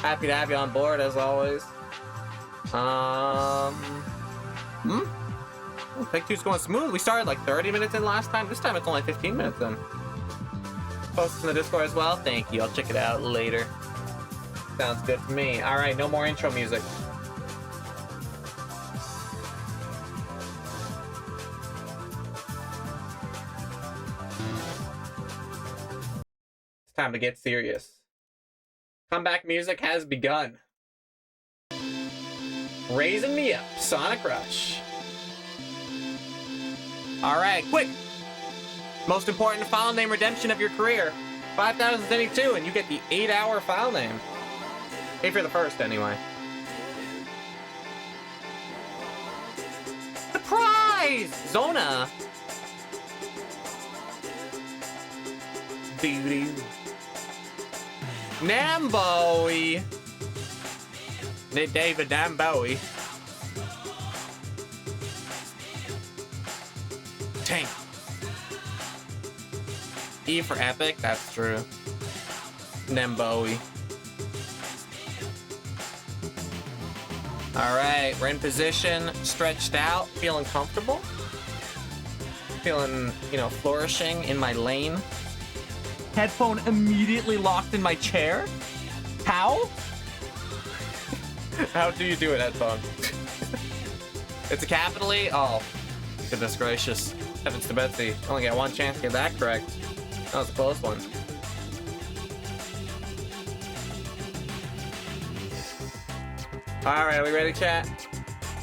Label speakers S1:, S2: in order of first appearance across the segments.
S1: Happy to have you on board as always. Take two's going smooth. We started like 30 minutes in last time. This time it's only 15 minutes in. Post this in the Discord as well. Thank you. I'll check it out later. Sounds good to me. All right, no more intro music. It's time to get serious. Comeback music has begun. Raising me up, Sonic Rush. Alright, quick! Most important file name redemption of your career. 5072, and you get the 8-hour file name. Pay for the first, anyway. Surprise! Zona! Doo-doo. Namboy! David Namboy. Tank. E for epic, that's true. Namboy. Alright, we're in position, stretched out, feeling comfortable. Feeling, you know, flourishing in my lane. Headphone immediately locked in my chair? How? How do you do it, headphone? It's a capital E? Oh, goodness gracious. Heavens to Betsy. Only got one chance to get that correct. That was a close one. Alright, are we ready, chat?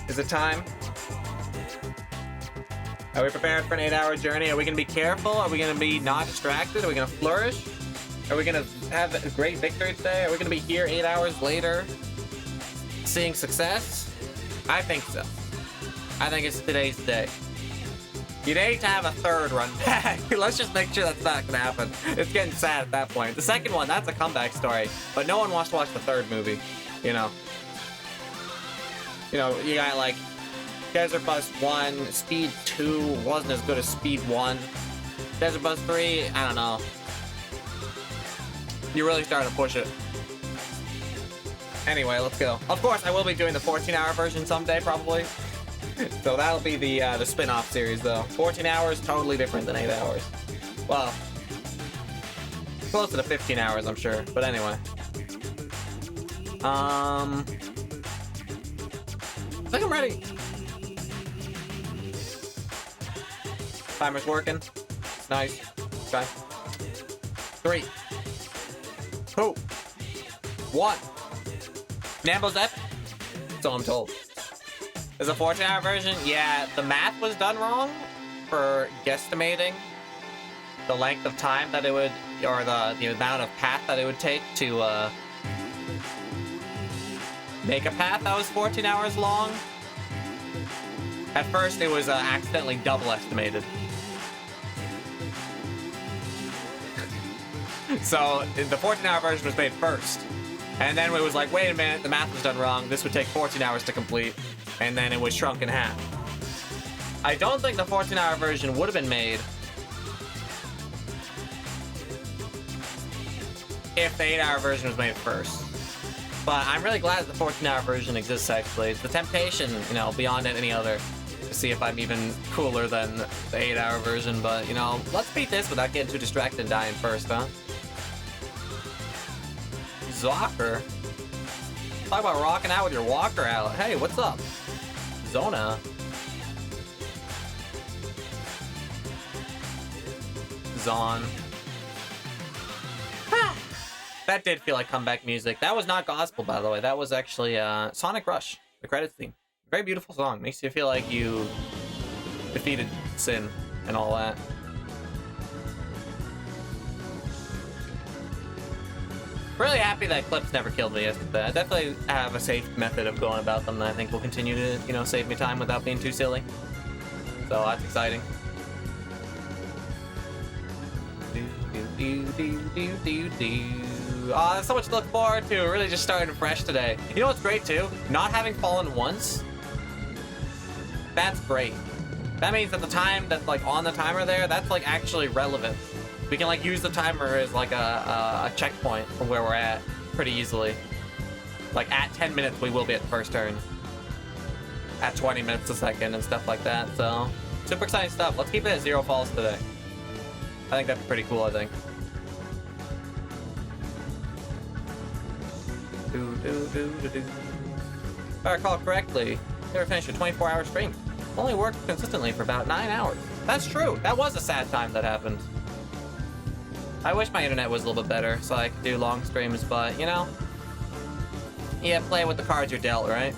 S1: Is it time? Are we prepared for an 8-hour journey? Are we gonna be careful? Are we gonna be not distracted? Are we gonna flourish? Are we gonna have a great victory today? Are we gonna be here 8 hours later? Seeing success? I think so. I think it's today's day. You need to have a third run back. Let's just make sure that's not gonna happen. It's getting sad at that point. The second one, that's a comeback story. But no one wants to watch the third movie, you know. You know, you got like Desert Bus 1, Speed 2 wasn't as good as Speed 1. Desert Bus 3, I don't know. You're really starting to push it. Anyway, let's go. Of course, I will be doing the 14-hour version someday, probably. So that'll be the spin-off series, though. 14 hours, totally different than 8 hours. Well, close to the 15 hours, I'm sure. But anyway. I think I'm ready. Timer's working. Nice. Okay. 3, 2, 1. Nambo's epic. So I'm told. There's a 14-hour version? Yeah, the math was done wrong for guesstimating the length of time that it would, or the amount of path that it would take to make a path that was 14 hours long. At first, it was accidentally double estimated. So the 14-hour version was made first. And then it was like, wait a minute, the math was done wrong. This would take 14 hours to complete. And then it was shrunk in half. I don't think the 14-hour version would have been made if the 8-hour version was made first. But I'm really glad that the 14-hour version exists, actually. It's the temptation, you know, beyond any other, to see if I'm even cooler than the 8-hour version. But, you know, let's beat this without getting too distracted and dying first, huh? Zocker? Talk about rocking out with your walker out. Hey, what's up? Zona. Zon. That did feel like comeback music. That was not gospel, by the way. That was actually Sonic Rush, the credits theme. Very beautiful song. Makes you feel like you defeated sin and all that. Really happy that clips never killed me yesterday. I definitely have a safe method of going about them that I think will continue to, you know, save me time without being too silly. So that's exciting. There's so much to look forward to. Really just starting fresh today. You know what's great too? Not having fallen once. That's great. That means that the time that's like on the timer there, that's like actually relevant. We can like use the timer as like a checkpoint from where we're at pretty easily. Like, at 10 minutes, we will be at the first turn. At 20 minutes a second and stuff like that, so... Super exciting stuff. Let's keep it at 0 falls today. I think that'd be pretty cool, I think. If I recall correctly, you ever finished a 24-hour stream. Only worked consistently for about 9 hours. That's true. That was a sad time that happened. I wish my internet was a little bit better so I could do long streams, but, you know, yeah, play with the cards you're dealt, right?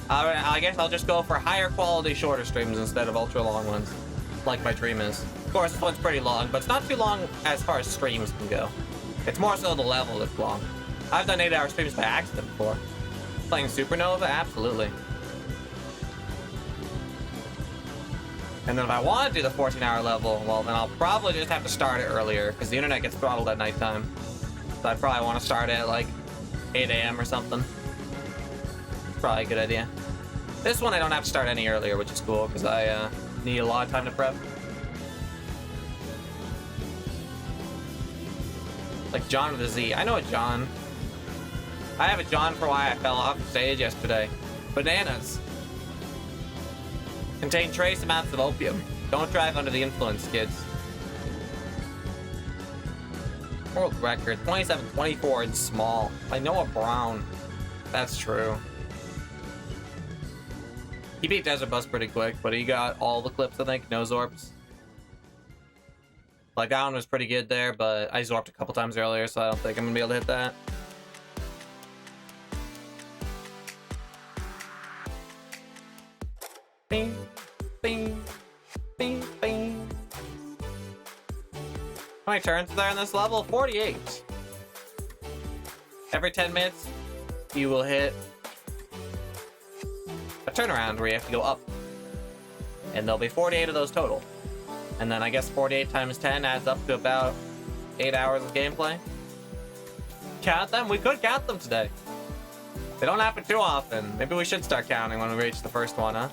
S1: I guess I'll just go for higher quality, shorter streams instead of ultra long ones, like my dream is. Of course, this one's pretty long, but it's not too long as far as streams can go. It's more so the level that's long. I've done 8-hour streams by accident before. Playing Supernova? Absolutely. And then if I want to do the 14-hour level, well, then I'll probably just have to start it earlier, because the internet gets throttled at nighttime. So I'd probably want to start it at, like, 8 a.m. or something. It's probably a good idea. This one I don't have to start any earlier, which is cool, because I need a lot of time to prep. Like John with a Z. I know a John. I have a John for why I fell off the stage yesterday. Bananas. Contain trace amounts of opium. Don't drive under the influence, kids. World record, 27-24 in small. By Noah Brown. That's true. He beat Desert Bus pretty quick, but he got all the clips, I think. No Zorps. Like, that one was pretty good there, but I Zorped a couple times earlier, so I don't think I'm gonna be able to hit that. Bing, bing, bing, bing. How many turns are there in this level? 48. Every 10 minutes, you will hit a turnaround where you have to go up. And there'll be 48 of those total. And then I guess 48 times 10 adds up to about 8 hours of gameplay. Count them? We could count them today. They don't happen too often. Maybe we should start counting when we reach the first one, huh?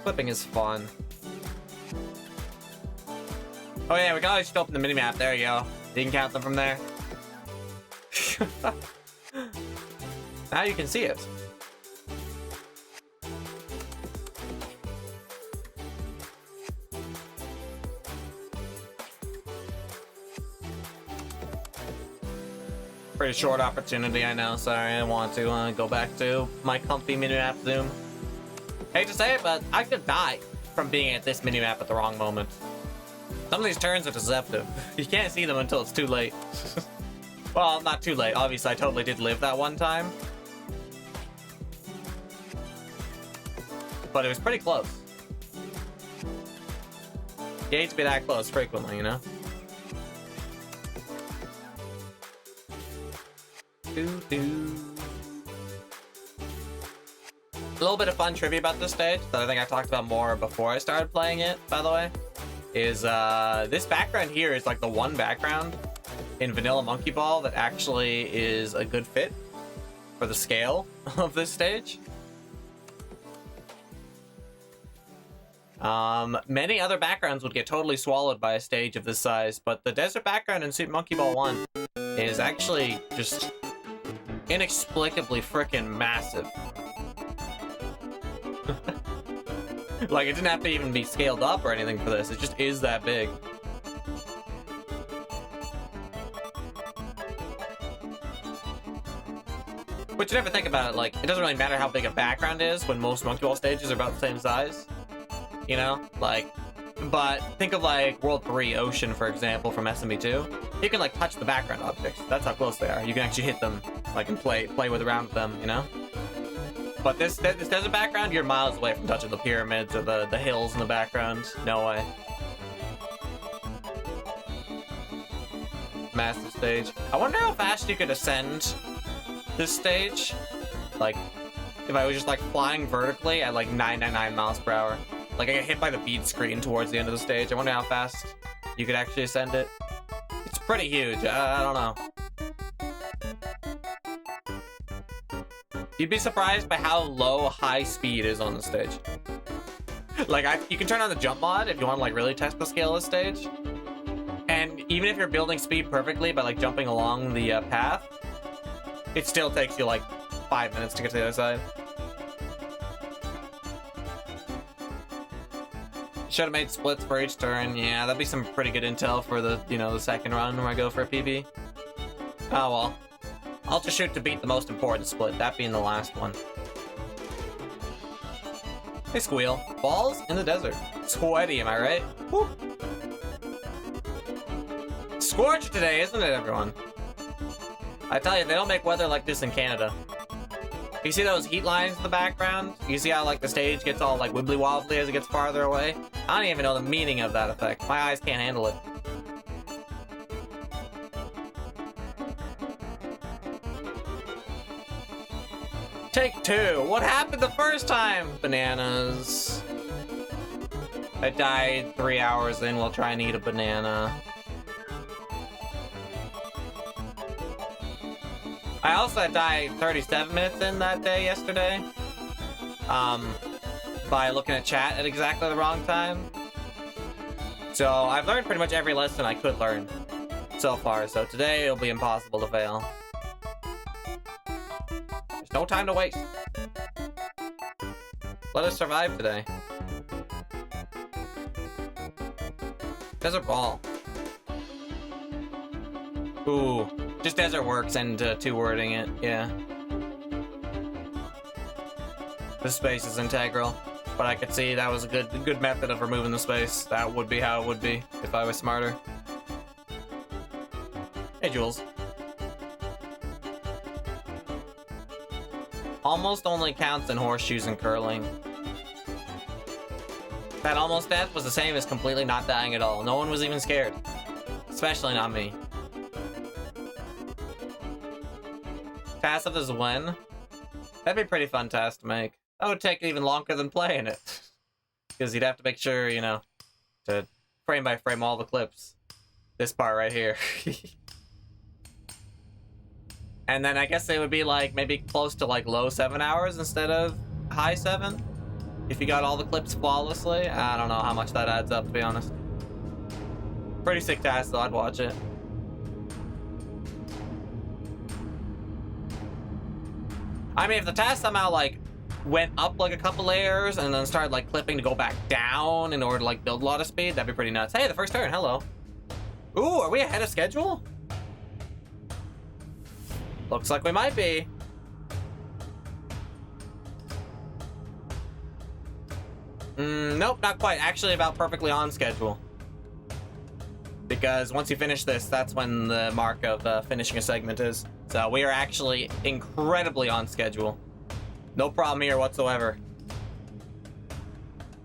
S1: Flipping is fun. Oh yeah, we can always just open the minimap. There you go. You can count them from there. Now you can see it. Pretty short opportunity, I know. Sorry, I want to go back to my comfy minimap zoom. Hate to say it, but I could die from being at this minimap at the wrong moment. Some of these turns are deceptive. You can't see them until it's too late. Well, not too late. Obviously, I totally did live that one time. But it was pretty close. You hate to be that close frequently, you know? A little bit of fun trivia about this stage that I think I talked about more before I started playing it, by the way, is this background here is like the one background in Vanilla Monkey Ball that actually is a good fit for the scale of this stage. Many other backgrounds would get totally swallowed by a stage of this size, but the desert background in Super Monkey Ball 1 is actually just inexplicably freaking massive. Like, it didn't have to even be scaled up or anything for this, it just is that big. But you never think about it, like, it doesn't really matter how big a background is when most Monkey Ball stages are about the same size. You know? Like, but think of, like, World 3 Ocean, for example, from SMB2. You can, like, touch the background objects. That's how close they are. You can actually hit them, like, and play with around with them, you know? But this desert background, you're miles away from touching the pyramids or the hills in the background. No way. Massive stage. I wonder how fast you could ascend this stage. Like, if I was just, like, flying vertically at, like, 999 miles per hour. Like, I get hit by the bead screen towards the end of the stage. I wonder how fast you could actually ascend it. It's pretty huge. I don't know. You'd be surprised by how low high speed is on the stage. Like, you can turn on the jump mod if you want to, like, really test the scale of the stage. And even if you're building speed perfectly by, like, jumping along the path, it still takes you, like, 5 minutes to get to the other side. Should have made splits for each turn. Yeah, that'd be some pretty good intel for the, you know, the second run where I go for a PB. Oh, well. I'll just shoot to beat the most important split, that being the last one. Hey, Squeal. Balls in the desert. Sweaty, am I right? Woo. Scorch today, isn't it, everyone? I tell you, they don't make weather like this in Canada. You see those heat lines in the background? You see how, like, the stage gets all, like, wibbly-wobbly as it gets farther away? I don't even know the meaning of that effect. My eyes can't handle it. Take two. What happened the first time? Bananas. I died 3 hours in while trying to eat a banana. I also died 37 minutes in that day yesterday. By looking at chat at exactly the wrong time. So I've learned pretty much every lesson I could learn so far. So today it'll be impossible to fail. There's no time to waste. Let us survive today. Desert ball. Ooh, just desert works and two wording it, yeah. The space is integral, but I could see that was a good method of removing the space. That would be how it would be if I was smarter. Hey, Jules. Almost only counts in horseshoes and curling. That almost death was the same as completely not dying at all. No one was even scared. Especially not me. Task of this win. That'd be a pretty fun task to make. That would take even longer than playing it. Because you'd have to make sure, you know, to frame by frame all the clips. This part right here. And then I guess it would be like maybe close to like low 7 hours instead of high 7. If you got all the clips flawlessly. I don't know how much that adds up, to be honest. Pretty sick task though, I'd watch it. I mean, if the task somehow like went up like a couple layers and then started like clipping to go back down in order to like build a lot of speed, that'd be pretty nuts. Hey, the first turn, hello. Ooh, are we ahead of schedule? Looks like we might be. Nope, not quite. Actually, about perfectly on schedule. Because once you finish this, that's when the mark of finishing a segment is. So we are actually incredibly on schedule. No problem here whatsoever.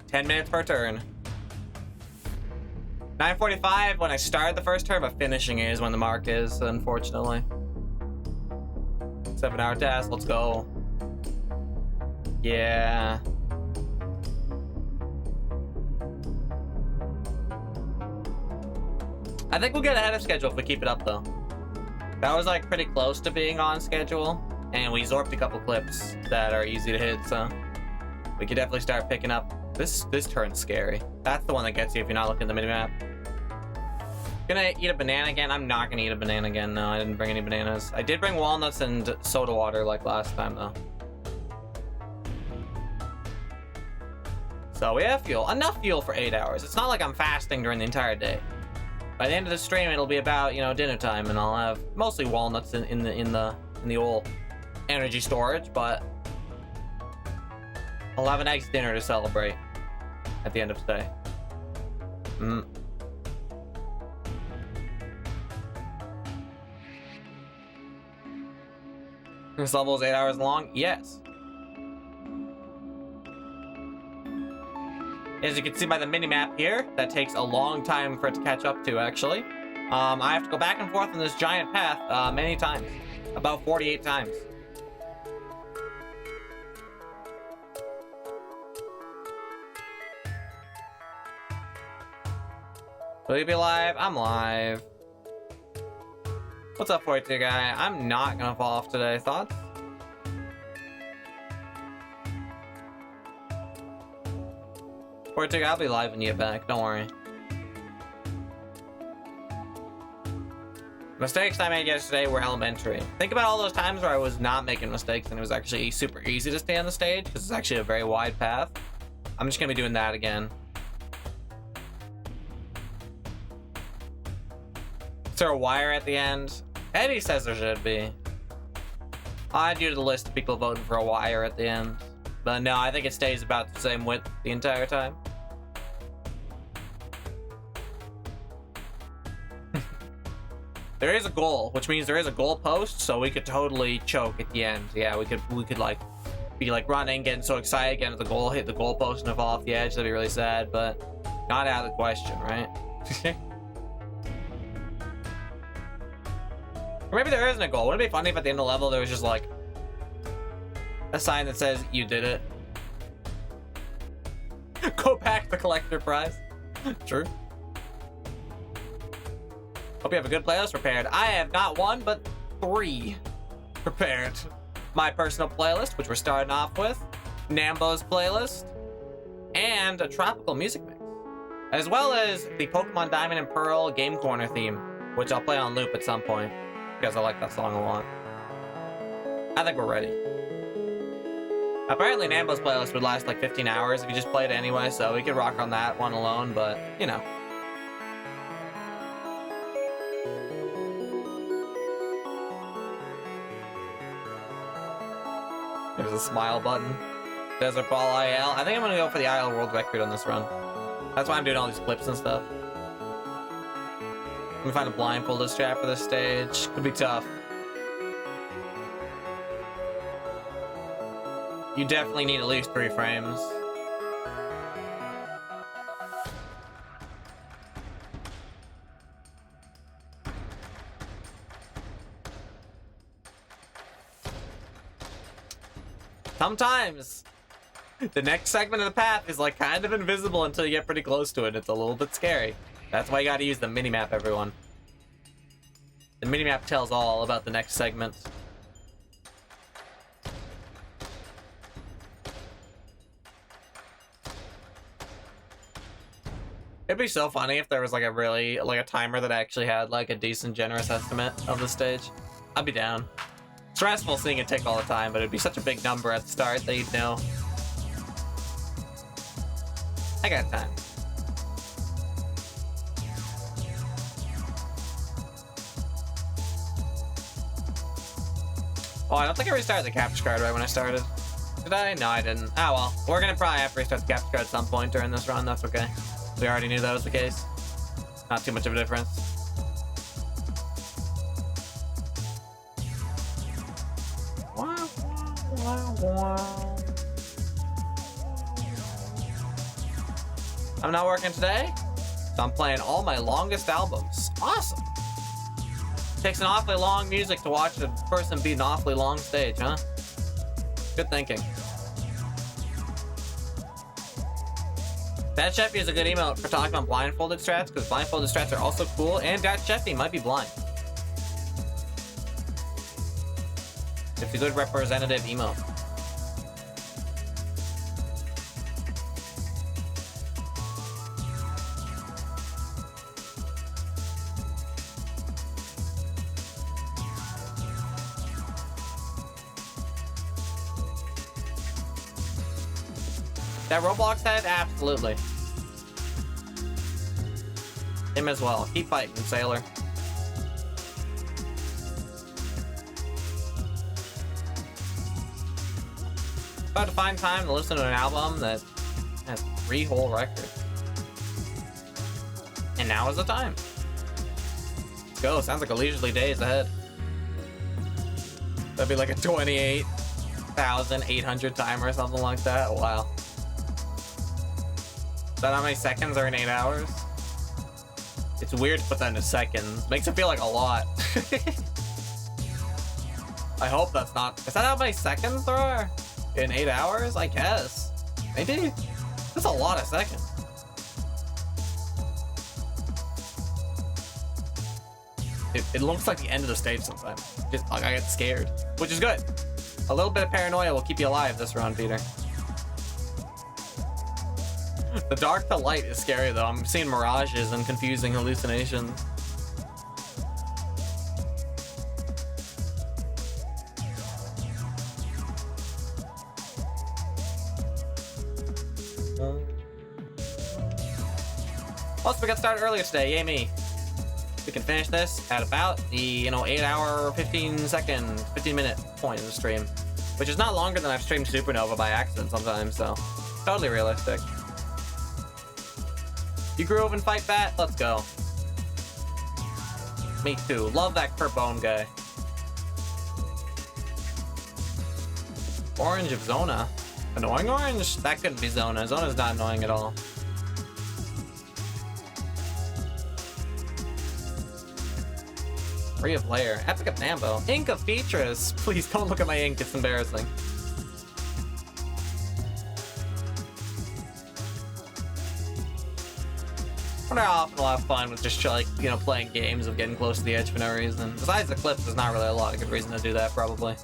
S1: 10 minutes per turn. 9:45 when I started the first turn, but finishing is when the mark is, unfortunately. 7-hour task, let's go. Yeah. I think we'll get ahead of schedule if we keep it up though. That was like pretty close to being on schedule, and we zorped a couple clips that are easy to hit, so we could definitely start picking up. This turn's scary. That's the one that gets you if you're not looking at the minimap. Gonna eat a banana again? I'm not gonna eat a banana again. No, I didn't bring any bananas. I did bring walnuts and soda water like last time though. So we have fuel. Enough fuel for 8 hours. It's not like I'm fasting during the entire day. By the end of the stream, it'll be about, you know, dinner time, and I'll have mostly walnuts in the old energy storage, but I'll have an eggs dinner to celebrate at the end of today. This level is 8 hours long? Yes. As you can see by the minimap here, that takes a long time for it to catch up to, actually. I have to go back and forth on this giant path many times. About 48 times. Will you be live? I'm live. What's up, 42 guy? I'm not gonna fall off today. Thoughts? Portugal, I'll be live when you get back. Don't worry. Mistakes I made yesterday were elementary. Think about all those times where I was not making mistakes and it was actually super easy to stay on the stage because it's actually a very wide path. I'm just gonna be doing that again. Is there a wire at the end? Eddie says there should be. I'll add you to the list of people voting for a wire at the end. But no, I think it stays about the same width the entire time. There is a goal, which means there is a goal post, so we could totally choke at the end. Yeah, we could like be like running, getting so excited, getting to the goal, hit the goal post and fall off the edge. That'd be really sad, but not out of the question, right? Or maybe there isn't a goal. Wouldn't it be funny if at the end of the level there was just like a sign that says you did it? Go back the collector prize. True. Hope you have a good playlist prepared. I have not one, but 3 prepared. My personal playlist, which we're starting off with, Nambo's playlist, and a tropical music mix, as well as the Pokemon Diamond and Pearl Game Corner theme, which I'll play on loop at some point, because I like that song a lot. I think we're ready. Apparently Nambo's playlist would last like 15 hours if you just played it anyway, so we could rock on that one alone, but, you know. There's a smile button. Desert Ball IL. I think I'm gonna go for the IL world record on this run. That's why I'm doing all these clips and stuff. I'm gonna find a blindfolded strat for this stage. Could be tough. You definitely need at least 3 frames. Sometimes the next segment of the path is like kind of invisible until you get pretty close to it. It's a little bit scary. That's why you gotta use the minimap, everyone. The minimap tells all about the next segment. It'd be so funny if there was like a timer that actually had like a decent generous estimate of the stage. I'd be down. Stressful seeing it tick all the time, but it'd be such a big number at the start that you'd know. I got time. Oh, I don't think I restarted the capture card right when I started. Did I? No, I didn't. Oh well. We're gonna probably have to restart the capture card at some point during this run. That's okay. We already knew that was the case. Not too much of a difference. I'm not working today, so I'm playing all my longest albums. Awesome. Takes an awfully long music to watch a person beat an awfully long stage, huh? Good thinking. Dad Sheffy is a good email for talking about blindfolded strats, because blindfolded strats are also cool, and Dad Sheffy might be blind. It's a good representative email. That Roblox head? Absolutely. Him as well. Keep fighting, Sailor. About to find time to listen to an album that has 3 whole records. And now is the time. Let's go. Sounds like a leisurely days ahead. That'd be like a 28,800 timer or something like that. Wow. Is that how many seconds are in 8 hours? It's weird to put that into seconds. Makes it feel like a lot. I hope that's not... Is that how many seconds there are? In 8 hours? I guess. Maybe? That's a lot of seconds. It looks like the end of the stage sometimes. Just like I get scared. Which is good. A little bit of paranoia will keep you alive this run, Peter. The dark to light is scary though. I'm seeing mirages and confusing hallucinations. Plus, we got started earlier today. Yay me. We can finish this at about the 8-hour 15-minute point in the stream, which is not longer than I've streamed Supernova by accident sometimes. So totally realistic. You groove and fight Bat? Let's go. Me too. Love that Kerbone guy. Orange of Zona. Annoying orange? That couldn't be Zona. Zona's not annoying at all. Free of Lair. Epic of Nambo. Ink of Features. Please don't look at my ink. It's embarrassing. I often have fun with just like, playing games of getting close to the edge for no reason. Besides the clips, there's not really a lot of good reason to do that, probably.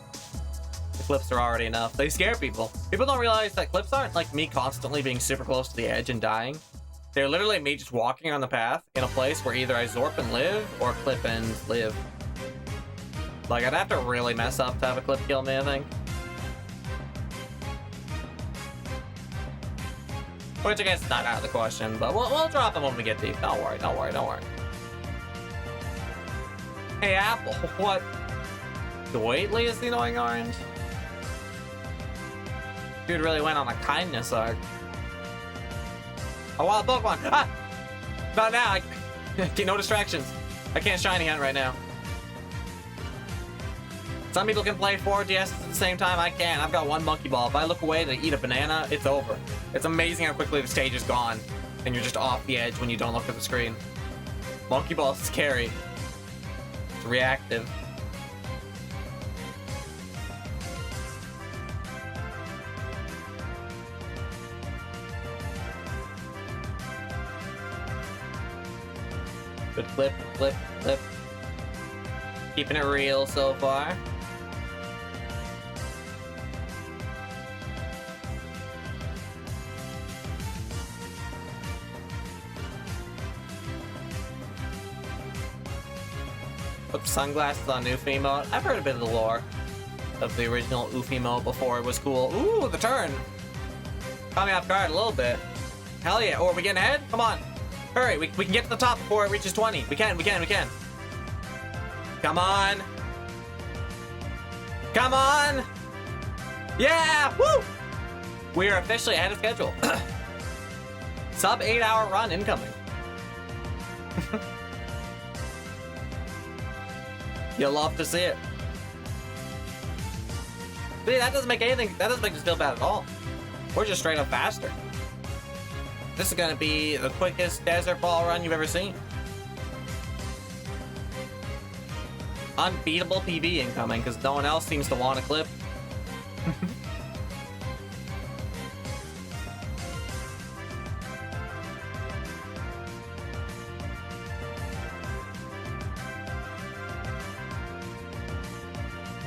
S1: The clips are already enough. They scare people. People don't realize that clips aren't like me constantly being super close to the edge and dying. They're literally me just walking on the path in a place where either I Zorp and live or clip and live. Like, I'd have to really mess up to have a clip kill me, I think. Which I guess is not out of the question, but we'll drop them when we get deep. Don't worry, don't worry, don't worry. Hey, Apple, what? Doitly is the annoying orange? Dude really went on a kindness arc. A wild Pokemon! Ah! Not now! No distractions. I can't shiny hunt right now. Some people can play 4 GSs at the same time. I can't. I've got one Monkey Ball. If I look away to eat a banana, it's over. It's amazing how quickly the stage is gone, and you're just off the edge when you don't look at the screen. Monkey Ball is scary. It's reactive. Good flip, flip, flip. Keeping it real so far. Put sunglasses on Ufi mode. I've heard a bit of the lore of the original Ufi mode before it was cool. Ooh, the turn! Caught me off guard a little bit. Hell yeah. Oh, are we getting ahead? Come on. Hurry, we can get to the top before it reaches 20. We can. Come on. Come on! Yeah! Woo! We are officially ahead of schedule. Sub 8-hour run incoming. You'll love to see it. See, that doesn't make us feel bad at all. We're just straight up faster. This is gonna be the quickest desert ball run you've ever seen. Unbeatable PB incoming, because no one else seems to want a clip.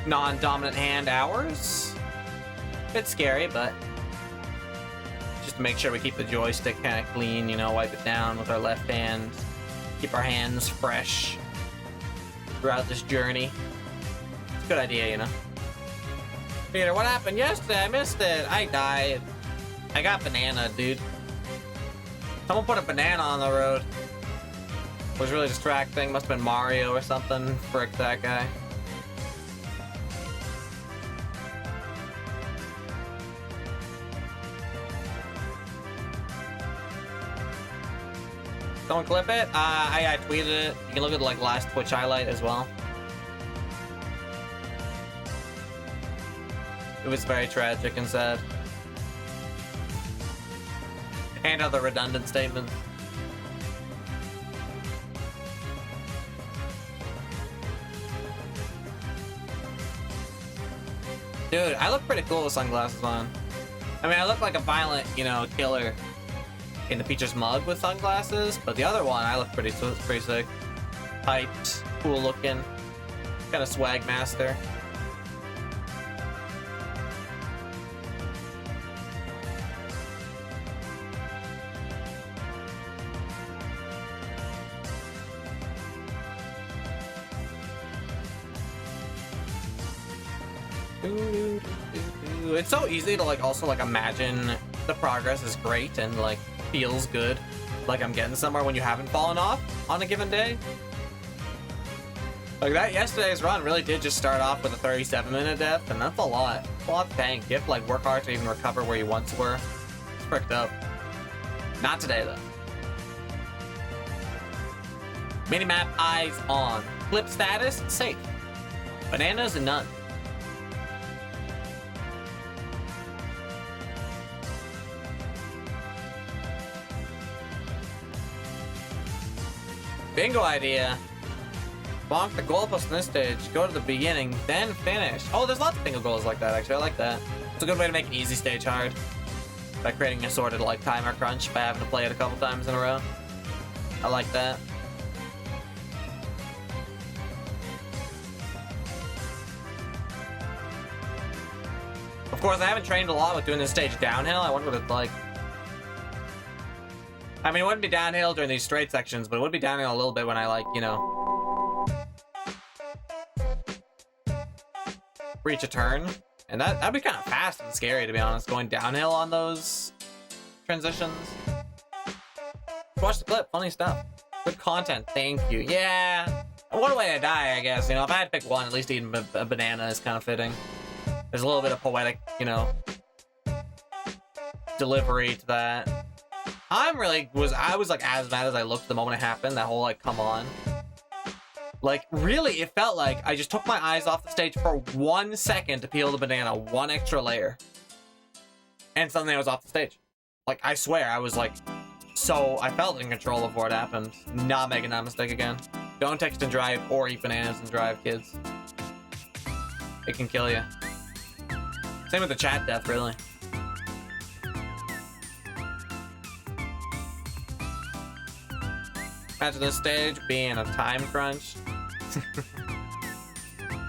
S1: Non-dominant hand hours. Bit scary, but just to make sure we keep the joystick kind of clean, wipe it down with our left hand. Keep our hands fresh throughout this journey. It's a good idea, Peter, what happened yesterday? I missed it. I died. I got banana, dude. Someone put a banana on the road. It was really distracting. Must have been Mario or something. Frick that guy. Don't clip it. I tweeted it. You can look at the last Twitch highlight as well. It was very tragic and sad. And other redundant statements. Dude, I look pretty cool with sunglasses on. I mean, I look like a violent, killer in the Peach's mug with sunglasses, but the other one, I look pretty sick. Hyped, cool looking, kind of swag master. It's so easy to like also like imagine the progress is great and like feels good, like I'm getting somewhere when you haven't fallen off on a given day. Like that yesterday's run really did just start off with a 37-minute death, and that's a lot. It's a lot to tank. You have to like work hard to even recover where you once were. It's fricked up. Not today though. Minimap eyes on. Flip status safe. Bananas and none. Bingo idea. Bonk the goalpost in this stage. Go to the beginning, then finish. Oh, there's lots of bingo goals like that, actually. I like that. It's a good way to make an easy stage hard. By creating a sort of like timer crunch by having to play it a couple times in a row. I like that. Of course, I haven't trained a lot with doing this stage downhill. I wonder what it's like. I mean, it wouldn't be downhill during these straight sections, but it would be downhill a little bit when I, like, you know, reach a turn. And that'd be kind of fast and scary, to be honest, going downhill on those transitions. Watch the clip, funny stuff. Good content, thank you. Yeah, what a way to die, I guess. You know, if I had to pick one, at least eating a banana is kind of fitting. There's a little bit of poetic, you know, delivery to that. I was like as mad as I looked the moment it happened. That whole like, come on. Like, really, it felt like I just took my eyes off the stage for 1 second to peel the banana, one extra layer. And suddenly I was off the stage. Like, I swear, I was like, so I felt in control before it happened. Not making that mistake again. Don't text and drive or eat bananas and drive, kids. It can kill you. Same with the chat death, really. Imagine this stage being a time crunch.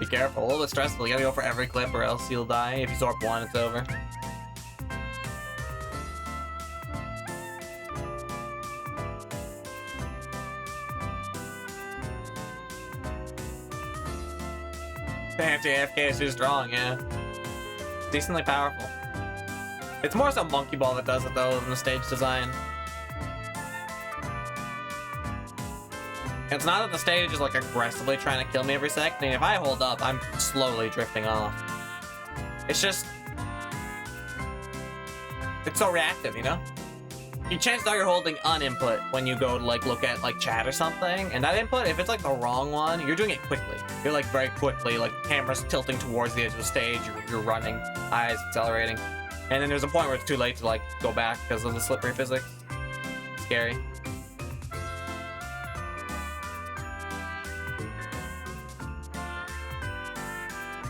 S1: Be careful, a little bit stressful. You gotta go for every clip or else you'll die. If you sort one, it's over. Anti-AFK is too strong, yeah. Decently powerful. It's more so Monkey Ball that does it though than the stage design. It's not that the stage is like aggressively trying to kill me every second. I mean, if I hold up, I'm slowly drifting off. It's just... it's so reactive, you know? Chances are you're holding an input when you go to like look at like chat or something, and that input, if it's like the wrong one, you're doing it quickly. You're like very quickly, like camera's tilting towards the edge of the stage, you're running, eyes accelerating. And then there's a point where it's too late to like go back because of the slippery physics. Scary.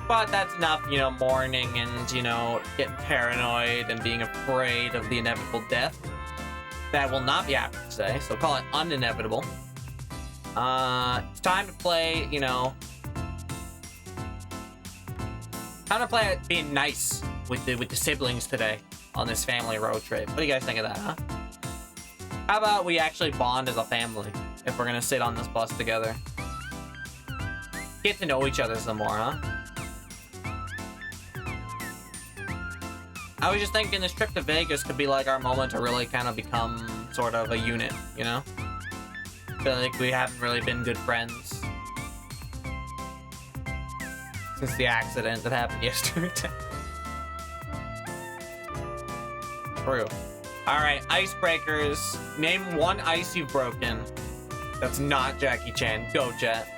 S1: But that's enough, you know, mourning and, you know, getting paranoid and being afraid of the inevitable death. That will not be happening today, so call it uninevitable. It's time to play, you know... time to play it being nice with the siblings today on this family road trip. What do you guys think of that, huh? How about we actually bond as a family if we're gonna sit on this bus together? Get to know each other some more, huh? I was just thinking this trip to Vegas could be like our moment to really kind of become sort of a unit, you know? I feel like we haven't really been good friends since the accident that happened yesterday. True. Alright, icebreakers. Name one ice you've broken that's not Jackie Chan. Go, Jet.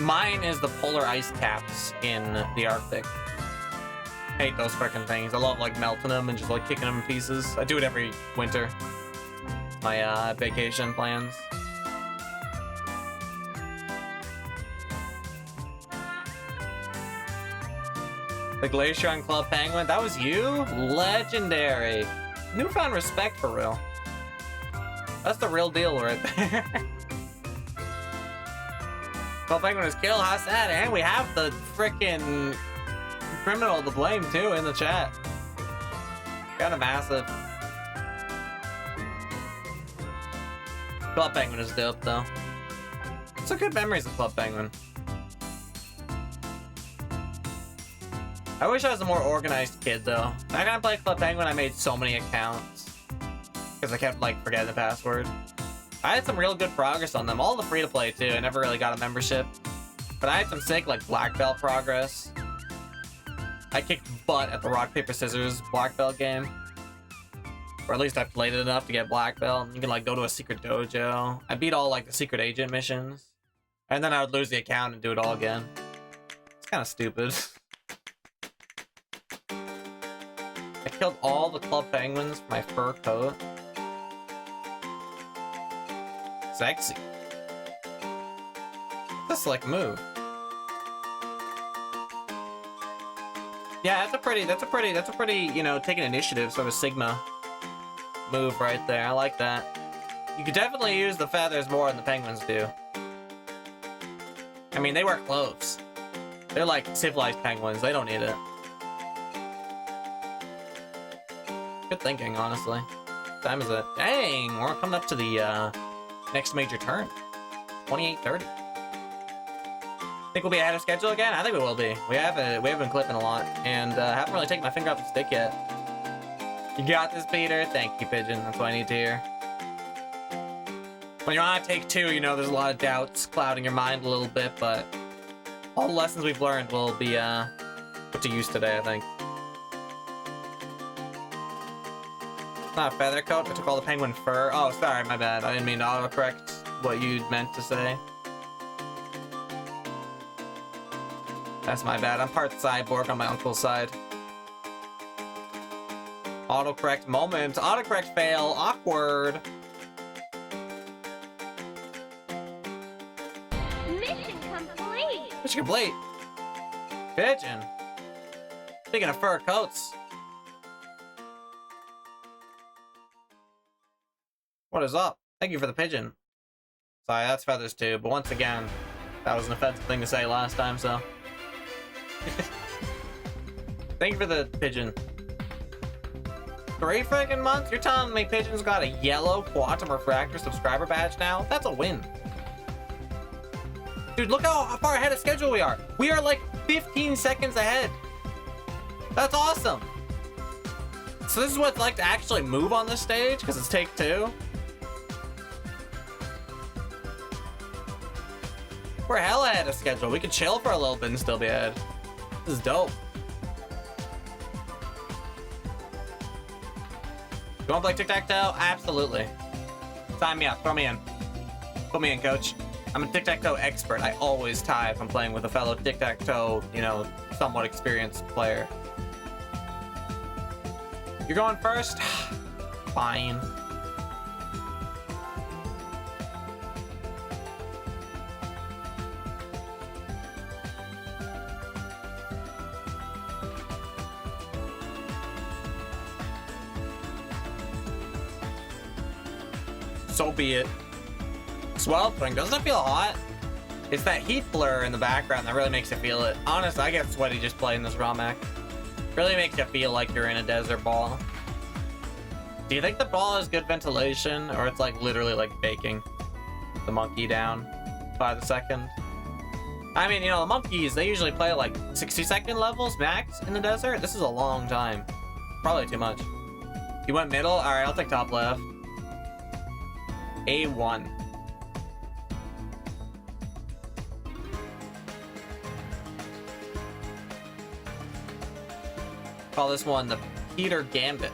S1: Mine is the polar ice caps in the Arctic. Hate those freaking things. I love like melting them and just like kicking them in pieces. I do it every winter. My vacation plans. The Glacier on Club Penguin, that was you? Legendary. Newfound respect for real. That's the real deal right there. Club Penguin is killed, how sad, and we have the frickin' criminal to blame too in the chat. Kinda massive. Club Penguin is dope, though. So good memories of Club Penguin. I wish I was a more organized kid, though. Back when I played Club Penguin, I made so many accounts. Because I kept, like, forgetting the password. I had some real good progress on them. All the free-to-play, too. I never really got a membership. But I had some sick, like, black belt progress. I kicked butt at the rock, paper, scissors black belt game. Or at least I played it enough to get black belt. You can, like, go to a secret dojo. I beat all, like, the secret agent missions. And then I would lose the account and do it all again. It's kind of stupid. I killed all the Club Penguins for my fur coat. Sexy. That's like move. Yeah, that's a pretty, you know, taking initiative sort of Sigma move right there. I like that. You could definitely use the feathers more than the penguins do. I mean, they wear clothes. They're like civilized penguins. They don't need it. Good thinking, honestly. What time is it? Dang, we're coming up to the next major turn. 28:30. Think we'll be ahead of schedule again? I think we will be. We have been clipping a lot, and haven't really taken my finger off the stick yet. You got this, Peter. Thank you, Pigeon. That's what I need to hear. When you're on take 2, you know there's a lot of doubts clouding your mind a little bit, but all the lessons we've learned will be put to use today, I think. It's not a feather coat. I took all the penguin fur. Oh, sorry, my bad. I didn't mean to autocorrect what you meant to say. That's my bad. I'm part cyborg on my uncle's side. Autocorrect moment. Autocorrect fail. Awkward.
S2: Mission complete.
S1: Mission complete. Pigeon. Speaking of fur coats. What is up? Thank you for the pigeon. Sorry, that's feathers too, but once again, that was an offensive thing to say last time, so. Thank you for the pigeon. 3 freaking months? You're telling me Pigeon's got a yellow Quantum Refractor subscriber badge now? That's a win. Dude, look how far ahead of schedule we are. We are like 15 seconds ahead. That's awesome. So this is what it's like to actually move on this stage, because it's take 2. We're hell ahead of schedule. We could chill for a little bit and still be ahead. This is dope. You want to play tic-tac-toe? Absolutely. Sign me up. Throw me in. Put me in, coach. I'm a tic-tac-toe expert. I always tie if I'm playing with a fellow tic-tac-toe, you know, somewhat experienced player. You're going first? Fine. So be it. Sweltering, doesn't it feel hot? It's that heat blur in the background that really makes you feel it. Honestly, I get sweaty just playing this ROM hack. Really makes you feel like you're in a desert ball. Do you think the ball has good ventilation, or it's like literally like baking the monkey down by the second? I mean, you know, the monkeys, they usually play like 60-second levels max in the desert. This is a long time. Probably too much. You went middle? Alright, I'll take top left. A1. Call this one the Peter Gambit.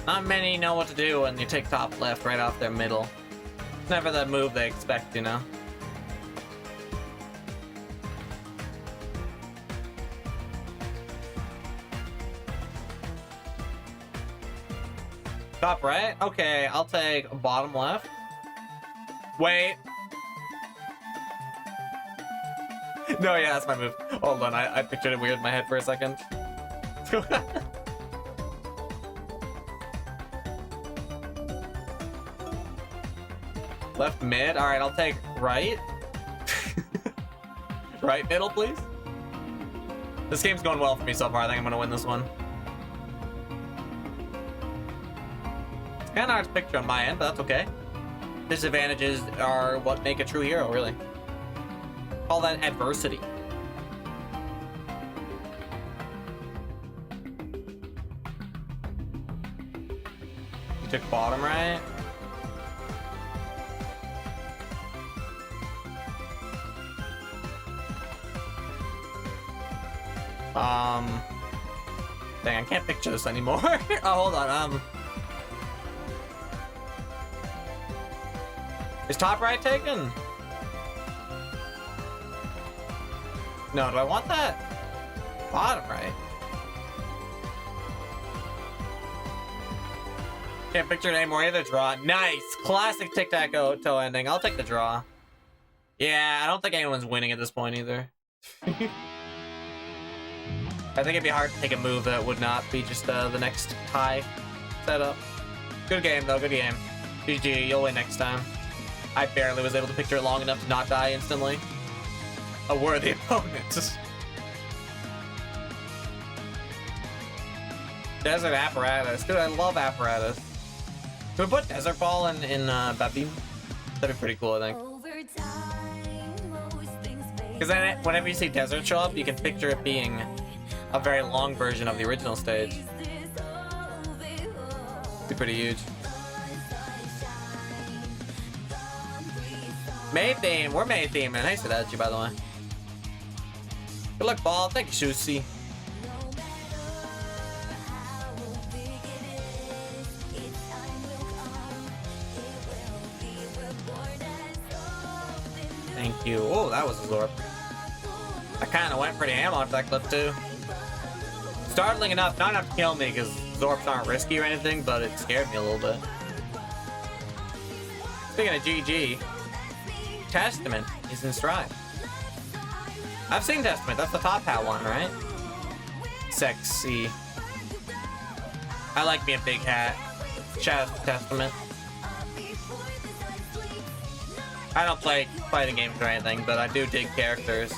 S1: Not many know what to do when you take top left right off their middle. It's never the move they expect, you know? Top right? Okay, I'll take bottom left. Wait. No, yeah, that's my move. Hold on, I pictured it weird in my head for a second. Left mid? Alright, I'll take right. Right middle, please. This game's going well for me so far. I think I'm gonna win this one. It's kind of hard to picture on my end, but that's okay. disadvantages are what make a true hero, really. Call that adversity. You took bottom right? Dang, I can't picture this anymore. Oh, hold on, is top right taken? No, do I want that? Bottom right. Can't picture it anymore either. Draw. Nice! Classic tic-tac-toe ending. I'll take the draw. Yeah, I don't think anyone's winning at this point either. I think it'd be hard to take a move that would not be just the next high setup. Good game, though. Good game. GG, you'll win next time. I barely was able to picture it long enough to not die instantly. A worthy opponent. Desert apparatus. Dude, I love apparatus. Can we put desert ball in Babim? That'd be pretty cool, I think. Because then whenever you see desert show up, you can picture it being a very long version of the original stage. Be pretty huge. May theme. We're May theme, man. Nice to that you, by the way. Good luck, ball. Thank you, Shusi. Thank you. Oh, that was a Zorp. I kind of went pretty ham off that clip, too. Startling enough, not enough to kill me, because Zorps aren't risky or anything, but it scared me a little bit. Speaking of GG, Testament is in stride. I've seen Testament. That's the top hat one, right? Sexy. I like me a big hat. Shout out to Testament. I don't play fighting games or anything, but I do dig characters.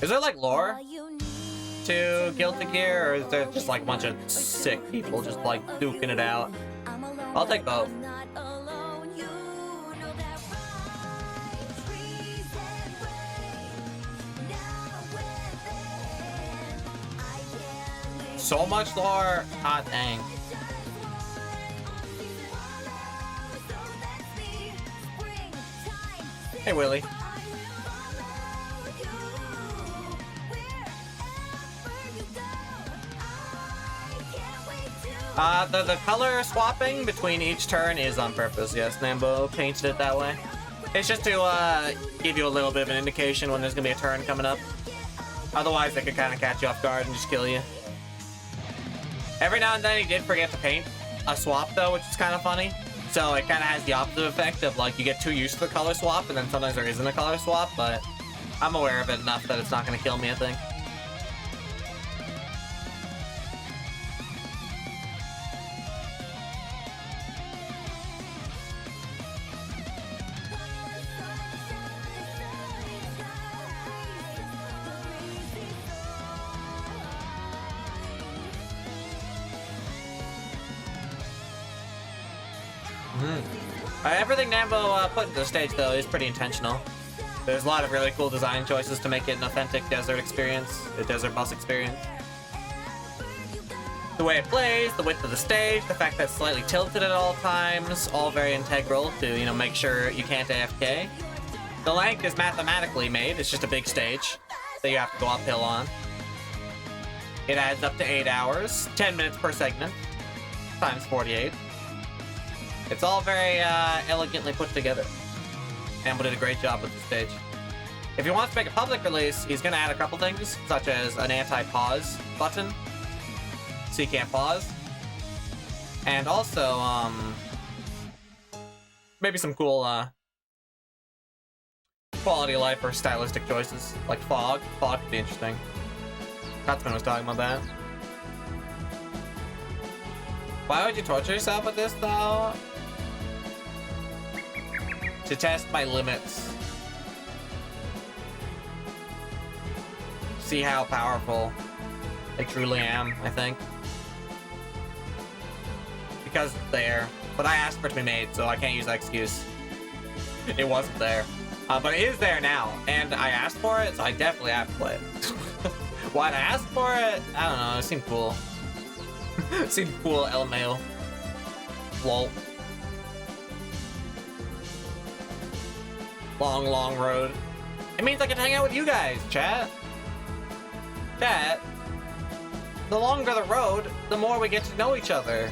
S1: Is there like lore to Guilty Gear, or is there just like a bunch of sick people just like duking it out? I'll take both. So much lore, hot dang. Hey Willie. The color swapping between each turn is on purpose, yes. Nambo painted it that way. It's just to give you a little bit of an indication when there's gonna be a turn coming up. Otherwise, they could kind of catch you off guard and just kill you. Every now and then, he did forget to paint a swap, though, which is kind of funny. So it kind of has the opposite effect of, like, you get too used to the color swap, and then sometimes there isn't a color swap, but I'm aware of it enough that it's not going to kill me, I think. Everything Nambo put into the stage, though, is pretty intentional. There's a lot of really cool design choices to make it an authentic desert experience, a desert bus experience. The way it plays, the width of the stage, the fact that it's slightly tilted at all times, all very integral to, you know, make sure you can't AFK. The length is mathematically made, it's just a big stage that you have to go uphill on. It adds up to 8 hours, 10 minutes per segment, times 48. It's all very elegantly put together. Ambo did a great job with the stage. If he wants to make a public release, he's going to add a couple things, such as an anti-pause button, so you can't pause. And also, maybe some cool quality of life or stylistic choices, like fog. Fog could be interesting. Katzman was talking about that. Why would you torture yourself with this, though? To test my limits. see how powerful I truly am, I think. Because it's there. But I asked for it to be made, so I can't use that excuse. It wasn't there. But it is there now, and I asked for it, so I definitely have to play it. Why'd I ask for it? I don't know, it seemed cool. It seemed cool, LMAO. Lol. Long, long road. It means I can hang out with you guys, chat. Chat. The longer the road, the more we get to know each other.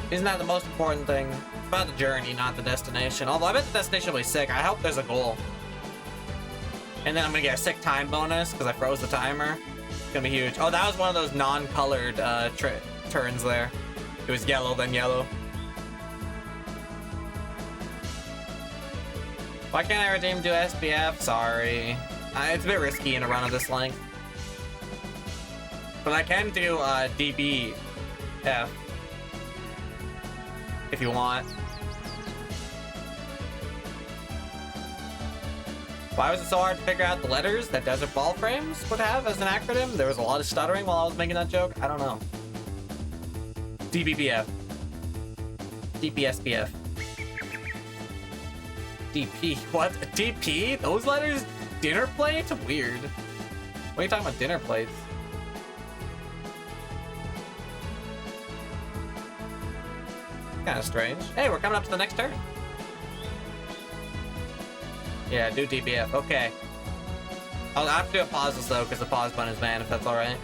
S1: Isn't that the most important thing? It's about the journey, not the destination. Although I bet the destination will be sick. I hope there's a goal. And then I'm gonna get a sick time bonus because I froze the timer. It's gonna be huge. Oh, that was one of those non-colored turns there. It was yellow, then yellow. Why can't I redeem do SPF? Sorry. It's a bit risky in a run of this length. But I can do DBF. If you want. Why was it so hard to figure out the letters that Desert Ball Frames would have as an acronym? There was a lot of stuttering while I was making that joke. I don't know. DBBF. DPSPF. DP. What? DP? Those letters? Dinner plate? Weird. What are you talking about, dinner plates? Kind of strange. Hey, we're coming up to the next turn. Yeah, do DBF. Okay. I'll have to do a pauseless though, because the pause button is banned, if that's alright.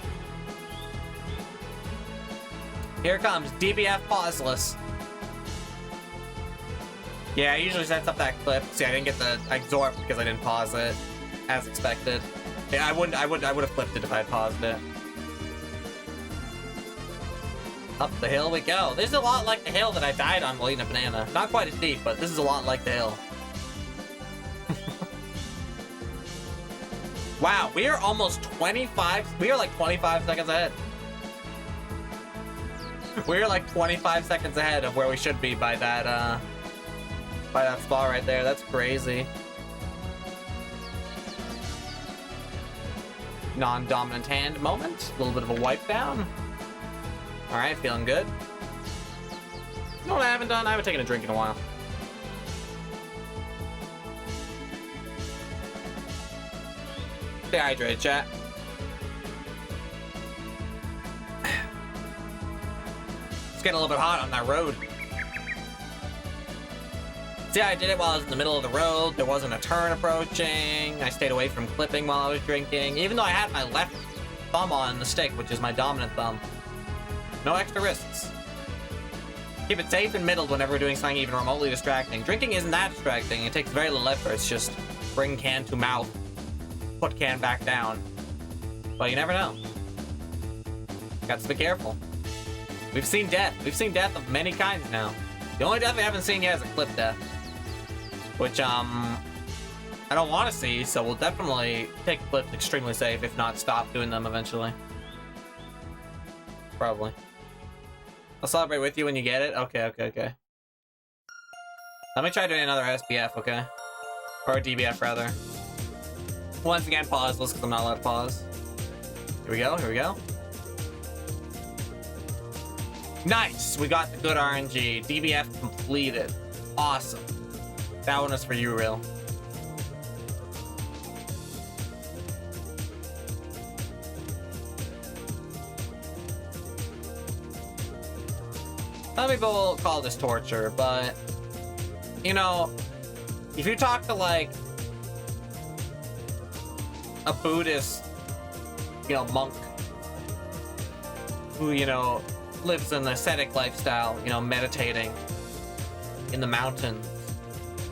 S1: Here it comes. DBF pauseless. Yeah, I usually sets up that clip. See, I didn't get the exorb because I didn't pause it, as expected. Yeah, I would have flipped it if I had paused it. Up the hill we go. This is a lot like the hill that I died on while eating a banana. Not quite as deep, but this is a lot like the hill. Wow, we are almost 25. We are like 25 seconds ahead. We are like 25 seconds ahead of where we should be by that spot right there. That's crazy. Non-dominant hand moment. A little bit of a wipe down. Alright, feeling good. You know what I haven't done? I haven't taken a drink in a while. Stay hydrated, chat. It's getting a little bit hot on that road. See, I did it while I was in the middle of the road. There wasn't a turn approaching. I stayed away from clipping while I was drinking, even though I had my left thumb on the stick, which is my dominant thumb. No extra risks. Keep it safe and middled whenever we're doing something even remotely distracting. Drinking isn't that distracting. It takes very little effort. It's just bring can to mouth, put can back down. But you never know. Got to be careful. We've seen death. We've seen death of many kinds now. The only death we haven't seen yet is a clip death. Which, I don't want to see, so we'll definitely take clips extremely safe, if not stop doing them eventually. Probably. I'll celebrate with you when you get it. Okay. Let me try doing another SPF, okay? Or a DBF, rather. Once again, pauseless, because I'm not allowed to pause. Here we go. Nice! We got the good RNG. DBF completed. Awesome. That one was for you, Real. Some people call this torture, but, you know, if you talk to, like, a Buddhist, you know, monk who, you know, lives an ascetic lifestyle, you know, meditating in the mountains,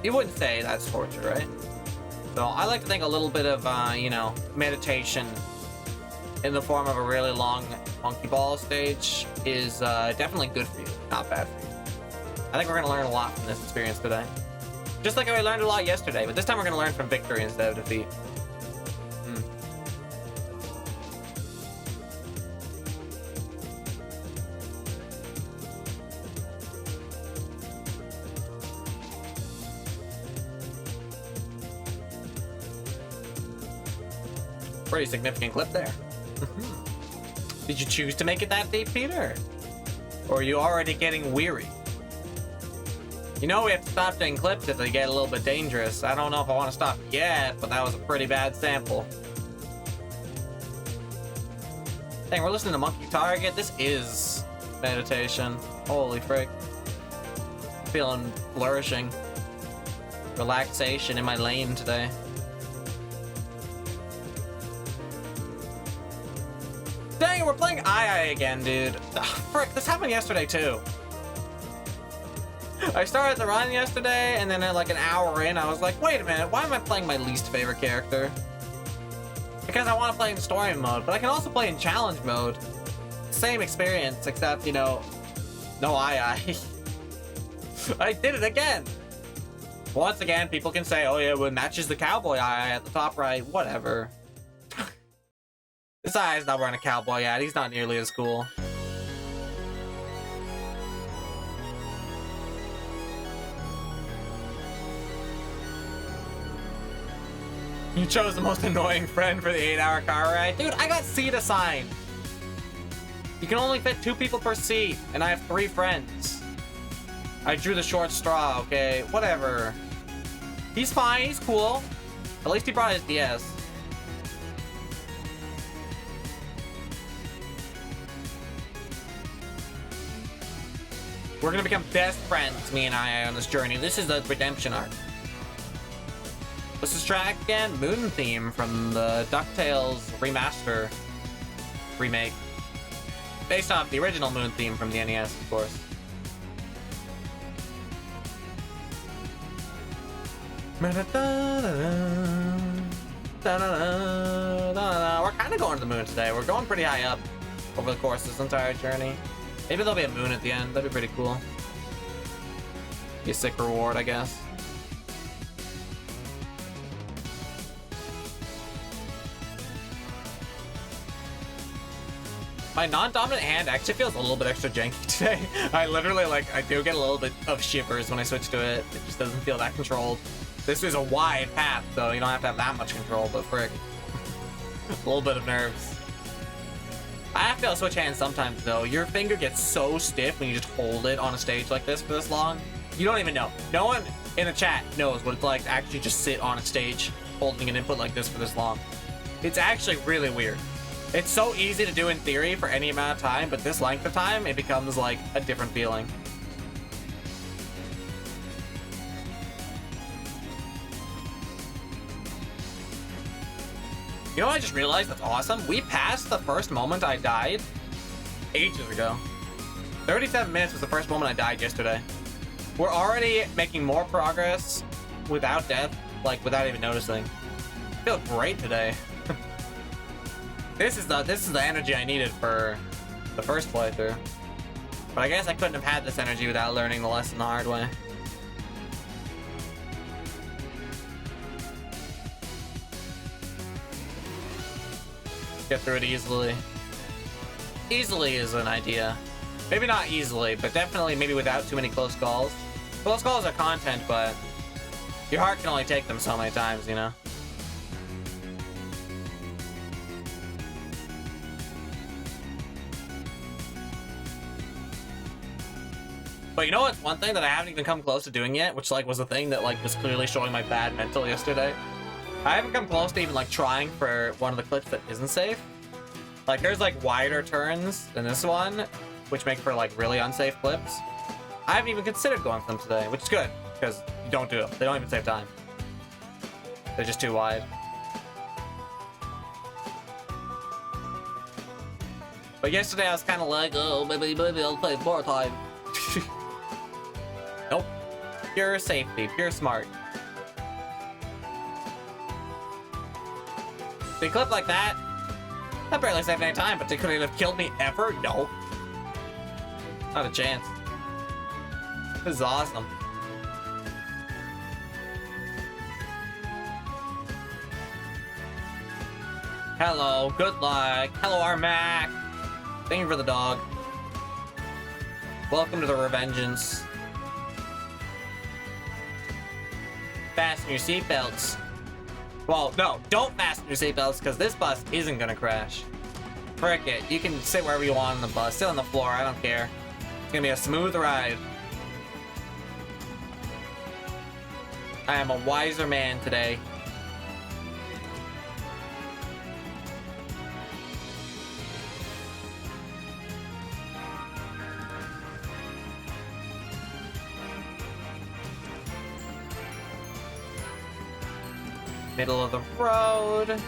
S1: you wouldn't say that's torture, right? So I like to think a little bit of, you know, meditation in the form of a really long monkey ball stage is definitely good for you, not bad for you. I think we're going to learn a lot from this experience today. Just like how we learned a lot yesterday, but this time we're going to learn from victory instead of defeat. Pretty significant clip there. Did you choose to make it that deep, Peter? Or are you already getting weary? You know we have to stop doing clips if they get a little bit dangerous. I don't know if I want to stop yet, but that was a pretty bad sample. Dang, we're listening to Monkey Target. This is meditation. Holy frick. Feeling flourishing. Relaxation in my lane today. Dang, we're playing II again, dude. Ugh, frick, this happened yesterday too. I started the run yesterday, and then at like an hour in, I was like, wait a minute, why am I playing my least favorite character? Because I want to play in story mode, but I can also play in challenge mode. Same experience, except, you know, no II. I did it again. Once again, people can say, oh yeah, well, it matches the cowboy II at the top right, whatever. This II is not wearing a cowboy hat, he's not nearly as cool. You chose the most annoying friend for the 8-hour car ride? Dude, I got seat assigned. You can only fit 2 people per seat, and I have 3 friends. I drew the short straw, okay? Whatever. He's fine, he's cool. At least he brought his DS. We're gonna become best friends, me and I, on this journey. This is the redemption arc. What's this track again? Moon Theme from the DuckTales remaster remake. Based off the original Moon Theme from the NES, of course. We're kind of going to the moon today. We're going pretty high up over the course of this entire journey. Maybe there'll be a moon at the end. That'd be pretty cool. Be a sick reward, I guess. My non-dominant hand actually feels a little bit extra janky today. I literally, like, I do get a little bit of shivers when I switch to it. It just doesn't feel that controlled. This is a wide path, so you don't have to have that much control, but frick. A little bit of nerves. I have to switch hands sometimes, though. Your finger gets so stiff when you just hold it on a stage like this for this long. You don't even know. No one in the chat knows what it's like to actually just sit on a stage holding an input like this for this long. It's actually really weird. It's so easy to do in theory for any amount of time, but this length of time, it becomes like a different feeling. You know what I just realized that's awesome? We passed the first moment I died ages ago. 37 minutes was the first moment I died yesterday. We're already making more progress without death, like without even noticing. I feel great today. This is the energy I needed for the first playthrough. But I guess I couldn't have had this energy without learning the lesson the hard way. Get through it easily. Easily is an idea. Maybe not easily, but definitely maybe without too many close calls. Close calls are content, but your heart can only take them so many times, you know? But you know what's one thing that I haven't even come close to doing yet, which like was a thing that like was clearly showing my bad mental yesterday? I haven't come close to even like trying for one of the clips that isn't safe. Like there's like wider turns than this one, which make for like really unsafe clips. I haven't even considered going for them today, which is good, because you don't do them. They don't even save time. They're just too wide. But yesterday I was kind of like, oh, maybe I'll play more time. Nope. Pure safety, pure smart. They clip like that. I barely saved any time, but they couldn't have killed me ever? No. Not a chance. This is awesome. Hello, good luck. Hello, Armac. Thank you for the dog. Welcome to the Revengeance. Fasten your seatbelts. Well, no, don't fasten your seatbelts because this bus isn't gonna crash. Frick it. You can sit wherever you want on the bus. Sit on the floor. I don't care. It's gonna be a smooth ride. I am a wiser man today. Middle of the road.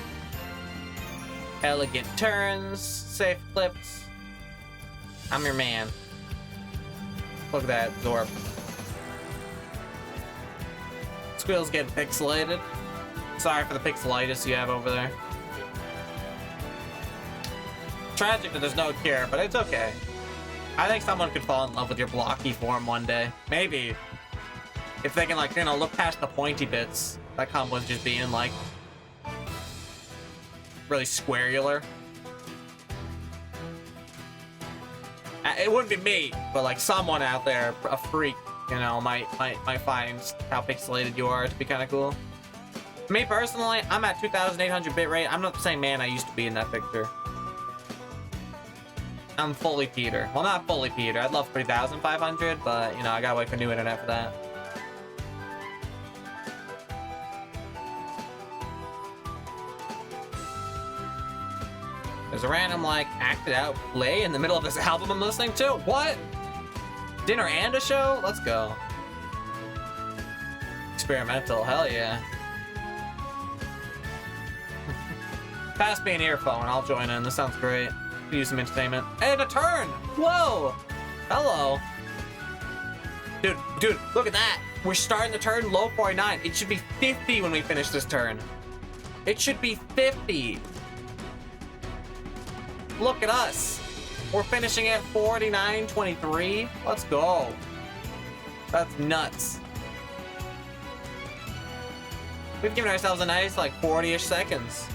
S1: Elegant turns. Safe flips. I'm your man. Look at that, Zorp. Squeal's getting pixelated. Sorry for the pixelitis you have over there. Tragic that there's no cure, but it's okay. I think someone could fall in love with your blocky form one day. Maybe. If they can, like, you know, look past the pointy bits. That combo was just being, like, really squarular. It wouldn't be me, but, like, someone out there, a freak, you know, might find how pixelated you are to be kind of cool. Me, personally, I'm at 2,800 bitrate. I'm not the same man I used to be in that picture. I'm fully Peter. Well, not fully Peter. I'd love 3,500, but, you know, I gotta wait for new internet for that. There's a random, like, acted out play in the middle of this album I'm listening to? What? Dinner and a show? Let's go. Experimental, hell yeah. Pass me an earphone, I'll join in. This sounds great. Could use some entertainment. And a turn! Whoa! Hello. Dude, look at that. We're starting the turn low 49. It should be 50 when we finish this turn. It should be 50. Look at us. We're finishing at 49.23. Let's go. That's nuts. We've given ourselves a nice, like, 40-ish seconds.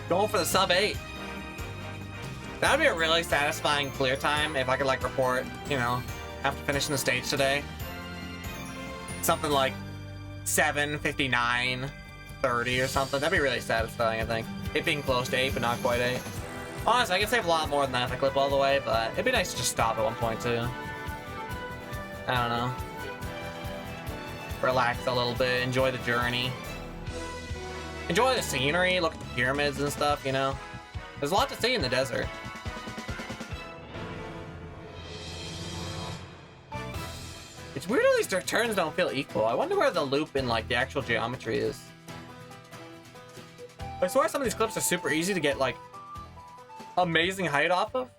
S1: Going for the sub 8. That would be a really satisfying clear time if I could, like, report, you know, after finishing the stage today. Something like 7:59:30 or something. That'd be really satisfying, I think. It being close to 8, but not quite 8. Honestly, I could save a lot more than that if I clip all the way, but it'd be nice to just stop at one point, too. I don't know. Relax a little bit, enjoy the journey. Enjoy the scenery, look at the pyramids and stuff, you know? There's a lot to see in the desert. It's weird how these turns don't feel equal. I wonder where the loop in, like, the actual geometry is. I swear some of these clips are super easy to get, like, amazing height off of.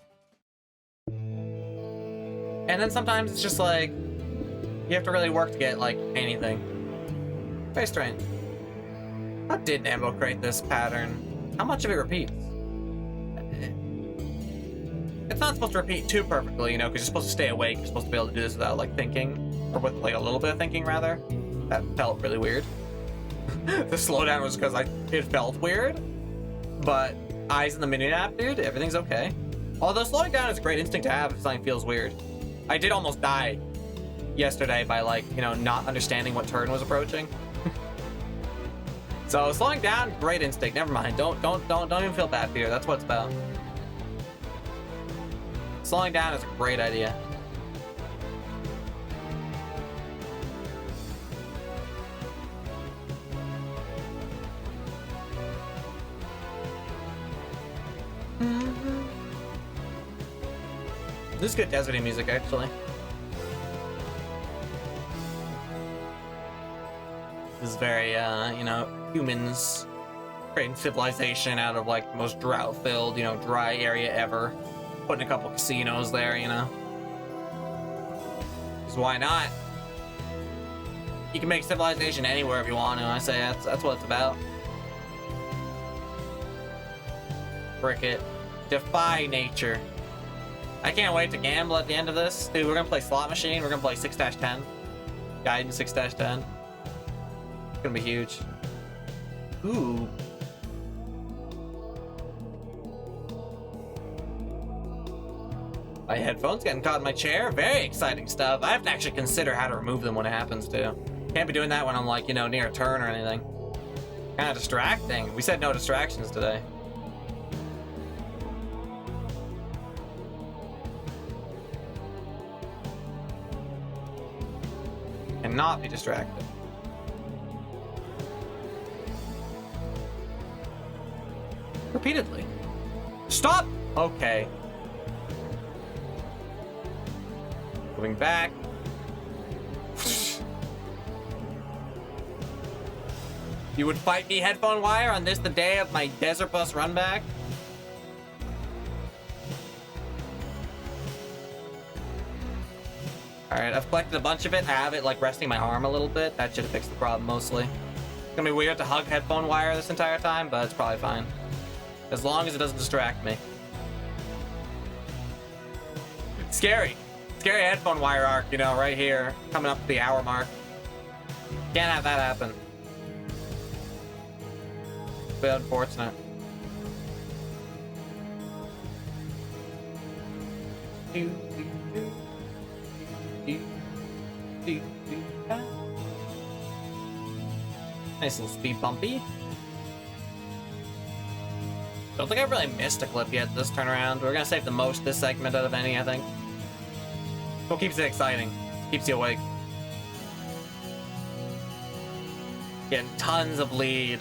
S1: And then sometimes it's just, like, you have to really work to get, like, anything. Very strange. How did Nambo create this pattern? How much of it repeats? It's not supposed to repeat too perfectly, you know, because you're supposed to stay awake. You're supposed to be able to do this without, like, thinking. Or with, like, a little bit of thinking, rather. That felt really weird. The slowdown was because it felt weird. But eyes in the mini app, dude, everything's okay. Although slowing down is a great instinct to have if something feels weird. I did almost die yesterday by, like, you know, not understanding what turn was approaching. So slowing down, great instinct. Never mind. Don't even feel bad, Peter. That's what it's about. Slowing down is a great idea. This is good deserty music, actually. This is very, you know, humans creating civilization out of, like, the most drought-filled, you know, dry area ever. Putting a couple casinos there, you know. Because why not? You can make civilization anywhere if you want to. I say that's what it's about. Frick it. Defy nature. I can't wait to gamble at the end of this. Dude, we're gonna play slot machine. We're gonna play 6-10. Guidance 6-10. It's gonna be huge. Ooh. My headphones getting caught in my chair. Very exciting stuff. I have to actually consider how to remove them when it happens too. Can't be doing that when I'm like, you know, near a turn or anything. Kind of distracting. We said no distractions today. And not be distracted. Repeatedly. Stop! Okay. Moving back. You would fight me, headphone wire, on this the day of my desert bus run back? Alright, I've collected a bunch of it. I have it like resting my arm a little bit. That should fix the problem mostly. It's gonna be weird to hug headphone wire this entire time, but it's probably fine. As long as it doesn't distract me. Scary. Scary headphone wire arc, you know, right here. Coming up to the hour mark. Can't have that happen. But unfortunate. Nice little speed bumpy. Don't think I've really missed a clip yet this turnaround. We're gonna save the most this segment out of any, I think. What keeps it exciting? Keeps you awake. Getting tons of lead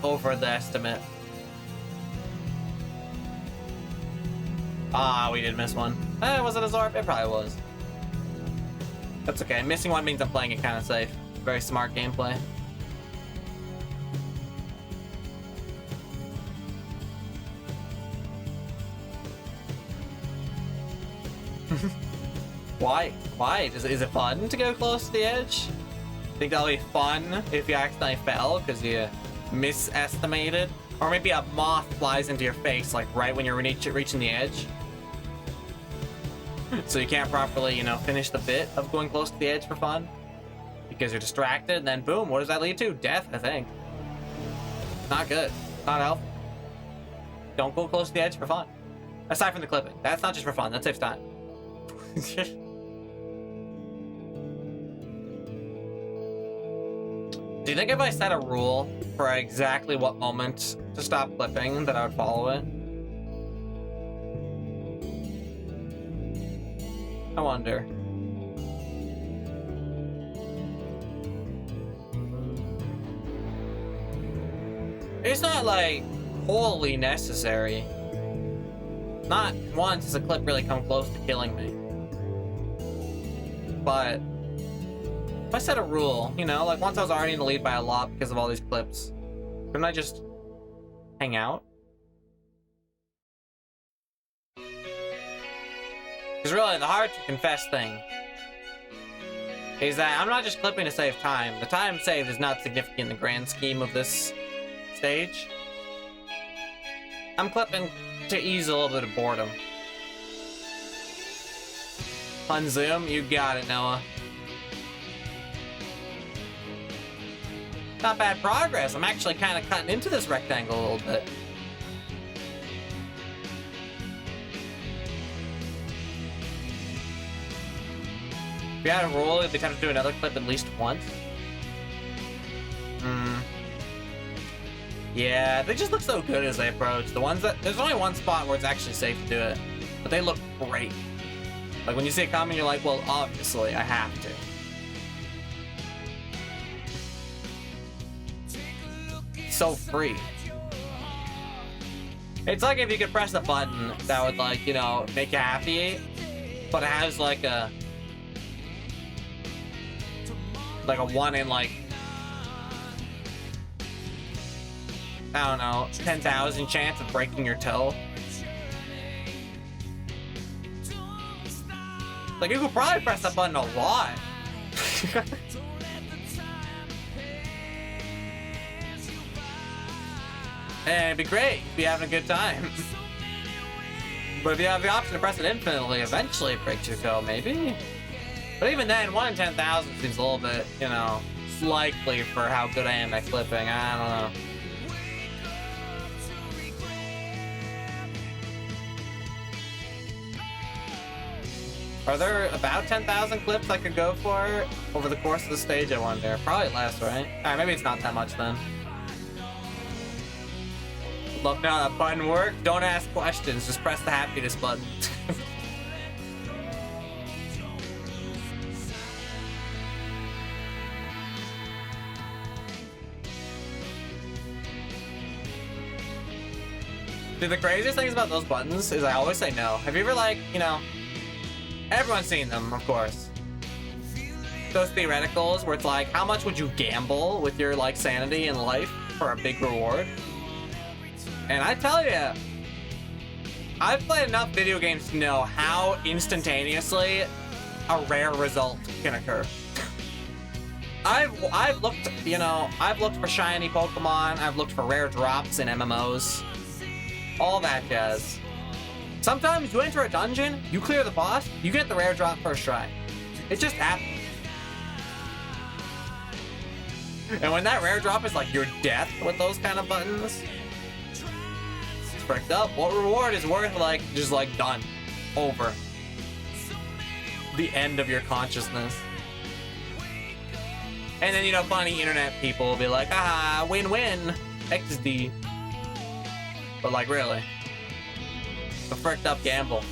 S1: over the estimate. Ah, we did miss one. Was it a Zorp? It probably was. That's okay. Missing one means I'm playing it kind of safe. Very smart gameplay. Why? Why? Is it fun to go close to the edge? Think that'll be fun if you accidentally fell because you misestimated? Or maybe a moth flies into your face, like right when you're reaching the edge. So you can't properly, you know, finish the bit of going close to the edge for fun. Because you're distracted, and then boom, what does that lead to? Death, I think. Not good. Not helpful. Don't go close to the edge for fun. Aside from the clipping. That's not just for fun, that saves time. Do you think if I set a rule for exactly what moment to stop clipping, that I would follow it? I wonder. It's not like wholly necessary. Not once has a clip really come close to killing me. But if I set a rule, you know, like once I was already in the lead by a lot because of all these clips, couldn't I just hang out? Because really, the hard to confess thing is that I'm not just clipping to save time. The time saved is not significant in the grand scheme of this stage. I'm clipping to ease a little bit of boredom. Unzoom, you got it, Noah. Not bad progress. I'm actually kind of cutting into this rectangle a little bit. If you had a rule, it'd be time to do another clip at least once. Yeah, they just look so good as they approach. The ones that... There's only one spot where it's actually safe to do it. But they look great. Like, when you see it coming, you're like, well, obviously, I have to. So free. It's like if you could press a button that would, like, you know, make you happy, but it has, like a 1 in, like, I don't know, 10,000 chance of breaking your toe. Like, you could probably press that button a lot. And it'd be great. You'd be having a good time. But if you have the option to press it infinitely, eventually it breaks your toe, maybe? But even then, 1 in 10,000 seems a little bit, you know, likely for how good I am at clipping. I don't know. Are there about 10,000 clips I could go for over the course of the stage, I wonder? Probably less, right? Alright, maybe it's not that much then. Love now that button work. Don't ask questions, just press the happiness button. Dude, the craziest things about those buttons is I always say no. Have you ever, like, you know, everyone's seen them, of course. Those theoreticals where it's like, how much would you gamble with your, like, sanity in life for a big reward? And I tell you, I've played enough video games to know how instantaneously a rare result can occur. I've looked, you know, I've looked for shiny Pokemon, I've looked for rare drops in MMOs. All that jazz. Sometimes you enter a dungeon, you clear the boss, you get the rare drop first try. It just happens. And when that rare drop is like your death with those kind of buttons, it's fricked up. What reward is worth like, just like done. Over. The end of your consciousness. And then, you know, funny internet people will be like, ah, win-win, XD. But like, really, a fricked up gamble.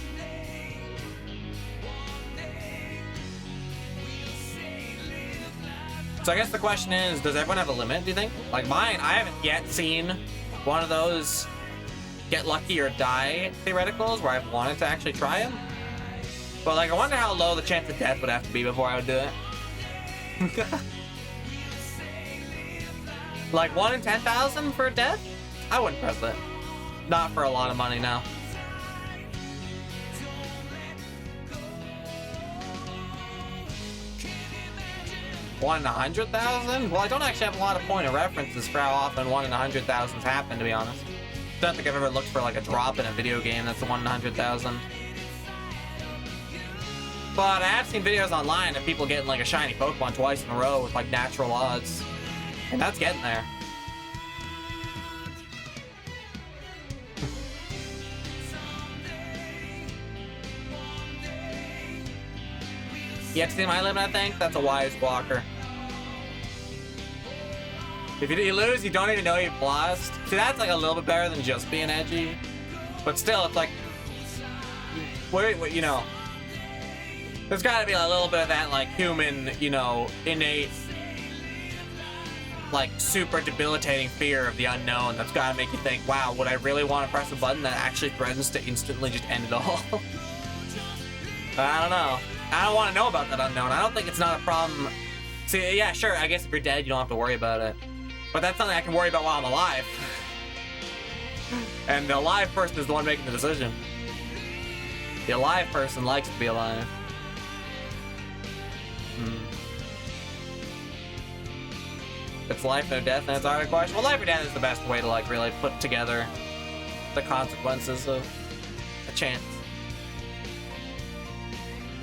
S1: So I guess the question is, does everyone have a limit, do you think? Like mine, I haven't yet seen one of those get lucky or die theoreticals where I've wanted to actually try them. But like, I wonder how low the chance of death would have to be before I would do it. Like 1 in 10,000 for death? I wouldn't press it. Not for a lot of money now. One in 100,000? Well, I don't actually have a lot of point of references for how often 1 in 100,000s happen, to be honest. I don't think I've ever looked for like a drop in a video game that's 1 in 100,000. But I have seen videos online of people getting like a shiny Pokemon twice in a row with like natural odds. And that's getting there. Yet to see my limit, I think? That's a wise walker. If you lose, you don't even know you've lost. See, that's like a little bit better than just being edgy. But still, it's like, you know, there's gotta be a little bit of that, like, human, you know, innate, like, super debilitating fear of the unknown that's gotta make you think, wow, would I really want to press a button that actually threatens to instantly just end it all? I don't know. I don't want to know about that unknown. I don't think it's not a problem. See, yeah, sure, I guess if you're dead, you don't have to worry about it. But that's something I can worry about while I'm alive. And the alive person is the one making the decision. The alive person likes to be alive. It's life, no death, and it's out of question. Well, life or death is the best way to, like, really put together the consequences of a chance.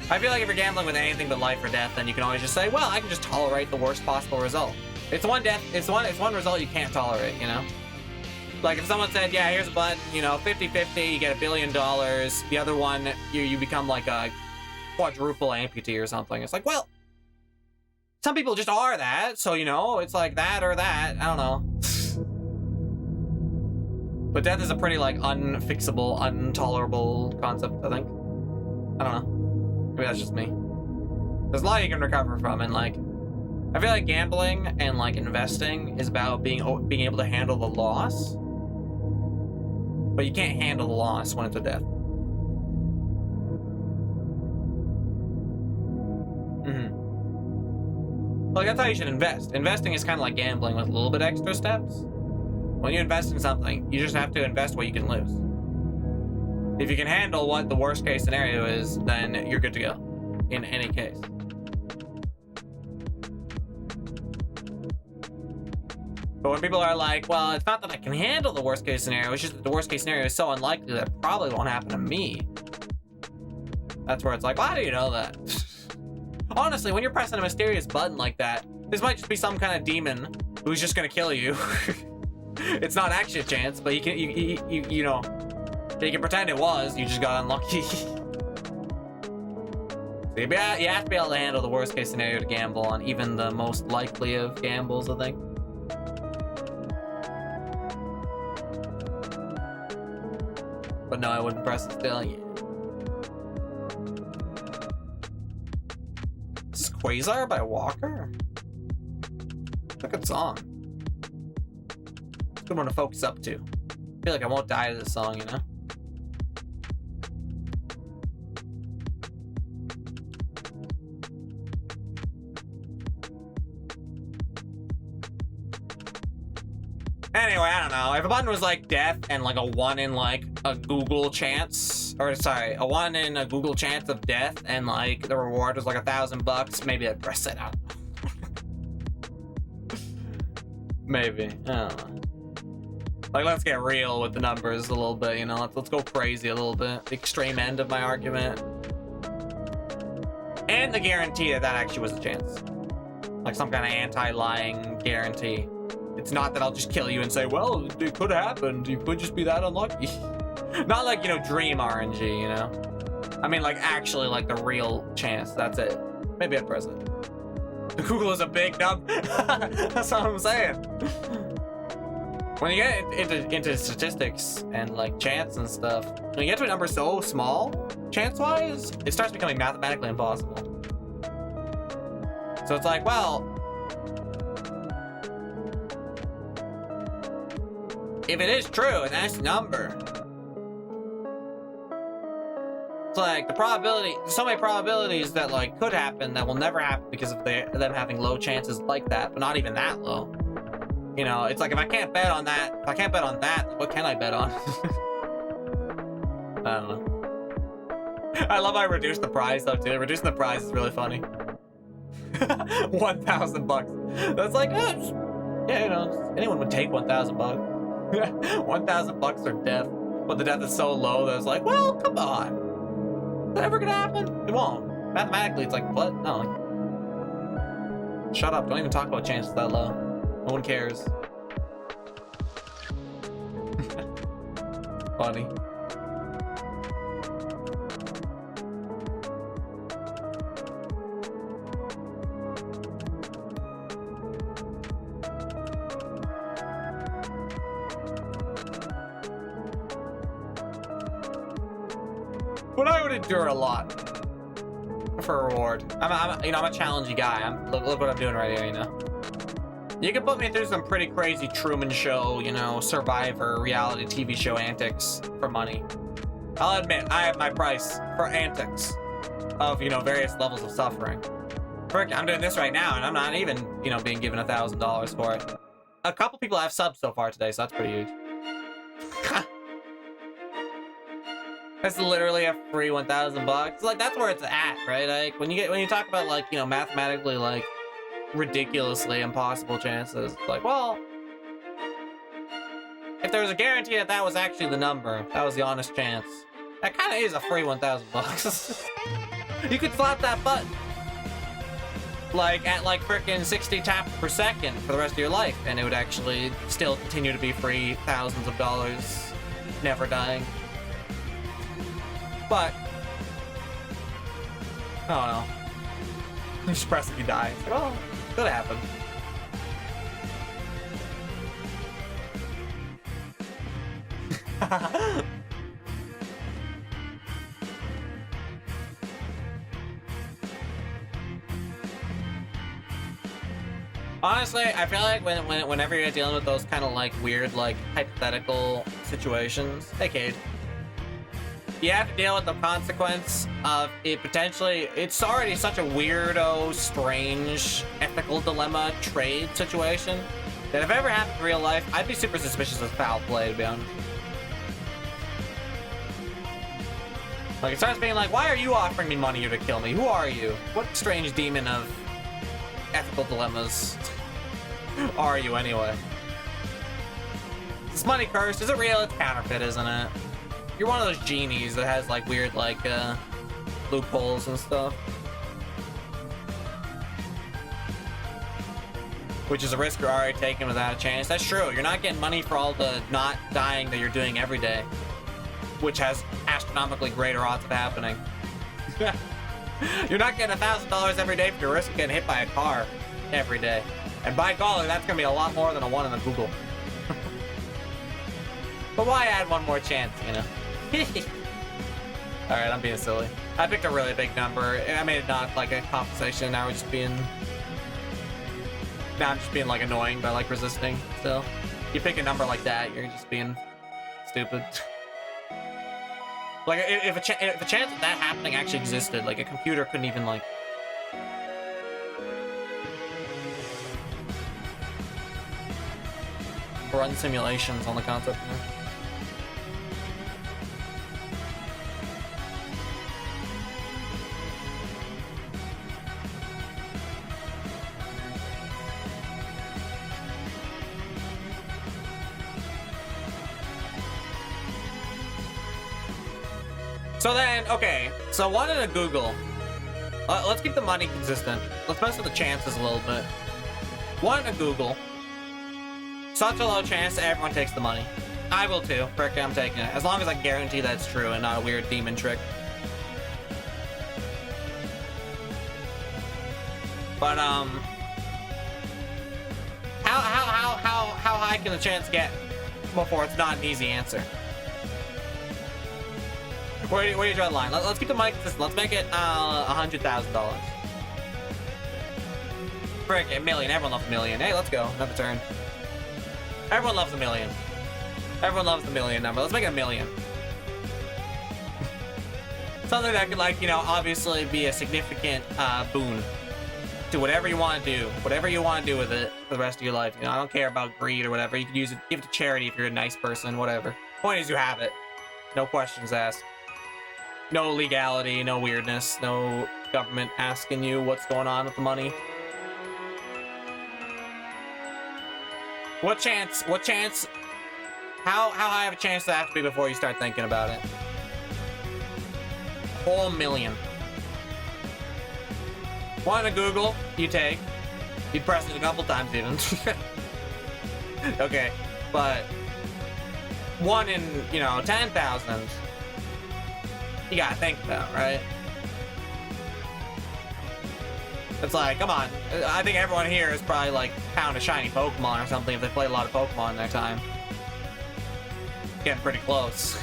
S1: I feel like if you're gambling with anything but life or death, then you can always just say, well, I can just tolerate the worst possible result. It's one death, it's one result you can't tolerate, you know? Like if someone said, yeah, here's a button, you know, 50-50, you get $1 billion. The other one, you become like a quadruple amputee or something. It's like, well, some people just are that, so, you know, it's like that or that. I don't know. But death is a pretty, like, unfixable, intolerable concept, I think. I don't know. Maybe that's just me. There's a lot you can recover from, and, like, I feel like gambling and, like, investing is about being able to handle the loss. But you can't handle the loss when it's a death. Like, that's how you should invest. Investing is kind of like gambling with a little bit extra steps. When you invest in something, you just have to invest what you can lose. If you can handle what the worst case scenario is, then you're good to go. In any case. But when people are like, well, it's not that I can handle the worst case scenario, it's just that the worst case scenario is so unlikely that it probably won't happen to me. That's where it's like, well, how do you know that? Honestly, when you're pressing a mysterious button like that, this might just be some kind of demon who's just gonna kill you. It's not actually a chance, but you know, you can pretend it was, you just got unlucky. So you have to be able to handle the worst case scenario to gamble on, even the most likely of gambles, I think. But no, I wouldn't press it still. Yeah. This is Quasar by Walker? It's a good song. It's a good one to focus up to. I feel like I won't die to this song, you know? Anyway, I don't know. If a button was like death and like a 1 in like a Google chance, or sorry, a 1 in a Google chance of death, and like the reward was like $1,000, maybe I'd press it out. Maybe. I don't know. Like, let's get real with the numbers a little bit, you know? Let's go crazy a little bit. The extreme end of my argument. And the guarantee that actually was a chance. Like some kind of anti-lying guarantee. It's not that I'll just kill you and say, well, it could happen. You could just be that unlucky. Not like, you know, dream RNG, you know? I mean, like, actually, like, the real chance. That's it. Maybe I'd press it. Google is a big number. That's what I'm saying. When you get into statistics and, like, chance and stuff, when you get to a number so small, chance-wise, it starts becoming mathematically impossible. So it's like, well, if it is true, and that's number, it's like the probability, so many probabilities that like could happen that will never happen because of them having low chances like that, but not even that low. You know, it's like if I can't bet on that, what can I bet on? I don't know. I love how I reduced the prize though too. Reducing the prize is really funny. $1,000. That's like, yeah, you know, anyone would take $1,000. $1,000 for death, but the death is so low that it's like, well, come on. Is that ever gonna happen? It won't. Mathematically, it's like, what? No. Like, shut up. Don't even talk about chances that low. No one cares. Funny. But I would endure a lot for a reward. I'm a challenging guy. Look what I'm doing right here, you know. You can put me through some pretty crazy Truman Show, you know, Survivor, reality TV show antics for money. I'll admit, I have my price for antics of, you know, various levels of suffering. Frick, I'm doing this right now, and I'm not even, you know, being given $1,000 for it. A couple people have subs so far today, so that's pretty huge. That's literally a free $1,000. Like, that's where it's at, right? Like, when you talk about, like, you know, mathematically, like, ridiculously impossible chances, like, well, if there was a guarantee that that was actually the number, that was the honest chance, that kind of is a free $1,000. You could slap that button, like, at, like, frickin' 60 taps per second for the rest of your life, and it would actually still continue to be free thousands of dollars, never dying. But I don't know. You just press if you die. It's like, oh, could happen. Honestly, I feel like whenever you're dealing with those kind of like weird, like hypothetical situations, hey Cade, you have to deal with the consequence of it potentially. It's already such a weirdo, strange, ethical dilemma trade situation that if it ever happened in real life, I'd be super suspicious of foul play, to be honest. Like, it starts being like, why are you offering me money to kill me? Who are you? What strange demon of ethical dilemmas are you, anyway? Is this money cursed? Is it real? It's counterfeit, isn't it? You're one of those genies that has, like, weird, like, loopholes and stuff. Which is a risk you're already taking without a chance. That's true. You're not getting money for all the not dying that you're doing every day, which has astronomically greater odds of happening. You're not getting $1,000 every day if you're risking getting hit by a car every day. And by golly, that's gonna be a lot more than a 1 in the Google. But why add one more chance, you know? Alright, I'm being silly. I picked a really big number. I made it not like a compensation. Now we're just being... Now I'm just being like annoying by like resisting. So, you pick a number like that, you're just being stupid. Like, if a chance of that happening actually existed, like a computer couldn't even like... run simulations on the concept. You know? So then, okay, so 1 in a Google. Let's keep the money consistent. Let's mess with the chances a little bit. 1 in a Google. Such a low chance that everyone takes the money. I will too. Frick, I'm taking it. As long as I guarantee that's true and not a weird demon trick. But, how high can the chance get before it's not an easy answer? Where do you draw the line? Let's keep the money consistent. Let's make it $100,000. Frick, a million. Everyone loves a million. Hey, let's go. Another turn. Everyone loves a million. Everyone loves the million number. Let's make it $1 million. Something that could, like, you know, obviously be a significant boon to whatever you want to do. Whatever you want to do with it for the rest of your life. You know, I don't care about greed or whatever. You can use it, give it to charity if you're a nice person, whatever. Point is, you have it. No questions asked. No legality, no weirdness, no government asking you what's going on with the money. What chance, how high of a chance does that have to be before you start thinking about it? Whole million. 1 in a Google, you take. You'd press it a couple times even. Okay, but 1 in, you know, 10,000. You gotta think about, right? It's like, come on. I think everyone here is probably like found a shiny Pokemon or something if they play a lot of Pokemon in their time. Getting pretty close.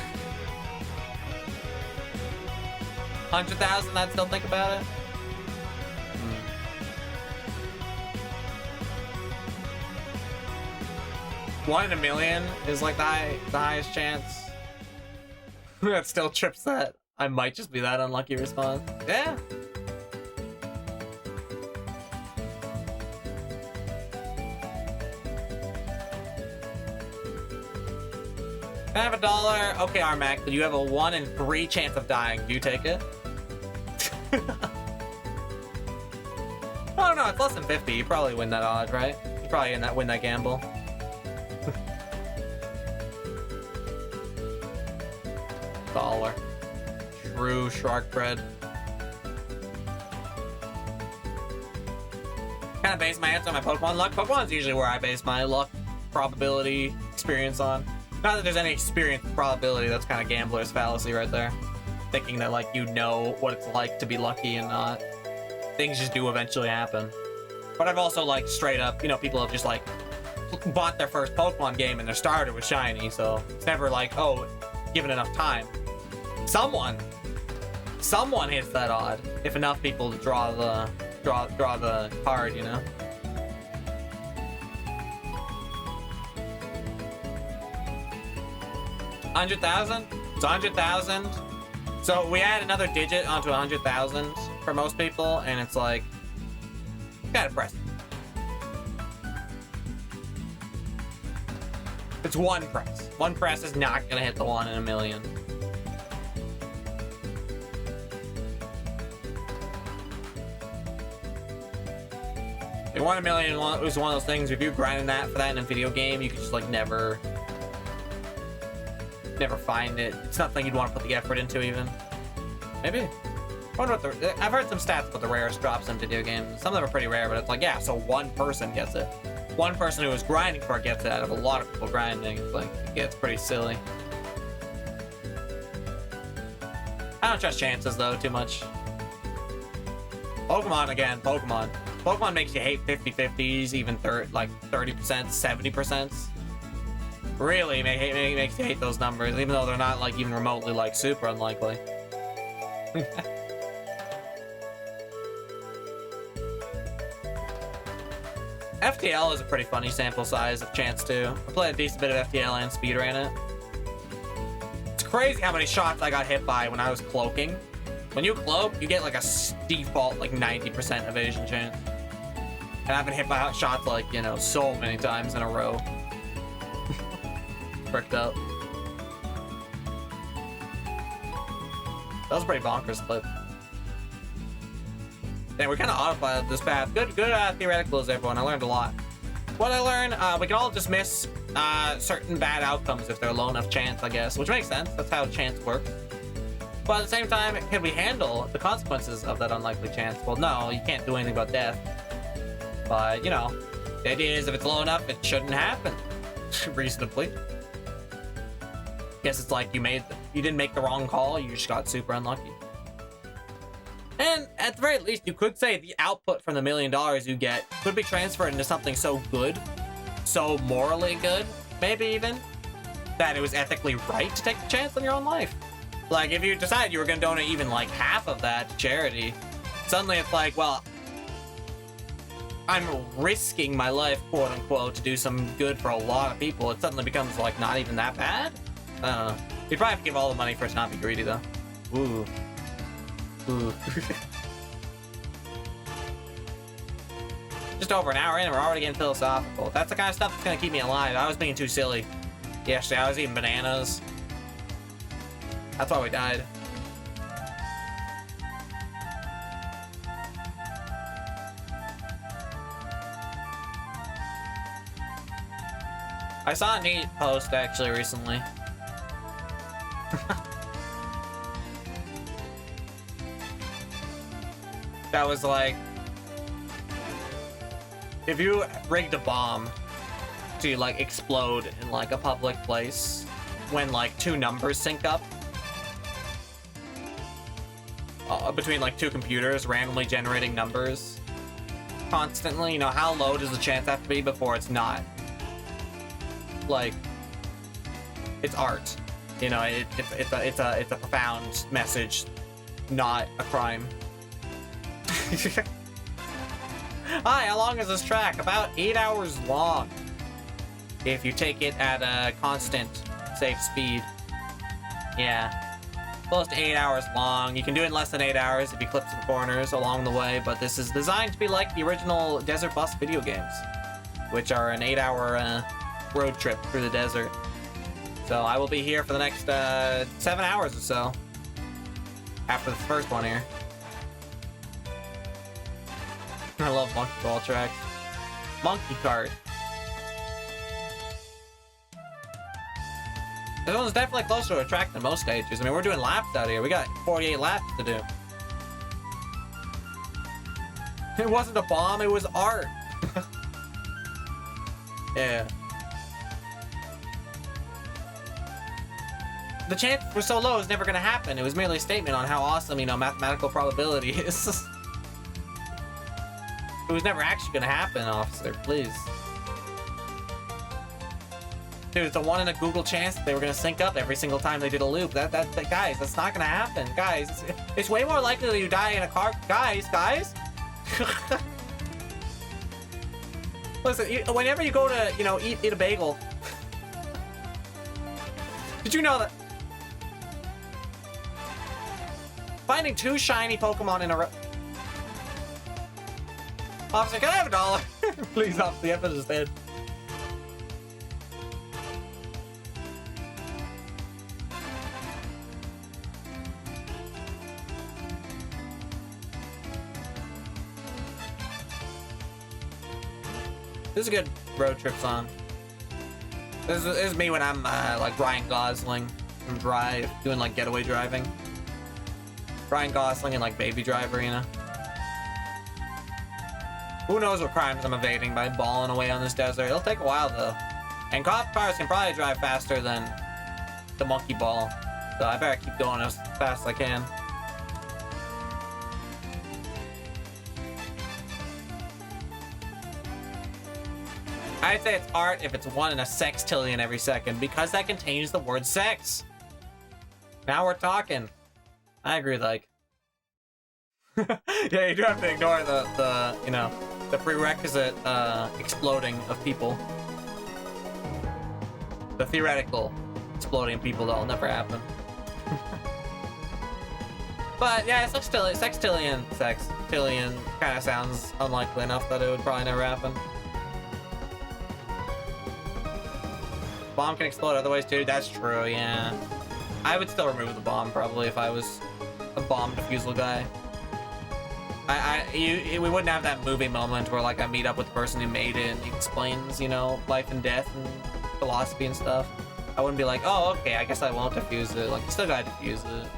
S1: 100,000, I'd still think about it. 1 in a million is like the highest chance. That still trips that. I might just be that unlucky response. Yeah. I have $1. Okay, Armac, but you have a 1 in 3 chance of dying. Do you take it? Oh no, it's less than 50. You probably win that odd, right? You probably win that gamble. $1. True shark bread. Kind of base my answer on my Pokemon luck. Pokemon's usually where I base my luck, probability, experience on. Not that there's any experience with probability. That's kind of gambler's fallacy right there. Thinking that, like, you know what it's like to be lucky and not. Things just do eventually happen. But I've also, like, straight up, you know, people have just, like, bought their first Pokemon game and their starter was shiny, so it's never like, oh, given enough time. Someone hits that odd if enough people draw the card, you know. $100,000? It's 100,000. So we add another digit onto 100,000 for most people, and it's like kind of press. It's 1 press. 1 press is not gonna hit the 1 in a million. The 1 in a million was one of those things. If you're grinding that for that in a video game, you could just like never find it. It's not something you'd want to put the effort into even. Maybe. I wonder what I've heard some stats about the rarest drops in video games. Some of them are pretty rare, but it's like, yeah, so 1 person gets it. 1 person who is grinding for it gets it out of a lot of people grinding. It's like, it gets pretty silly. I don't trust chances though too much. Pokemon again, Pokemon. Pokemon makes you hate 50-50s, even like 30%, 70%. Really makes you hate those numbers, even though they're not like even remotely like super unlikely. FTL is a pretty funny sample size of chance too. I played a decent bit of FTL and speedran it. It's crazy how many shots I got hit by when I was cloaking. When you cloak, you get like a default like 90% evasion chance. And I've been hit by shots like, you know, so many times in a row. Fricked up. That was pretty bonkers clip. Dang, we're kind of autopilot this path. Good theoreticals, everyone. I learned a lot. What I learned, we can all dismiss certain bad outcomes if they're low enough chance, I guess, which makes sense. That's how chance works. But at the same time, can we handle the consequences of that unlikely chance? Well, no, you can't do anything about death. But, you know, the idea is if it's low enough, it shouldn't happen. Reasonably. Guess it's like you didn't make the wrong call, you just got super unlucky. And at the very least, you could say the output from the $1 million you get could be transferred into something so good, so morally good, maybe even, that it was ethically right to take the chance on your own life. Like, if you decided you were going to donate even like half of that to charity, suddenly it's like, well, I'm risking my life, quote unquote, to do some good for a lot of people. It suddenly becomes like not even that bad. I don't know. You'd probably have to give all the money for it to not be greedy, though. Ooh. Ooh. Just over an hour in, and we're already getting philosophical. That's the kind of stuff that's gonna keep me alive. I was being too silly. Yesterday, I was eating bananas. That's why we died. I saw a neat post, actually, recently. That was like, if you rigged a bomb to like explode in like a public place when like two numbers sync up between like two computers randomly generating numbers constantly, you know, how low does the chance have to be before it's not like it's art, you know, it's a profound message, not a crime. Hi, how long is this track? About 8 hours long. If you take it at a constant safe speed. Yeah. Close to 8 hours long. You can do it in less than 8 hours if you clip some corners along the way, but this is designed to be like the original Desert Bus video games, which are an 8-hour road trip through the desert. So I will be here for the next 7 hours or so. After the first one here. I love monkey ball tracks. Monkey cart. This one's definitely closer to a track than most stages. I mean, we're doing laps out here. We got 48 laps to do. It wasn't a bomb, it was art. Yeah. The chance was so low it was never gonna happen. It was merely a statement on how awesome, you know, mathematical probability is. It was never actually gonna happen, officer, please. Dude, it's a 1 in a Google chance that they were gonna sync up every single time they did a loop. That guys, that's not gonna happen. Guys, it's way more likely that you die in a car. Guys. Listen, whenever you go to, you know, eat a bagel. Did you know that? Finding 2 shiny Pokemon in a row. Officer, can I have $1? Please, officer, the evidence is dead. This is a good road trip song. This is me when I'm like Ryan Gosling from Drive, doing like getaway driving. Ryan Gosling and like Baby Driver, you know. Who knows what crimes I'm evading by balling away on this desert. It'll take a while though. And cop cars can probably drive faster than the monkey ball. So I better keep going as fast as I can. I'd say it's art if it's 1 in a sextillion every second, because that contains the word sex. Now we're talking. I agree, like. Yeah, you do have to ignore the you know, the prerequisite exploding of people. The theoretical exploding of people that'll never happen. But yeah, sextillion kind of sounds unlikely enough that it would probably never happen. Bomb can explode other ways too. That's true. Yeah, I would still remove the bomb probably if I was a bomb defusal guy. We wouldn't have that movie moment where like I meet up with the person who made it and he explains, you know, life and death and philosophy and stuff. I wouldn't be like, oh, okay, I guess I won't defuse it. Like, you still gotta defuse it.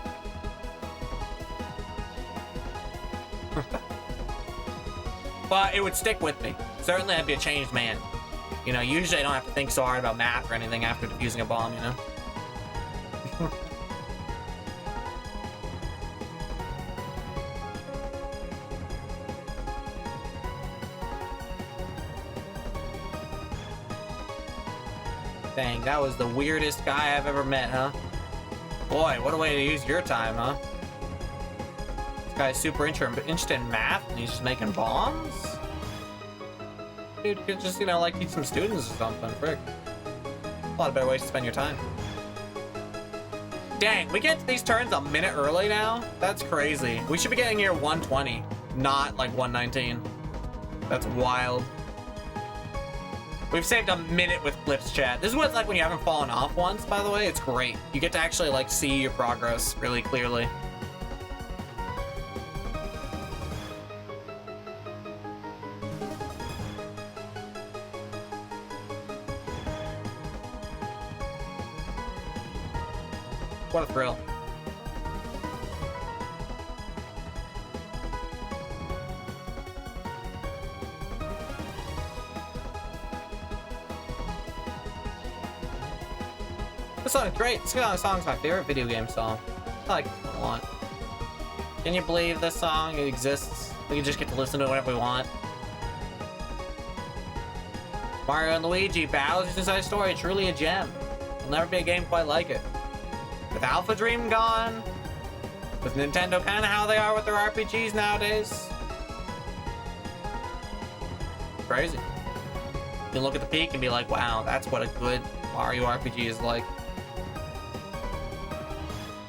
S1: But it would stick with me. Certainly I'd be a changed man. You know, usually I don't have to think so hard about math or anything after defusing a bomb, you know? Dang, that was the weirdest guy I've ever met, huh? Boy, what a way to use your time, huh? This guy's super interested in math and he's just making bombs? Dude could just, you know, like teach some students or something, frick. A lot of better ways to spend your time. Dang, we get to these turns a minute early now? That's crazy. We should be getting here 120, not like 119. That's wild. We've saved a minute with Flips chat. This is what it's like when you haven't fallen off once, by the way. It's great. You get to actually like see your progress really clearly. What a thrill. This song is great. This song's my favorite video game song. I like it a lot. Can you believe this song exists? We can just get to listen to it whenever we want. Mario and Luigi, Bowser's Inside Story, truly a gem. There'll never be a game quite like it. With Alpha Dream gone, with Nintendo kind of how they are with their RPGs nowadays. Crazy. You can look at the peak and be like, wow, that's what a good Mario RPG is like.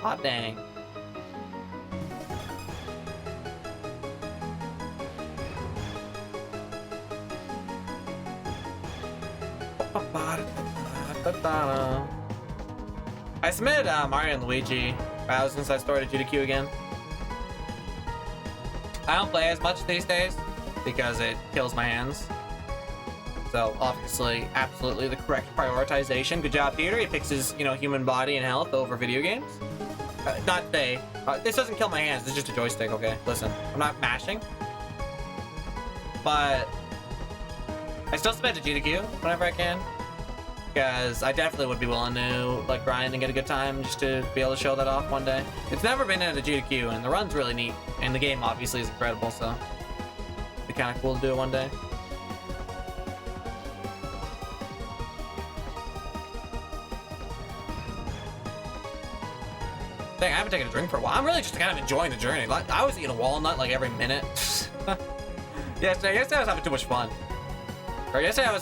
S1: Hot dang. I submitted Mario and Luigi Bowser's Inside Story to GDQ again. I don't play as much these days because it kills my hands. So obviously, absolutely the correct prioritization. Good job, Peter. He picks his, you know, human body and health over video games. Not they. This doesn't kill my hands. It's just a joystick. Okay, listen. I'm not mashing, but I still submit to GDQ whenever I can. Because I definitely would be willing to like grind and get a good time just to be able to show that off one day. It's never been in a GDQ and the run's really neat. And the game obviously is incredible, so it'd be kind of cool to do it one day. Dang, I haven't taken a drink for a while. I'm really just kind of enjoying the journey. Like, I was eating a walnut like every minute. Yesterday I was having too much fun. Or yesterday I was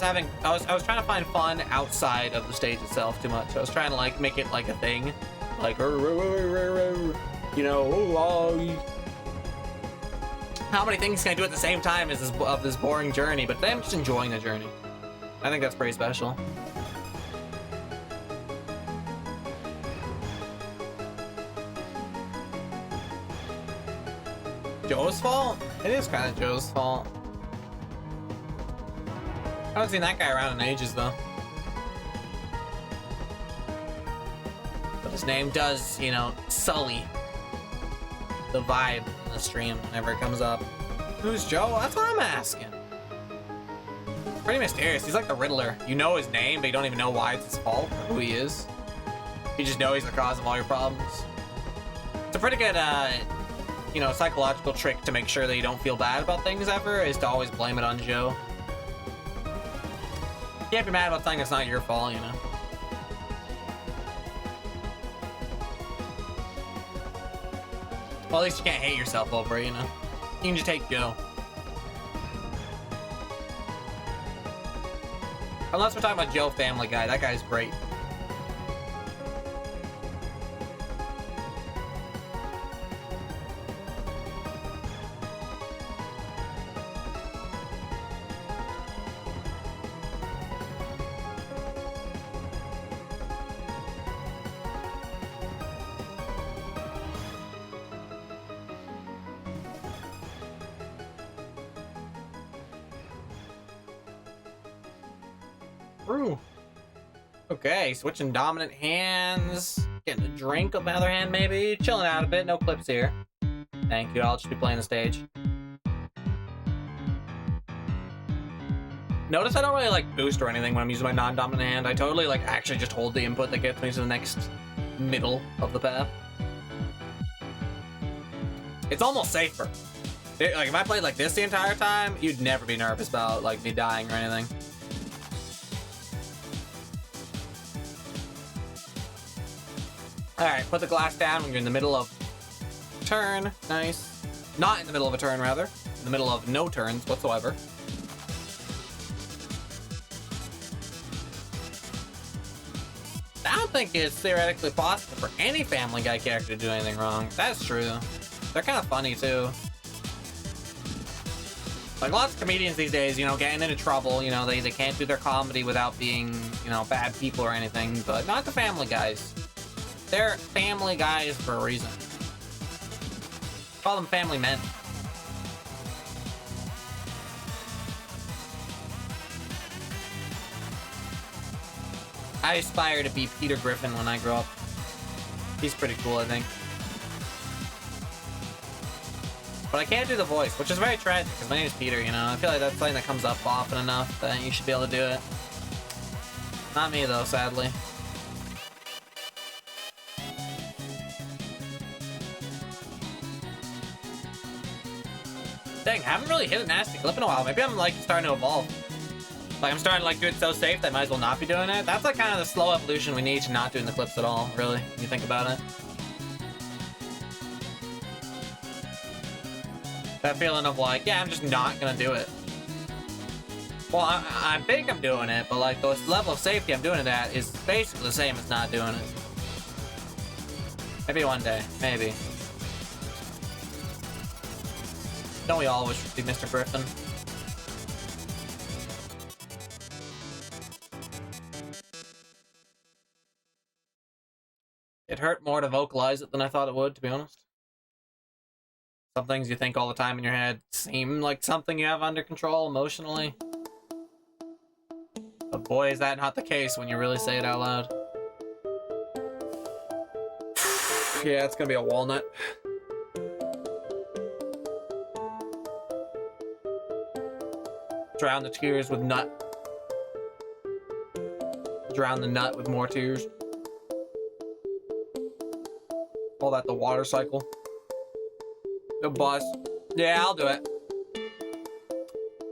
S1: trying to find fun outside of the stage itself too much. I was trying to like make it like a thing, like you know, how many things can I do at the same time as this boring journey? But today I'm just enjoying the journey. I think that's pretty special. Joe's fault? It is kind of Joe's fault. I haven't seen that guy around in ages, though. But his name does, you know, sully the vibe in the stream whenever it comes up. Who's Joe? That's what I'm asking. Pretty mysterious. He's like the Riddler. You know his name, but you don't even know why it's his fault or who he is. You just know he's the cause of all your problems. It's a pretty good, you know, psychological trick to make sure that you don't feel bad about things ever, is to always blame it on Joe. can't be mad about something that's not your fault, you know? Well, at least you can't hate yourself over it, you know? You can just take Joe. Unless we're talking about Joe Family Guy. That guy's great. Ooh. Okay, switching dominant hands. Getting a drink on the other hand, maybe. Chilling out a bit. No clips here. Thank you. I'll just be playing the stage. Notice I don't really like boost or anything when I'm using my non-dominant hand. I totally like actually just hold the input that gets me to the next middle of the path. It's almost safer. Like if I played like this the entire time, you'd never be nervous about like me dying or anything. Alright, put the glass down when you're in the middle of turn. Nice. Not in the middle of a turn, rather. In the middle of no turns whatsoever. I don't think it's theoretically possible for any Family Guy character to do anything wrong. That's true. They're kind of funny, too. Like, lots of comedians these days, you know, getting into trouble, you know, they can't do their comedy without being, you know, bad people or anything, but not the Family Guys. They're Family Guys for a reason. Call them family men. I aspire to be Peter Griffin when I grow up. He's pretty cool, I think. But I can't do the voice, which is very tragic, because my name is Peter, you know? I feel like that's something that comes up often enough that you should be able to do it. Not me, though, sadly. Dang, I haven't really hit a nasty clip in a while. Maybe I'm, like, starting to evolve. Like, I'm starting to, like, do it so safe that I might as well not be doing it. That's, like, kind of the slow evolution we need to not doing the clips at all, really, when you think about it. That feeling of, like, yeah, I'm just not gonna do it. Well, I think I'm doing it, but, like, the level of safety I'm doing it at is basically the same as not doing it. Maybe one day. Maybe. Don't we all wish to be Mr. Griffin? It hurt more to vocalize it than I thought it would, to be honest. Some things you think all the time in your head seem like something you have under control emotionally. But boy, is that not the case when you really say it out loud. Yeah, it's gonna be a walnut. Drown the tears with nut. Drown the nut with more tears. Call that the water cycle. The bus. Yeah, I'll do it.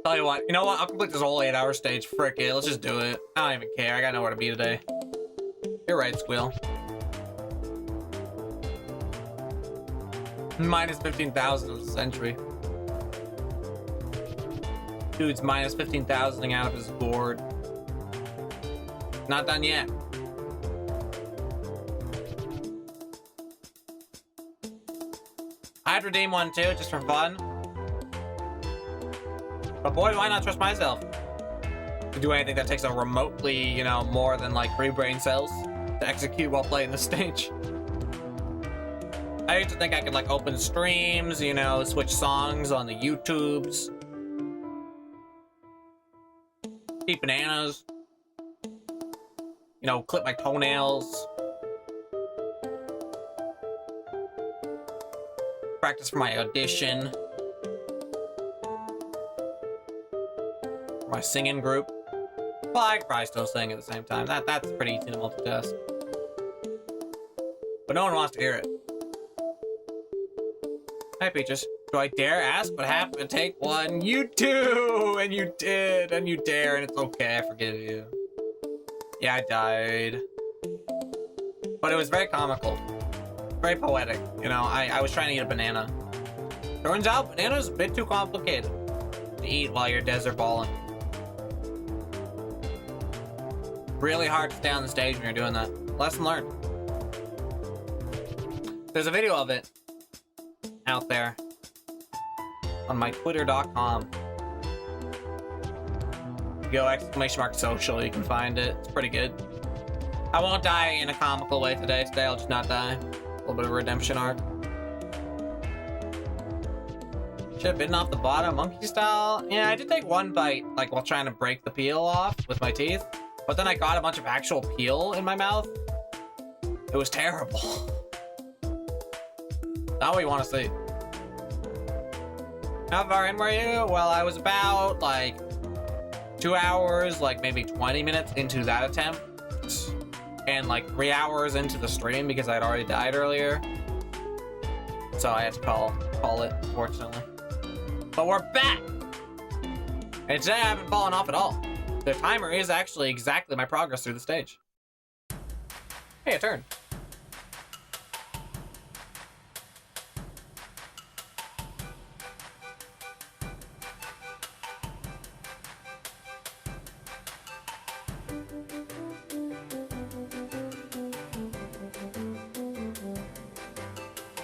S1: Tell you what, I'll complete this whole 8-hour stage. Frick it, let's just do it. I don't even care, I got nowhere to be today. You're right, Squeal. Minus 15,000 of the century. Dude's minus 15,000 out of his board. Not done yet. I'd redeem one too, just for fun. But boy, do I not trust myself to do anything that takes a remotely, more than like 3 brain cells to execute while playing the stage. I used to think I could like open streams, switch songs on the YouTubes. Eat bananas. Clip my toenails. Practice for my audition. For my singing group. Well, I could probably still sing at the same time. That's pretty easy to multitask. But no one wants to hear it. Hi, Peaches. Do I dare ask what happened? Take one. You do! And you did! And you dare, and it's okay, I forgive you. Yeah, I died. But it was very comical. Very poetic. You know, I was trying to eat a banana. Turns out, banana's a bit too complicated to eat while you're desert balling. Really hard to stay on the stage when you're doing that. Lesson learned. There's a video of it out there on my twitter.com. Go ! Social, you can find it. It's pretty good. I won't die in a comical way today. Today I'll just not die. A little bit of a redemption arc. Should have bitten off the bottom, monkey style. Yeah, I did take one bite, like while trying to break the peel off with my teeth. But then I got a bunch of actual peel in my mouth. It was terrible. Not what you want to see. How far in were you? Well, I was about like 2 hours, like maybe 20 minutes into that attempt. And like 3 hours into the stream because I'd already died earlier. So I had to call it, unfortunately. But we're back! And today I haven't fallen off at all. The timer is actually exactly my progress through the stage. Hey, a turn.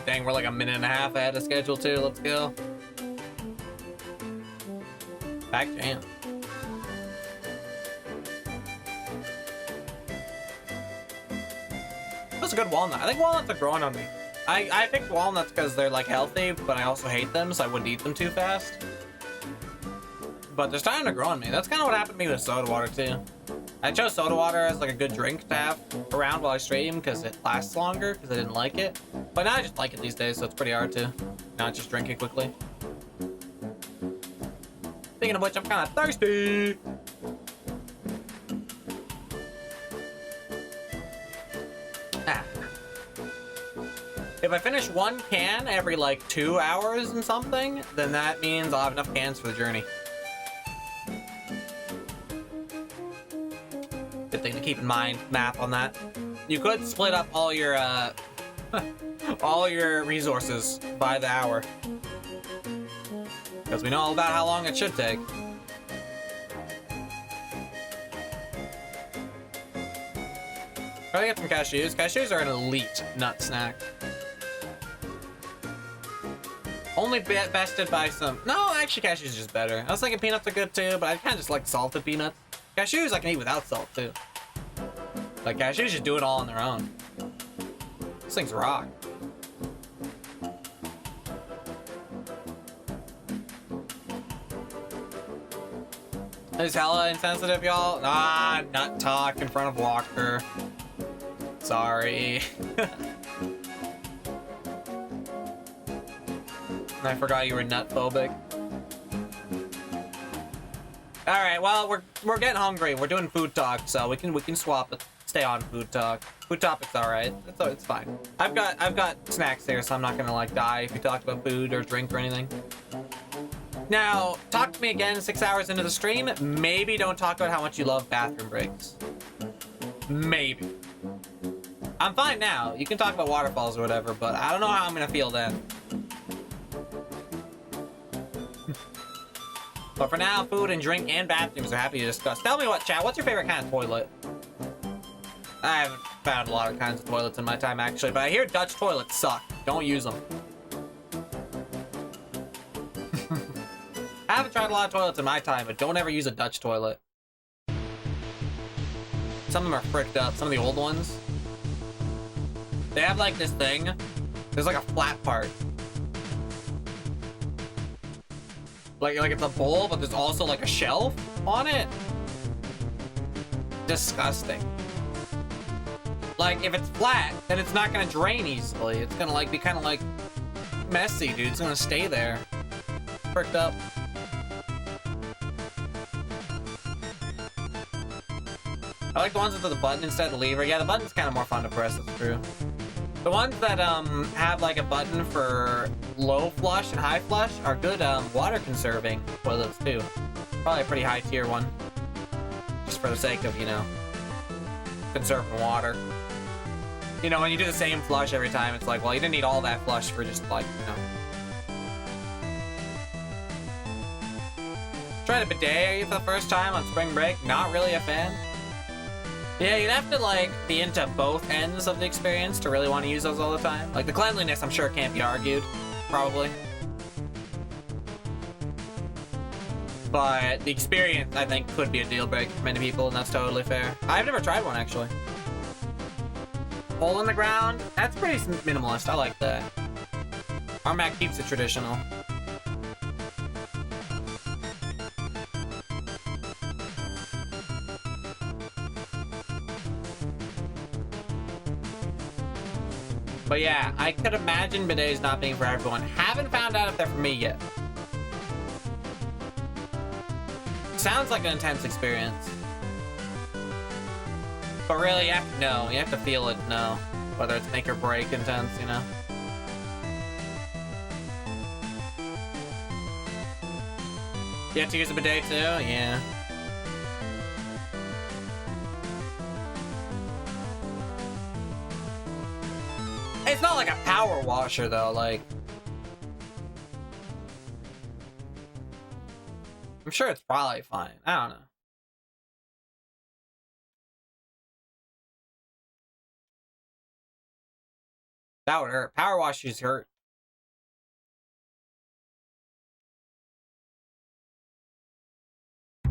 S1: Dang, we're like a minute and a half ahead of schedule too. Let's go. Back jam. That's a good walnut. I think walnuts are growing on me. I picked walnuts because they're like healthy, but I also hate them, so I wouldn't eat them too fast. But they're starting to grow on me. That's kind of what happened to me with soda water too. I chose soda water as like a good drink to have around while I stream because it lasts longer because I didn't like it. But now I just like it these days, so it's pretty hard to not just drink it quickly. Speaking of which, I'm kind of thirsty. If I finish one can every like 2 hours and something, then that means I'll have enough cans for the journey. Good thing to keep in mind, math on that. You could split up all your all your resources by the hour. Because we know all about how long it should take. Try to get some cashews. Cashews are an elite nut snack. Only bested by some... No, actually cashews are just better. I was thinking peanuts are good too, but I kind of just like salted peanuts. Cashews I can eat without salt too. Like cashews just do it all on their own. These things rock. Is hella insensitive, y'all? Ah, nut talk in front of Walker. Sorry. I forgot you were nut phobic. All right, well we're getting hungry. We're doing food talk, so we can swap it. Stay on food talk. Food topic's all right. It's fine. I've got snacks here, so I'm not gonna like die if we talk about food or drink or anything. Now, talk to me again 6 hours into the stream. Maybe don't talk about how much you love bathroom breaks. Maybe. I'm fine now. You can talk about waterfalls or whatever, but I don't know how I'm gonna feel then. But for now, food and drink and bathrooms are happy to discuss. Tell me what, chat, what's your favorite kind of toilet? I haven't found a lot of kinds of toilets in my time, actually, but I hear Dutch toilets suck. Don't use them. I haven't tried a lot of toilets in my time, but don't ever use a Dutch toilet. Some of them are fricked up. Some of the old ones. They have like this thing. There's like a flat part. Like it's a bowl, but there's also like a shelf on it. Disgusting. Like if it's flat, then it's not gonna drain easily. It's gonna like be kind of like messy, dude. It's gonna stay there. Fricked up. I like the ones with the button instead of the lever. Yeah, the button's kind of more fun to press, that's true. The ones that have like a button for low flush and high flush are good water conserving toilets too. Probably a pretty high tier one. Just for the sake of, you know, conserving water. You know, when you do the same flush every time, it's like, well, you didn't need all that flush for just like, you know. Tried a bidet for the first time on spring break. Not really a fan. Yeah, you'd have to like be into both ends of the experience to really want to use those all the time. Like the cleanliness, I'm sure can't be argued, probably. But the experience, I think, could be a deal breaker for many people, and that's totally fair. I've never tried one actually. Hole in the ground, that's pretty minimalist. I like that. Our Mac keeps it traditional. But yeah, I could imagine bidets not being for everyone. Haven't found out if they're for me yet. Sounds like an intense experience. But really, you have to know. You have to feel it to know. Whether it's make or break intense, you know? You have to use a bidet too? Yeah. It's not like a power washer though, like... I'm sure it's probably fine. I don't know. That would hurt. Power washers hurt.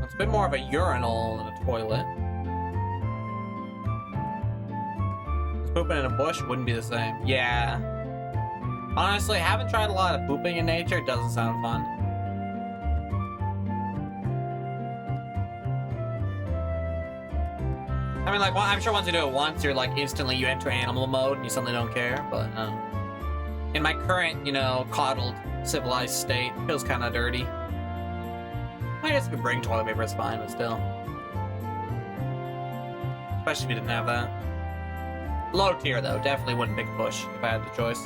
S1: It's a bit more of a urinal than a toilet. Pooping in a bush wouldn't be the same. Yeah. Honestly, haven't tried a lot of pooping in nature. It doesn't sound fun. I mean, like, well, I'm sure once you do it once, you're like instantly you enter animal mode and you suddenly don't care. But in my current, you know, coddled, civilized state, it feels kind of dirty. I guess if you bring toilet paper, it's fine, but still. Especially if you didn't have that. Low tier, though. Definitely wouldn't pick push if I had the choice.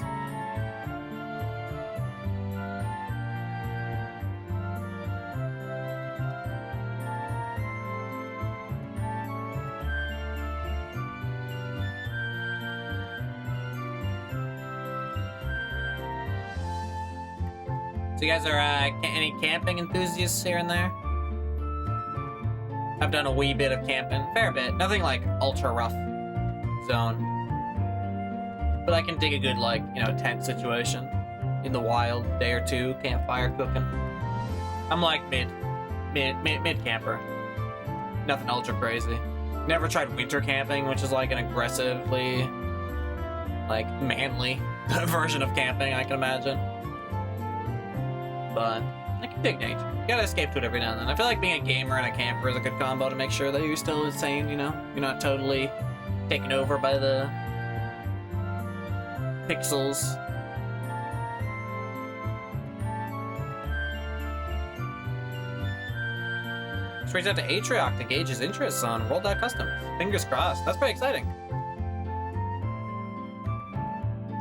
S1: So you guys are any camping enthusiasts here and there? I've done a wee bit of camping. Fair bit. Nothing like ultra rough zone. But I can dig a good, like, you know, tent situation in the wild, day or two, campfire cooking. I'm like mid camper. Nothing ultra crazy. Never tried winter camping, which is like an aggressively, like, manly version of camping, I can imagine. But I can dig nature. You gotta escape to it every now and then. I feel like being a gamer and a camper is a good combo to make sure that you're still insane, you know? You're not totally taken over by the pixels. Just reached out to Atrioc to gauge his interests on World Customs. Fingers crossed. That's pretty exciting.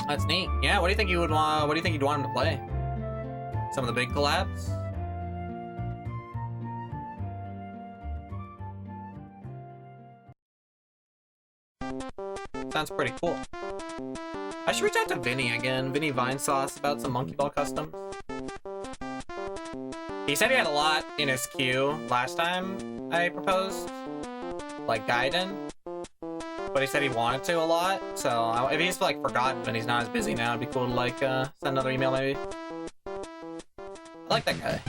S1: That's neat. Yeah, what do you think you would want? What do you think you'd want him to play? Some of the big collabs? Sounds pretty cool. I should reach out to Vinny again, Vinny Vinesauce, about some Monkey Ball customs. He said he had a lot in his queue last time I proposed, like Gaiden, but he said he wanted to a lot, so if he's like forgotten but he's not as busy now, it'd be cool to like send another email maybe. I like that guy.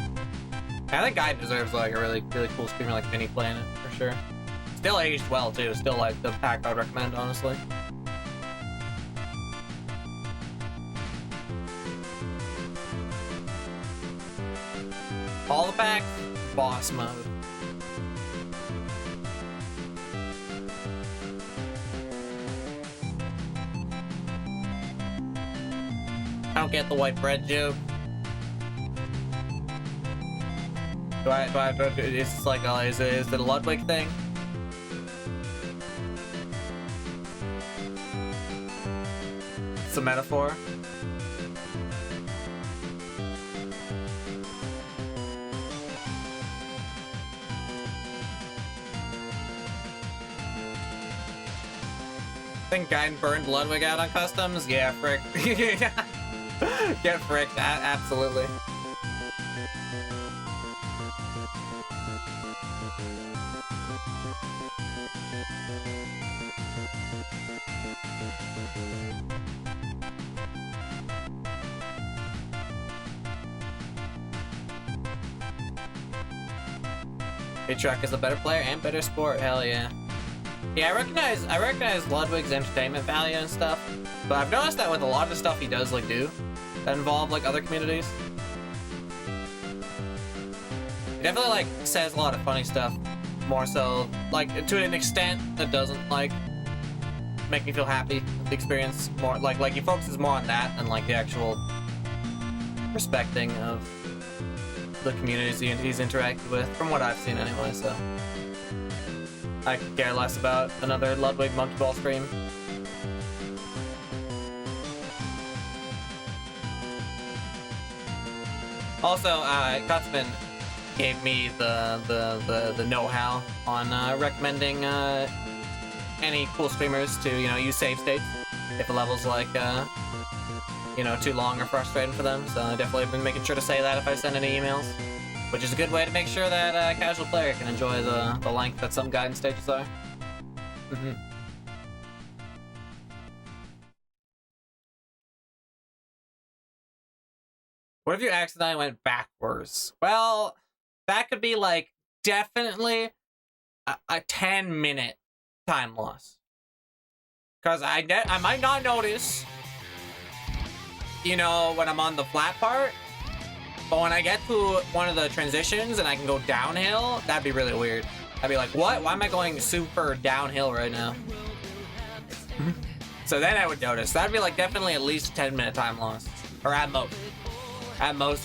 S1: I think Guy deserves like a really cool streamer like Vinny playing it for sure. Still aged well too. Still like the pack I'd recommend, honestly. All the packs, boss mode. I don't get the white bread joke. Is this like is it a Ludwig thing? It's a metaphor. I think Gaiden burned Ludwig out on customs? Yeah, frick. Get fricked, absolutely. Truck is a better player and better sport, hell yeah. Yeah, I recognize Ludwig's entertainment value and stuff, but I've noticed that with a lot of the stuff he does like do that involve like other communities, he definitely like says a lot of funny stuff, more so like to an extent that doesn't like make me feel happy with the experience. More like he focuses more on that than like the actual respecting of the communities he's interacted with, from what I've seen anyway, so I could care less about another Ludwig Monkey Ball stream. Also, Kutzman gave me the know-how on recommending any cool streamers to, you know, use save states if a level's like you know, too long or frustrating for them, so I definitely been making sure to say that if I send any emails, which is a good way to make sure that a casual player can enjoy the length that some guidance stages are. What if you accidentally went backwards? Well, that could be like definitely a 10-minute time loss, because I might not notice, you know, when I'm on the flat part, but when I get to one of the transitions and I can go downhill, that'd be really weird. I'd be like, what? Why am I going super downhill right now? So then I would notice. That'd be like definitely at least a 10-minute time loss. Or at most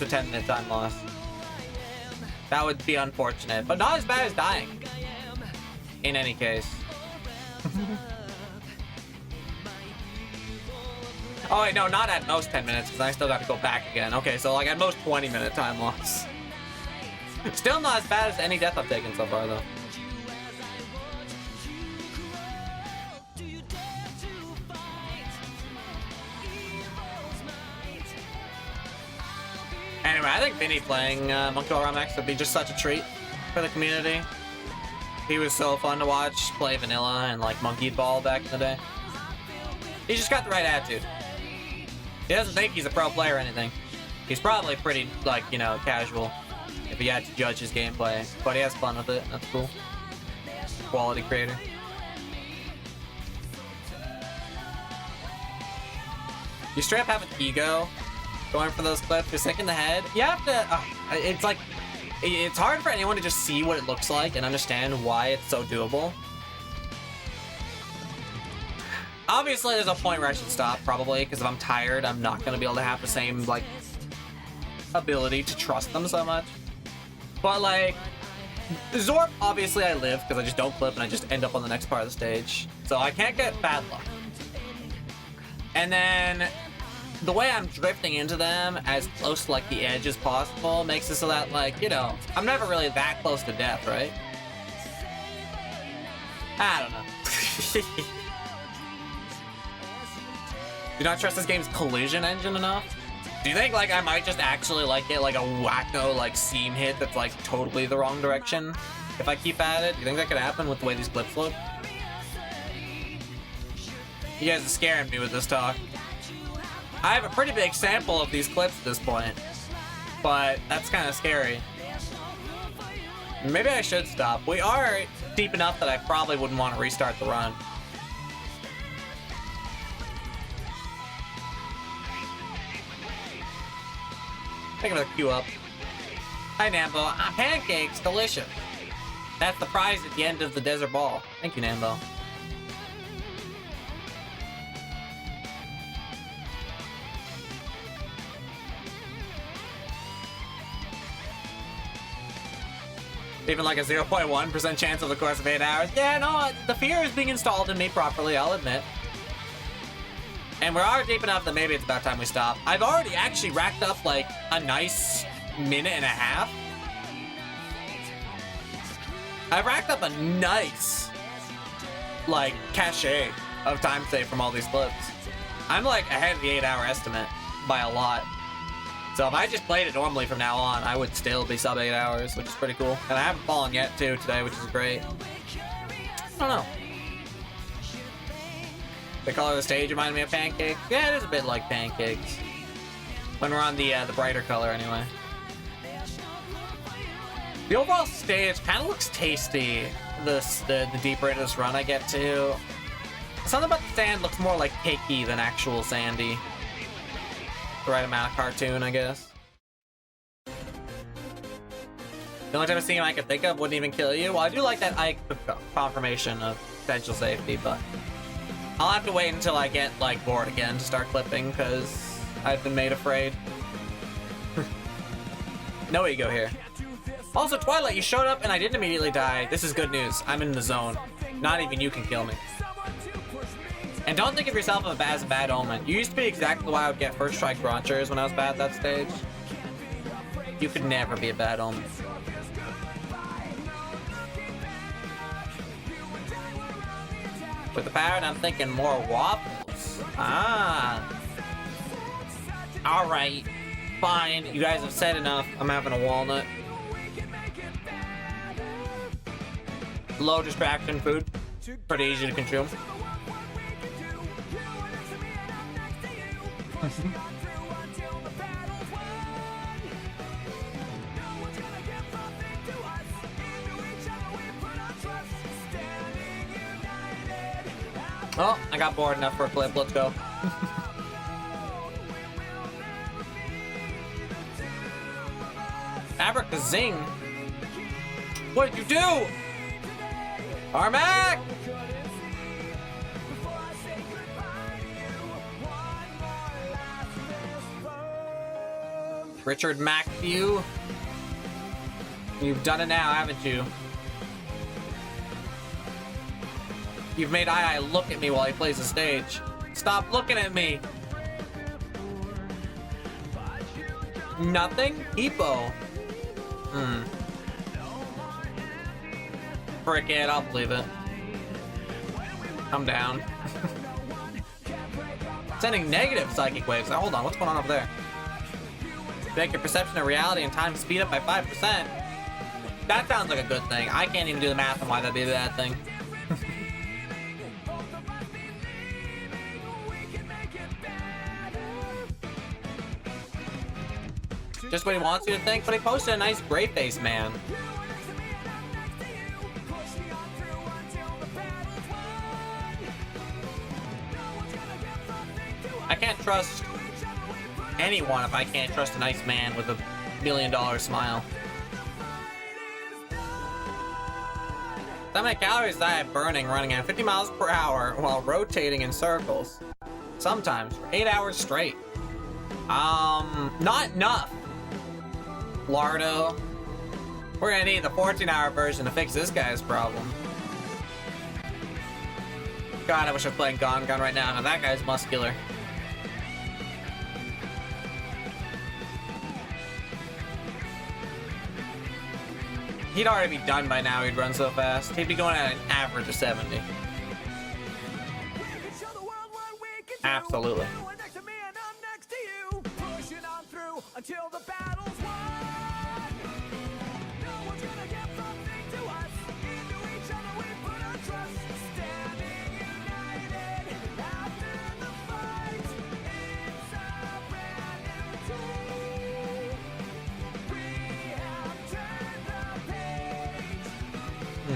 S1: a 10-minute time loss. That would be unfortunate, but not as bad as dying. In any case. Oh wait, no, not at most 10 minutes, because I still got to go back again. Okay, so like at most 20-minute time loss. Still not as bad as any death I've taken so far, though. Anyway, I think Vinny playing Monkey Ball Ramax would be just such a treat for the community. He was so fun to watch play Vanilla and like Monkey Ball back in the day. He's just got the right attitude. He doesn't think he's a pro player or anything. He's probably pretty, like, you know, casual if he had to judge his gameplay, but he has fun with it. That's cool. Quality creator. You straight up have an ego going for those clips. You're sick in the head. You have to, it's like, it's hard for anyone to just see what it looks like and understand why it's so doable. Obviously, there's a point where I should stop, probably, because if I'm tired, I'm not going to be able to have the same, like, ability to trust them so much. But, like, Zorp, obviously, I live, because I just don't clip and I just end up on the next part of the stage. So I can't get bad luck. And then, the way I'm drifting into them as close to, like, the edge as possible makes it so that, like, you know, I'm never really that close to death, right? I don't know. Do not trust this game's collision engine enough? Do you think, like, I might just actually, like, get, like, a wacko, like, seam hit that's, like, totally the wrong direction if I keep at it? Do you think that could happen with the way these clips look? You guys are scaring me with this talk. I have a pretty big sample of these clips at this point, but that's kind of scary. Maybe I should stop. We are deep enough that I probably wouldn't want to restart the run. Think of the queue up. Hi, Nambo. Pancakes, delicious. That's the prize at the end of the desert ball. Thank you, Nambo. Even like a 0.1% chance over the course of 8 hours. Yeah, no, the fear is being installed in me properly, I'll admit. And we're already deep enough that maybe it's about time we stop. I've already actually racked up like a nice minute and a half. I've racked up a nice, like, cachet of time save from all these clips. I'm like ahead of the 8-hour estimate by a lot. So if I just played it normally from now on, I would still be sub 8 hours, which is pretty cool. And I haven't fallen yet too today, which is great. I don't know. The color of the stage reminded me of pancakes. Yeah, it is a bit like pancakes. When we're on the brighter color anyway. The overall stage kind of looks tasty. The deeper into this run I get to. Something about the sand looks more like cakey than actual sandy. The right amount of cartoon, I guess. The only type of scene I could think of wouldn't even kill you. Well, I do like that Ike confirmation of potential safety, but I'll have to wait until I get like bored again to start clipping because I've been made afraid. No ego here. Also, Twilight, you showed up and I didn't immediately die. This is good news. I'm in the zone. Not even you can kill me. And don't think of yourself as a bad omen. You used to be exactly why I would get first strike launchers when I was bad at that stage. You could never be a bad omen. With the parrot, I'm thinking more waffles. Ah. Alright. Fine. You guys have said enough. I'm having a walnut. Low distraction food. Pretty easy to consume. Oh, I got bored enough for a clip. Let's go. Abracazing. What did you do? Armac! Richard Macview. You've done it now, haven't you? You've made I look at me while he plays the stage. Stop looking at me. Nothing? Hippo. Frick it, I'll believe it. I'm down. Sending negative psychic waves. Oh, hold on, what's going on over there? Make your perception of reality and time speed up by 5%. That sounds like a good thing. I can't even do the math on why that'd be a bad thing. Just what he wants you to think, but he posted a nice gray face man. I can't trust anyone if I can't trust a nice man with a $1 million smile. How many calories did I have burning running at 50 miles per hour while rotating in circles? Sometimes for 8 hours straight. Not enough. Lardo. We're gonna need the 14-hour version to fix this guy's problem. God, I wish I was playing Gon right now. Now that guy's muscular. He'd already be done by now, he'd run so fast. He'd be going at an average of 70. Absolutely.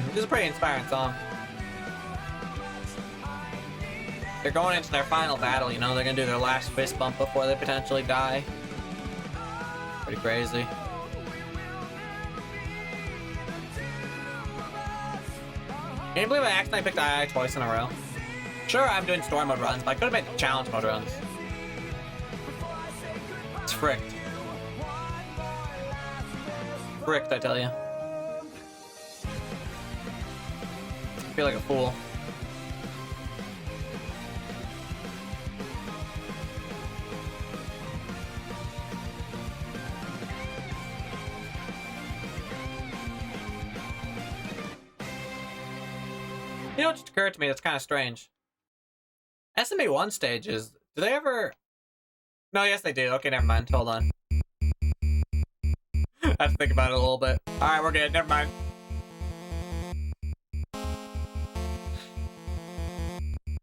S1: This is a pretty inspiring song. They're going into their final battle, you know, they're gonna do their last fist bump before they potentially die. Pretty crazy. Can you believe I accidentally picked II twice in a row? Sure, I'm doing story mode runs, but I could have made challenge mode runs. It's fricked. Fricked, I tell you. I feel like a fool. know what just occurred to me that's kind of strange? SMB 1 stages, do they ever... No, yes they do. Okay, never mind. Hold on. I have to think about it a little bit. Alright, we're good. Never mind.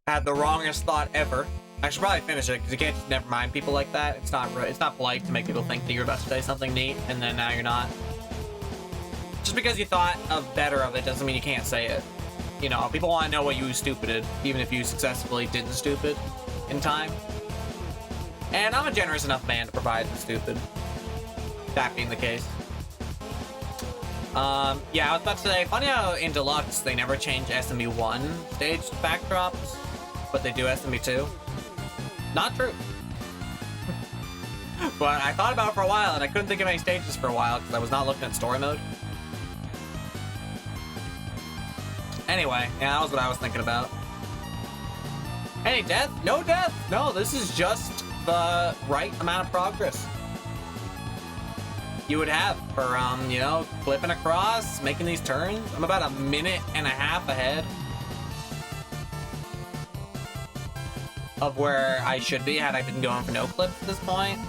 S1: I had the wrongest thought ever. I should probably finish it, because you can't just never mind people like that. It's not polite to make people think that you're about to say something neat, and then now you're not. Just because you thought of better of it doesn't mean you can't say it. You know, people want to know what you stupided, even if you successfully didn't stupid in time. And I'm a generous enough man to provide the stupid. That being the case. Yeah, I was about to say, funny how in Deluxe they never change SMB 1 stage backdrops, but they do SMB 2. Not true. But I thought about it for a while, and I couldn't think of any stages for a while because I was not looking at story mode. Anyway, yeah, that was what I was thinking about. Any death? No death! No, this is just the right amount of progress you would have for, you know, flipping across, making these turns. I'm about 1.5 minutes ahead of where I should be had I been going for no clips at this point.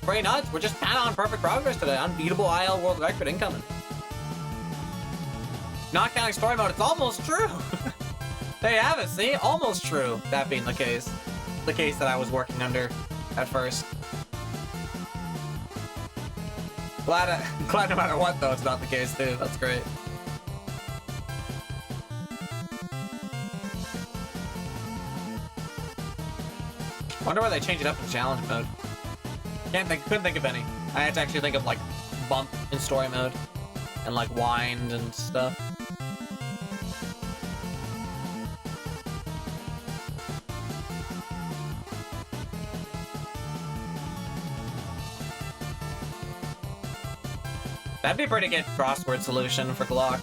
S1: Pretty nuts. We're just kind of on perfect progress today. Unbeatable IL world record incoming. Not counting story mode, it's almost true. There you have it, see? Almost true. That being the case. The case that I was working under at first. Glad no matter what, though, it's not the case, too. That's great. Wonder why they changed it up in challenge mode. Couldn't think of any. I had to actually think of, like, bump in story mode. And, like, wind and stuff. That'd be a pretty good crossword solution for Glock.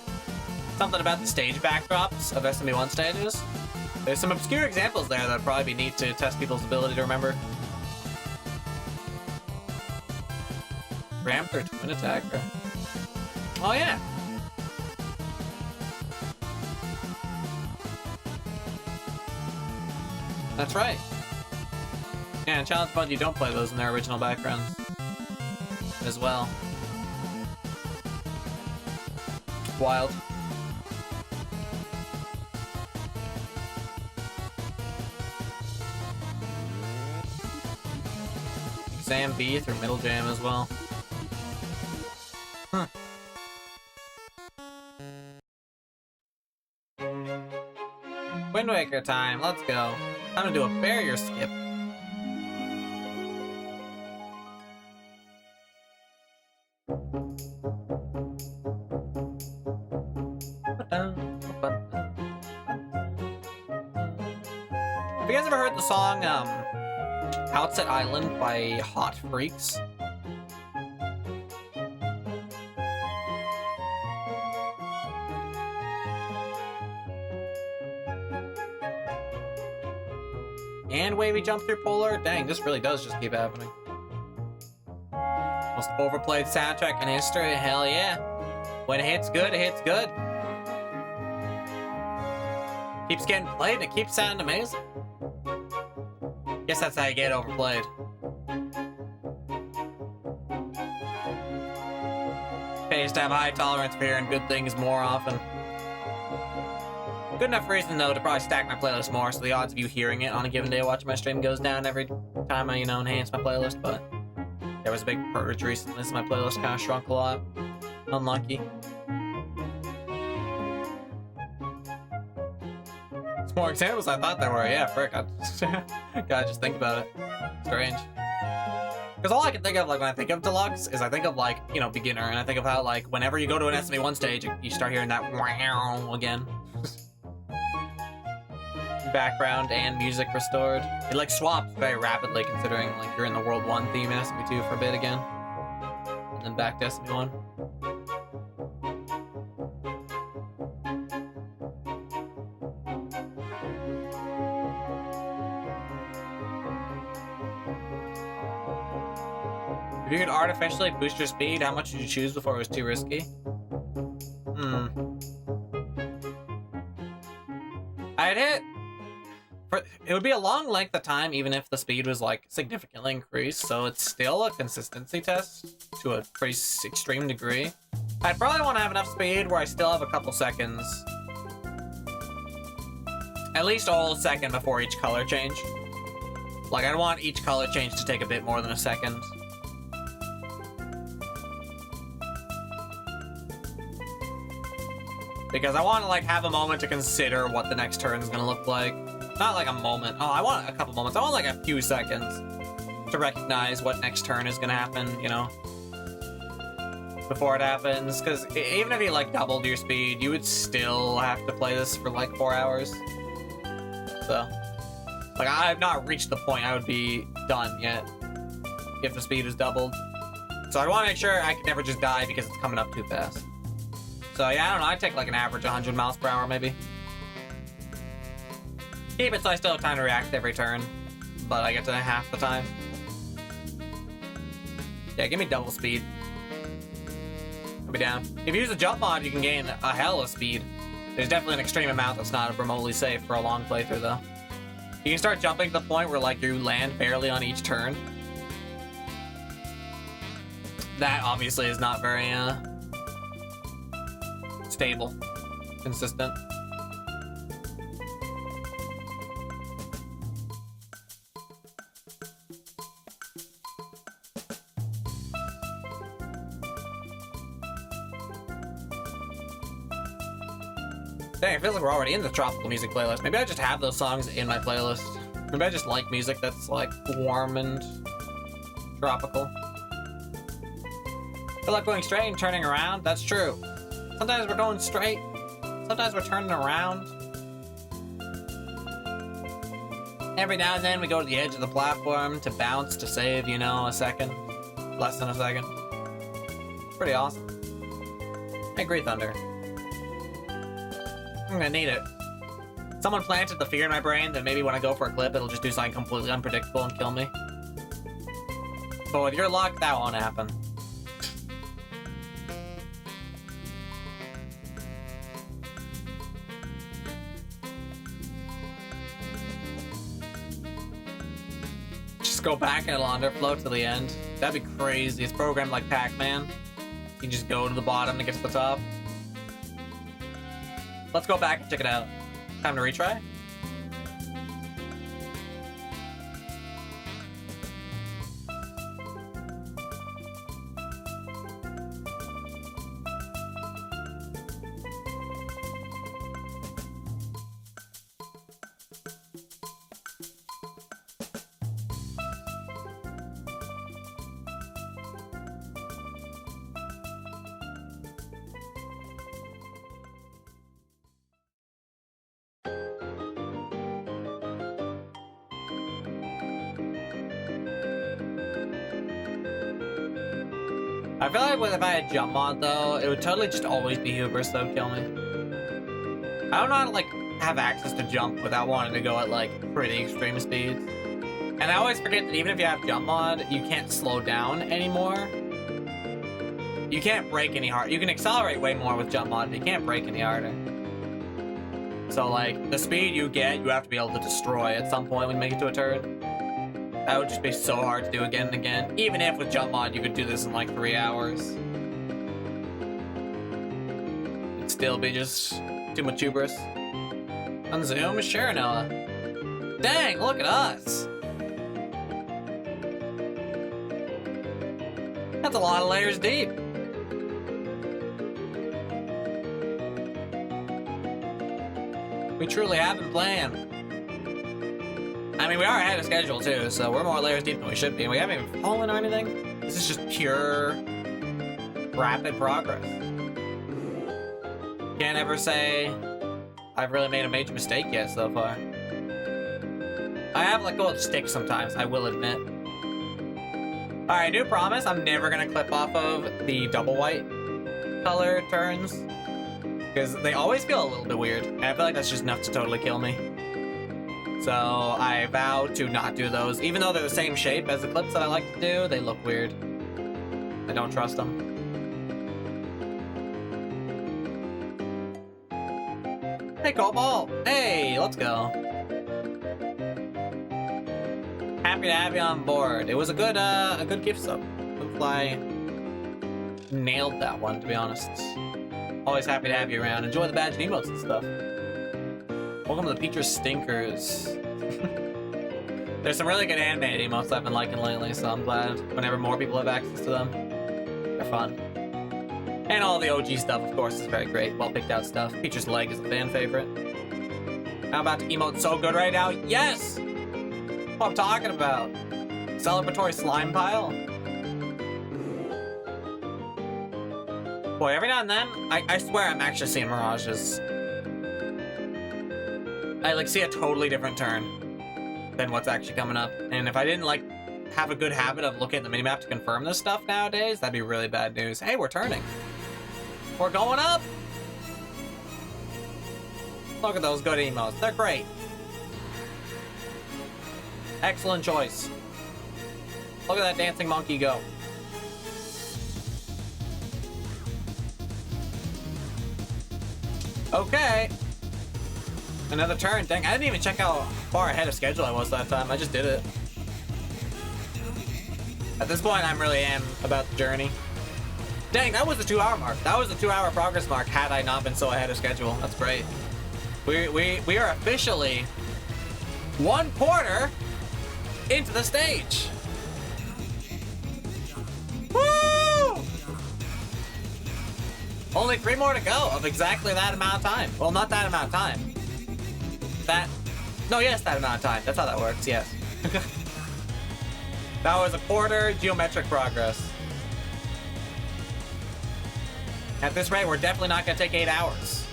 S1: Something about the stage backdrops of SMB1 stages. There's some obscure examples there that'd probably be neat to test people's ability to remember. Ramp or twin attacker. Oh yeah. That's right. Yeah, in challenge mode you don't play those in their original backgrounds as well. Wild. Exam B through middle jam as well. Huh. Wind Waker time, let's go. Time to do a barrier skip. Have you guys ever heard the song, Outset Island by Hot Freaks? And wavy jump through polar? Dang, this really does just keep happening. Most overplayed soundtrack in history? Hell yeah. When it hits good, it hits good. Keeps getting played and it keeps sounding amazing. Guess that's how you get overplayed. Pays to have high tolerance for hearing good things more often. Good enough reason, though, to probably stack my playlist more, so the odds of you hearing it on a given day watching my stream goes down every time I, you know, enhance my playlist, but there was a big purge recently, so my playlist kind of shrunk a lot. Unlucky. It's more examples I thought there were. Yeah, frick. I gotta just think about it. Strange. Because all I can think of, like, when I think of Deluxe is I think of, like, you know, beginner, and I think of how, like, whenever you go to an SME1 stage, you start hearing that wow again. Background and music restored. It, like, swaps very rapidly considering, like, you're in the World 1 theme in SME2 for a bit again. And then back to SME1. If you could artificially boost your speed, how much did you choose before it was too risky? I'd hit... It would be a long length of time even if the speed was like significantly increased, so it's still a consistency test to a pretty extreme degree. I'd probably want to have enough speed where I still have a couple seconds. At least a whole second before each color change. Like, I'd want each color change to take a bit more than a second. Because I want to, like, have a moment to consider what the next turn is going to look like. Not like a moment. Oh, I want a couple moments. I want, like, a few seconds to recognize what next turn is going to happen, you know? Before it happens. Because even if you, like, doubled your speed, you would still have to play this for, like, 4 hours. So, like, I have not reached the point I would be done yet if the speed is doubled. So I want to make sure I can never just die because it's coming up too fast. So yeah, I don't know, I'd take like an average 100 miles per hour maybe. Keep it so I still have time to react every turn, but I get to half the time. Yeah, give me double speed. I'll be down. If you use a jump mod, you can gain a hell of speed. There's definitely an extreme amount that's not remotely safe for a long playthrough though. You can start jumping to the point where like you land barely on each turn. That obviously is not very stable, consistent. Dang, it feels like we're already in the tropical music playlist. Maybe I just have those songs in my playlist. Maybe I just like music that's like warm and tropical. I feel like going straight and turning around. That's true. Sometimes we're going straight. Sometimes we're turning around. Every now and then we go to the edge of the platform to bounce to save, you know, a second. Less than a second. Pretty awesome. I agree, Thunder. I'm gonna need it. Someone planted the fear in my brain that maybe when I go for a clip, it'll just do something completely unpredictable and kill me. But with your luck, that won't happen. Just go back and it'll underflow to the end. That'd be crazy. It's programmed like Pac-Man. You can just go to the bottom and get to the top. Let's go back and check it out. Time to retry? I feel like if I had jump mod though, it would totally just always be hubris that would kill me. I don't know how to like have access to jump without wanting to go at like pretty extreme speeds. And I always forget that even if you have jump mod, you can't slow down anymore. You can't brake any harder. You can accelerate way more with jump mod, but you can't brake any harder. So like the speed you get, you have to be able to destroy at some point when you make it to a turret. That would just be so hard to do again and again. Even if with jump mod you could do this in like 3 hours. It'd still be just too much hubris. Unzoom? Sure, Noah. Dang, look at us. That's a lot of layers deep. We truly have been playing. I mean, we are ahead of schedule too, so we're more layers deep than we should be. We haven't even fallen or anything. This is just pure, rapid progress. Can't ever say I've really made a major mistake yet so far. I have let go of sticks sometimes, I will admit. Alright, I do promise I'm never gonna clip off of the double white color turns. Because they always feel a little bit weird. And I feel like that's just enough to totally kill me. So I vow to not do those. Even though they're the same shape as the clips that I like to do, they look weird. I don't trust them. Hey, Cobalt. Hey, let's go. Happy to have you on board. It was a good gift sub. Fly nailed that one, to be honest. Always happy to have you around. Enjoy the badge and emotes and stuff. Welcome to the Peacher Stinkers. There's some really good animated emotes I've been liking lately, so I'm glad whenever more people have access to them. They're fun. And all the OG stuff, of course, is very great. Well picked out stuff. Peacher's leg is a fan favorite. I'm about to emote so good right now. Yes! What I'm talking about. Celebratory slime pile. Boy, every now and then, I swear I'm actually seeing mirages. I like see a totally different turn than what's actually coming up. And if I didn't like have a good habit of looking at the minimap to confirm this stuff nowadays, that'd be really bad news. Hey, we're turning. We're going up. Look at those good emotes. They're great. Excellent choice. Look at that dancing monkey go. Okay. Another turn. Dang, I didn't even check how far ahead of schedule I was that time. I just did it. At this point, I really am about the journey. Dang, that was the 2 hour mark. That was the 2 hour progress mark had I not been so ahead of schedule. That's great. We are officially 1/4 into the stage. Woo! Only 3 more to go of exactly that amount of time. Well, not that amount of time. Yes, that amount of time. That's how that works, yes. That was a 1/4 geometric progress. At this rate, we're definitely not gonna take 8 hours.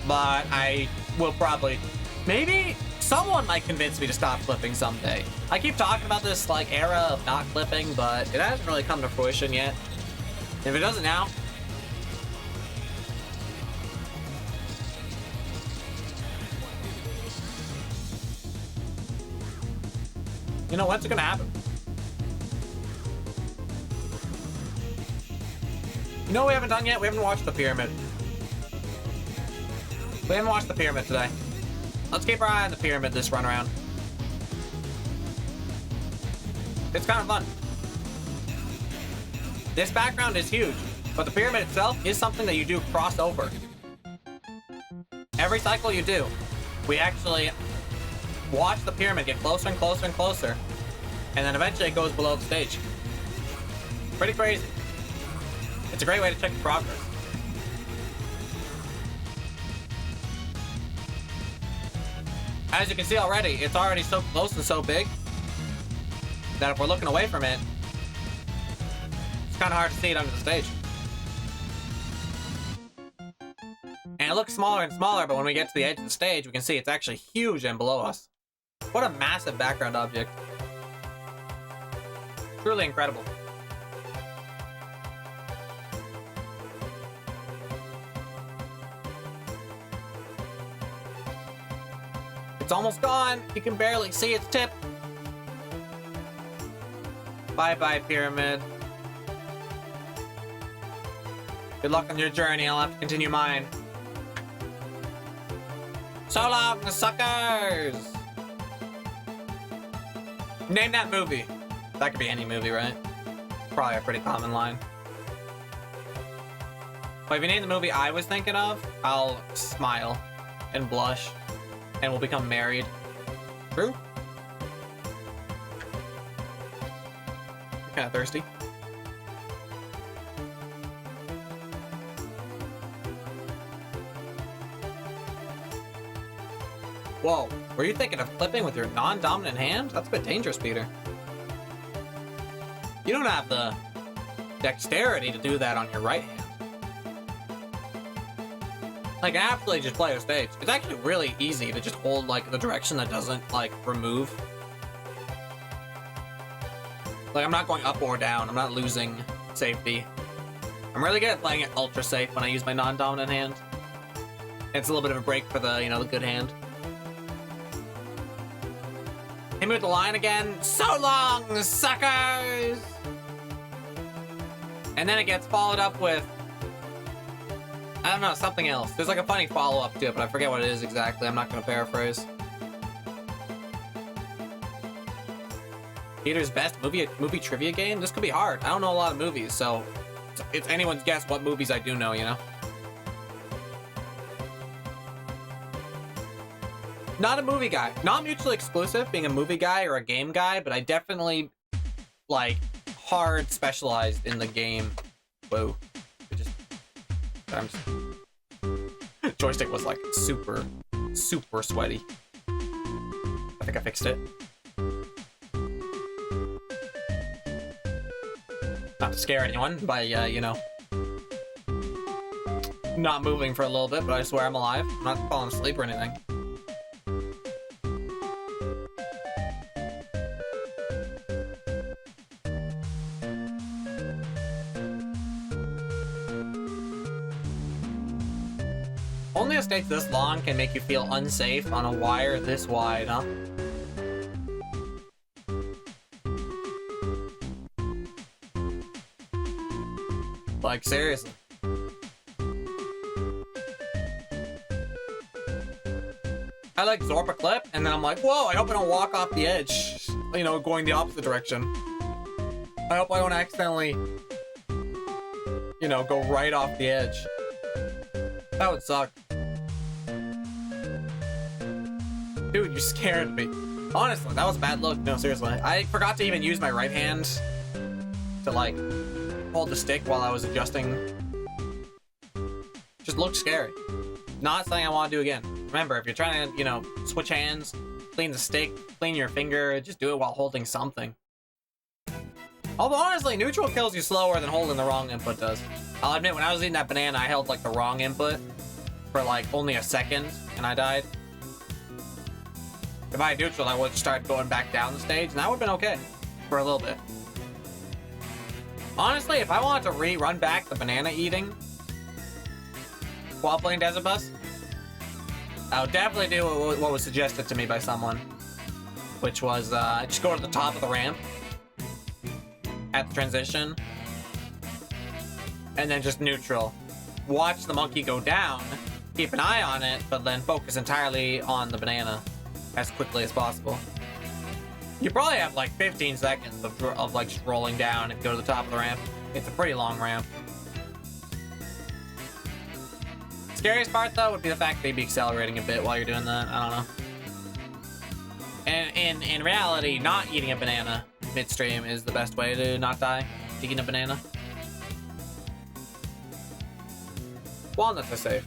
S1: But I will probably, maybe someone might convince me to stop clipping someday. I keep talking about this like era of not clipping, but it hasn't really come to fruition yet. If it doesn't now, you know, when's it gonna happen? You know what we haven't done yet? We haven't watched the pyramid. We haven't watched the pyramid today. Let's keep our eye on the pyramid this run around. It's kind of fun. This background is huge, but the pyramid itself is something that you do cross over. Every cycle you do, we actually watch the pyramid get closer and closer and closer, and then eventually it goes below the stage. Pretty crazy. It's a great way to check the progress. As you can see already, it's already so close and so big that if we're looking away from it, it's kind of hard to see it under the stage. And it looks smaller and smaller, but when we get to the edge of the stage, we can see it's actually huge and below us. What a massive background object. Truly incredible. It's almost gone. You can barely see its tip. Bye-bye, pyramid. Good luck on your journey. I'll have to continue mine. So long, suckers! Name that movie. That could be any movie, right? Probably a pretty common line. But if you name the movie I was thinking of, I'll smile and blush. And we'll become married. True? I'm kind of thirsty. Whoa, were you thinking of clipping with your non-dominant hand? That's a bit dangerous, Peter. You don't have the dexterity to do that on your right hand. Like, absolutely just play the stage. It's actually really easy to just hold, like, the direction that doesn't, like, remove. Like, I'm not going up or down. I'm not losing safety. I'm really good at playing it ultra safe when I use my non-dominant hand. It's a little bit of a break for the, you know, the good hand. Hit me with the line again. So long, suckers! And then it gets followed up with I don't know, something else. There's like a funny follow-up to it, but I forget what it is exactly. I'm not gonna paraphrase. Peter's best movie trivia game? This could be hard. I don't know a lot of movies, so it's anyone's guess what movies I do know, you know? Not a movie guy. Not mutually exclusive, being a movie guy or a game guy, but I definitely, like, hard specialized in the game. Whoa. Joystick was, like, super sweaty. I think I fixed it. Not to scare anyone by, you know, not moving for a little bit, but I swear I'm alive. I'm not falling asleep or anything. Only a stage this long can make you feel unsafe on a wire this wide, huh? Like, seriously. I like Zorpa clip, and then I'm like, whoa, I hope I don't walk off the edge, you know, going the opposite direction. I hope I don't accidentally, you know, go right off the edge. That would suck. Dude, you scared me. Honestly, that was a bad look. No, seriously. I forgot to even use my right hand to, like, hold the stick while I was adjusting. Just looked scary. Not something I want to do again. Remember, if you're trying to, you know, switch hands, clean the stick, clean your finger, just do it while holding something. Although, honestly, neutral kills you slower than holding the wrong input does. I'll admit, when I was eating that banana, I held, like, the wrong input for, like, only a second, and I died. If I had neutral, I would start going back down the stage, and that would have been okay for a little bit. Honestly, if I wanted to run back the banana eating while playing Desert Bus, I would definitely do what was suggested to me by someone, which was just go to the top of the ramp at the transition, and then just neutral. Watch the monkey go down, keep an eye on it, but then focus entirely on the banana as quickly as possible. You probably have like 15 seconds of like just rolling down and go to the top of the ramp. It's a pretty long ramp. Scariest part though would be the fact that you'd be accelerating a bit while you're doing that. I don't know. And in reality, not eating a banana midstream is the best way to not die. Eating a banana. Walnuts are safe.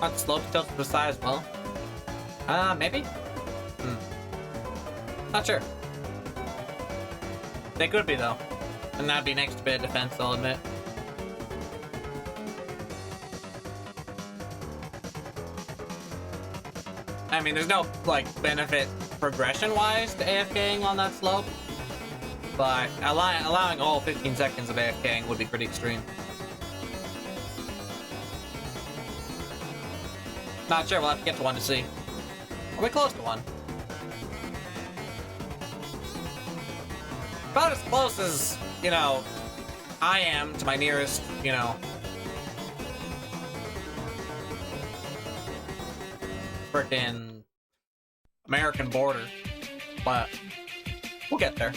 S1: Aren't slopes tilted to the side as well? Maybe? Not sure. They could be, though. And that'd be an extra bit of defense, I'll admit. I mean, there's no, like, benefit progression-wise to AFKing on that slope. But allowing all 15 seconds of AFKing would be pretty extreme. Not sure, we'll have to get to one to see. Are we close to one? About as close as, you know, I am to my nearest, you know, frickin' American border. But we'll get there.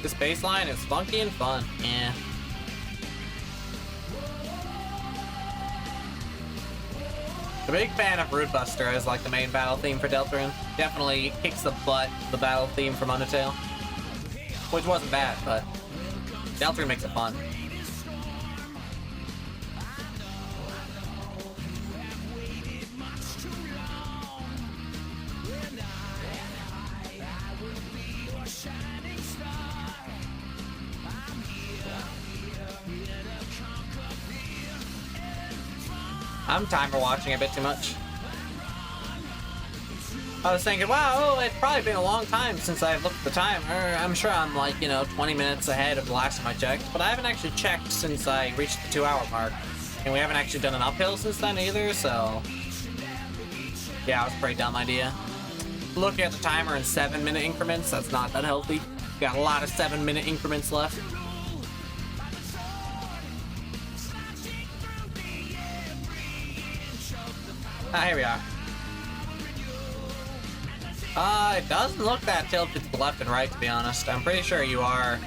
S1: This baseline is funky and fun. Yeah. A big fan of Root Buster as like the main battle theme for Deltarune. Definitely kicks the butt of the battle theme from Undertale. which wasn't bad, but the altitude makes it fun. I'm timer watching a bit too much. I was thinking, wow, it's probably been a long time since I've looked at the timer. I'm sure I'm like, 20 minutes ahead of the last time I checked, but I haven't actually checked since I reached the 2-hour mark. And we haven't actually done an uphill since then either, so... yeah, it was a pretty dumb idea. Looking at the timer in 7-minute increments, that's not that healthy. Got a lot of 7-minute increments left. Here we are. It doesn't look that tilted to the left and right, to be honest. I'm pretty sure you are.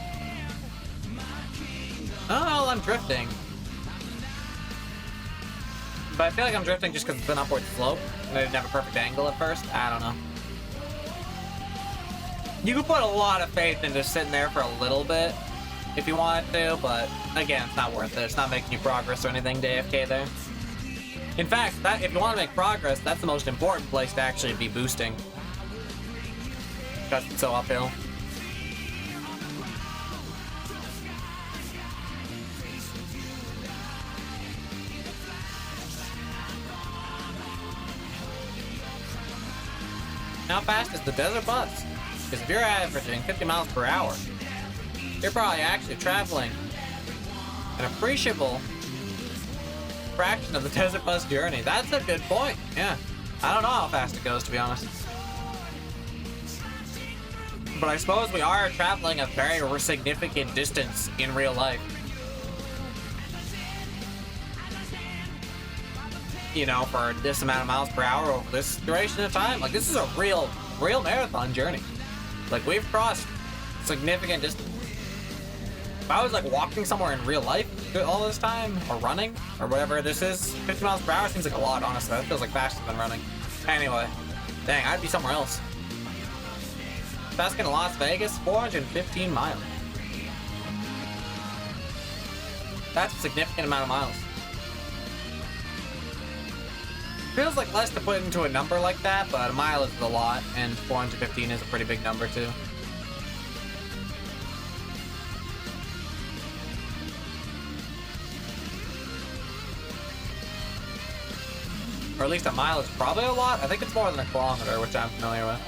S1: Oh, I'm drifting. But I feel like I'm drifting just because it's an upward slope, and I didn't have a perfect angle at first. I don't know. You could put a lot of faith into sitting there for a little bit if you wanted to, but again, it's not worth it. It's not making you progress or anything to AFK there. In fact, if you want to make progress, that's the most important place to actually be boosting. Because it's so uphill. How fast is the desert bus? Because if you're averaging 50 miles per hour, you're probably actually traveling an appreciable fraction of the desert bus journey. That's a good point. Yeah. I don't know how fast it goes, to be honest. But I suppose we are traveling a very significant distance in real life. For this amount of miles per hour over this duration of time. Like, this is a real marathon journey. Like, we've crossed significant distance. If I was, like, walking somewhere in real life all this time, or running, or whatever this is, 50 miles per hour seems like a lot, honestly. That feels like faster than running. Anyway. Dang, I'd be somewhere else. Baskin to Las Vegas, 415 miles. That's a significant amount of miles. Feels like less to put into a number like that, but a mile is a lot, and 415 is a pretty big number too. Or at least a mile is probably a lot. I think it's more than a kilometer, which I'm familiar with.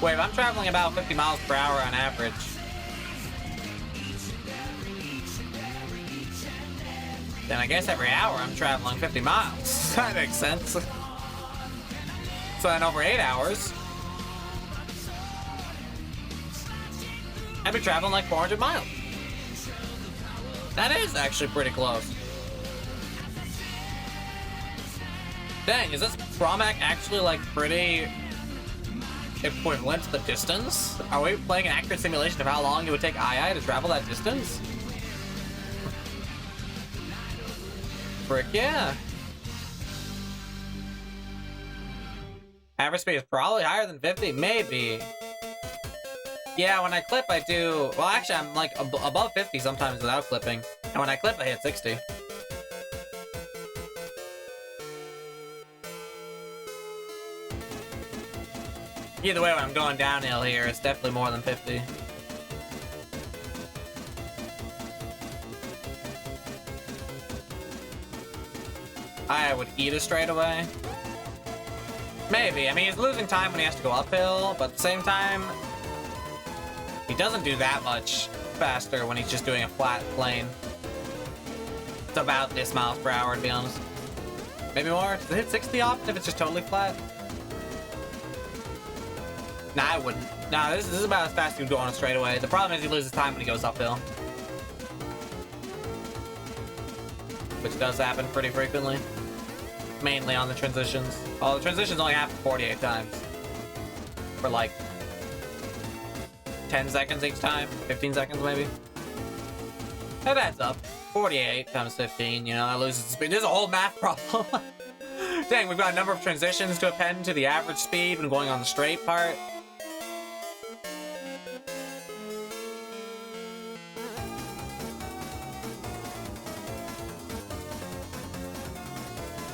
S1: Wait, if I'm traveling about 50 miles per hour on average, then I guess every hour I'm traveling 50 miles. That makes sense. So then over 8 hours, I'd be traveling like 400 miles. That is actually pretty close. Dang, is this Promac actually like pretty equivalent to the distance? Are we playing an accurate simulation of how long it would take II to travel that distance? Frick yeah. Average speed is probably higher than 50, maybe. Yeah, when I clip I do, well actually I'm like above 50 sometimes without clipping. And when I clip I hit 60. Either way, when I'm going downhill here, it's definitely more than 50. I would eat a straightaway. Maybe. I mean, he's losing time when he has to go uphill, but at the same time, he doesn't do that much faster when he's just doing a flat plane. It's about this miles per hour, to be honest. Maybe more? Does it hit 60 often if it's just totally flat? Nah, I wouldn't. Nah, this is about as fast as you can go on a straightaway. The problem is he loses time when he goes uphill. Which does happen pretty frequently. Mainly on the transitions. Oh, the transitions only happen 48 times. for like 10 seconds each time, 15 seconds maybe. That adds up. 48 times 15, you know, that loses speed. There's a whole math problem. Dang, we've got a number of transitions to append to the average speed when going on the straight part.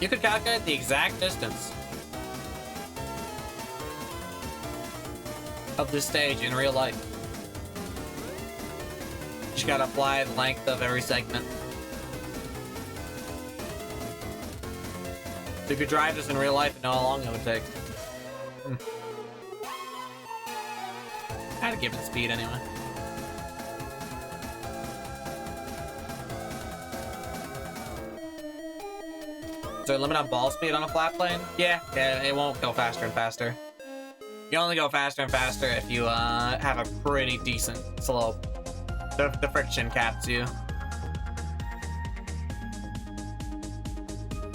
S1: You could calculate the exact distance of this stage in real life. You just gotta apply the length of every segment. So you could drive this in real life and know how long it would take. At a given speed, anyway. Is there a limit on ball speed on a flat plane? Yeah, it won't go faster and faster. You only go faster and faster if you have a pretty decent slope. The friction caps you.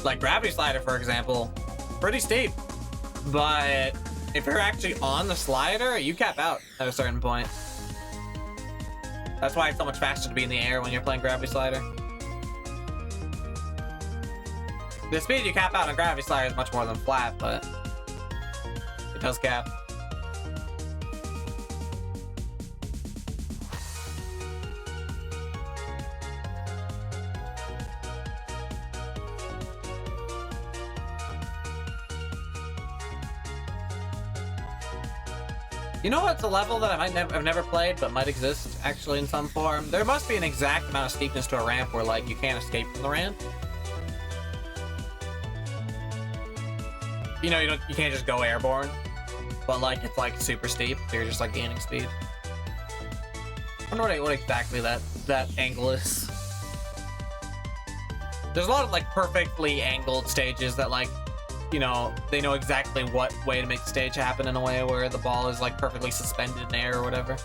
S1: Like Gravity Slider, for example, pretty steep. But if you're actually on the slider, you cap out at a certain point. That's why it's so much faster to be in the air when you're playing Gravity Slider. The speed you cap out on Gravity Slider is much more than flat, but it does cap. You know what's a level that I've never played, but might exist actually in some form? There must be an exact amount of steepness to a ramp where like you can't escape from the ramp. You know, you can't just go airborne, but like it's like super steep, so you're just like gaining speed. I wonder what exactly that angle is. There's a lot of like perfectly angled stages that like, you know, they know exactly what way to make the stage happen in a way where the ball is like perfectly suspended in air or whatever.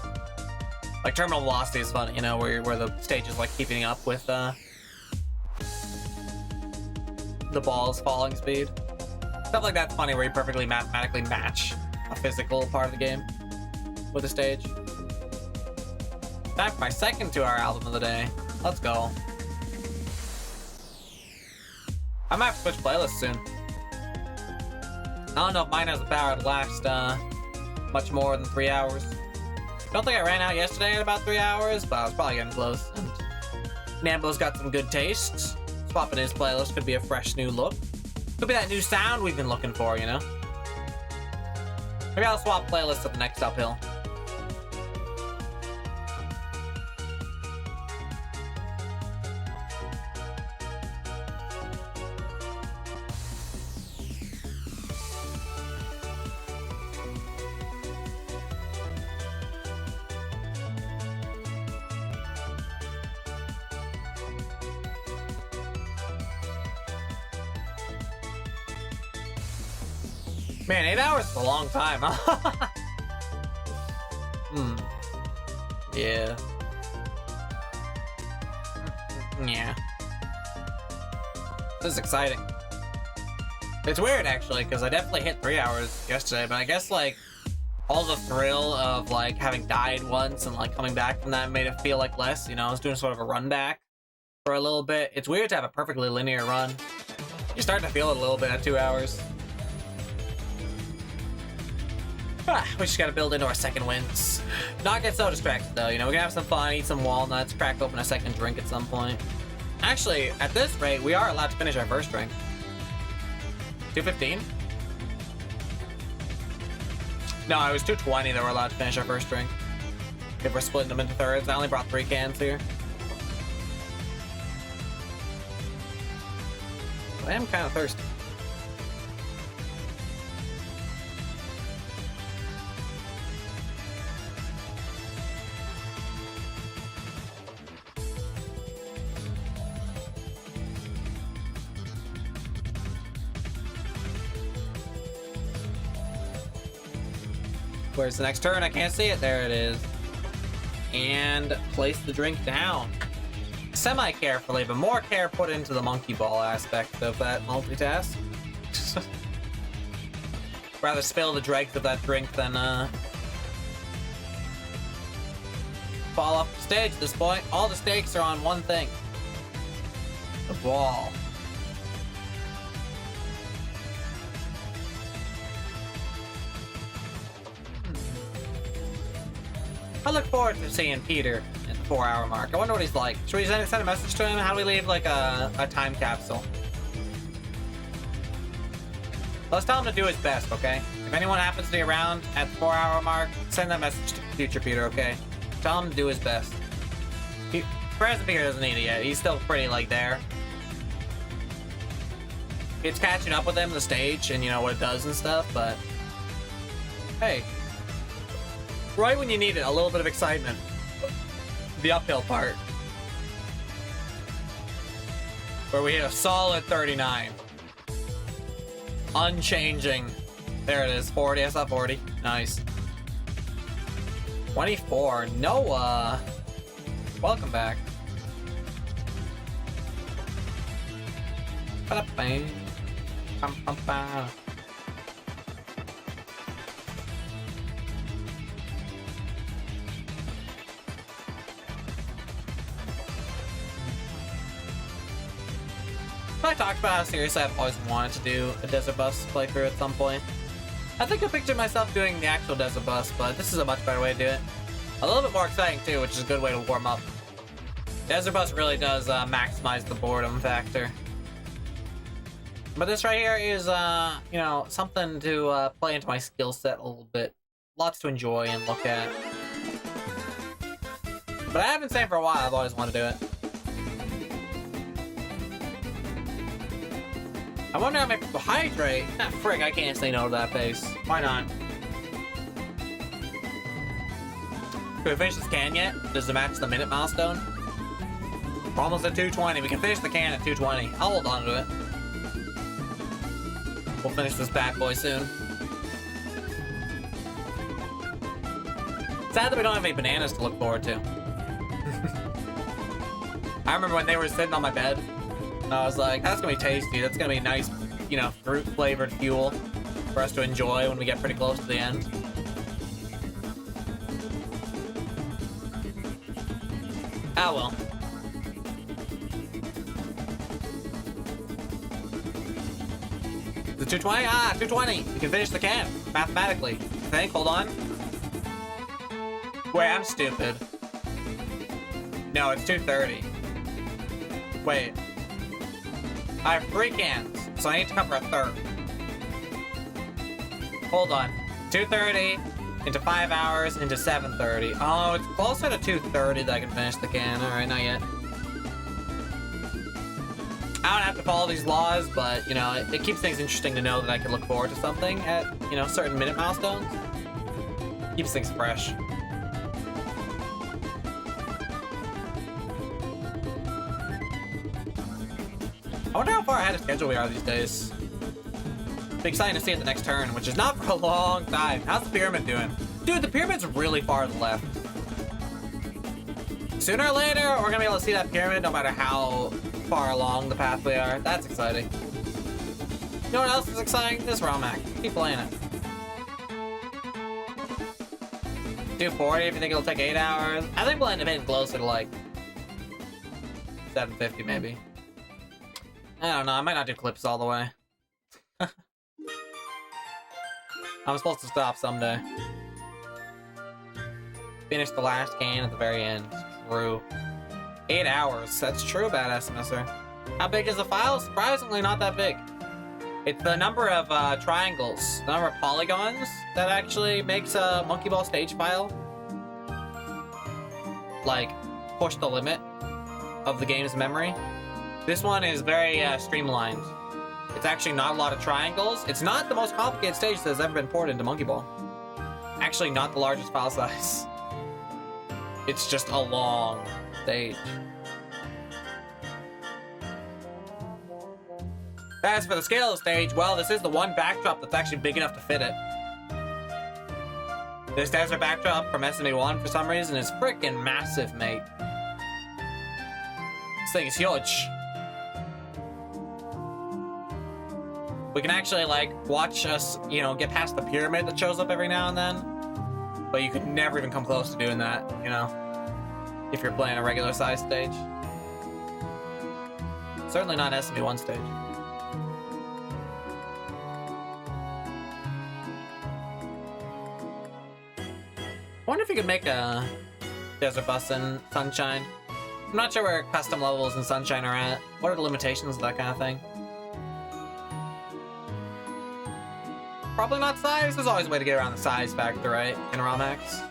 S1: Like Terminal Velocity is fun, you know, where the stage is like keeping up with the ball's falling speed. Stuff like that's funny where you perfectly mathematically match a physical part of the game with the stage. Time for my second 2-hour album of the day. Let's go. I might have to switch playlists soon. I don't know if mine has the power to last much more than 3 hours. Don't think I ran out yesterday at about 3 hours, but I was probably getting close. And Nambo's got some good tastes. Swapping his playlist could be a fresh new look. Could be that new sound we've been looking for, you know? Maybe I'll swap playlists at the next uphill. Man, 8 hours is a long time, huh? Yeah. Yeah. This is exciting. It's weird, actually, because I definitely hit 3 hours yesterday, but I guess, like, all the thrill of, like, having died once and, like, coming back from that made it feel like less, you know? I was doing sort of a run back for a little bit. It's weird to have a perfectly linear run. You're starting to feel it a little bit at 2 hours. We just gotta build into our second wins. Not get so distracted though, you know, we're gonna have some fun, eat some walnuts, crack open a second drink at some point. Actually, at this rate, we are allowed to finish our first drink. 2:15? No, it was 2:20 that we're allowed to finish our first drink. If we're splitting them into thirds, I only brought 3 cans here. I am kind of thirsty. Where's the next turn? I can't see it. There it is. And place the drink down. Semi-carefully, but more care put into the monkey ball aspect of that multitask. Rather spill the dregs of that drink than fall off the stage at this point. All the stakes are on one thing. The ball. I look forward to seeing Peter at the 4-hour mark. I wonder what he's like. Should we send a message to him? How do we leave like a time capsule? Let's tell him to do his best, okay? If anyone happens to be around at the 4-hour mark, send that message to future Peter, okay? Tell him to do his best. Present Peter doesn't need it yet. He's still pretty, like, there. It's catching up with him, the stage, and, you know, what it does and stuff, but... Hey. Right when you need it, a little bit of excitement. The uphill part. Where we hit a solid 39. Unchanging. There it is, 40. I saw 40. Nice. 24. Noah. Welcome back. Ba-da-bang. Pum-pum-pa. I talked about how seriously I've always wanted to do a Desert Bus playthrough at some point. I think I pictured myself doing the actual Desert Bus, but this is a much better way to do it. A little bit more exciting too, which is a good way to warm up. Desert Bus really does maximize the boredom factor. But this right here is, you know, something to play into my skill set a little bit. Lots to enjoy and look at. But I have been saying for a while I've always wanted to do it. I wonder how many people hydrate. Ah, frig, I can't say no to that pace. Why not? Can we finish this can yet? Does it match the minute milestone? We're almost at 220. We can finish the can at 220. I'll hold on to it. We'll finish this bad boy soon. Sad that we don't have any bananas to look forward to. I remember when they were sitting on my bed. I was like, that's gonna be tasty. That's gonna be nice, you know, fruit-flavored fuel for us to enjoy when we get pretty close to the end. Ah, well. Is it 220? Ah, 220! We can finish the can, mathematically. I think, hold on. Wait, I'm stupid. No, it's 230. Wait. I have 3 cans, so I need to cover a third. Hold on. 230 into 5 hours into 730. Oh, it's closer to 230 that I can finish the can. Alright, not yet. I don't have to follow these laws, but, you know, it keeps things interesting to know that I can look forward to something at, you know, certain minute milestones. Keeps things fresh. I wonder how far ahead of schedule we are these days. It'll be exciting to see at the next turn, which is not for a long time. How's the pyramid doing? Dude, the pyramid's really far to the left. Sooner or later, we're gonna be able to see that pyramid no matter how far along the path we are. That's exciting. You know what else is exciting? This Romac. Keep playing it. 240 if you think it'll take 8 hours. I think we'll end up hitting closer to like 750 maybe. I don't know, I might not do clips all the way. I'm supposed to stop someday. Finish the last can at the very end. True. 8 hours. That's true, badass messer. How big is the file? Surprisingly not that big. It's the number of triangles, the number of polygons that actually makes a Monkey Ball stage file like push the limit of the game's memory. This one is very streamlined. It's actually not a lot of triangles. It's not the most complicated stage that has ever been ported into Monkey Ball. Actually, not the largest file size. It's just a long stage. As for the scale of the stage, well, this is the one backdrop that's actually big enough to fit it. This desert backdrop from SME1 for some reason is freaking massive, mate. This thing is huge. We can actually, like, watch us, you know, get past the pyramid that shows up every now and then. But you could never even come close to doing that, you know? If you're playing a regular size stage. Certainly not an SMB1 stage. I wonder if you could make a desert bus in Sunshine. I'm not sure where custom levels in Sunshine are at. What are the limitations of that kind of thing? Probably not size. There's always a way to get around the size factor, right? In ROM-X.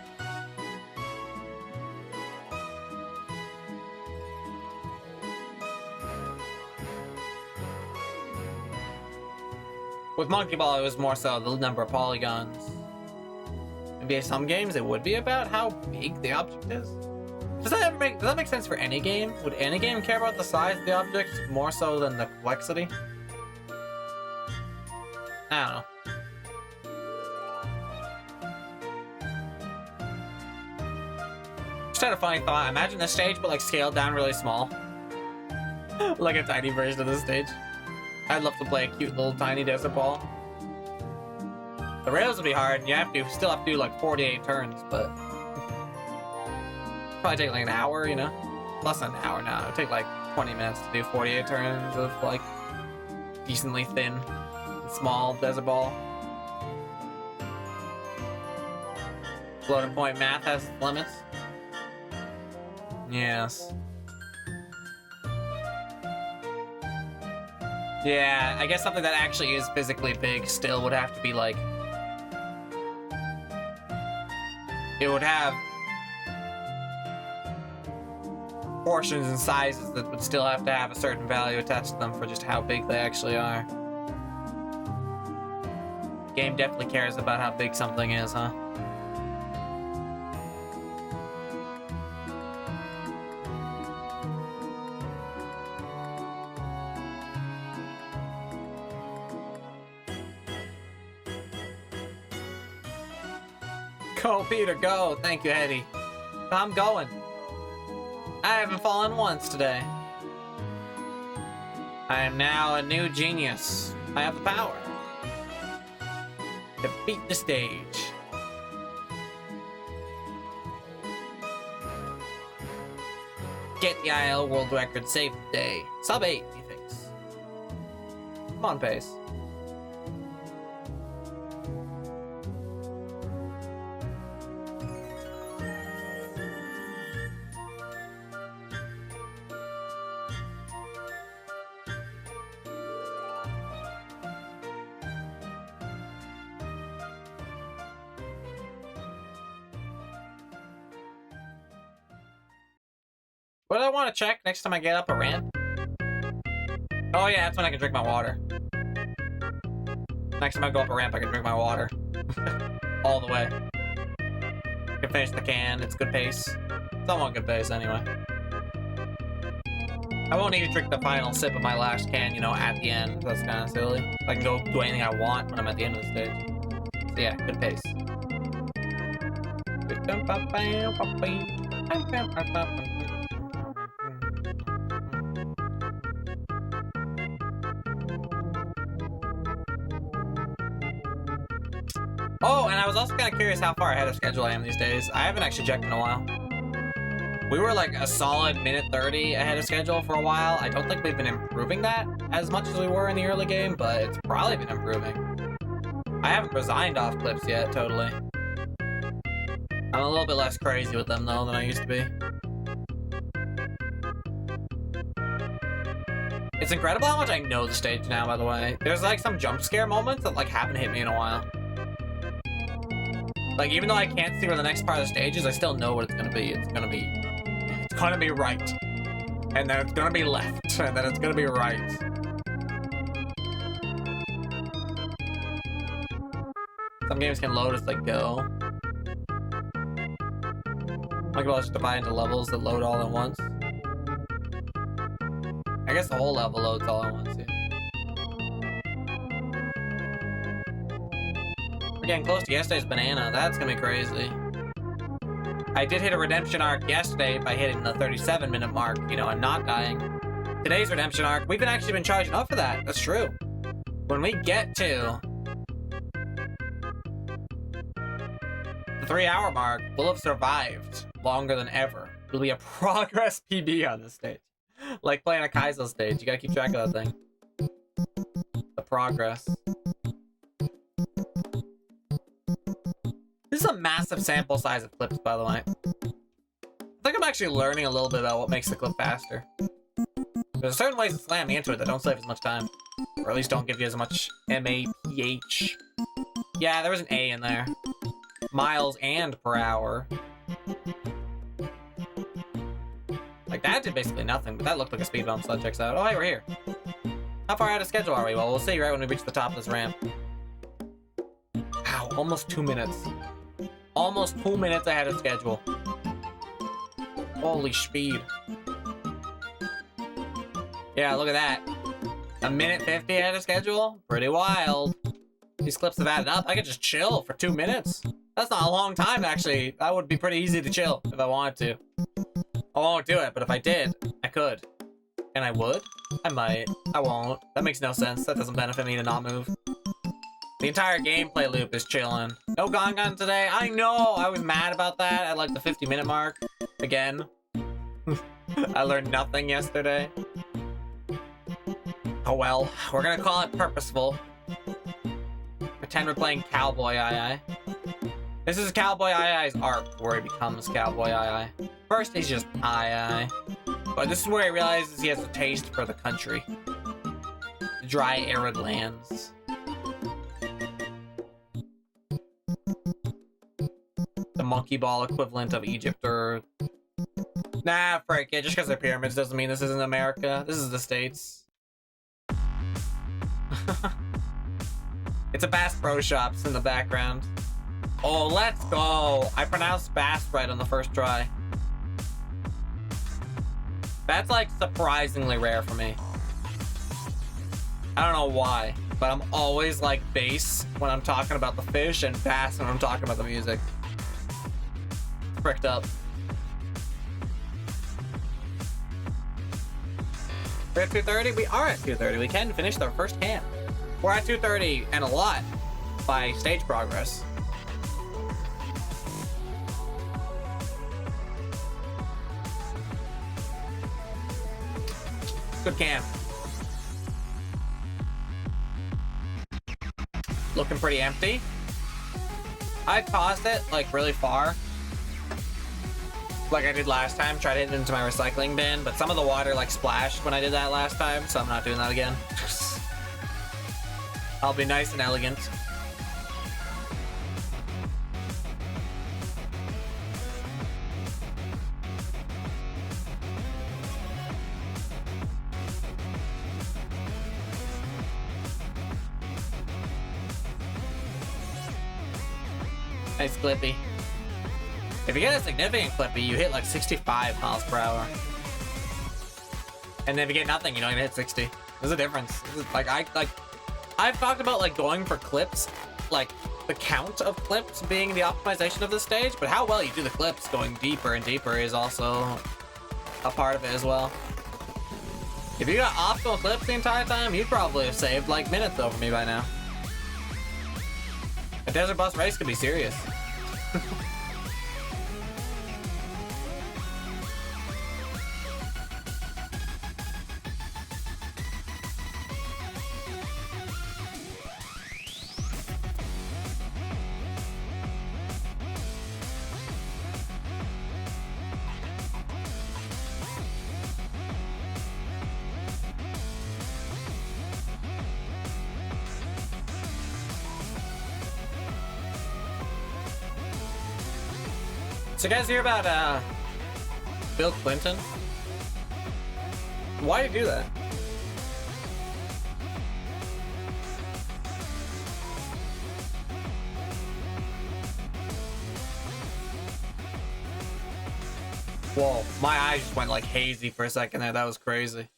S1: With Monkey Ball, it was more so the number of polygons. Maybe some games it would be about how big the object is. Does that make sense for any game? Would any game care about the size of the object more so than the complexity? I don't know. Just had a funny thought. Imagine this stage, but like scaled down really small. Like a tiny version of this stage. I'd love to play a cute little tiny desert ball. The rails would be hard, and you still have to do like 48 turns, but probably take like an hour, you know? Less than an hour now. It would take like 20 minutes to do 48 turns of like decently thin, small desert ball. Floating point math has limits. Yes. Yeah, I guess something that actually is physically big still would have to be like... It would have portions and sizes that would still have to have a certain value attached to them for just how big they actually are. The game definitely cares about how big something is, huh? Go, Peter, go! Thank you, Eddie. I'm going. I haven't fallen once today. I am now a new genius. I have the power to beat the stage. Get the IL world record, save the day. Sub 8, methinks. Come on, Pace. What do I want to check next time I get up a ramp? Oh yeah, that's when I can drink my water. Next time I go up a ramp, I can drink my water. All the way. I can finish the can, it's good pace. Somewhat good pace, anyway. I won't need to drink the final sip of my last can, you know, at the end. That's kind of silly. I can go do anything I want when I'm at the end of the stage. So yeah, good pace. Oh, and I was also kind of curious how far ahead of schedule I am these days. I haven't actually checked in a while. We were like a solid minute 30 ahead of schedule for a while. I don't think we've been improving that as much as we were in the early game, but it's probably been improving. I haven't resigned off clips yet, totally. I'm a little bit less crazy with them, though, than I used to be. It's incredible how much I know the stage now, by the way. There's like some jump scare moments that like haven't hit me in a while. Like, even though I can't see where the next part of the stage is, I still know what it's gonna be. It's gonna be right. And then it's gonna be left. And then it's gonna be right. Some games can load as they go. Like, well, just divide into levels that load all at once. I guess the whole level loads all at once, yeah. We're getting close to yesterday's banana. That's gonna be crazy. I did hit a redemption arc yesterday by hitting the 37-minute mark, you know, and not dying. Today's redemption arc, we've actually been charging up for that. That's true. When we get to the 3-hour mark, we'll have survived longer than ever. It'll be a progress PB on this stage. Like playing a Kaizo stage. You gotta keep track of that thing. The progress. This is a massive sample size of clips, by the way. I think I'm actually learning a little bit about what makes the clip faster. There's certain ways to slam into it that don't save as much time. Or at least don't give you as much MAPH. Yeah, there was an A in there. Miles and per hour. Like, that did basically nothing, but that looked like a speed bump, so that checks out. Oh, hey, we're here. How far out of schedule are we? Well, we'll see right when we reach the top of this ramp. Wow, almost 2 minutes. Almost 2 minutes ahead of schedule. Holy speed. Yeah, look at that. 1:50 ahead of schedule? Pretty wild. These clips have added up. I could just chill for 2 minutes. That's not a long time, actually. That would be pretty easy to chill if I wanted to. I won't do it, but if I did, I could. And I would? I might. I won't. That makes no sense. That doesn't benefit me to not move. The entire gameplay loop is chilling. No Gongon today. I know! I was mad about that at like the 50-minute mark. Again. I learned nothing yesterday. Oh well. We're gonna call it purposeful. Pretend we're playing Cowboy II. This is Cowboy II's arc, where he becomes Cowboy II. First, he's just II. But this is where he realizes he has a taste for the country. The dry, arid lands. The monkey ball equivalent of Egypt, or... Nah, frick it. Just because they're pyramids doesn't mean this isn't America. This is the States. It's a Bass Pro Shops in the background. Oh, let's go! I pronounced Bass right on the first try. That's like surprisingly rare for me. I don't know why, but I'm always like bass when I'm talking about the fish and bass when I'm talking about the music. Fricked up. We're at 2:30? We are at 2:30. We can finish our first camp. We're at 2:30 and a lot by stage progress. Good camp. Looking pretty empty. I tossed it like really far. Like I did last time, tried to hit it into my recycling bin, but some of the water like splashed when I did that last time, so I'm not doing that again. I'll be nice and elegant. Nice clippy. If you get a significant clippy, you hit like 65 miles per hour. And if you get nothing, you don't even hit 60. There's a difference. I've talked about like going for clips, like the count of clips being the optimization of the stage, but how well you do the clips going deeper and deeper is also a part of it as well. If you got optimal clips the entire time, you'd probably have saved like minutes over me by now. A desert bus race could be serious. So you guys hear about Bill Clinton? Why do you do that? Whoa, my eyes just went like hazy for a second there. That was crazy.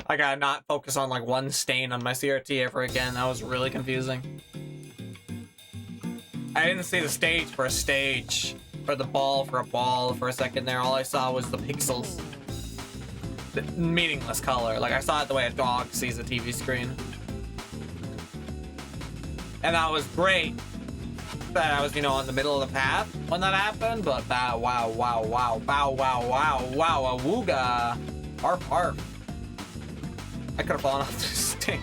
S1: I gotta not focus on like one stain on my CRT ever again. That was really confusing. I didn't see the stage for a stage. Or the ball for a ball for a second there. All I saw was the pixels. The meaningless color. Like I saw it the way a dog sees a TV screen. And that was great that I was, you know, in the middle of the path when that happened, but wow, wow, wow, wow, wow, wow, wow, wow, awooga. Arf, arf. I could have fallen off this thing.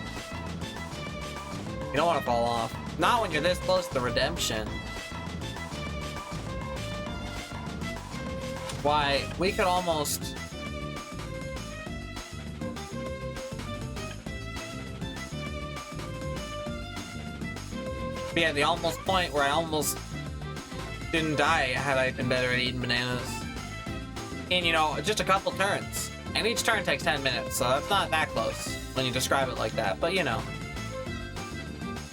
S1: You don't want to fall off. Not when you're this close to redemption. Why, we could almost... be at the almost point where I almost didn't die had I been better at eating bananas. And, you know, just a couple turns. And each turn takes 10 minutes, so that's not that close when you describe it like that, but you know.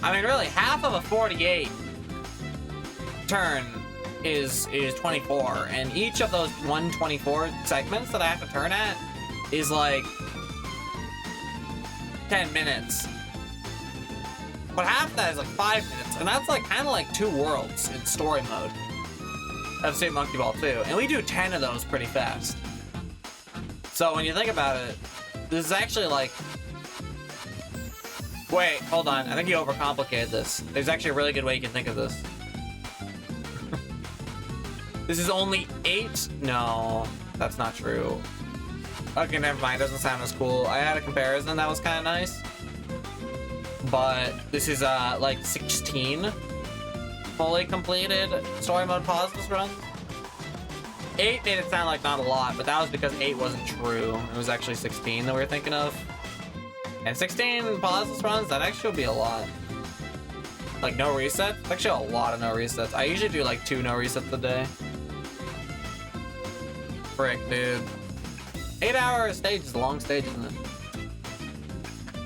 S1: I mean, really, half of a 48 turn is 24, and each of those 124 segments that I have to turn at is like 10 minutes. But half of that is like 5 minutes, and that's like kind of like 2 worlds in story mode of Super Monkey Ball 2, and we do 10 of those pretty fast. So when you think about it, this is actually like... Wait, hold on. I think you overcomplicated this. There's actually a really good way you can think of this. This is only 8? No, that's not true. Okay, never mind. Doesn't sound as cool. I had a comparison that was kind of nice. But this is like 16 fully completed story mode pauses runs. 8 made it sound like not a lot, but that was because 8 wasn't true. It was actually 16 that we were thinking of. And 16 pauses runs, that actually would be a lot. Like no resets? Actually a lot of no resets. I usually do like 2 no resets a day. Frick, dude. 8-hour stage is a long stage, isn't it?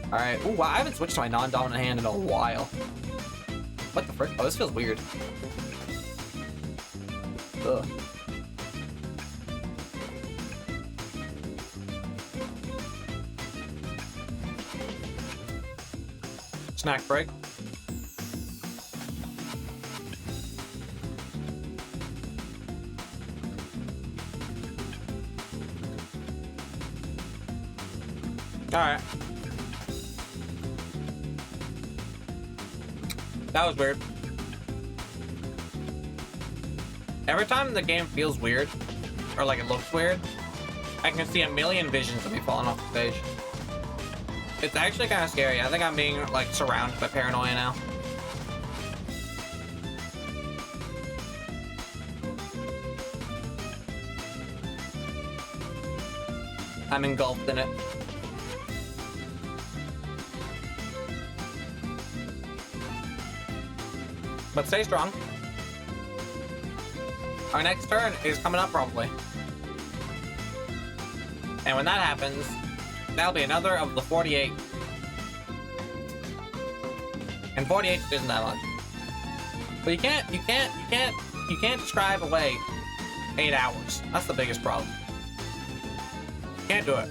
S1: Alright. Ooh, wow, I haven't switched to my non-dominant hand in a while. What the frick? Oh, this feels weird. Ugh. Snack break. Alright. That was weird. Every time the game feels weird, or like it looks weird, I can see a million visions of me falling off the stage. It's actually kind of scary. I think I'm being like surrounded by paranoia now. I'm engulfed in it. But stay strong. Our next turn is coming up probably. And when that happens, that'll be another of the 48. And 48 isn't that much. But you can't describe away 8 hours. That's the biggest problem. Can't do it.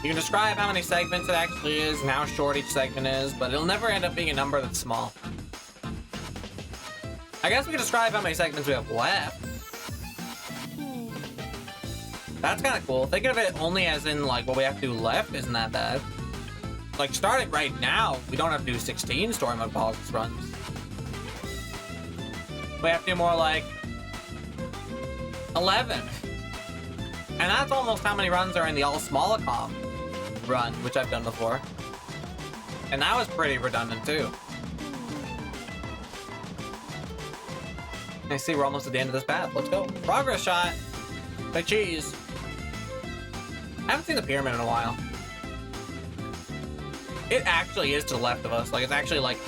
S1: You can describe how many segments it actually is and how short each segment is, but it'll never end up being a number that's small. I guess we can describe how many segments we have left. That's kind of cool. Thinking of it only as in like what we have to do left isn't that bad. Like starting right now, we don't have to do 16 story mode pauses runs. We have to do more like 11. And that's almost how many runs are in the all small-a-com run, which I've done before. And that was pretty redundant too. I see we're almost at the end of this path. Let's go. Progress shot. By cheese. I haven't seen the pyramid in a while. It actually is to the left of us. Like, it's actually, like,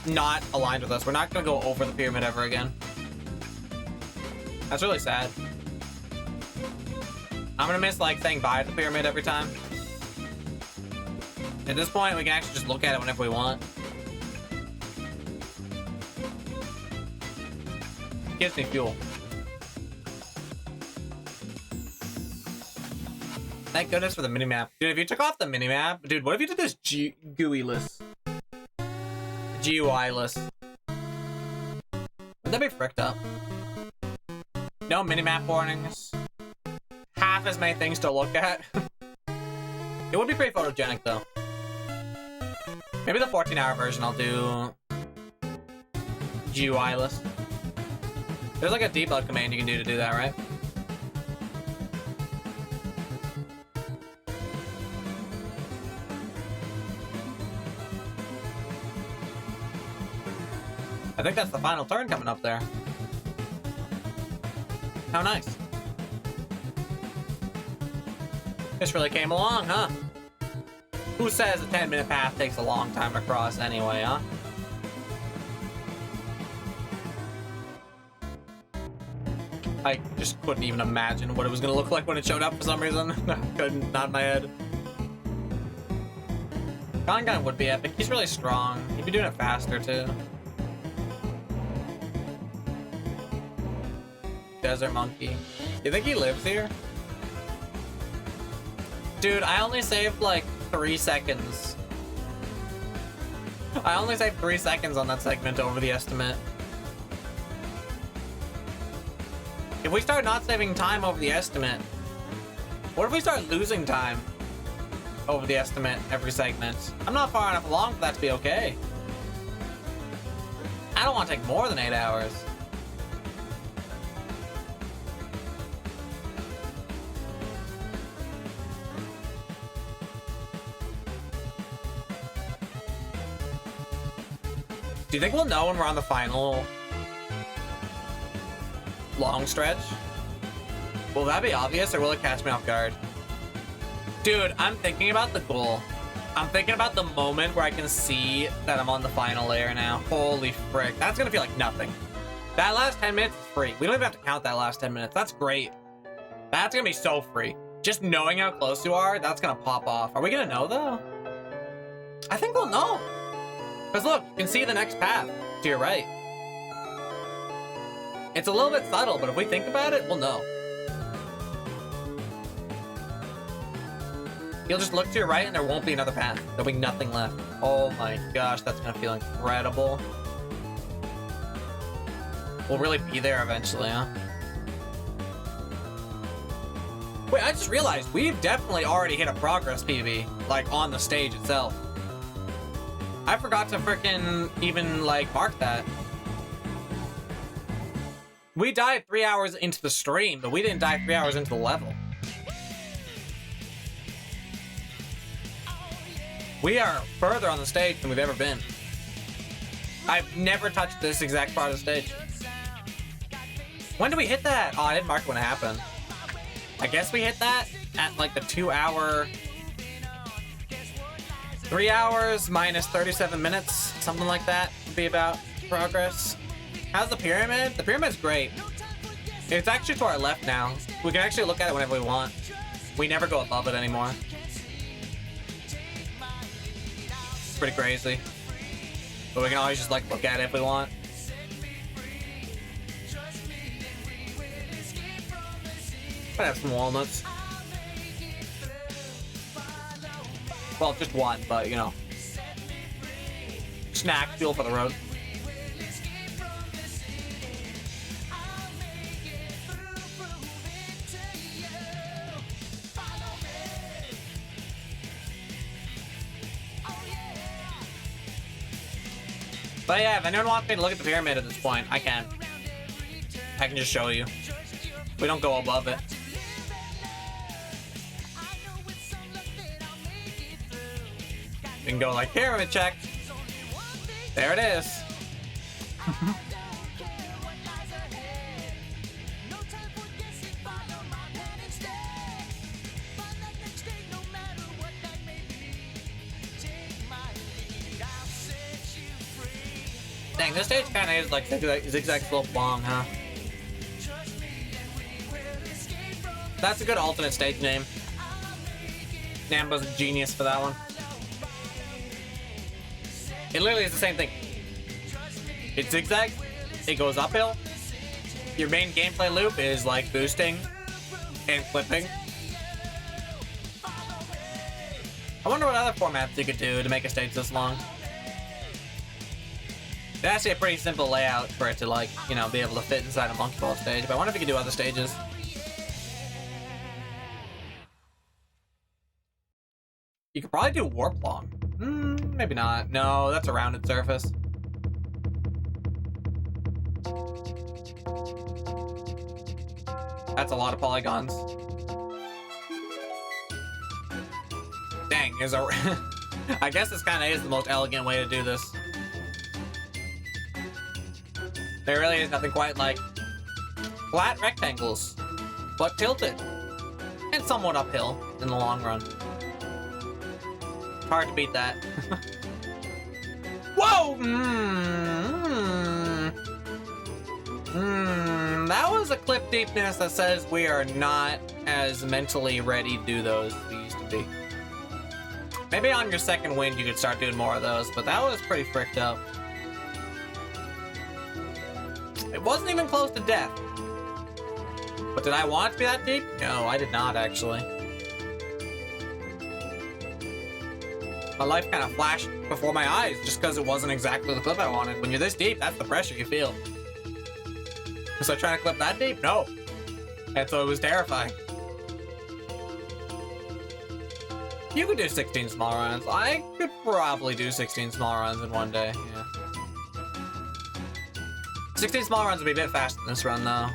S1: not aligned with us. We're not gonna go over the pyramid ever again. That's really sad. I'm gonna miss, like, saying bye to the pyramid every time. At this point, we can actually just look at it whenever we want. It gives me fuel. Thank goodness for the minimap. Dude, if you took off the minimap... Dude, what if you did this GUI-less? GUI-less. Would that be fricked up? No minimap warnings. Half as many things to look at. It would be pretty photogenic, though. Maybe the 14-hour version I'll do GUI-less. There's like a debug command you can do to do that, right? I think that's the final turn coming up there. How nice. This really came along, huh? Who says a 10-minute path takes a long time to cross anyway, huh? I just couldn't even imagine what it was gonna look like when it showed up for some reason. I couldn't, not in my head. Gon would be epic. He's really strong. He'd be doing it faster too. Desert Monkey. You think he lives here? Dude, I only saved like 3 seconds. I only saved 3 seconds on that segment over the estimate. If we start not saving time over the estimate, what if we start losing time over the estimate every segment? I'm not far enough along for that to be okay. I don't want to take more than 8 hours. Do you think we'll know when we're on the final long stretch? Will that be obvious or will it catch me off guard? Dude, I'm thinking about the goal. I'm thinking about the moment where I can see that I'm on the final layer now. Holy frick. That's gonna feel like nothing. That last 10 minutes is free. We don't even have to count that last 10 minutes. That's great. That's gonna be so free. Just knowing how close you are, that's gonna pop off. Are we gonna know though? I think we'll know. Because look, you can see the next path to your right. It's a little bit subtle, but if we think about it, we'll know. You'll just look to your right and there won't be another path. There'll be nothing left. Oh my gosh, that's gonna feel incredible. We'll really be there eventually, huh? Wait, I just realized we've definitely already hit a progress PB, like on the stage itself. I forgot to frickin' even, like, mark that. We died 3 hours into the stream, but we didn't die 3 hours into the level. We are further on the stage than we've ever been. I've never touched this exact part of the stage. When did we hit that? Oh, I didn't mark when it happened. I guess we hit that at, like, the 2 hour... 3 hours minus 37 minutes, something like that would be about progress. How's the pyramid? The pyramid's great. It's actually to our left now. We can actually look at it whenever we want. We never go above it anymore. It's pretty crazy. But we can always just like look at it if we want. Might have some walnuts. Well, just one, but you know. Snack, fuel for the road. But yeah, if anyone wants me to look at the pyramid at this point, I can. I can just show you. We don't go above it. We can go like pyramid check. There it is. Dang, this stage kind of is like zigzag slope long, huh? That's a good alternate stage name. Nambo's a genius for that one. It literally is the same thing. It's zigzag, it goes uphill. Your main gameplay loop is like boosting and flipping. I wonder what other formats you could do to make a stage this long. It's actually a pretty simple layout for it to, like, you know, be able to fit inside a monkey ball stage, but I wonder if you could do other stages. You could probably do warp long. Maybe not. No, that's a rounded surface. That's a lot of polygons. Dang, there's a... I guess this kind of is the most elegant way to do this. There really is nothing quite like flat rectangles, but tilted. And somewhat uphill in the long run. Hard to beat that. Whoa! That was a clip deepness that says we are not as mentally ready to do those as we used to be. Maybe on your second wind you could start doing more of those, but that was pretty fricked up. It wasn't even close to death. But did I want it to be that deep? No, I did not, actually. My life kind of flashed before my eyes just because it wasn't exactly the clip I wanted. When you're this deep, that's the pressure you feel. Was I trying to clip that deep? No. And so it was terrifying. You could do 16 small runs. I could probably do 16 small runs in one day, yeah. 16 small runs would be a bit faster than this run, though.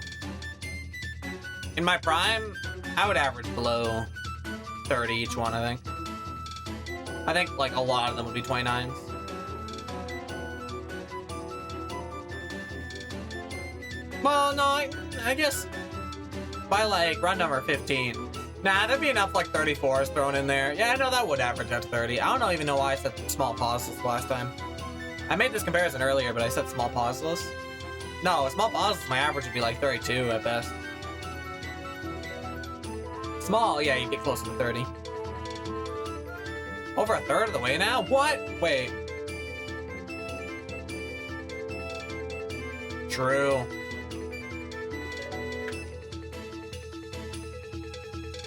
S1: In my prime, I would average below 30 each one, I think. I think, like, a lot of them would be 29s. Well, no, I guess by, like, run number 15. Nah, there'd be enough, like, 34s thrown in there. Yeah, I know that would average out to 30. I don't even know why I said small pauses last time. I made this comparison earlier, but I said small pauseless. No, small pauses, my average would be, like, 32 at best. Small, yeah, you get closer to 30. Over a third of the way now? What? Wait. True.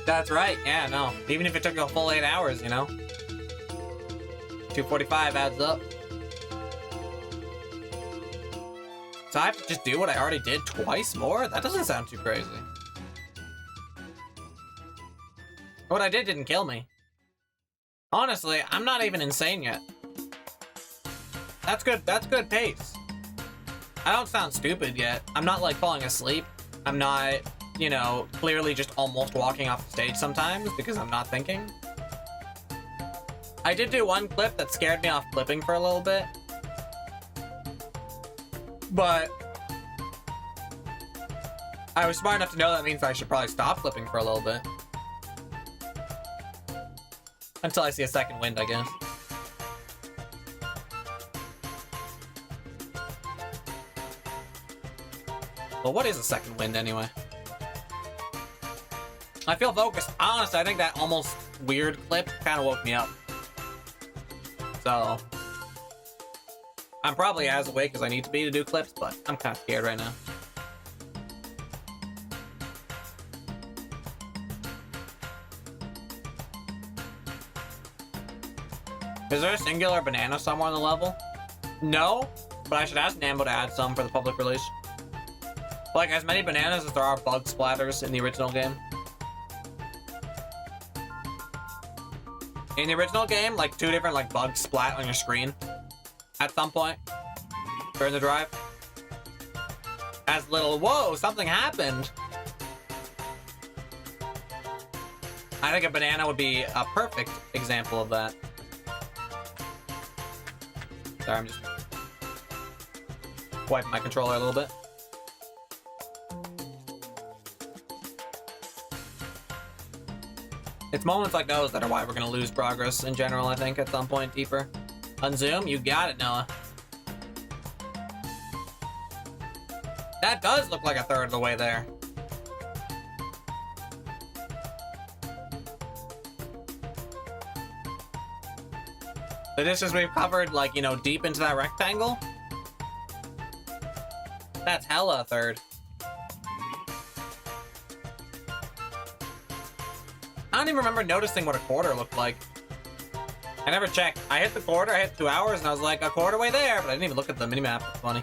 S1: That's right, yeah, no. Even if it took a full 8 hours, you know? 245 adds up. So I have to just do what I already did twice more? That doesn't sound too crazy. What I did didn't kill me. Honestly, I'm not even insane yet. That's good pace. I don't sound stupid yet. I'm not like falling asleep. I'm not, you know, clearly just almost walking off the stage sometimes because I'm not thinking. I did do one clip that scared me off clipping for a little bit. But I was smart enough to know that means I should probably stop clipping for a little bit. Until I see a second wind, I guess. Well, what is a second wind, anyway? I feel focused. Honestly, I think that almost weird clip kind of woke me up. So I'm probably as awake as I need to be to do clips, but I'm kind of scared right now. Is there a singular banana somewhere on the level? No, but I should ask Nambo to add some for the public release. Like, as many bananas as there are bug splatters in the original game. In the original game, like, 2 different, like, bugs splat on your screen at some point during the drive. As little, whoa, something happened. I think a banana would be a perfect example of that. Sorry, I'm just wiping my controller a little bit. It's moments like those that are why we're gonna lose progress in general, I think, at some point deeper. Unzoom, you got it, Noah. That does look like a third of the way there. The distance we've covered, like, you know, deep into that rectangle? That's hella a third. I don't even remember noticing what a quarter looked like. I never checked. I hit the quarter, I hit 2 hours, and I was like, a quarter way there, but I didn't even look at the minimap. It's funny.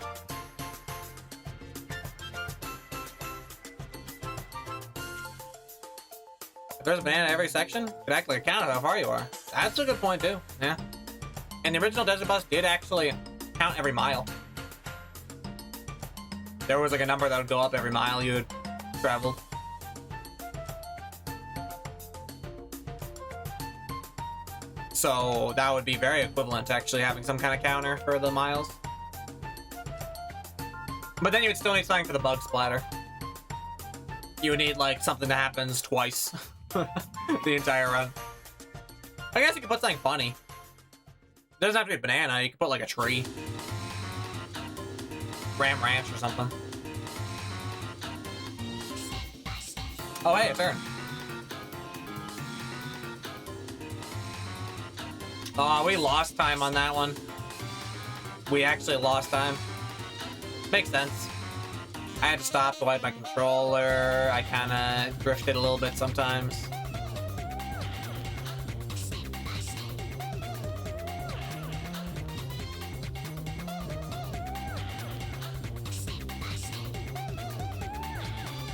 S1: If there's a banana in every section, it could act like a count of how far you are. That's a good point, too. Yeah. And the original desert bus did actually count every mile. There was like a number that would go up every mile you had traveled. So that would be very equivalent to actually having some kind of counter for the miles. But then you would still need something for the bug splatter. You would need like something that happens twice the entire run. I guess you could put something funny. It doesn't have to be a banana, you could put like a tree. Ram Ranch or something. Oh hey, a turn. Oh, we lost time on that one. We actually lost time. Makes sense. I had to stop to wipe my controller. I kinda drifted a little bit sometimes.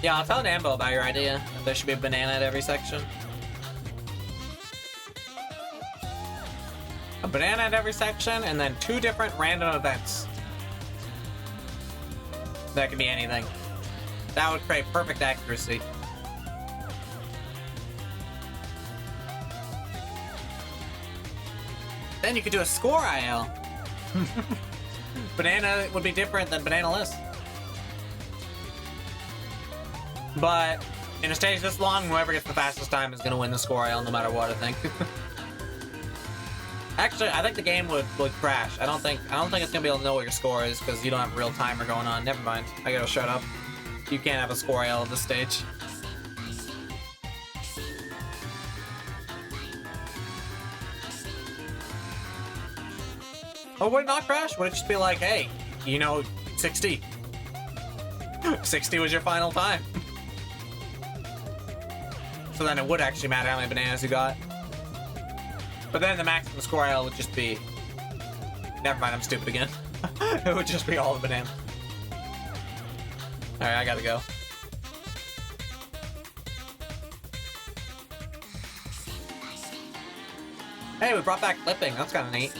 S1: Yeah, I'll tell Nambo about your idea. There should be a banana at every section. A banana at every section, and then 2 different random events. That could be anything. That would create perfect accuracy. Then you could do a score IL. Banana would be different than banana-less. But in a stage this long, whoever gets the fastest time is going to win the score IL no matter what, I think. Actually, I think the game would crash. I don't think it's gonna be able to know what your score is because you don't have a real timer going on. Never mind. I gotta shut up. You can't have a score IL at this stage. Oh, would it not crash? Would it just be like, hey, you know, 60? 60 was your final time. So then it would actually matter how many bananas you got. But then the maximum score IL would just be... Never mind, I'm stupid again. It would just be all the bananas. Alright, I gotta go. Hey, we brought back clipping. That's kind of neat.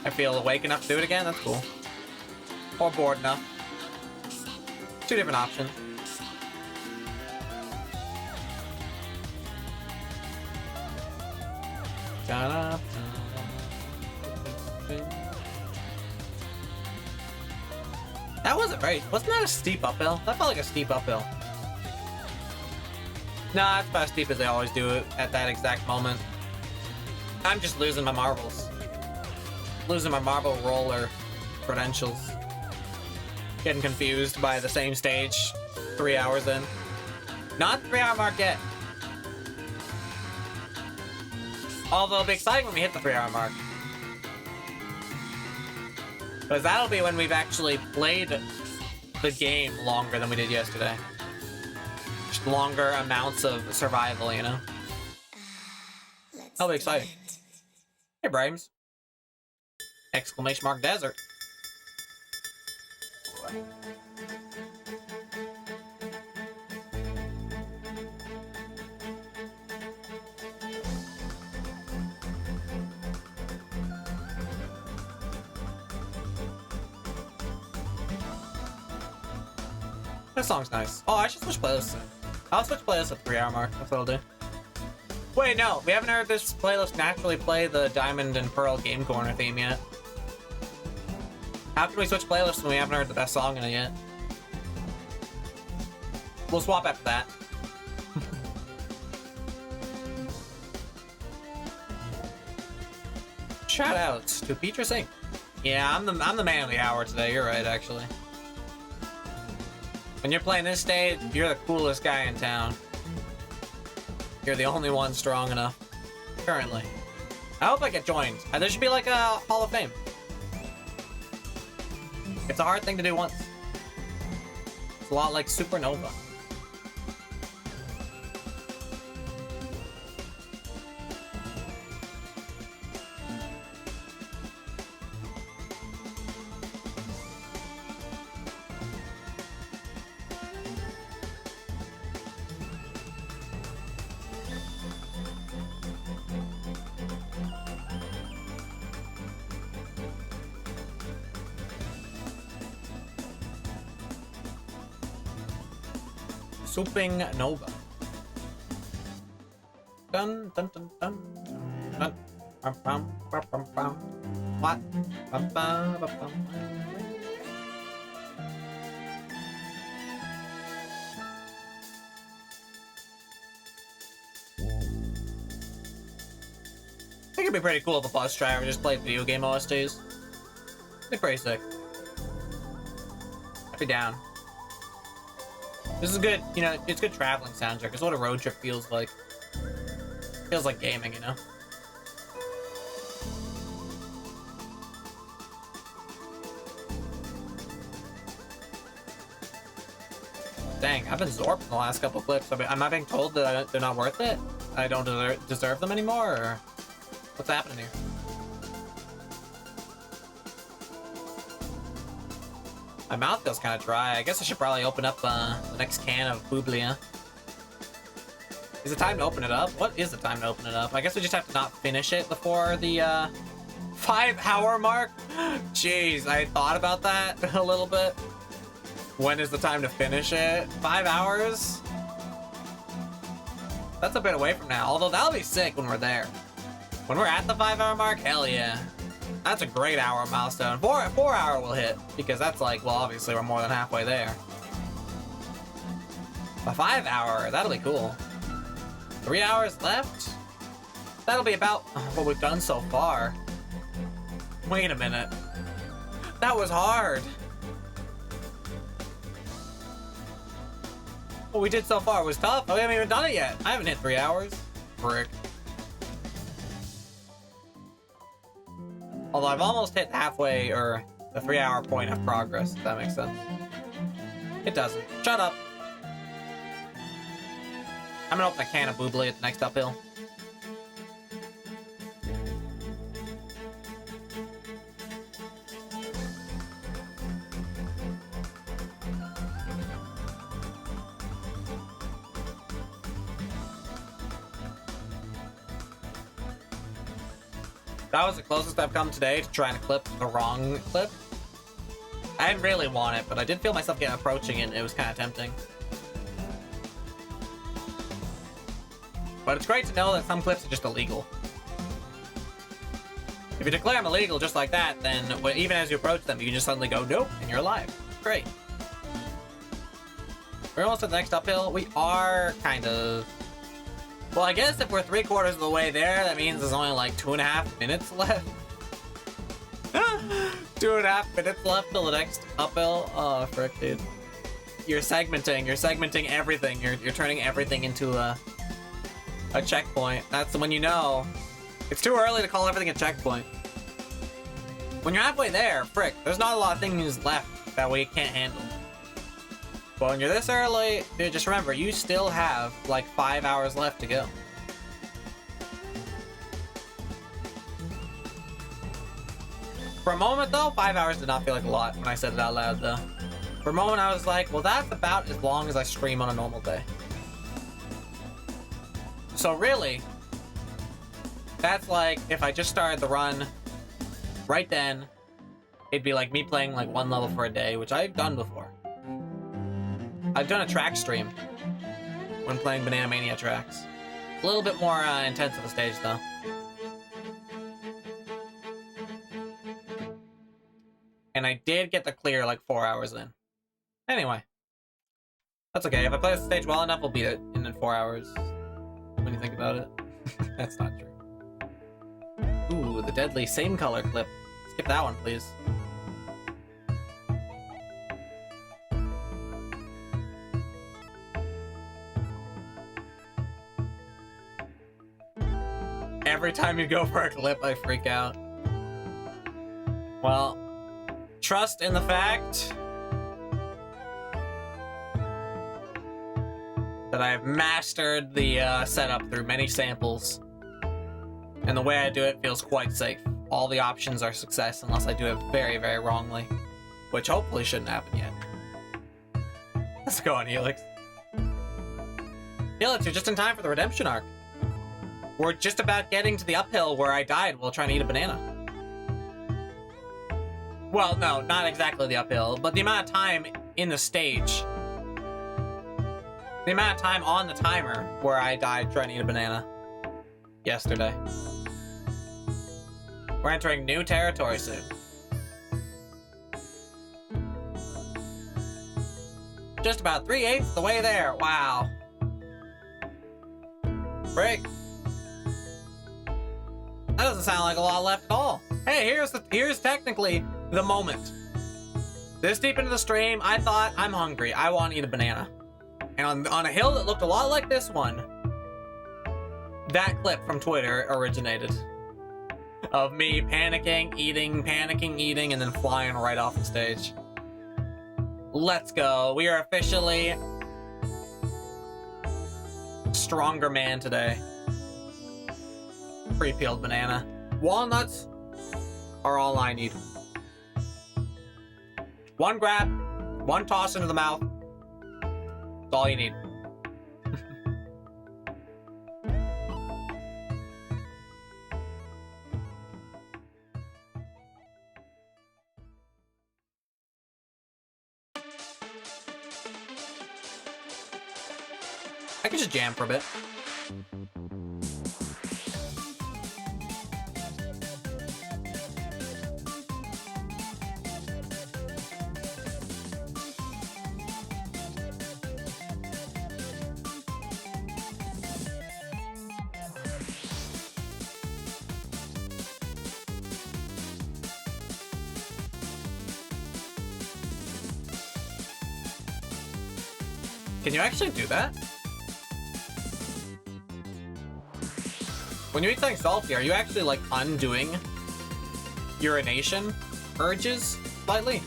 S1: I feel awake enough to do it again. That's cool. Or bored enough. 2 different options. That wasn't that a steep uphill? That felt like a steep uphill. Nah, it's about as steep as they always do it at that exact moment. I'm just losing my marbles. Losing my marble roller credentials. Getting confused by the same stage 3 hours in. Not the 3-hour mark yet. Although it'll be exciting when we hit the 3-hour mark. Because that'll be when we've actually played the game longer than we did yesterday. Just longer amounts of survival, you know? That'll be exciting. Hey, Brames. Exclamation mark desert. This song's nice. Oh, I should switch playlists soon. I'll switch playlists at the 3-hour mark. That's what I'll do. Wait, no. We haven't heard this playlist naturally play the Diamond and Pearl Game Corner theme yet. How can we switch playlists when we haven't heard the best song in it yet? We'll swap after that. Shoutouts to Petra Singh. Yeah, I'm the man of the hour today. You're right, actually. When you're playing this stage, you're the coolest guy in town. You're the only one strong enough. Currently. I hope I get joined. There should be like a Hall of Fame. It's a hard thing to do once. It's a lot like Supernova. Swooping Nova. Dun dun dun dun dun. Bum, bum, bum, bum, bum. What? Bum, bum, bum, bum. I think it'd be pretty cool if a bus driver just played video game OSTs. It'd be pretty sick. I'd be down. This is good, you know, it's good traveling soundtrack. It's what a road trip feels like. Feels like gaming, you know? Dang, I've been zorped in the last couple clips. Am I being told that they're not worth it? I don't deserve them anymore, or what's happening here? My mouth feels kind of dry. I guess I should probably open up the next can of Bublia. Is it time to open it up? What is the time to open it up? I guess we just have to not finish it before the 5-hour mark. Jeez, I thought about that a little bit. When is the time to finish it? 5 hours? That's a bit away from now, although that'll be sick when we're there. When we're at the 5-hour mark, hell yeah. That's a great hour milestone. 4 hour will hit, because that's like, well, obviously we're more than halfway there. A 5 hour, that'll be cool. 3 hours left? That'll be about what we've done so far. Wait a minute. That was hard. What we did so far was tough. Oh, we haven't even done it yet. I haven't hit 3 hours. Frick. Although I've almost hit halfway, or the 3-hour point of progress, if that makes sense. It doesn't. Shut up. I'm gonna open a can of Boobly at the next uphill. That was the closest I've come today to trying to clip the wrong clip. I didn't really want it, but I did feel myself getting approaching it, and it was kind of tempting. But it's great to know that some clips are just illegal. If you declare them illegal just like that, then even as you approach them, you can just suddenly go, nope, and you're alive. Great. We're almost at the next uphill. We are kind of... Well, I guess if we're 3/4 of the way there, that means there's only like 2.5 minutes left. 2.5 minutes left till the next uphill. Oh, frick, dude. You're segmenting everything. You're turning everything into a checkpoint. That's when you know it's too early to call everything a checkpoint. When you're halfway there, frick, there's not a lot of things left that we can't handle. But when you're this early, dude, just remember, you still have like 5 hours left to go. For a moment though, 5 hours did not feel like a lot when I said it out loud though. For a moment I was like, well, that's about as long as I stream on a normal day. So really, that's like if I just started the run right then, it'd be like me playing like one level for a day, which I've done before. I've done a track stream when playing Banana Mania tracks. A little bit more intense of a stage though. And I did get the clear like 4 hours in. Anyway, that's okay. If I play the stage well enough, we'll beat it in 4 hours. When you think about it. That's not true. Ooh, the deadly same color clip. Skip that one, please. Every time you go for a clip, I freak out. Well, trust in the fact that I've mastered the setup through many samples. And the way I do it feels quite safe. All the options are success unless I do it very, very wrongly. Which hopefully shouldn't happen yet. Let's go on, Helix. Helix, you're just in time for the redemption arc. We're just about getting to the uphill where I died while trying to eat a banana. Well, no, not exactly the uphill, but the amount of time in the stage. The amount of time on the timer where I died trying to eat a banana yesterday. We're entering new territory soon. Just about 3/8 the way there. Wow. Break. That doesn't sound like a lot left at all. Hey, here's technically the moment. This deep into the stream, I thought, I'm hungry. I want to eat a banana. And on a hill that looked a lot like this one, that clip from Twitter originated. Of me panicking, eating, and then flying right off the stage. Let's go. We are officially stronger man today. Pre-peeled banana. Walnuts are all I need. One grab, one toss into the mouth. That's all you need. I can just jam for a bit. Can you actually do that? When you eat something salty, are you actually like undoing urination urges slightly?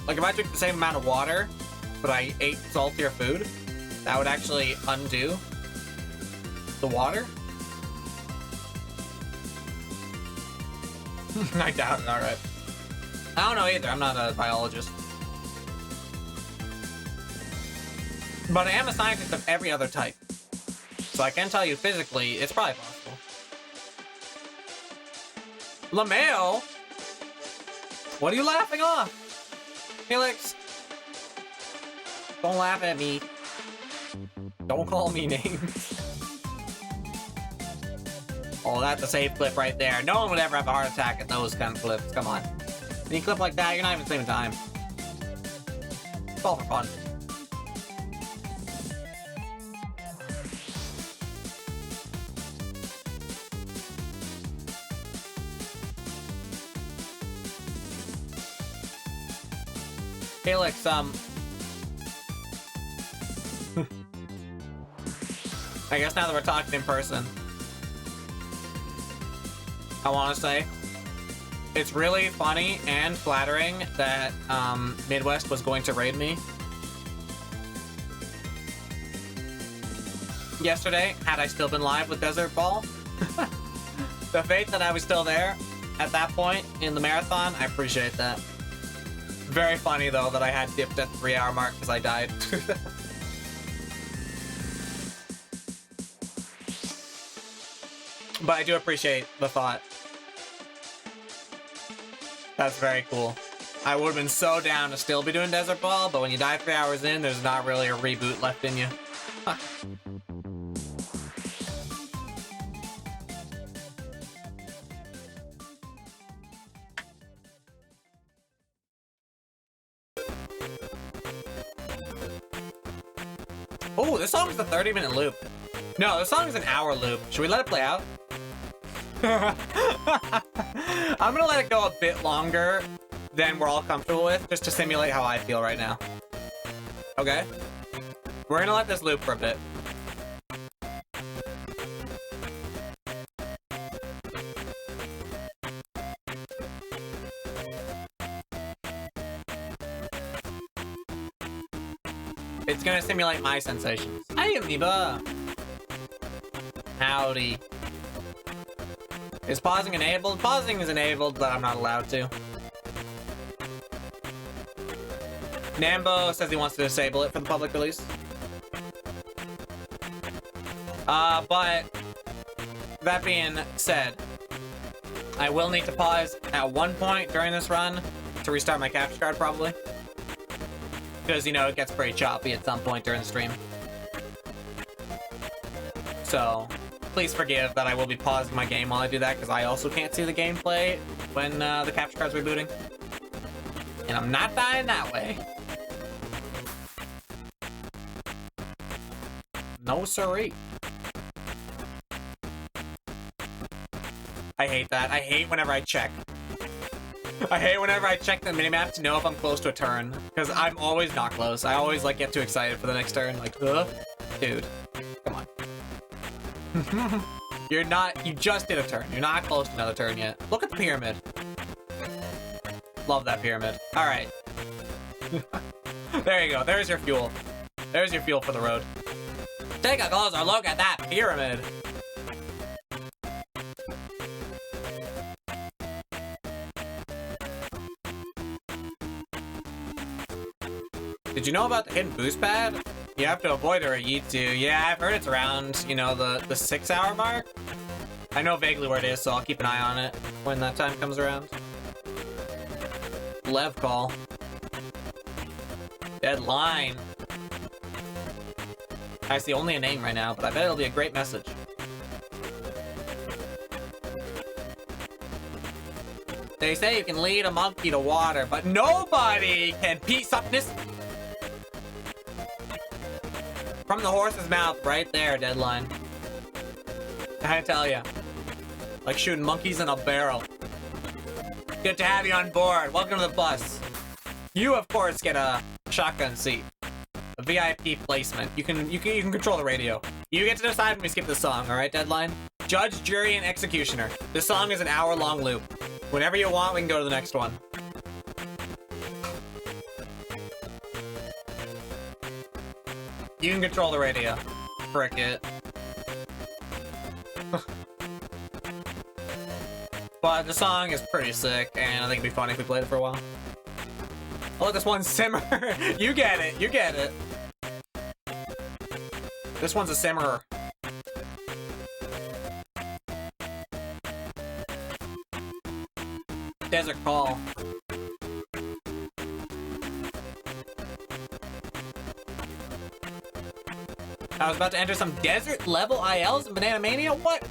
S1: Like if I drink the same amount of water, but I ate saltier food, that would actually undo the water? I doubt it, alright. I don't know either, I'm not a biologist. But I am a scientist of every other type. So I can tell you physically, it's probably possible. LaMayo? What are you laughing off? Felix? Don't laugh at me. Don't call me names. Oh, that's a safe clip right there. No one would ever have a heart attack at those kind of clips. Come on. Any clip like that, you're not even saving time. It's all for fun. Felix, I guess now that we're talking in person, I want to say it's really funny and flattering that Midwest was going to raid me yesterday had I still been live with Desert Ball. The faith that I was still there at that point in the marathon, I appreciate that. Very funny though that I had dipped at the 3-hour mark because I died. But I do appreciate the thought. That's very cool. I would have been so down to still be doing Desert Ball, but when you die 3 hours in, there's not really a reboot left in you. Oh, this song is a 30-minute loop. No, this song is an hour loop. Should we let it play out? I'm gonna let it go a bit longer than we're all comfortable with, just to simulate how I feel right now. Okay? We're gonna let this loop for a bit. It's gonna simulate my sensations. Hi, Amoeba! Howdy. Is pausing enabled? Pausing is enabled, but I'm not allowed to. Nambo says he wants to disable it for the public release. But that being said, I will need to pause at one point during this run to restart my capture card, probably. Because, you know, it gets pretty choppy at some point during the stream. So, please forgive that I will be pausing my game while I do that, because I also can't see the gameplay when the capture card's rebooting. And I'm not dying that way. No siree. I hate that. I hate whenever I check. I hate whenever I check the minimap to know if I'm close to a turn, because I'm always not close. I always like get too excited for the next turn. Like, dude, come on. You're not. You just did a turn. You're not close to another turn yet. Look at the pyramid. Love that pyramid. All right. There you go. There's your fuel. There's your fuel for the road. Take a closer look at that pyramid. Did you know about the hidden boost pad? You have to avoid it or you do. Yeah, I've heard it's around, you know, the 6 hour mark. I know vaguely where it is, so I'll keep an eye on it when that time comes around. Lev call. Deadline. I see only a name right now, but I bet it'll be a great message. They say you can lead a monkey to water, but nobody can peace up this. From the horse's mouth, right there, Deadline. I tell ya. Like shooting monkeys in a barrel. Good to have you on board. Welcome to the bus. You, of course, get a shotgun seat. A VIP placement. You can control the radio. You get to decide when we skip the song, alright, Deadline? Judge, jury, and executioner. This song is an hour-long loop. Whenever you want, we can go to the next one. You can control the radio. Frick it. But the song is pretty sick, and I think it'd be funny if we played it for a while. Oh, this one's simmer. You get it. You get it. This one's a simmerer. Desert Call. I was about to enter some desert level ILs in Banana Mania? What?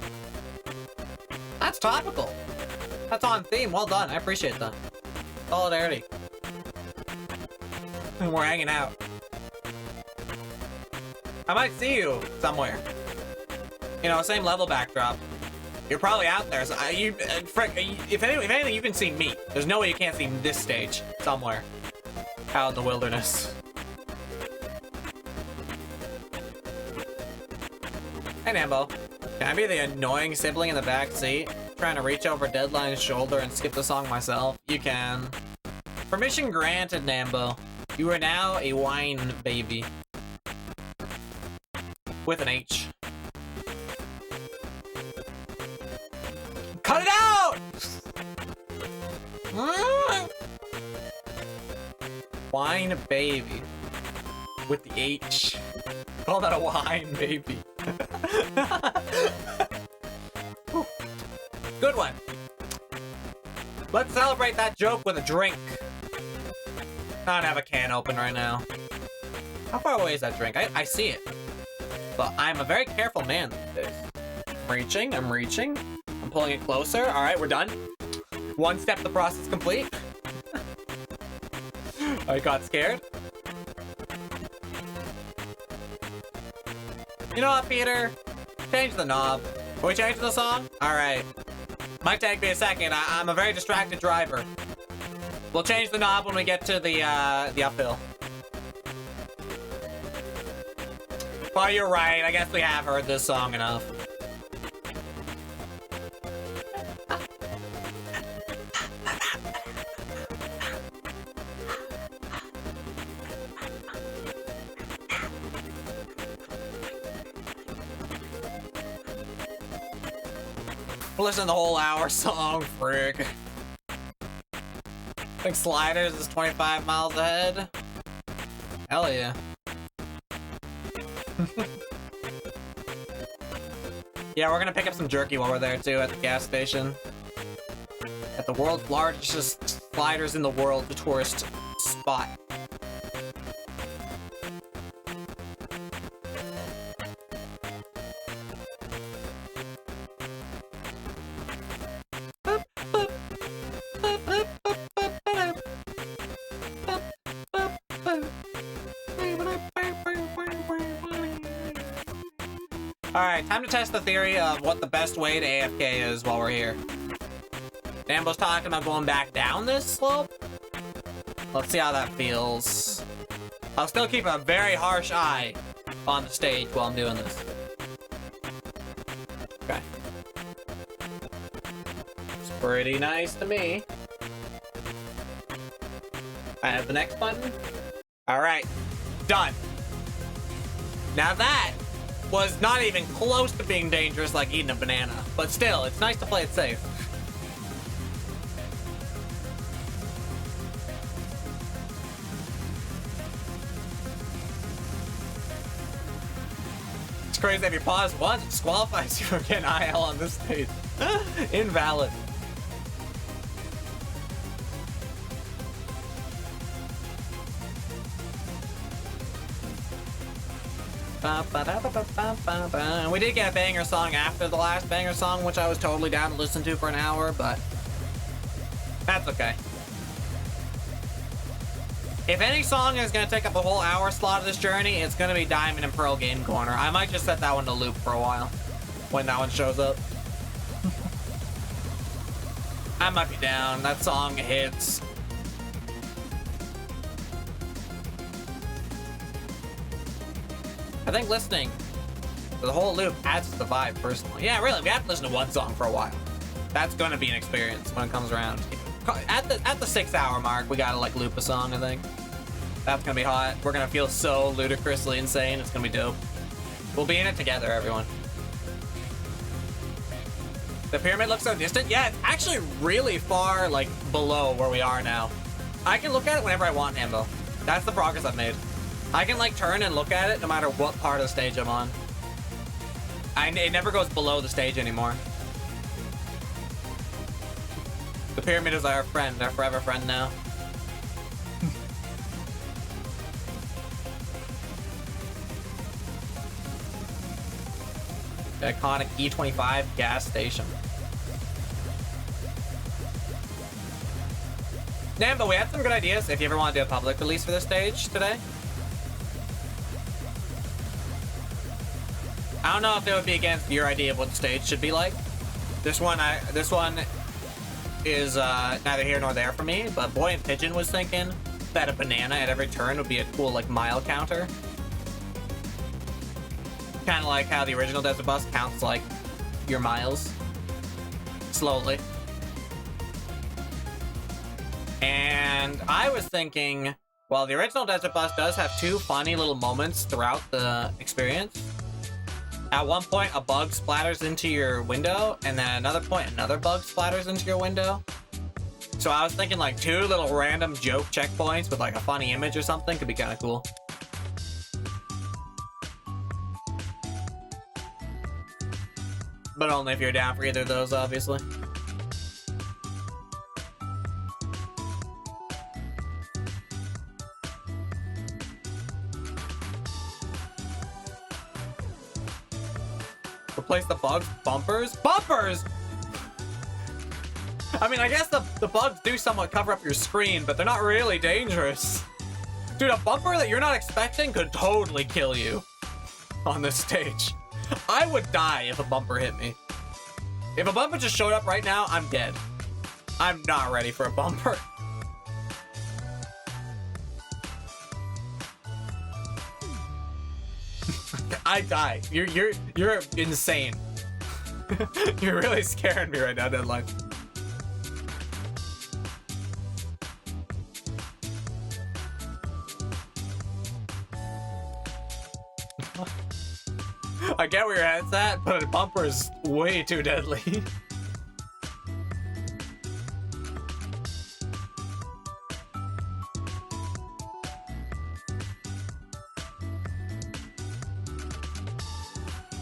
S1: That's topical. That's on theme. Well done. I appreciate that. Solidarity. We're hanging out. I might see you somewhere. You know, same level backdrop. You're probably out there. So if anything, you can see me. There's no way you can't see this stage somewhere out in the wilderness. Hey, Nambo. Can I be the annoying sibling in the back seat? Trying to reach over Deadline's shoulder and skip the song myself? You can. Permission granted, Nambo. You are now a wine baby. With an H. Cut it out! Wine baby. With the H. Call that a wine baby. Good one. Let's celebrate that joke with a drink. I don't have a can open right now. How far away is that drink? I see it. But I'm a very careful man these days. I'm reaching. I'm pulling it closer. Alright, we're done. One step to the process complete. I got scared. You know what, Peter? Change the knob. Can we change the song? Alright. Might take me a second. I'm a very distracted driver. We'll change the knob when we get to the uphill. Well, you're right. I guess we have heard this song enough. Listen to the whole hour song, frick. I think Sliders is 25 miles ahead. Hell yeah. Yeah, we're gonna pick up some jerky while we're there too at the gas station. At the world's largest sliders in the world, the tourist spot. Alright, time to test the theory of what the best way to AFK is while we're here. Dambo's talking about going back down this slope. Let's see how that feels. I'll still keep a very harsh eye on the stage while I'm doing this. Okay. It's pretty nice to me. I have the next button. Alright. Done. Now that was not even close to being dangerous like eating a banana. But still, it's nice to play it safe. It's crazy if you pause once, it disqualifies you from getting IL on this stage. Invalid. We did get a banger song after the last banger song, which I was totally down to listen to for an hour, but that's okay. If any song is going to take up a whole hour slot of this journey, it's going to be Diamond and Pearl Game Corner. I might just set that one to loop for a while when that one shows up. I might be down. That song hits. I think listening to the whole loop adds to the vibe, personally. Yeah, really, we have to listen to one song for a while. That's gonna be an experience when it comes around. At the 6 hour mark, we gotta like loop a song, I think. That's gonna be hot. We're gonna feel so ludicrously insane. It's gonna be dope. We'll be in it together, everyone. The pyramid looks so distant. Yeah, it's actually really far, like, below where we are now. I can look at it whenever I want, Ambo. That's the progress I've made. I can like turn and look at it no matter what part of the stage I'm on. It never goes below the stage anymore. The pyramid is our friend, our forever friend now. The iconic E25 gas station. Nambo, we had some good ideas if you ever want to do a public release for this stage today. I don't know if it would be against your idea of what the stage should be like. This one is neither here nor there for me, but Boy and Pigeon was thinking that a banana at every turn would be a cool like mile counter. Kind of like how the original Desert Bus counts like your miles slowly. And I was thinking, while the original Desert Bus does have two funny little moments throughout the experience, at one point, a bug splatters into your window, and then another point, another bug splatters into your window. So I was thinking like two little random joke checkpoints with like a funny image or something could be kind of cool. But only if you're down for either of those, obviously. Replace the bugs? Bumpers? Bumpers! I mean, I guess the bugs do somewhat cover up your screen, but they're not really dangerous. Dude, a bumper that you're not expecting could totally kill you on this stage. I would die if a bumper hit me. If a bumper just showed up right now, I'm dead. I'm not ready for a bumper. I die. You're insane. You're really scaring me right now, Deadline. I get where your head's at, but a bumper is way too deadly.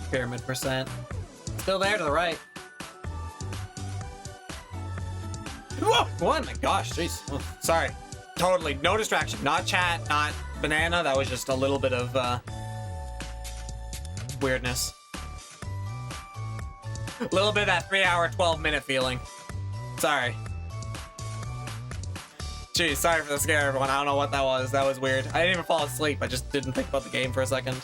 S1: Pyramid percent. Still there to the right. Whoa! Oh my gosh, jeez. Oh, sorry. Totally. No distraction. Not chat, not banana. That was just a little bit of weirdness. A little bit of that 3 hour, 12-minute feeling. Sorry. Jeez, sorry for the scare, everyone. I don't know what that was. That was weird. I didn't even fall asleep. I just didn't think about the game for a second.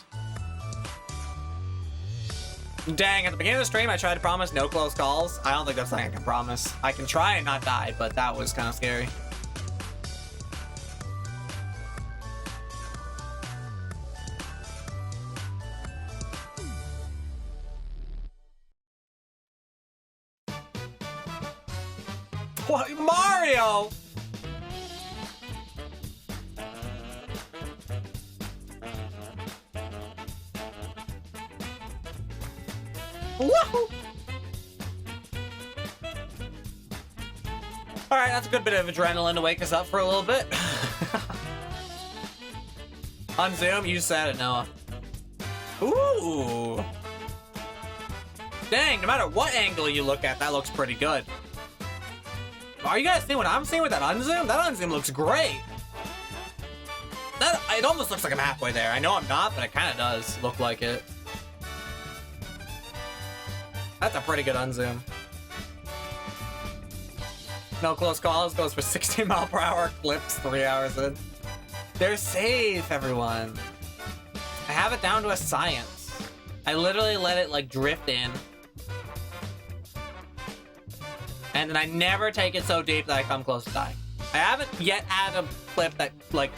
S1: Dang, at the beginning of the stream, I tried to promise no close calls. I don't think that's something I can promise. I can try and not die, but that was kind of scary. What? Mario! Woohoo! Alright, that's a good bit of adrenaline to wake us up for a little bit. On Zoom, you said it, Noah. Ooh! Dang, no matter what angle you look at, that looks pretty good. Are you guys seeing what I'm seeing with that unzoom? That unzoom looks great. It almost looks like I'm halfway there. I know I'm not, but it kind of does look like it. That's a pretty good unzoom. No close calls goes for 16 mile per hour clips 3 hours in. They're safe, everyone. I have it down to a science. I literally let it like drift in. And then I never take it so deep that I come close to dying. I haven't yet had a clip that like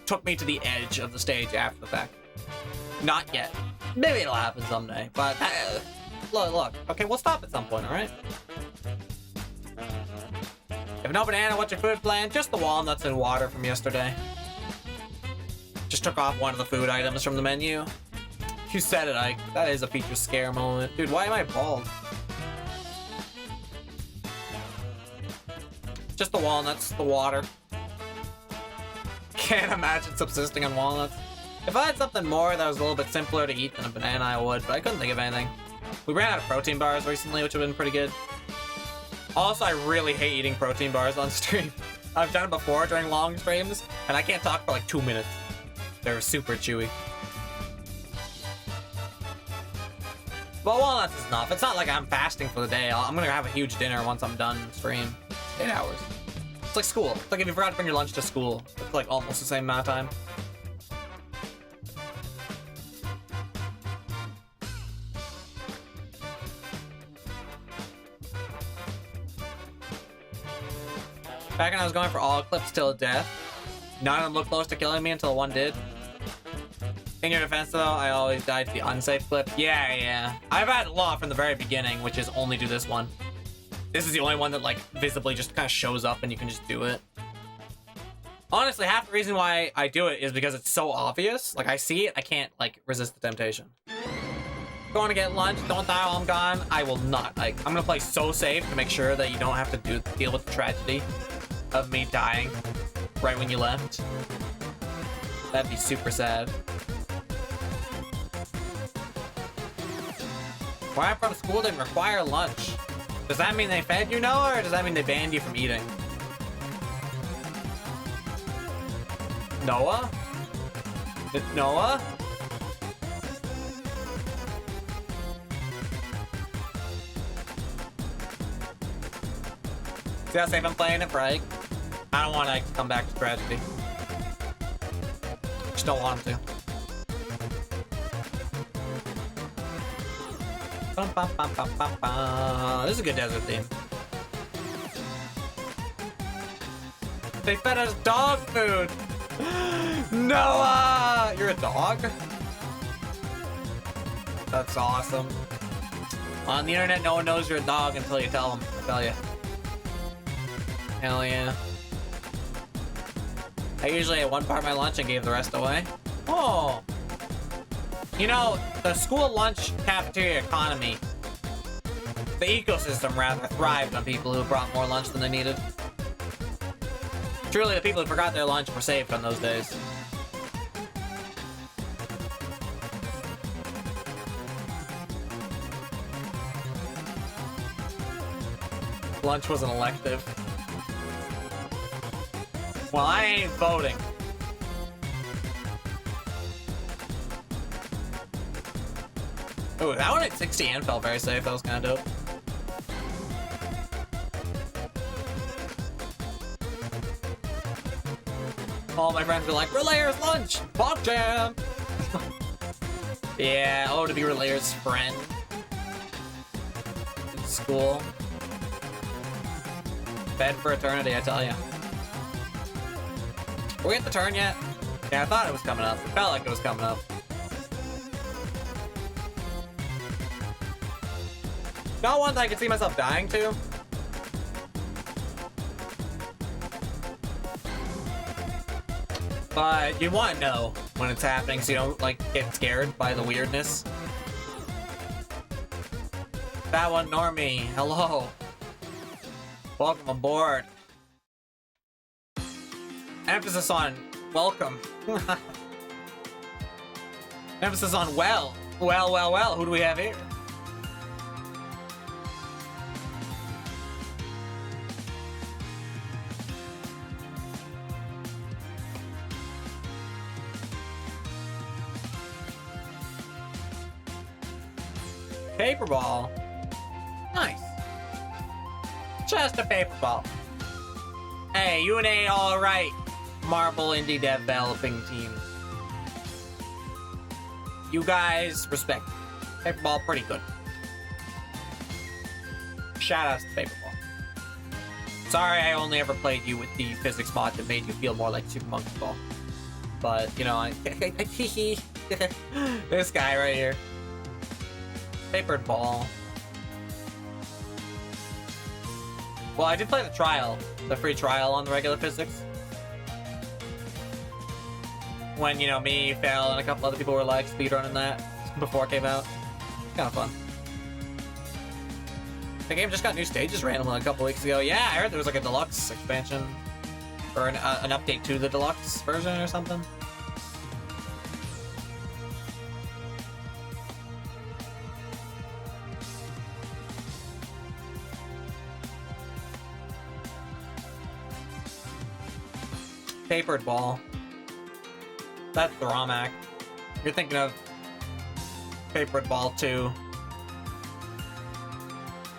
S1: took me to the edge of the stage after the fact. Not yet. Maybe it'll happen someday, but look. Okay, we'll stop at some point, all right? If no banana, what's your food plan? Just the walnuts and water from yesterday. Just took off one of the food items from the menu. You said it, Ike. That is a feature scare moment. Dude, why am I bald? Just the walnuts, the water. Can't imagine subsisting on walnuts. If I had something more that was a little bit simpler to eat than a banana, I would, but I couldn't think of anything. We ran out of protein bars recently, which have been pretty good. Also, I really hate eating protein bars on stream. I've done it before during long streams, and I can't talk for like 2 minutes. They're super chewy. But walnuts is enough. It's not like I'm fasting for the day. I'm gonna have a huge dinner once I'm done stream. 8 hours. It's like school. It's like if you forgot to bring your lunch to school. It's like almost the same amount of time. Back when I was going for all clips till death, none of them looked close to killing me until one did. In your defense though, I always died to the unsafe clip. Yeah. I've had a lot from the very beginning, which is only do this one. This is the only one that like visibly just kind of shows up and you can just do it. Honestly, half the reason why I do it is because it's so obvious. Like I see it, I can't like resist the temptation. Going to get lunch, don't die while I'm gone. I will not. Like I'm gonna play so safe to make sure that you don't have to deal with the tragedy of me dying right when you left. That'd be super sad. Where I'm from, school didn't require lunch. Does that mean they fed you, Noah, or does that mean they banned you from eating? Noah? Noah? See how safe I'm playing it, right? I don't want to come back to tragedy. Just don't want him to. This is a good desert theme. They fed us dog food. Noah! You're a dog? That's awesome. On the internet, no one knows you're a dog until you tell them. I tell you. Hell yeah. I usually ate one part of my lunch and gave the rest away. Oh. You know, the school lunch cafeteria economy, the ecosystem rather, thrived on people who brought more lunch than they needed. Truly, the people who forgot their lunch were saved on those days. Lunch was an elective. Well, I ain't voting. Oh, that one at 60 and felt very safe. That was kind of dope. All my friends were like, Relayer's lunch! Bog jam! Yeah, oh, to be Relayer's friend. school. Bed for eternity, I tell you. Are we at the turn yet? Yeah, I thought it was coming up. It felt like it was coming up. Not one that I could see myself dying to. But you want to know when it's happening so you don't, like, get scared by the weirdness. That one, Normie. Hello. Welcome aboard. Emphasis on welcome. Emphasis on well. Well. Who do we have here? Paper ball. Nice. Just a paper ball. Hey, you and A all right. Marble indie developing team. You guys respect. Paper ball pretty good. Shout outs to paper ball. Sorry I only ever played you with the physics mod that made you feel more like Super Monkey Ball. But, you know, this guy right here. Papered ball. Well, I did play the trial, the free trial on the regular physics. When, you know, me, Phil, and a couple other people were like speedrunning that before it came out. Kind of fun. The game just got new stages randomly a couple weeks ago. Yeah, I heard there was like a deluxe expansion. Or an update to the deluxe version or something. Papered ball. That's the ROMAC. You're thinking of Papered Ball 2.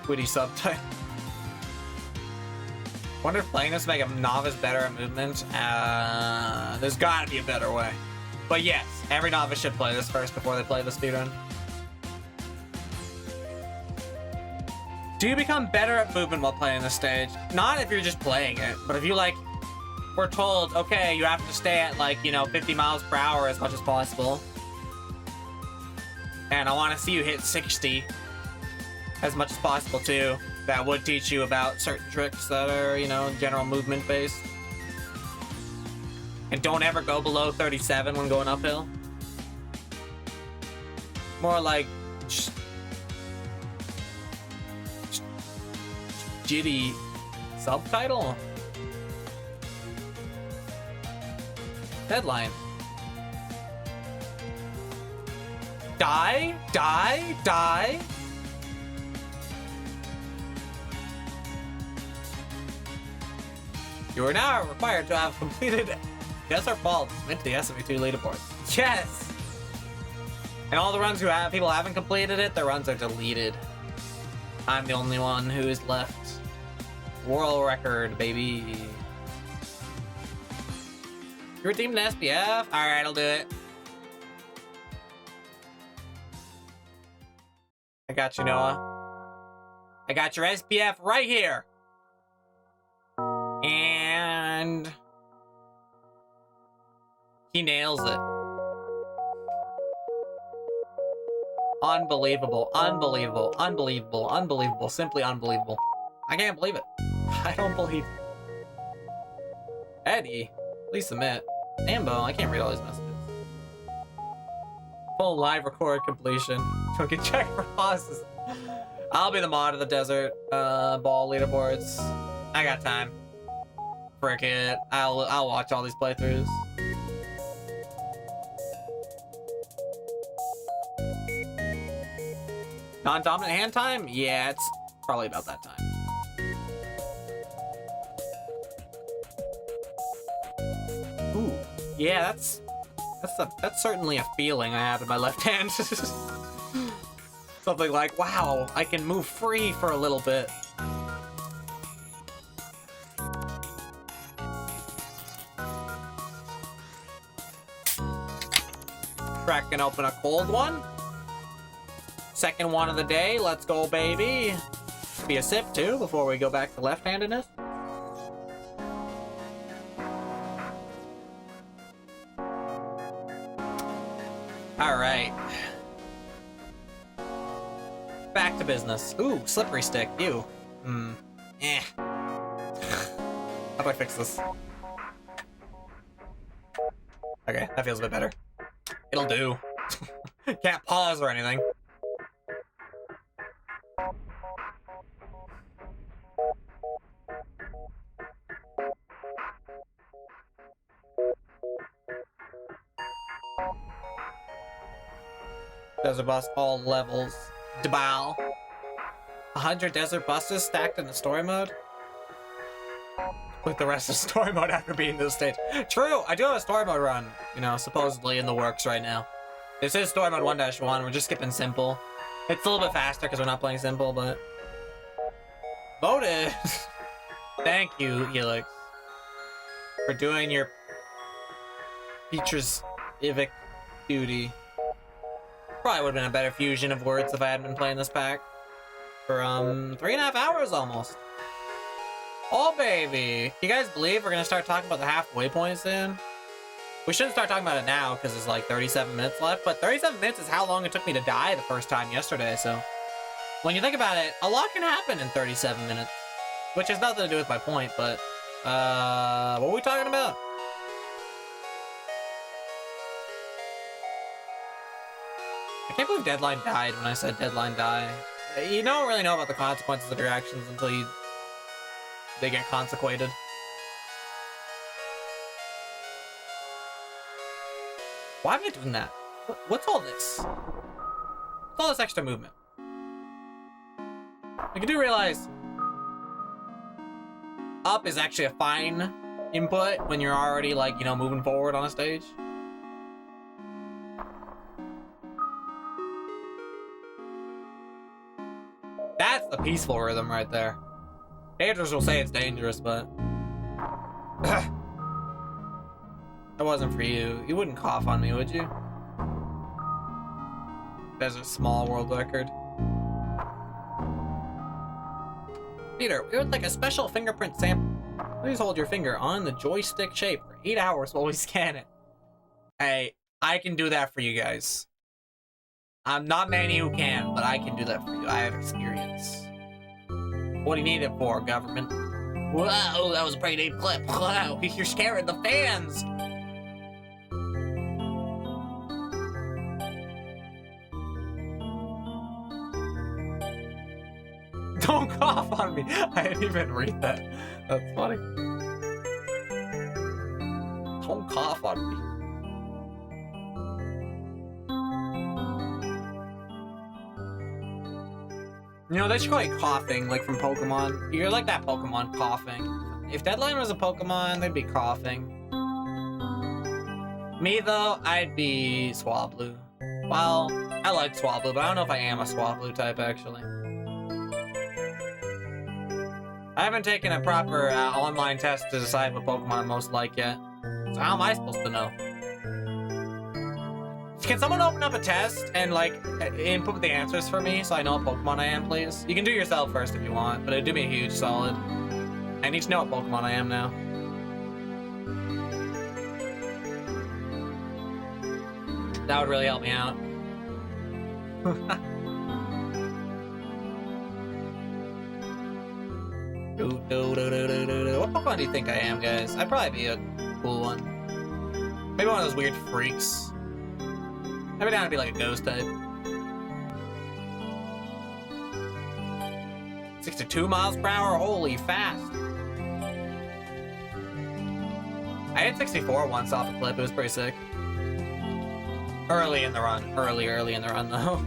S1: Witty subtype. Wonder if playing this make a novice better at movement? There's gotta be a better way. But yes, every novice should play this first before they play the speedrun. Do you become better at movement while playing this stage? Not if you're just playing it, but if you like... We're told, okay, you have to stay at, like, you know, 50 miles per hour as much as possible. And I want to see you hit 60 as much as possible, too. That would teach you about certain tricks that are, you know, general movement based. And don't ever go below 37 when going uphill. More like... jitty subtitle? Deadline. Die. You are now required to have completed Desert Faults into the SME2 leaderboard. Yes! And all the runs people haven't completed it, their runs are deleted. I'm the only one who is left. World record, baby. You redeemed an SPF? Alright, I'll do it. I got you, Noah. I got your SPF right here. And... he nails it. Unbelievable, unbelievable, unbelievable, unbelievable, simply unbelievable. I can't believe it. I don't believe it. Eddie, please submit. Ambo, I can't read all these messages. Full live record completion. So we can check for pauses. I'll be the mod of the desert ball leaderboards. I got time. Frick it. I'll watch all these playthroughs. Non-dominant hand time? Yeah, it's probably about that time. Ooh, yeah, that's certainly a feeling I have in my left hand. Something like, wow, I can move free for a little bit. Cracking open a cold one. Second one of the day. Let's go, baby. be a sip too before we go back to left-handedness. Alright. Back to business. Ooh, slippery stick. Ew. Eh. How do I fix this? Okay, that feels a bit better. It'll do. Can't pause or anything. Desert bus, all levels. Debal. 100 desert buses stacked in the story mode? With the rest of story mode after beating this stage. True, I do have a story mode run, you know, supposedly in the works right now. This is story mode 1-1, we're just skipping simple. It's a little bit faster because we're not playing simple, but... Voted! Thank you, Helix, for doing your features civic duty. Probably would have been a better fusion of words if I hadn't been playing this pack for 3.5 hours almost. Oh baby, you guys believe we're gonna start talking about the halfway point soon? We shouldn't start talking about it now because there's like 37 minutes left, but 37 minutes is how long it took me to die the first time yesterday, so when you think about it, a lot can happen in 37 minutes, which has nothing to do with my point, but what were we talking about? I can't believe Deadline died when I said Deadline die. You don't really know about the consequences of your actions until they get consequated. Why am I doing that? What's all this? What's all this extra movement? I do realize up is actually a fine input when you're already, like, you know, moving forward on a stage. That's the peaceful rhythm right there. Dangerous will say it's dangerous, but... That wasn't for you. You wouldn't cough on me, would you? Desert small world record. Peter, we would like a special fingerprint sample. Please hold your finger on the joystick shape for 8 hours while we scan it. Hey, I can do that for you guys. I'm not many who can, but I can do that for you. I have experience. What do you need it for, government? Whoa, that was a pretty deep clip. Wow, you're scaring the fans. Don't cough on me. I didn't even read that. That's funny. Don't cough on me. You know, they should call it coughing, like from Pokemon. You're like that Pokemon coughing. If Deadline was a Pokemon, they'd be coughing. Me, though, I'd be Swablu. Well, I like Swablu, but I don't know if I am a Swablu type, actually. I haven't taken a proper online test to decide what Pokemon I'm most like yet. So how am I supposed to know? Can someone open up a test and, like, input the answers for me so I know what Pokemon I am, please? You can do it yourself first if you want, but it'd do me a huge solid. I need to know what Pokemon I am now. That would really help me out. What Pokemon do you think I am, guys? I'd probably be a cool one. Maybe one of those weird freaks. Maybe down to be like a ghost type. 62 miles per hour, holy fast. I hit 64 once off a clip, it was pretty sick. Early in the run, early in the run though.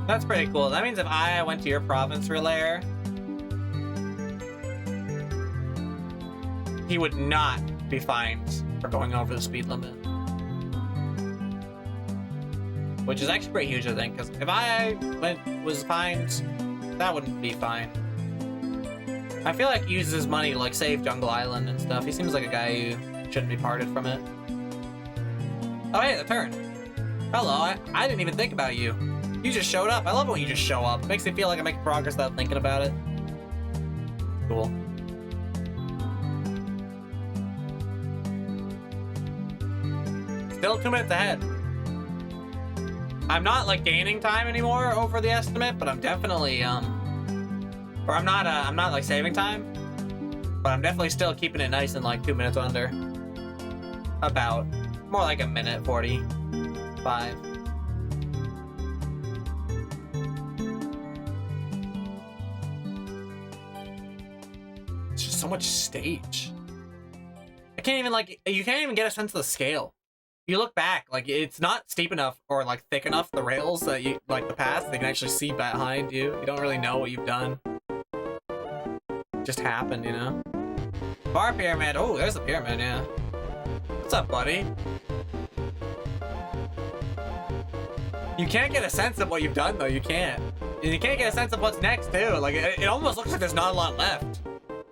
S1: That's pretty cool. That means if I went to your province for lair, he would not be fined for going over the speed limit. Which is actually pretty huge, I think, because if I was fined, that wouldn't be fine. I feel like he uses his money to like save Jungle Island and stuff. He seems like a guy who shouldn't be parted from it. Oh hey, the turn. Hello, I didn't even think about you. You just showed up. I love it when you just show up. It makes me feel like I'm making progress without thinking about it. Cool. Still 2 minutes ahead. I'm not like gaining time anymore over the estimate, but I'm definitely or I'm not like saving time, but I'm definitely still keeping it nice and like 2 minutes under. About more like a minute 45. It's just so much stage. I can't even like, you can't even get a sense of the scale. You look back, like it's not steep enough or like thick enough, the rails that you like the path, they can actually see behind you. You don't really know what you've done. It just happened, you know? Bar pyramid. Oh, there's the pyramid, yeah. What's up, buddy? You can't get a sense of what you've done though, you can't. And you can't get a sense of what's next too. Like it almost looks like there's not a lot left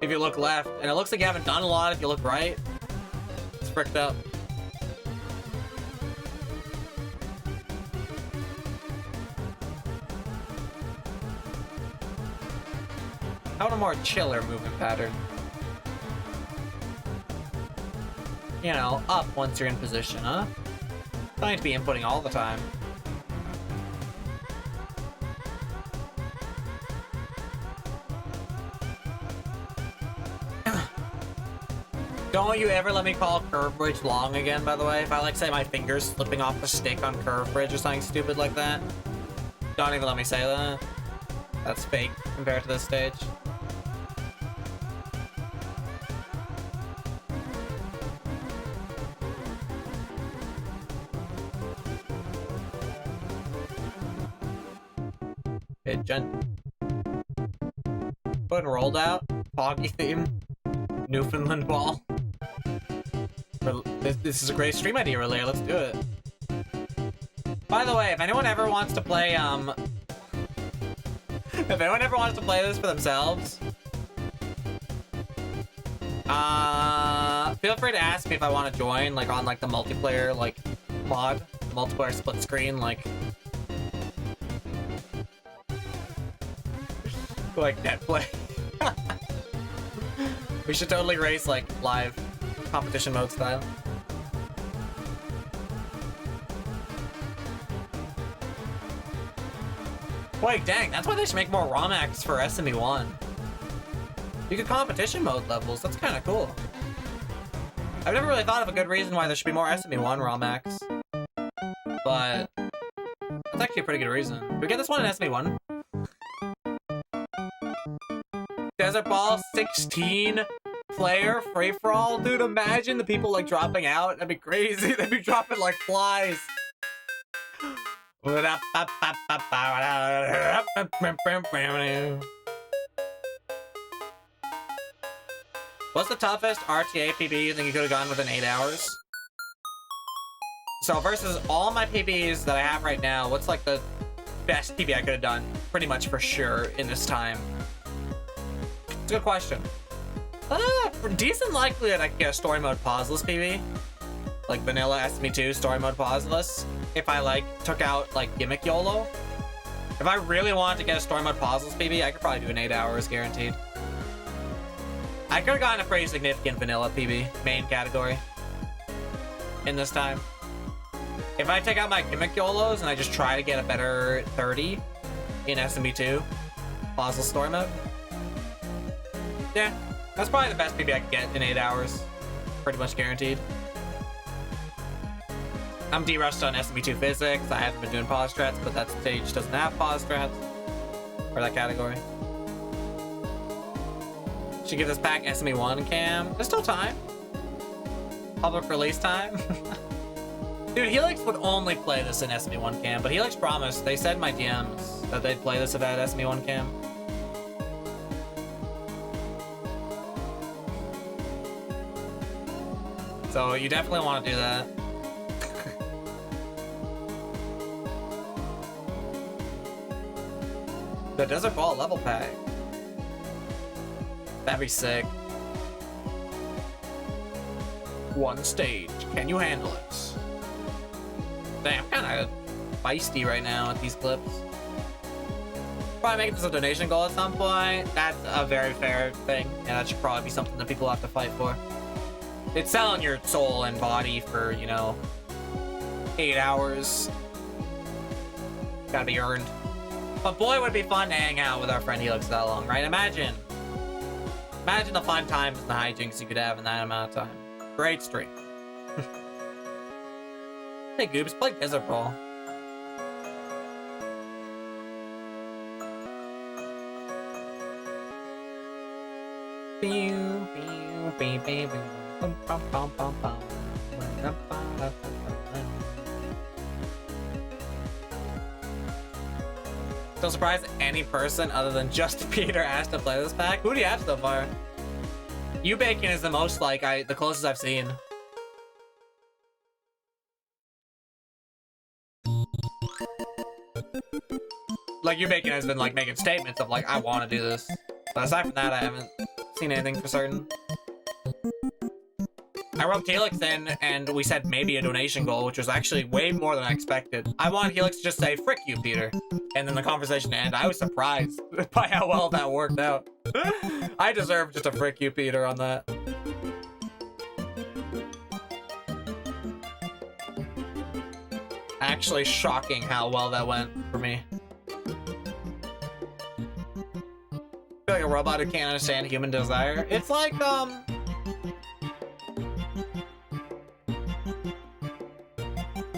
S1: if you look left. And it looks like you haven't done a lot if you look right. It's fricked up. I want a more chiller movement pattern. You know, up once you're in position, huh? Don't need to be inputting all the time. Don't you ever let me call curve bridge long again, by the way. If I like say my fingers slipping off the stick on curve bridge or something stupid like that. Don't even let me say that. That's fake compared to this stage. Okay, Put rolled out. Foggy theme. Newfoundland ball. This is a great stream idea, Relayer. Let's do it. By the way, if anyone ever wants to play, if anyone ever wants to play this for themselves, feel free to ask me if I want to join, like, on, like, the multiplayer, like, mod. Multiplayer split screen, like net play. We should totally race, like, live competition mode style. Wait, dang, that's why they should make more ROM acts for SME1. You could competition mode levels, that's kind of cool. I've never really thought of a good reason why there should be more SME1 ROM acts. But that's actually a pretty good reason. Can we get this one in SME1? Desert Ball 16 player free-for-all? Dude, imagine the people like dropping out. That'd be crazy. They'd be dropping like flies. What's the toughest RTA PB you think you could have gone within 8 hours? So versus all my PBs that I have right now, what's like the best PB I could have done? Pretty much for sure in this time. It's a good question. Decent likelihood I could get a story mode pauseless PB. Like vanilla SME2 story mode pauseless. If I like took out like gimmick YOLO. If I really wanted to get a story mode pauseless PB, I could probably do an 8 hours guaranteed. I could have gotten a pretty significant vanilla PB, main category, in this time. If I take out my gimmick YOLOs and I just try to get a better 30 in SMB2, pauseless story mode. Yeah, that's probably the best PB I could get in 8 hours. Pretty much guaranteed. I'm de-rushed on SMB2 physics. I haven't been doing pause strats, but that stage doesn't have pause strats for that category. Should give this pack SME1 cam. There's still time. Public release time. Dude, Helix would only play this in SME1 cam, but Helix promised. They said in my DMs that they'd play this if I had SME1 cam. So you definitely want to do that. The Desert Ball level pack. That'd be sick. One stage. Can you handle it? Damn, I'm kind of feisty right now with these clips. Probably make this a donation goal at some point. That's a very fair thing. Yeah, that should probably be something that people have to fight for. It's selling your soul and body for, you know, 8 hours. Gotta be earned. But boy, would it be fun to hang out with our friend Helix that long, right? Imagine the fun times and the hijinks you could have in that amount of time. Great stream. Hey, Goobs, play Desert Ball. So surprised that any person other than just Peter asked to play this pack. Who do you have so far? You Bacon is the most like the closest I've seen. Like you Bacon has been like making statements of like I want to do this, but aside from that, I haven't seen anything for certain. I roped Helix in, and we said maybe a donation goal, which was actually way more than I expected. I wanted Helix to just say, frick you, Peter. And then the conversation to end. I was surprised by how well that worked out. I deserve just a frick you, Peter, on that. Actually shocking how well that went for me. I feel like a robot who can't understand human desire. It's like,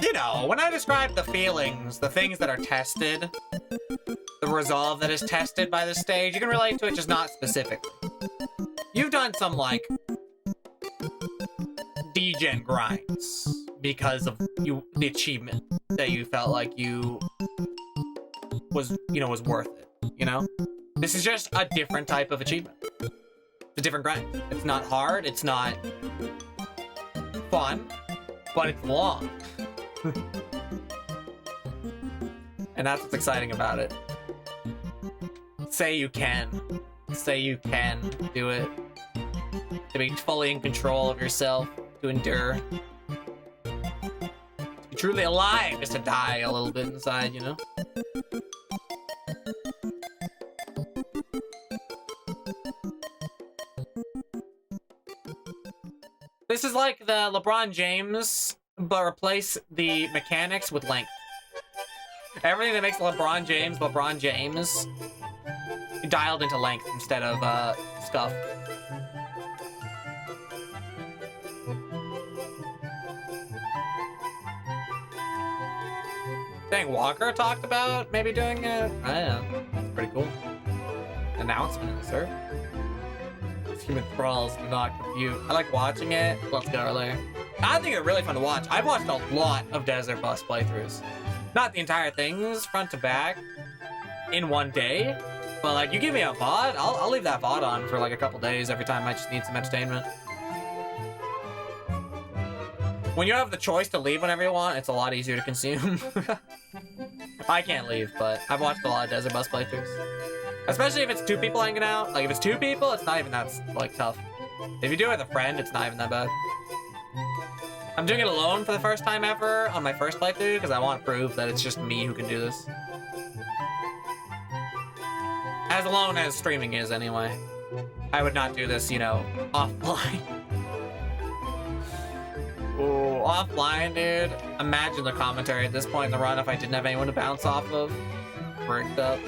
S1: you know, when I describe the feelings, the things that are tested, the resolve that is tested by the stage, you can relate to it, just not specifically. You've done some, like, degen grinds because of the achievement that you felt like was worth it, you know? This is just a different type of achievement. It's a different grind. It's not hard, it's not fun, but it's long. And that's what's exciting about it. Say you can. Say you can do it. To be fully in control of yourself. To endure. To be truly alive is to die a little bit inside, you know? This is like the LeBron James, but replace the mechanics with length. Everything that makes LeBron James, dialed into length instead of scuff. Dang, Walker talked about maybe doing it. I don't know. That's pretty cool. Announcement, sir. Human thralls do not compute. I like watching it. Let's go earlier. I think it's really fun to watch. I've watched a lot of Desert Bus playthroughs. Not the entire things, front to back, in one day. But like, you give me a VOD, I'll leave that VOD on for like a couple days every time I just need some entertainment. When you have the choice to leave whenever you want, it's a lot easier to consume. I can't leave, but I've watched a lot of Desert Bus playthroughs. Especially if it's 2 people hanging out. Like, if it's 2 people, it's not even that, like, tough. If you do it with a friend, it's not even that bad. I'm doing it alone for the first time ever on my first playthrough because I want to prove that it's just me who can do this. As alone as streaming is, anyway. I would not do this, you know, offline. Ooh, offline, dude. Imagine the commentary at this point in the run if I didn't have anyone to bounce off of. Bricked up.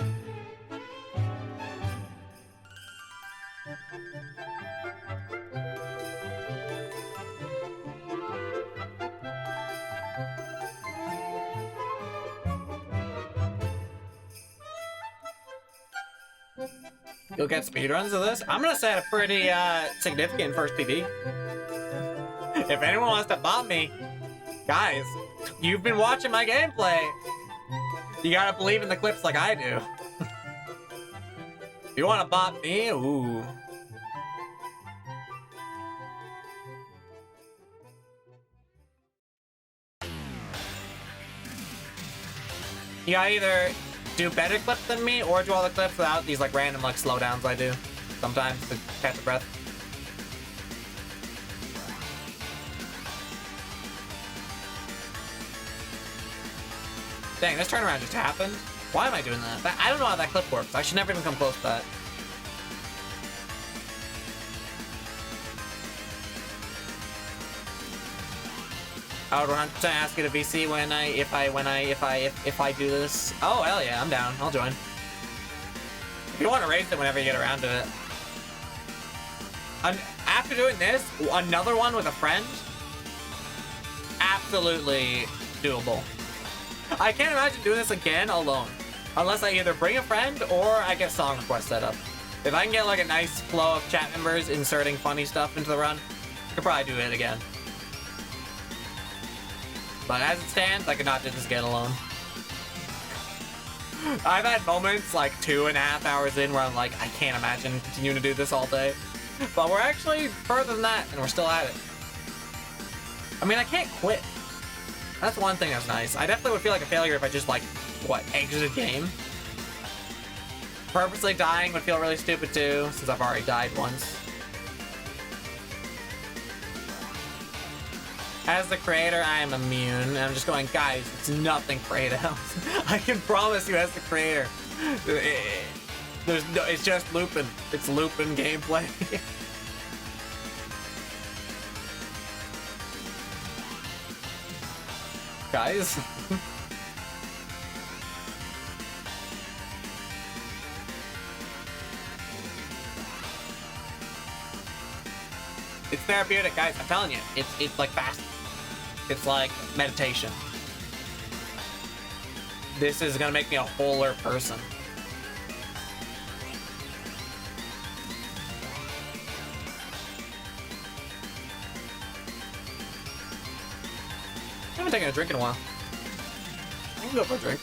S1: You'll get speedruns of this? I'm gonna set a pretty significant first PB. If anyone wants to bot me, guys, you've been watching my gameplay. You gotta believe in the clips like I do. If you wanna bot me, ooh. You gotta either do better clips than me or do all the clips without these like random like slowdowns I do. sometimes to catch a breath. Dang, this turnaround just happened. Why am I doing that? I don't know how that clip works. I should never even come close to that. I would 100% ask you to VC if I do this. Oh hell yeah, I'm down. I'll join. If you want to race it whenever you get around to it. After doing this, another one with a friend, absolutely doable. I can't imagine doing this again alone, unless I either bring a friend or I get song request set up. If I can get like a nice flow of chat members inserting funny stuff into the run, I could probably do it again. But as it stands, I could not do this again alone. I've had moments like 2.5 hours in where I'm like, I can't imagine continuing to do this all day. But we're actually further than that, and we're still at it. I mean, I can't quit. That's one thing that's nice. I definitely would feel like a failure if I just like, what, exited game? Purposely dying would feel really stupid too, since I've already died once. As the creator, I am immune. And I'm just going, guys, it's nothing Kratos. I can promise you as the creator. There's no, it's just looping. It's looping gameplay. Guys. It's therapeutic, guys. I'm telling you. It's like fasting. It's like meditation. This is gonna make me a wholer person. I haven't taken a drink in a while. I can go for a drink.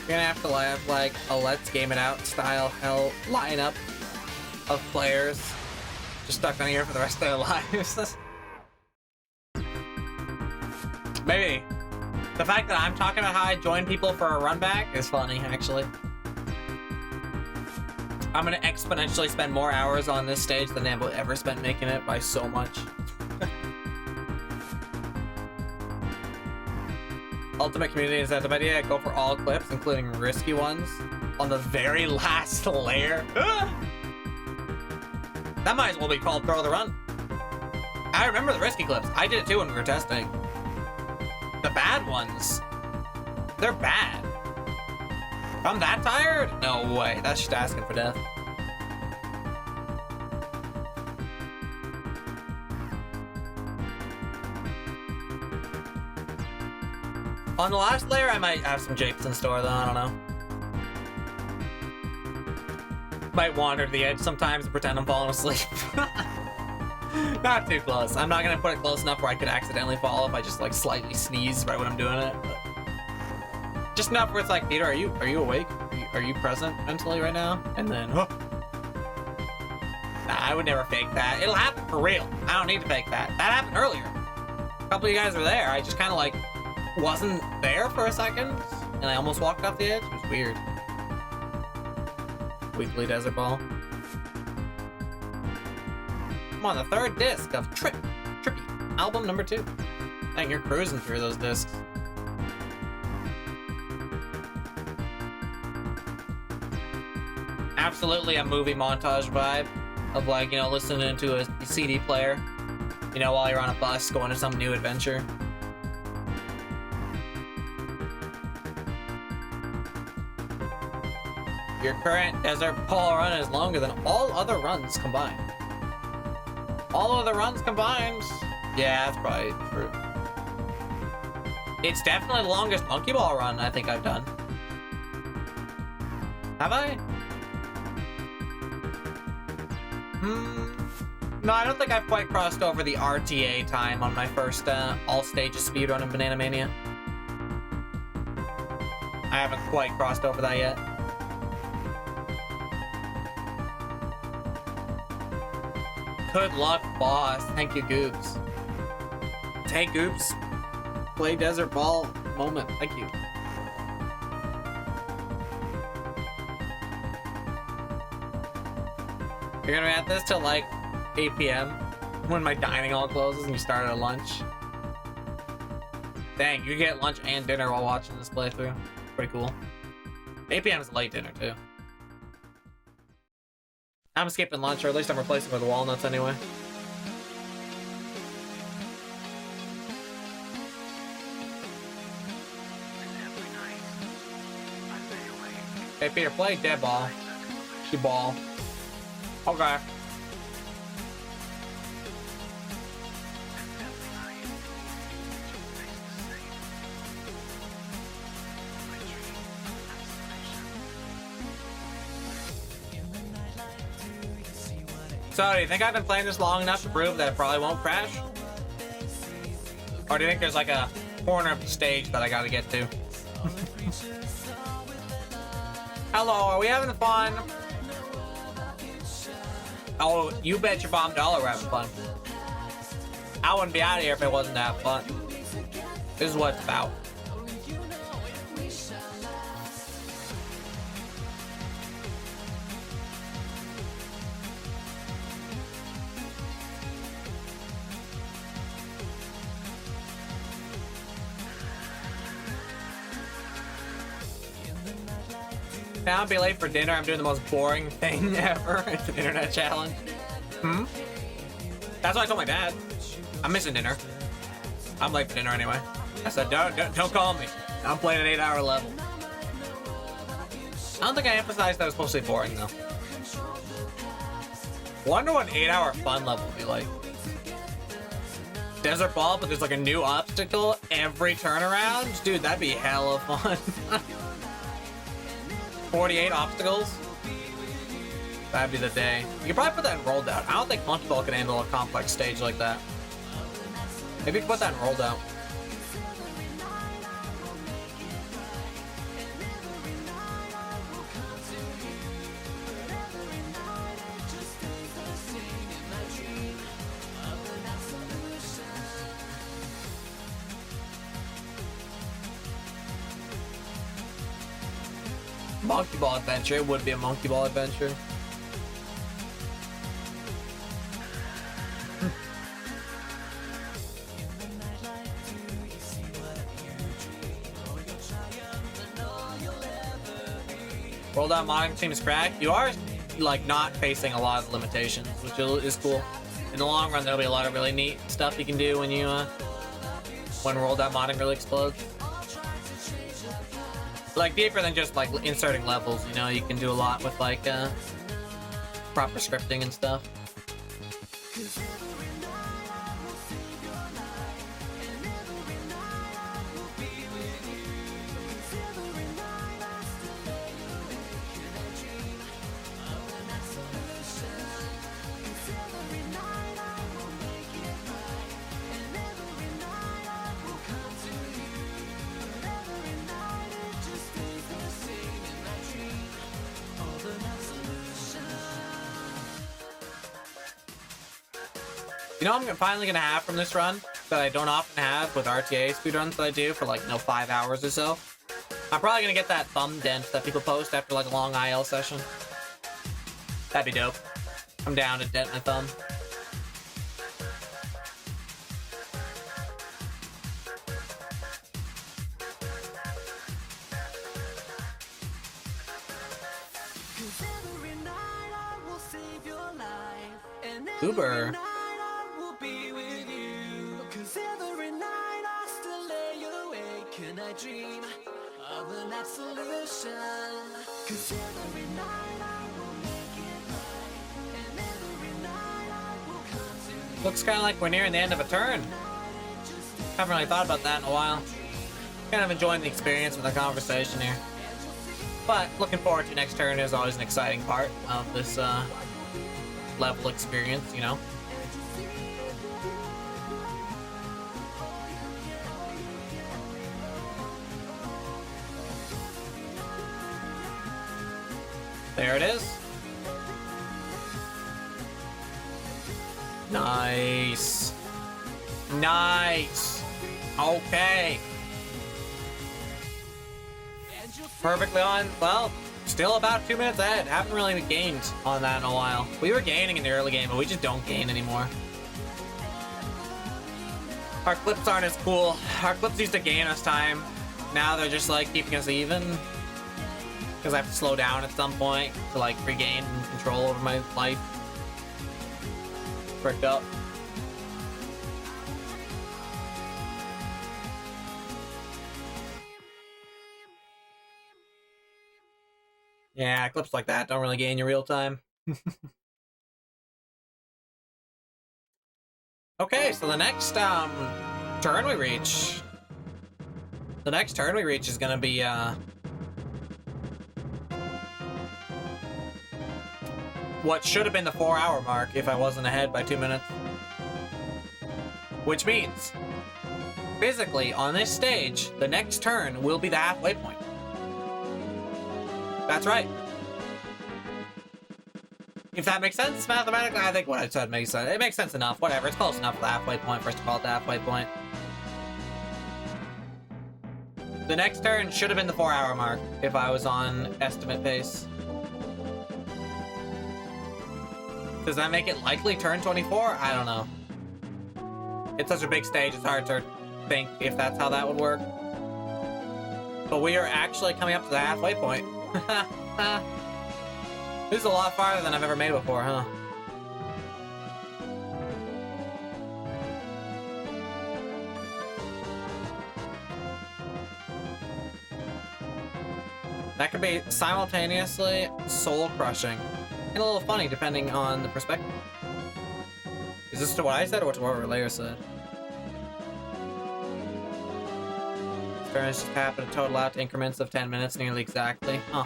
S1: You're gonna have to have like a let's game it out style hell lineup of players just stuck on here for the rest of their lives. Maybe. The fact that I'm talking about how I join people for a run back is funny, actually. I'm gonna exponentially spend more hours on this stage than I will ever spend making it by so much. Ultimate community incentive idea, go for all clips, including risky ones, on the very last layer. That might as well be called throw the run. I remember the risky clips. I did it too when we were testing. The bad ones, they're bad. If I'm that tired? No way, that's just asking for death. On the last layer, I might have some japes in store, though. I don't know. Might wander to the edge sometimes and pretend I'm falling asleep. Not too close. I'm not gonna put it close enough where I could accidentally fall if I just like slightly sneeze right when I'm doing it. But just enough where it's like, Peter, are you awake? Are you present mentally right now? And then, huh. Nah, I would never fake that. It'll happen for real. I don't need to fake that. That happened earlier. A couple of you guys were there. I just kind of like wasn't there for a second, and I almost walked off the edge. It was weird. Weekly Desert Ball. I'm on the 3rd disc of Trippy, album number 2. Dang, you're cruising through those discs. Absolutely a movie montage vibe of like, you know, listening to a CD player, you know, while you're on a bus going to some new adventure. Your current Desert Ball run is longer than all other runs combined. All other runs combined? Yeah, that's probably true. It's definitely the longest Monkey Ball run I think I've done. Have I? No, I don't think I've quite crossed over the RTA time on my first all stages speedrun in Banana Mania. I haven't quite crossed over that yet. Good luck, boss. Thank you, Goops. Hey, Goops. Play Desert Ball moment. Thank you. You're gonna be at this till like 8 p.m. when my dining hall closes and you start at lunch. Dang, you get lunch and dinner while watching this playthrough. Pretty cool. 8 p.m. is late dinner too. I'm skipping lunch, or at least I'm replacing it with walnuts anyway. Hey Peter, play dead ball. You ball. Okay. So, do you think I've been playing this long enough to prove that it probably won't crash? Or do you think there's like a corner of the stage that I gotta get to? Hello, are we having fun? Oh, you bet your bomb dollar we're having fun. I wouldn't be out of here if it wasn't that fun. This is what it's about. Now I'll be late for dinner. I'm doing the most boring thing ever. It's an internet challenge. That's what I told my dad. I'm missing dinner. I'm late for dinner anyway. I said, don't call me. I'm playing an 8-hour level. I don't think I emphasized that it was supposed to be boring though. Wonder what an 8-hour fun level would be like. Desert ball, but there's like a new obstacle every turnaround? Dude, that'd be hella fun. 48 obstacles? That'd be the day. You could probably put that in rolled out. I don't think Monkey Ball can handle a complex stage like that. Maybe you could put that in rolled out. Monkey Ball Adventure. It would be a Monkey Ball Adventure. Rolled out modding seems cracked. You are like not facing a lot of limitations, which is cool. In the long run, there'll be a lot of really neat stuff you can do when you when rolled out modding really explodes. Like deeper than just like inserting levels, you know, you can do a lot with like proper scripting and stuff. You know what I'm finally gonna have from this run that I don't often have with RTA speedruns that I do for like, 5 hours or so? I'm probably gonna get that thumb dent that people post after like a long IL session. That'd be dope. I'm down to dent my thumb. Uber.
S3: Dream of the next solution. 'Cause every night I will make it right, and every night I will come to you.
S1: Looks kind of like we're nearing the end of a turn. Haven't really thought about that in a while. Kind of enjoying the experience with the conversation here. But looking forward to next turn is always an exciting part of this level experience, you know. There it is. Nice. Nice. Okay. Perfectly on. Well, still about 2 minutes ahead. Haven't really gained on that in a while. We were gaining in the early game, but we just don't gain anymore. Our clips aren't as cool. Our clips used to gain us time. Now they're just like keeping us even. Because I have to slow down at some point to like regain control over my life. Bricked up. Yeah, clips like that don't really gain you real time. Okay, so the next turn we reach. The next turn we reach is gonna be what should have been the 4-hour mark if I wasn't ahead by 2 minutes. Which means, physically, on this stage, the next turn will be the halfway point. That's right. If that makes sense mathematically, I think what I said makes sense. It makes sense enough. Whatever, it's close enough for the halfway point for us to call it the halfway point. The next turn should have been the 4-hour mark if I was on estimate pace. Does that make it likely turn 24? I don't know. It's such a big stage, it's hard to think if that's how that would work. But we are actually coming up to the halfway point. This is a lot farther than I've ever made before, huh? That could be simultaneously soul-crushing and a little funny depending on the perspective. Is this to what I said or to what Relayer said? Turns just happen to total out to increments of 10 minutes nearly exactly. Huh.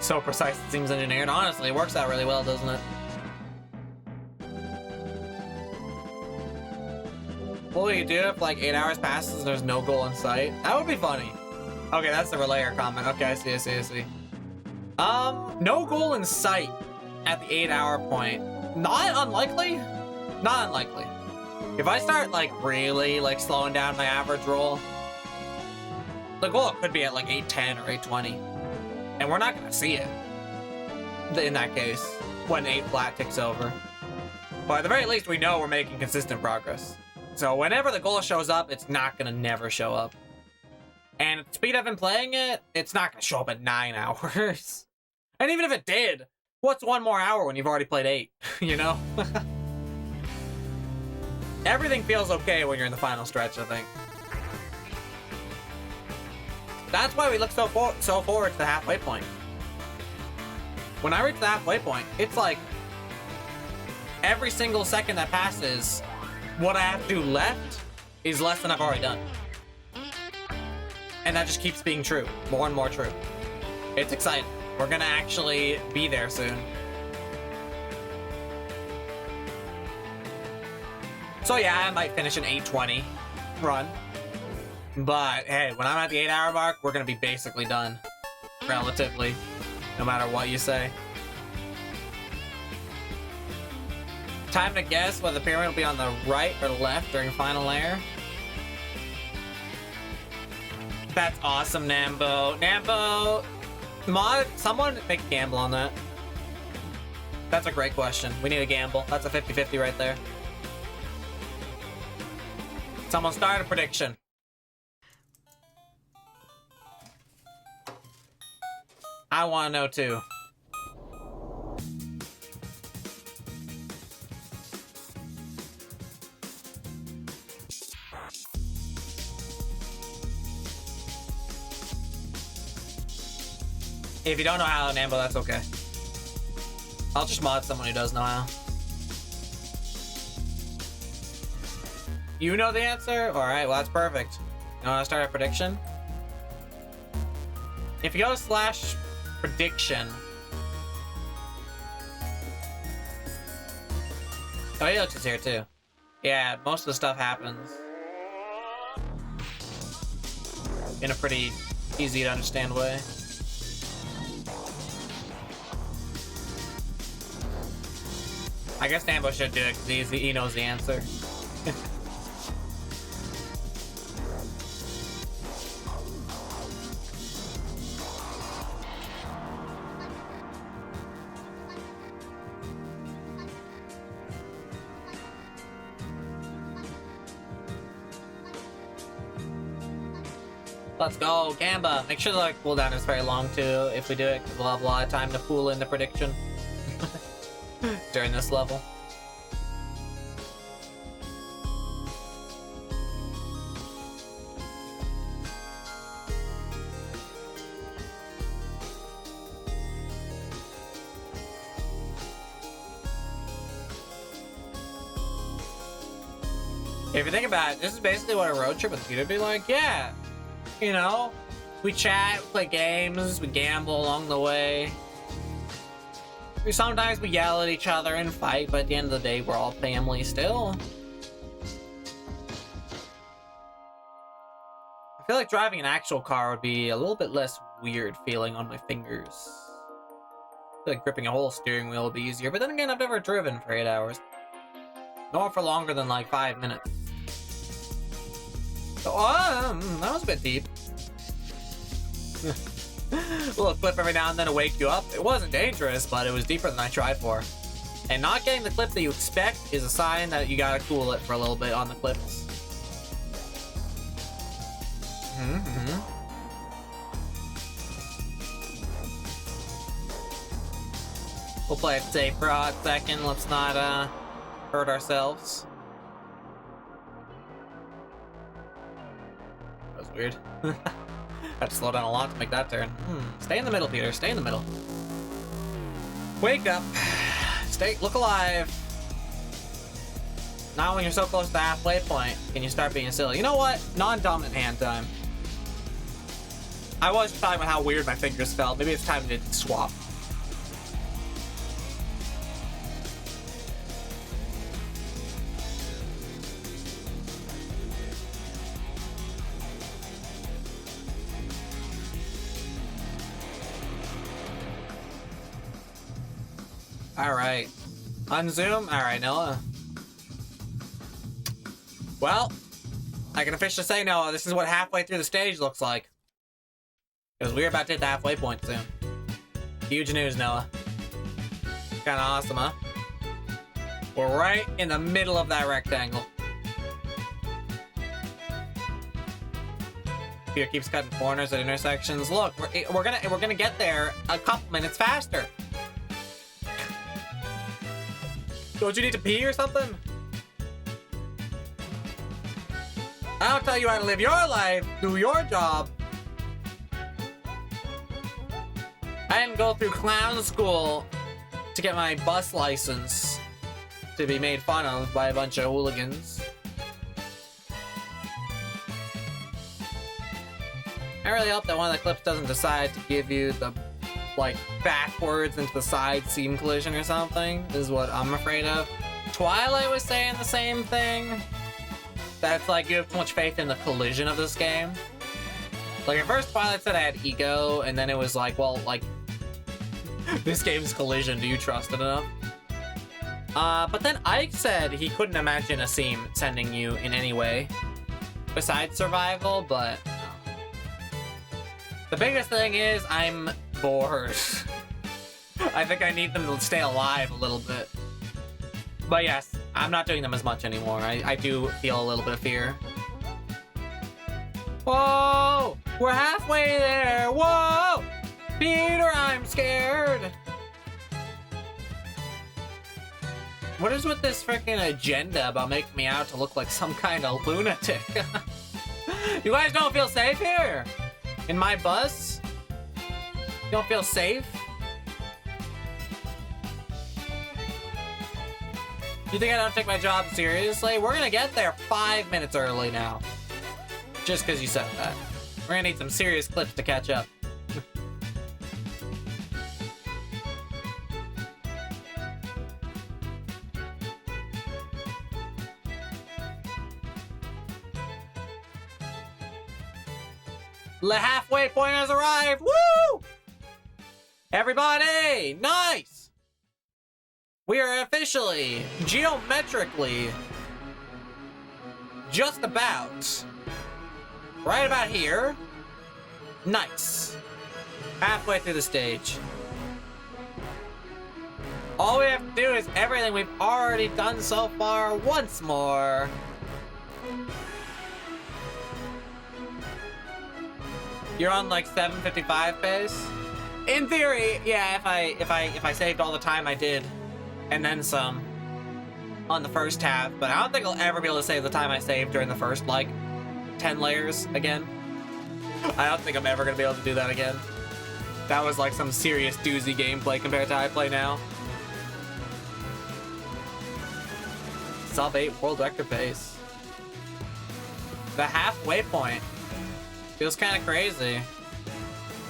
S1: So precise it seems engineered. Honestly, it works out really well, doesn't it? What will you do if like 8 hours passes and there's no goal in sight? That would be funny. Okay, that's the Relayer comment. Okay, I see. No goal in sight at the 8-hour point. Not unlikely. Not unlikely. If I start like really like slowing down my average roll, the goal could be at like 8:10 or 8:20, and we're not gonna see it in that case when 8 flat ticks over. But at the very least, we know we're making consistent progress. So whenever the goal shows up, it's not gonna never show up. And at the speed I've been playing it, it's not gonna show up at 9 hours. And even if it did, what's 1 more hour when you've already played 8? You know? Everything feels okay when you're in the final stretch, I think. That's why we look so forward to the halfway point. When I reach the halfway point, it's like every single second that passes, what I have to do left is less than I've already done. And that just keeps being true, more and more true. It's exciting. We're gonna actually be there soon. So yeah, I might finish an 8:20 run. But hey, when I'm at the 8-hour mark, we're gonna be basically done. Relatively. No matter what you say. Time to guess whether the pyramid will be on the right or left during final layer. That's awesome, Nambo. Nambo, mod, someone make a gamble on that. That's a great question. We need a gamble. That's a 50-50 right there. Someone start a prediction. I want to know too. If you don't know how, Nambo, that's okay. I'll just mod someone who does know how. You know the answer? Alright, well that's perfect. You want to start a prediction? If you go / prediction. Oh, Helix is here too. Yeah, most of the stuff happens in a pretty easy to understand way. I guess Nambo should do it because he knows the answer. Let's go, Gamba. Make sure the cooldown is very long too if we do it, because we'll have a lot of time to pool in the prediction during this level. If you think about it, this is basically what a road trip with you would be like. Yeah, you know, we chat, we play games, we gamble along the way. Sometimes we yell at each other and fight, but at the end of the day, we're all family still. I feel like driving an actual car would be a little bit less weird feeling on my fingers. I feel like gripping a whole steering wheel would be easier, but then again, I've never driven for 8 hours. Nor for longer than like 5 minutes. So, that was a bit deep. A little clip every now and then to wake you up. It wasn't dangerous, but it was deeper than I tried for. And not getting the clip that you expect is a sign that you gotta cool it for a little bit on the clips. We'll play it safe for a hot second. Let's not hurt ourselves. That was weird. Had to slow down a lot to make that turn. Stay in the middle, Peter. Stay in the middle. Wake up. Look alive. Now when you're so close to the halfway point, can you start being silly? You know what? Non-dominant hand time. I was talking about how weird my fingers felt. Maybe it's time to swap. Alright. Unzoom? Alright, Noah. Well, I can officially say, Noah, this is what halfway through the stage looks like. Because we're about to hit the halfway point soon. Huge news, Noah. Kinda awesome, huh? We're right in the middle of that rectangle. Peter keeps cutting corners at intersections. Look, we're gonna get there a couple minutes faster. Don't you need to pee or something? I don't tell you how to live your life. Do your job. I didn't go through clown school to get my bus license to be made fun of by a bunch of hooligans. I really hope that one of the clips doesn't decide to give you the like backwards into the side seam collision or something. This is what I'm afraid of. Twilight was saying the same thing. That's like you have too much faith in the collision of this game. Like at first Twilight said I had ego, and then it was like, well, like this game's collision, do you trust it enough? But then Ike said he couldn't imagine a seam sending you in any way besides survival, but the biggest thing is I'm bored. I think I need them to stay alive a little bit. But yes, I'm not doing them as much anymore. I do feel a little bit of fear. Whoa! We're halfway there! Whoa! Peter, I'm scared! What is with this freaking agenda about making me out to look like some kind of lunatic? You guys don't feel safe here? In my bus? You don't feel safe? You think I don't take my job seriously? We're gonna get there 5 minutes early now. Just because you said that. We're gonna need some serious clips to catch up. The halfway point has arrived! Woo! Everybody! Nice! We are officially, geometrically, just about, right about here. Nice. Halfway through the stage. All we have to do is everything we've already done so far once more. You're on like 755 pace? In theory, yeah, if I saved all the time I did and then some on the first half, but I don't think I'll ever be able to save the time I saved during the first like 10 layers again. I don't think I'm ever gonna be able to do that again. That was like some serious doozy gameplay compared to how I play now. Sub 8 world record pace. The halfway point feels kind of crazy.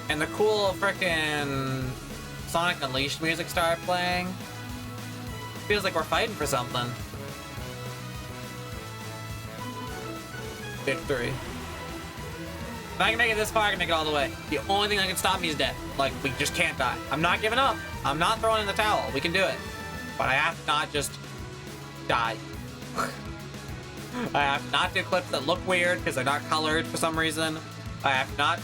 S1: And the cool frickin' Sonic Unleashed music started playing. Feels like we're fighting for something. Victory. If I can make it this far, I can make it all the way. The only thing that can stop me is death. Like, we just can't die. I'm not giving up. I'm not throwing in the towel. We can do it. But I have to not just die. I have to not do clips that look weird because they're not colored for some reason. I have to not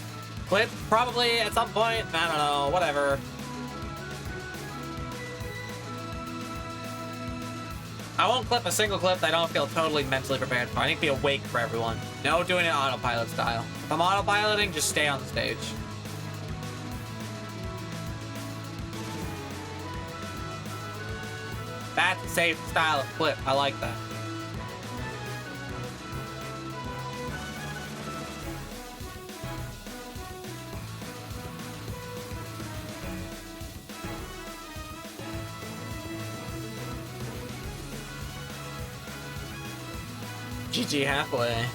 S1: clip probably at some point. I don't know, whatever. I won't clip a single clip that I don't feel totally mentally prepared for. I need to be awake for everyone. No doing it autopilot style. If I'm autopiloting, just stay on the stage. That's a safe style of clip. I like that. GG halfway.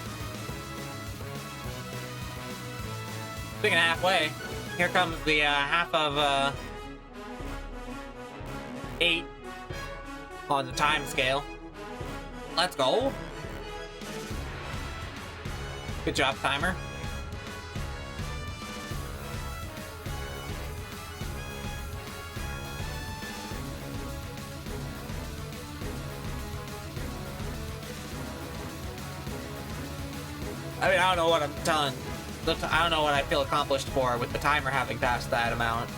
S1: Speaking of halfway, here comes the half of 8 on the time scale. Let's go. Good job, timer. I mean, I don't know what I'm telling. I don't know what I feel accomplished for with the timer having passed that amount.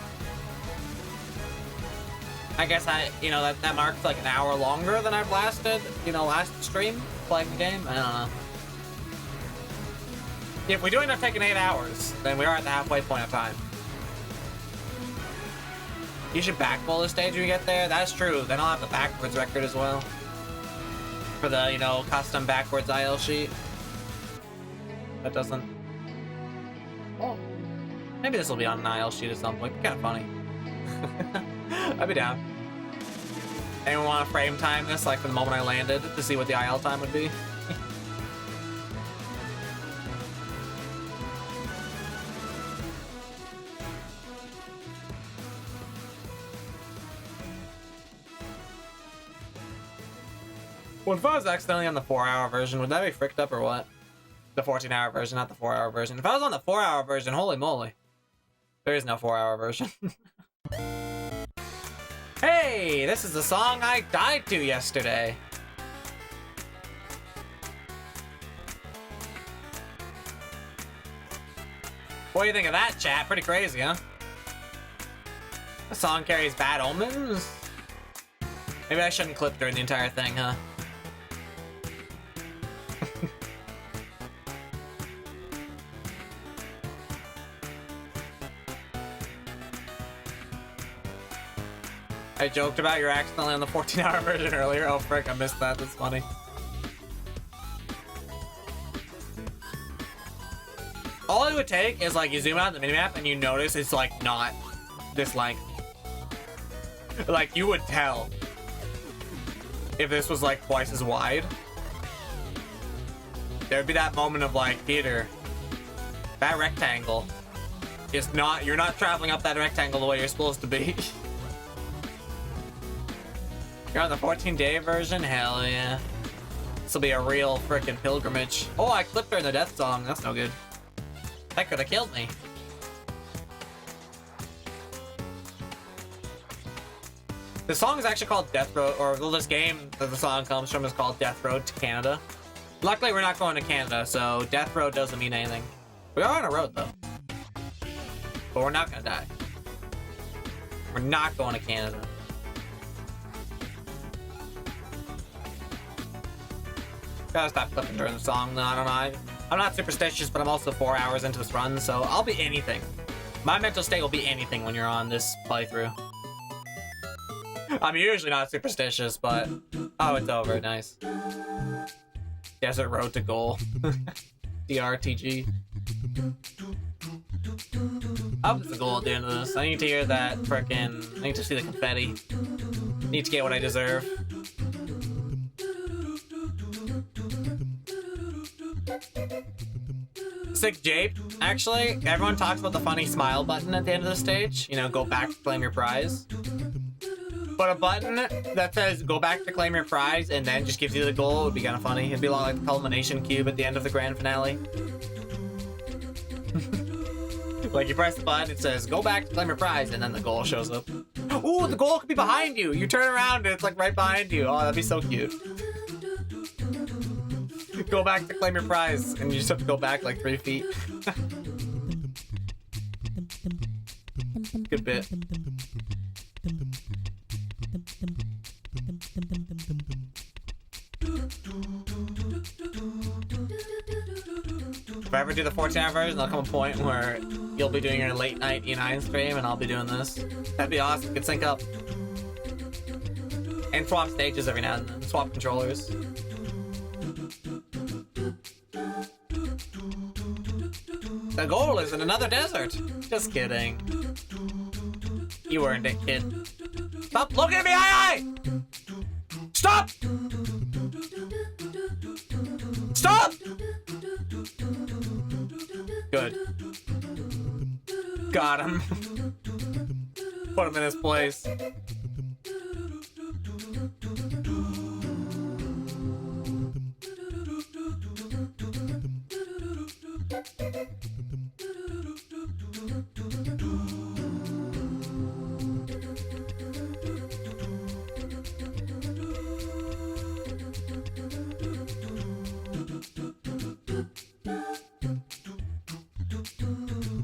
S1: I guess that marks like an hour longer than I've lasted, last stream playing the game. I don't know. If we do end up taking 8 hours, then we are at the halfway point of time. You should backroll the stage when you get there. That's true. Then I'll have the backwards record as well. For the, custom backwards IL sheet. That doesn't... Well, maybe this will be on an IL sheet at some point. Kind of funny. I'd be down. Anyone want to frame time this, like, from the moment I landed, to see what the IL time would be? What if I was accidentally on the 4-hour version? Would that be fricked up or what? The 14-hour version, not the 4-hour version. If I was on the 4-hour version, holy moly. There is no 4-hour version. Hey, this is the song I died to yesterday. What do you think of that, chat? Pretty crazy, huh? The song carries bad omens? Maybe I shouldn't clip during the entire thing, huh? I joked about you're accidentally on the 14-hour version earlier. Oh, frick, I missed that. That's funny. All it would take is, like, you zoom out the minimap and you notice it's, like, not this length. Like, you would tell if this was, like, twice as wide. There'd be that moment of, like, Peter, that rectangle is not... You're not traveling up that rectangle the way you're supposed to be. You're on the 14-day version? Hell yeah. This will be a real frickin' pilgrimage. Oh, I clipped her in the death song. That's no good. That could have killed me. The song is actually called Death Road, or well, this game that the song comes from is called Death Road to Canada. Luckily, we're not going to Canada, so Death Road doesn't mean anything. We are on a road, though. But we're not gonna die. We're not going to Canada. Gotta stop flipping during the song. No, I don't know. I'm not superstitious, but I'm also 4 hours into this run, so I'll be anything. My mental state will be anything when you're on this playthrough. I'm usually not superstitious, but... Oh, it's over. Nice. Desert Road to Goal. DRTG. I hope there's a goal at the end of this. I need to hear that frickin'... I need to see the confetti. Need to get what I deserve. Sick Jape. Actually, everyone talks about the funny smile button at the end of the stage. You know, go back to claim your prize. But a button that says go back to claim your prize and then just gives you the goal would be kind of funny. It'd be a lot like the culmination cube at the end of the grand finale. Like you press the button, it says go back to claim your prize, and then the goal shows up. Ooh, the goal could be behind you. You turn around and it's like right behind you. Oh, that'd be so cute. Go back to claim your prize, and you just have to go back like 3 feet. Good bit. If I ever do the 14-hour version, there'll come a point where you'll be doing your late night E9 stream and I'll be doing this. That'd be awesome. We could sync up. And swap stages every now and then. Swap controllers. The goal is in another desert. Just kidding. You earned it, kid. Stop looking at me, aye! Stop! Stop! Good. Got him. Put him in his place.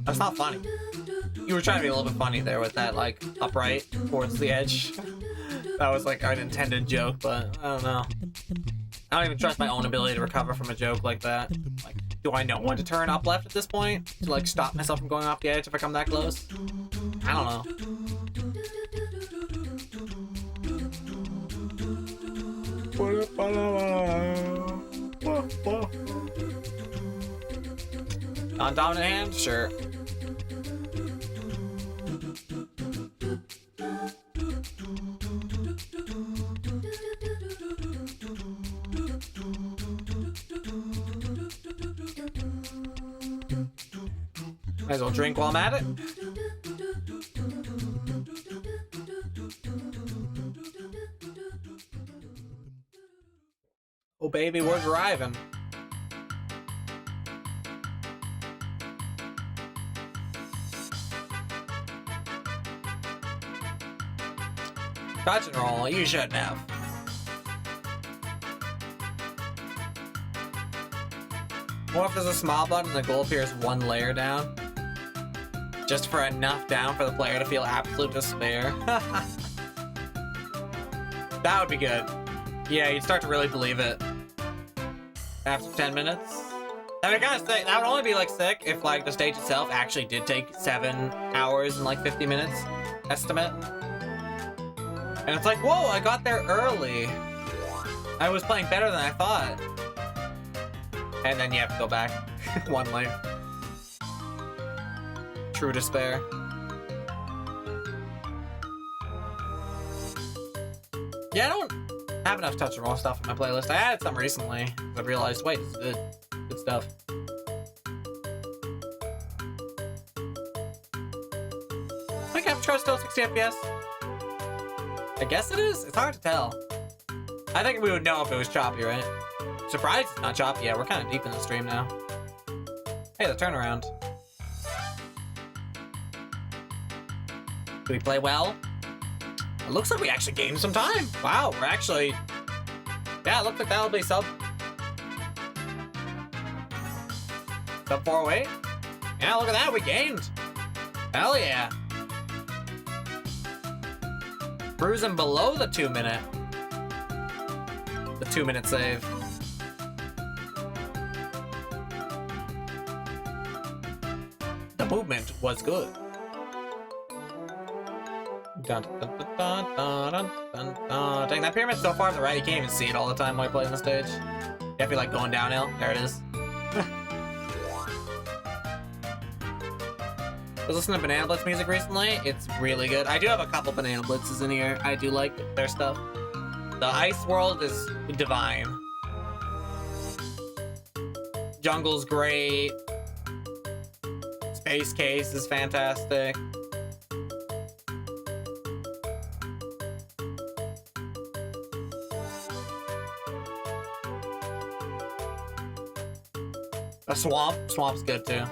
S1: That's not funny. You were trying to be a little bit funny there with that, like, upright towards the edge. That was like an intended joke, but I don't know. I don't even trust my own ability to recover from a joke like that. Like, do I know when to turn up left at this point? To, like, stop myself from going off the edge if I come that close? I don't know. Non-dominant hand? Sure. Might as well drink while I'm at it. Oh baby, we're driving. Dodge and roll, you shouldn't have. What if there's a small button and the goal appears one layer down? Just for enough down for the player to feel absolute despair. That would be good. Yeah, you'd start to really believe it. After 10 minutes. I mean, kind of sick. That would only be like sick if like the stage itself actually did take 7 hours and like 50 minutes estimate. And it's like, whoa, I got there early. I was playing better than I thought. And then you have to go back one life. True despair. Yeah, I don't have enough touch and roll stuff in my playlist. I added some recently. I realized, wait, this is good. Good stuff. I think Capture Card's still 60 FPS. I guess it is? It's hard to tell. I think we would know if it was choppy, right? Surprised it's not choppy yet. We're kind of deep in the stream now. Hey, the turnaround. Do we play well? It looks like we actually gained some time. Wow, we're actually... Yeah, it looks like that'll be sub 408. Yeah, look at that, we gained. Hell yeah. Cruising below the 2 minute. The 2 minute save. The movement was good. Dun, dun, dun, dun, dun, dun, dun, dun. Dang, that pyramid's so far to the right, you can't even see it all the time while you're playing the stage. You have to be like going downhill. There it is. I was listening to Banana Blitz music recently. It's really good. I do have a couple Banana Blitzes in here. I do like their stuff. The Ice World is divine. Jungle's great. Space Case is fantastic. A Swamp's good too.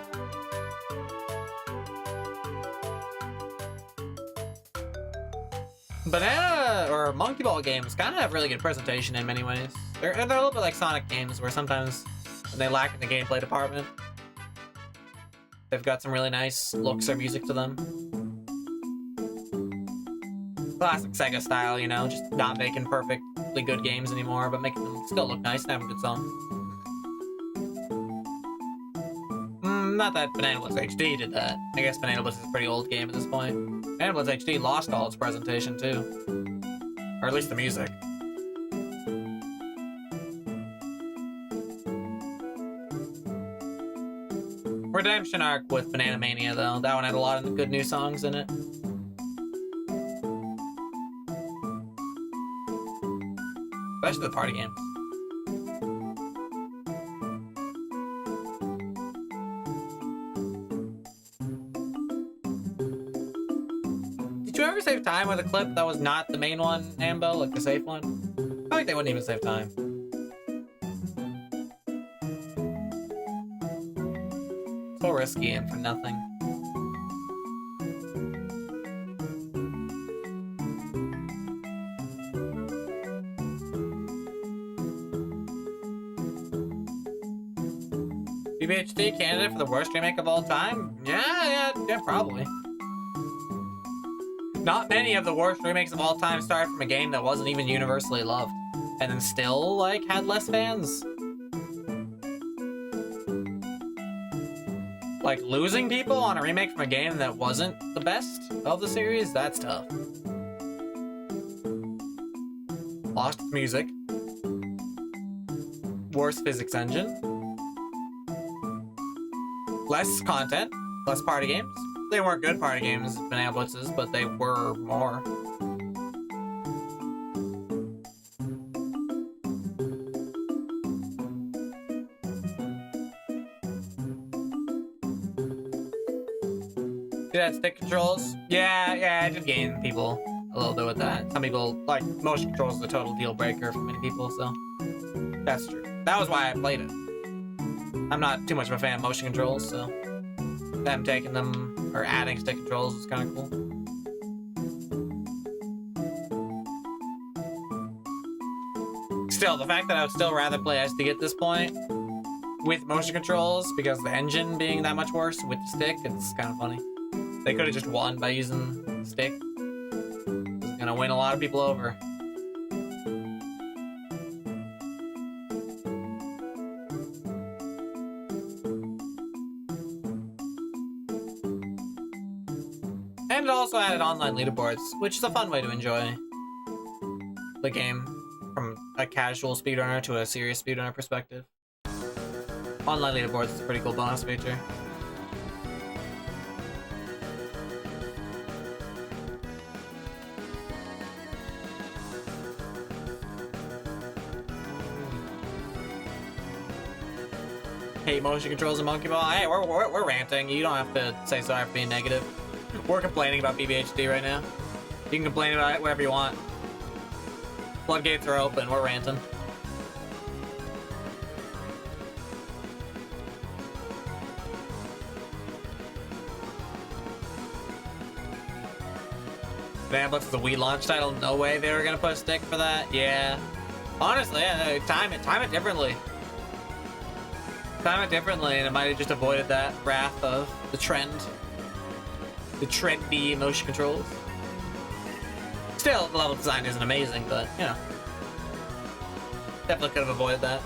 S1: Banana or Monkey Ball games kind of have really good presentation in many ways. They're a little bit like Sonic games where sometimes they lack in the gameplay department. They've got some really nice looks or music to them. Classic Sega style, you know, just not making perfectly good games anymore, but making them still look nice and have a good song. Not that Banana Blitz HD did that. I guess Banana Blitz is a pretty old game at this point. Banana Blitz HD lost all its presentation too. Or at least the music. Redemption Arc with Banana Mania though. That one had a lot of good new songs in it. Especially the party games. Did you ever save time with a clip that was not the main one, Ambo, like the safe one? I feel like they wouldn't even save time. So risky and for nothing. BBHD candidate for the worst remake of all time? Yeah, probably. Not many of the worst remakes of all time started from a game that wasn't even universally loved, and then still, like, had less fans. Like, losing people on a remake from a game that wasn't the best of the series, that's tough. Lost music. Worse physics engine. Less content. Less party games. They weren't good party games, Banana Blitzes, but they were more. Did that stick controls? Yeah, I did gain people a little bit with that. Some people, like, motion controls is a total deal breaker for many people, so that's true. That was why I played it. I'm not too much of a fan of motion controls, so them taking them or adding stick controls is kind of cool. Still, the fact that I would still rather play SD at this point with motion controls because the engine being that much worse with the stick, it's kind of funny. They could have just won by using the stick. It's gonna win a lot of people over. And it also added online leaderboards, which is a fun way to enjoy the game from a casual speedrunner to a serious speedrunner perspective. Online leaderboards is a pretty cool bonus feature. Hate motion controls in Monkey Ball. Hey, we're ranting. You don't have to say sorry for being negative. We're complaining about BBHD right now. You can complain about it wherever you want. Floodgates are open. We're ranting. Banblitz is a Wii launch title. No way they were gonna put a stick for that. Yeah. Honestly, yeah, time it differently. Time it differently, and it might have just avoided that wrath of the trend. The trendy motion controls. Still, the level design isn't amazing, but, you know. Definitely could have avoided that.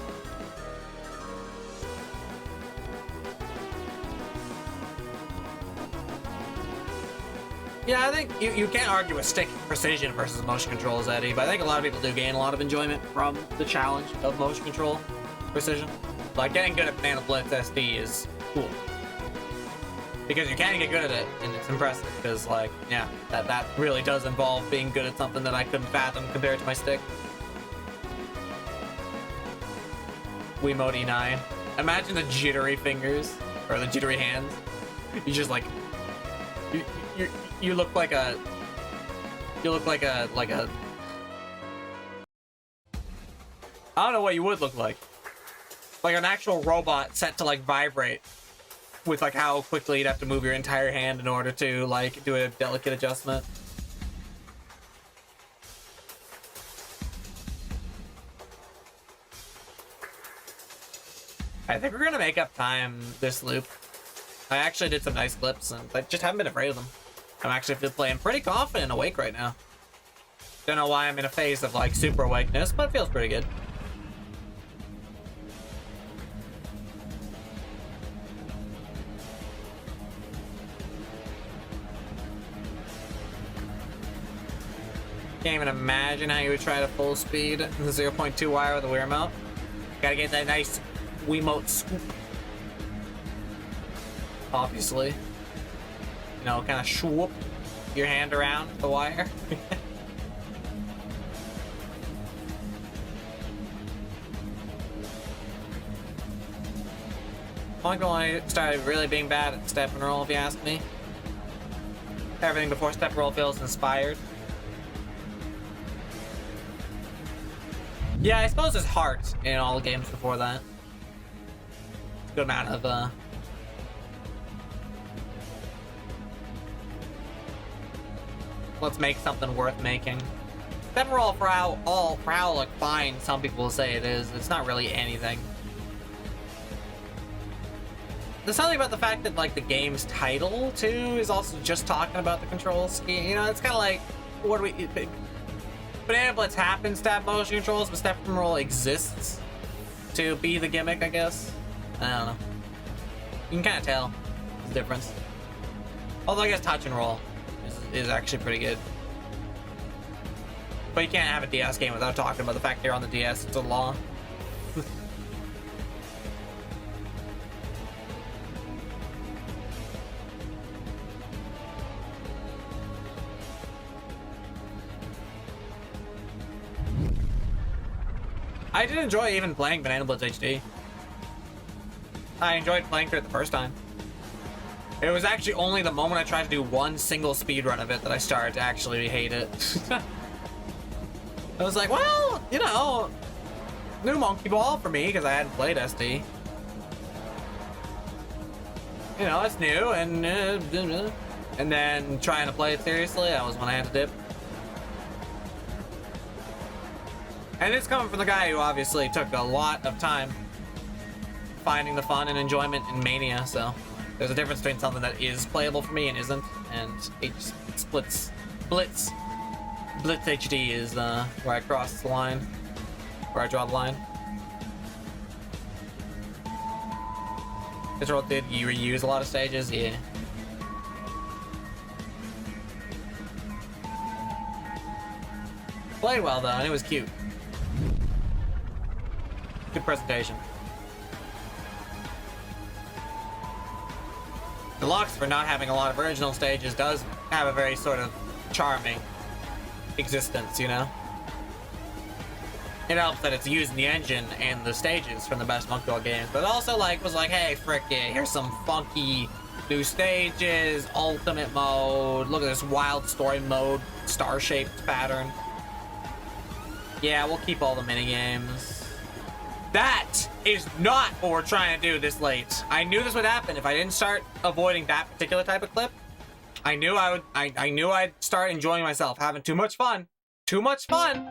S1: Yeah, I think you can't argue with stick precision versus motion controls, Eddie, but I think a lot of people do gain a lot of enjoyment from the challenge of motion control precision. Like, getting good at Banana Blitz SD is cool. Because you can get good at it, and it's impressive, because, like, yeah, that really does involve being good at something that I couldn't fathom compared to my stick. Wiimote E9. Imagine the jittery fingers, or the jittery hands. You just, like... You look like a... You look like a... I don't know what you would look like. Like an actual robot set to, like, vibrate. With, like, how quickly you'd have to move your entire hand in order to, like, do a delicate adjustment. I think we're gonna make up time this loop. I actually did some nice clips, and I just haven't been afraid of them. I'm actually playing pretty confident awake right now. Don't know why I'm in a phase of, like, super awakeness, but it feels pretty good. Can't even imagine how you would try to full speed the 0.2 wire with a wear mount. Gotta get that nice Wiimote scoop. Obviously. You know, kind of swoop your hand around the wire. I only started really being bad at step and roll, if you ask me. Everything before step and roll feels inspired. Yeah, I suppose there's heart in all the games before that. Good amount of, let's make something worth making. Step and roll, for how like fine some people will say it is, it's not really anything. There's something about the fact that, like, the game's title, too, is also just talking about the control scheme. You know, it's kind of like, what do we... Banana Blitz happens to have motion controls, but step and roll exists to be the gimmick, I guess. I don't know. You can kind of tell the difference. Although I guess touch and roll is actually pretty good. But you can't have a DS game without talking about the fact they're on the DS. It's a law. I did enjoy even playing Banana Blitz HD. I enjoyed playing through it the first time. It was actually only the moment I tried to do one single speedrun of it that I started to actually hate it. I was like, well, you know, new monkey ball for me because I hadn't played SD. You know, it's new, and then trying to play it seriously, that was when I had to dip. And it's coming from the guy who obviously took a lot of time finding the fun and enjoyment in Mania, so there's a difference between something that is playable for me and isn't, and Blitz HD is where I cross the line, where I draw the line. This role did you reuse a lot of stages? Yeah. Played well though, and it was cute. Good presentation. Deluxe, for not having a lot of original stages, does have a very sort of charming existence, you know? It helps that it's using the engine and the stages from the best Monkey Ball games, but also was like, hey, frick it, here's some funky new stages, ultimate mode, look at this wild story mode, star-shaped pattern. Yeah, we'll keep all the minigames. That is not what we're trying to do this late. I knew this would happen if I didn't start avoiding that particular type of clip. I knew I would. I knew I'd start enjoying myself, having too much fun. Too much fun.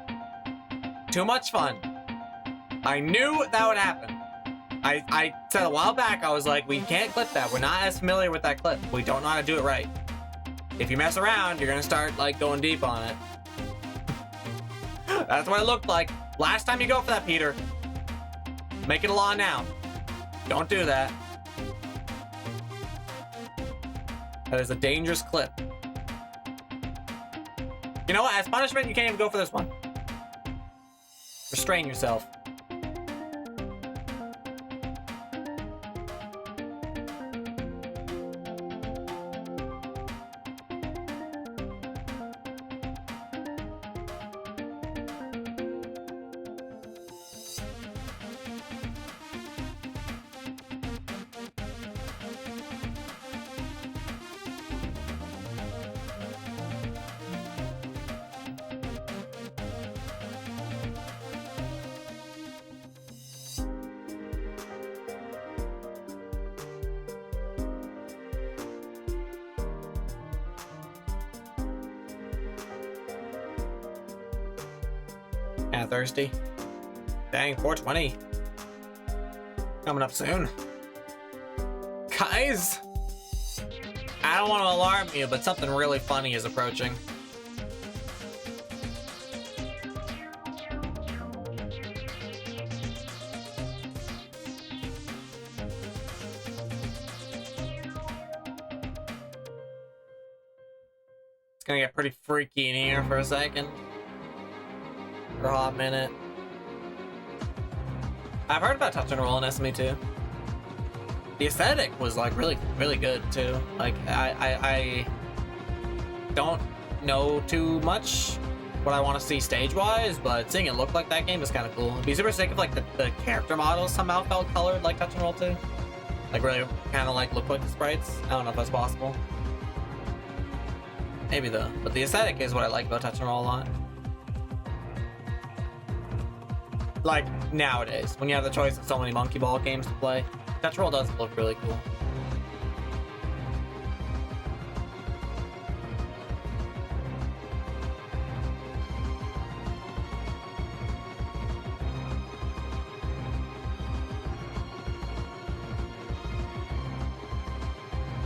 S1: Too much fun. I knew that would happen. I said a while back, I was like, we can't clip that. We're not as familiar with that clip. We don't know how to do it right. If you mess around, you're gonna start like going deep on it. That's what it looked like. Last time you go for that, Peter. Make it a law now. Don't do that. That is a dangerous clip. You know what? As punishment, you can't even go for this one. Restrain yourself. Kinda thirsty. Dang, 420. Coming up soon. Guys! I don't want to alarm you, but something really funny is approaching. It's gonna get pretty freaky in here for a second. For a hot minute. I've heard about touch and roll in SME2. The aesthetic was like really good too. Like I don't know too much what I want to see stage wise, but seeing it look like that game is kind of cool. It'd be super sick if like the character models somehow felt colored like touch and roll too. Like really kind of like look like the sprites. I don't know if that's possible. Maybe though. But the aesthetic is what I like about touch and roll a lot. Like nowadays, when you have the choice of so many monkey ball games to play, touch roll does look really cool.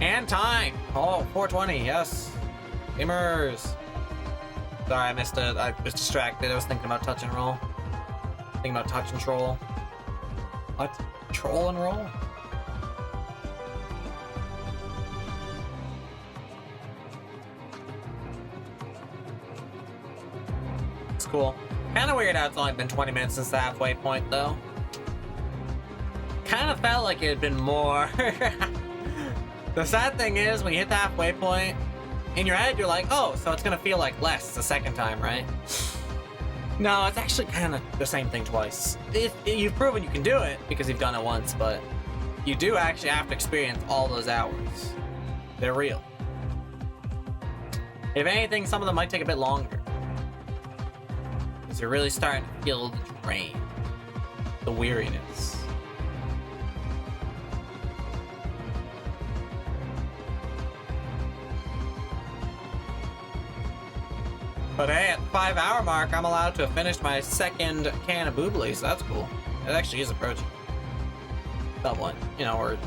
S1: And time! Oh, 420, yes. Gamers! Sorry, I missed it. I was distracted. I was thinking about touch and roll. Thinking about touch and troll. What? Troll and roll? It's cool. Kinda weird how it's only been 20 minutes since the halfway point, though. Kinda felt like it had been more. The sad thing is, when you hit the halfway point, in your head, you're like, oh, so it's gonna feel like less the second time, right? No, it's actually kind of the same thing twice. You've proven you can do it because you've done it once, but you do actually have to experience all those hours. They're real. If anything, some of them might take a bit longer. Because you're really starting to feel the drain, the weariness. But hey, at the 5-hour mark, I'm allowed to have finished my second can of boobly, so that's cool. It actually is approaching. Somewhat. You know, we're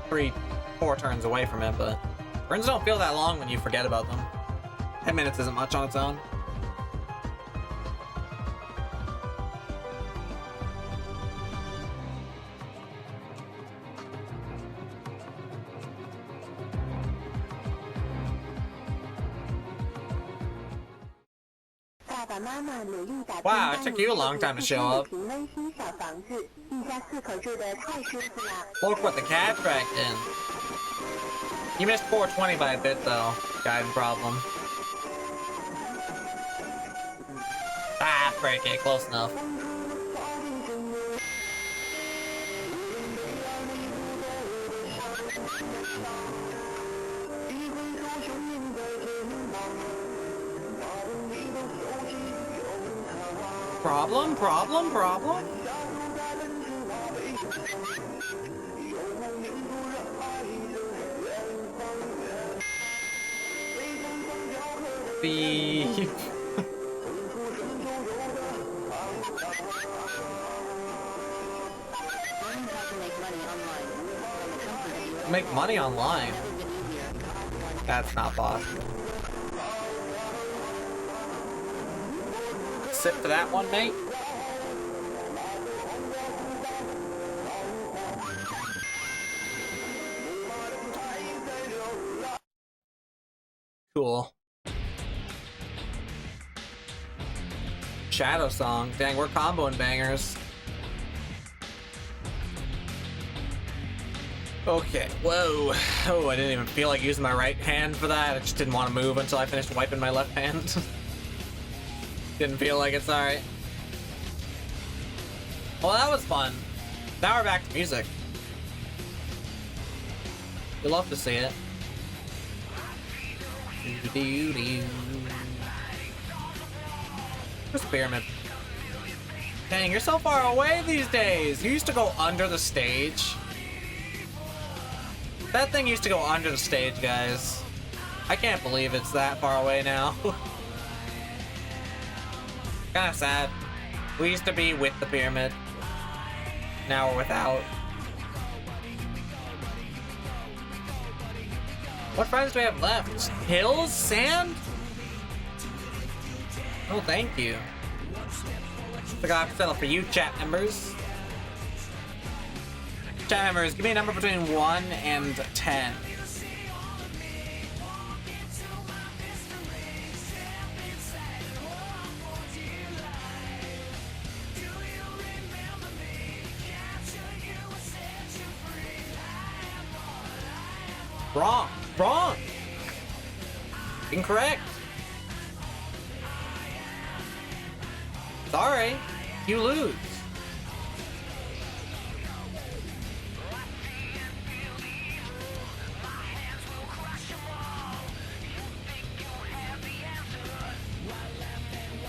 S1: 3-4 turns away from it, but turns don't feel that long when you forget about them. 10 minutes isn't much on its own. Wow, it took you a long time to show up. Look what the cat tracked in. You missed 420 by a bit though. Guide problem. Ah, break it, close enough. Problem? beep. Make money online? That's not possible. Sip to that one, mate. Cool. Shadow Song. Dang, we're comboing bangers. Okay, whoa. Oh, I didn't even feel like using my right hand for that. I just didn't want to move until I finished wiping my left hand. Didn't feel like it's alright. Well, that was fun. Now we're back to music. You'll love to see it. Where's the pyramid? Dang, you're so far away these days. You used to go under the stage. That thing used to go under the stage, guys. I can't believe it's that far away now. Kinda sad. We used to be with the pyramid. Now we're without. What friends do we have left? Hills? Sand? Oh, thank you. I got to settle for you, chat members. Chat members, give me a number between 1 and 10. Wrong. Wrong. Incorrect. Sorry. You lose.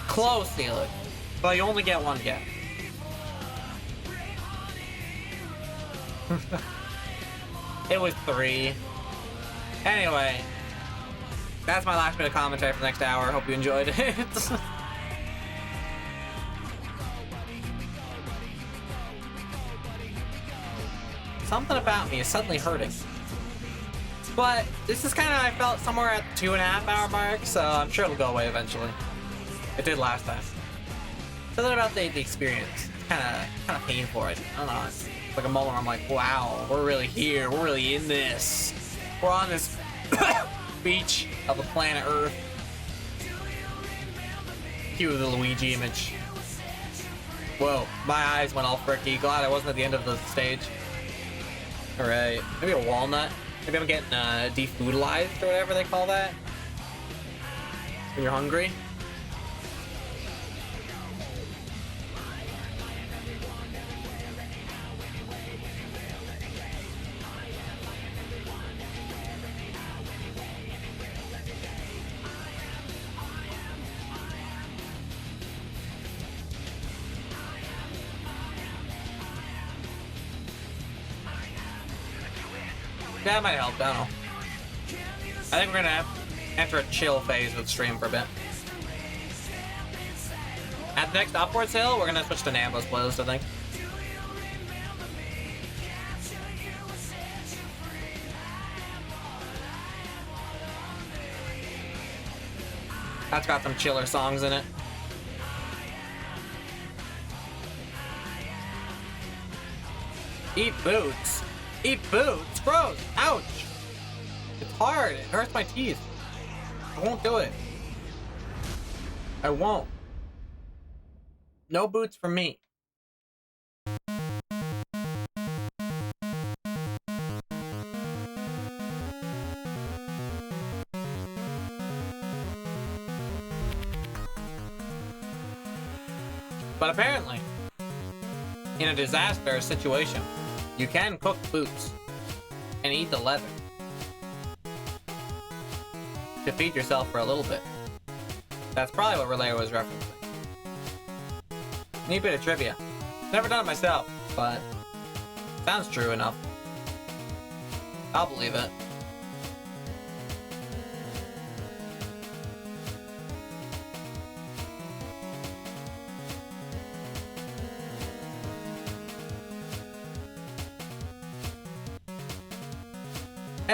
S1: Close, Felix. But you only get one guess. It was 3. Anyway, that's my last bit of commentary for the next hour. Hope you enjoyed it. Something about me is suddenly hurting. But this is kind of, I felt somewhere at the 2.5 hour mark, so I'm sure it'll go away eventually. It did last time. Something about the experience. It's kind of painful. I don't know. It's like a moment where I'm like, wow, we're really here. We're really in this. We're on this beach of the planet Earth. Cue the Luigi image. Whoa, my eyes went all fricky. Glad I wasn't at the end of the stage. Alright, maybe a walnut. Maybe I'm getting defoodalized or whatever they call that. When you're hungry. That might help, I don't know. I think we're gonna enter a chill phase of the stream for a bit. At the next upwards hill, we're gonna switch to Nambo's playlist, I think. That's got some chiller songs in it. Eat boots. Eat boots? Gross! Ouch! It's hard. It hurts my teeth. I won't do it. I won't. No boots for me. But apparently, in a disastrous situation, you can cook boots and eat the leather to feed yourself for a little bit. That's probably what Relay was referencing. Neat bit of trivia. Never done it myself, but sounds true enough. I'll believe it.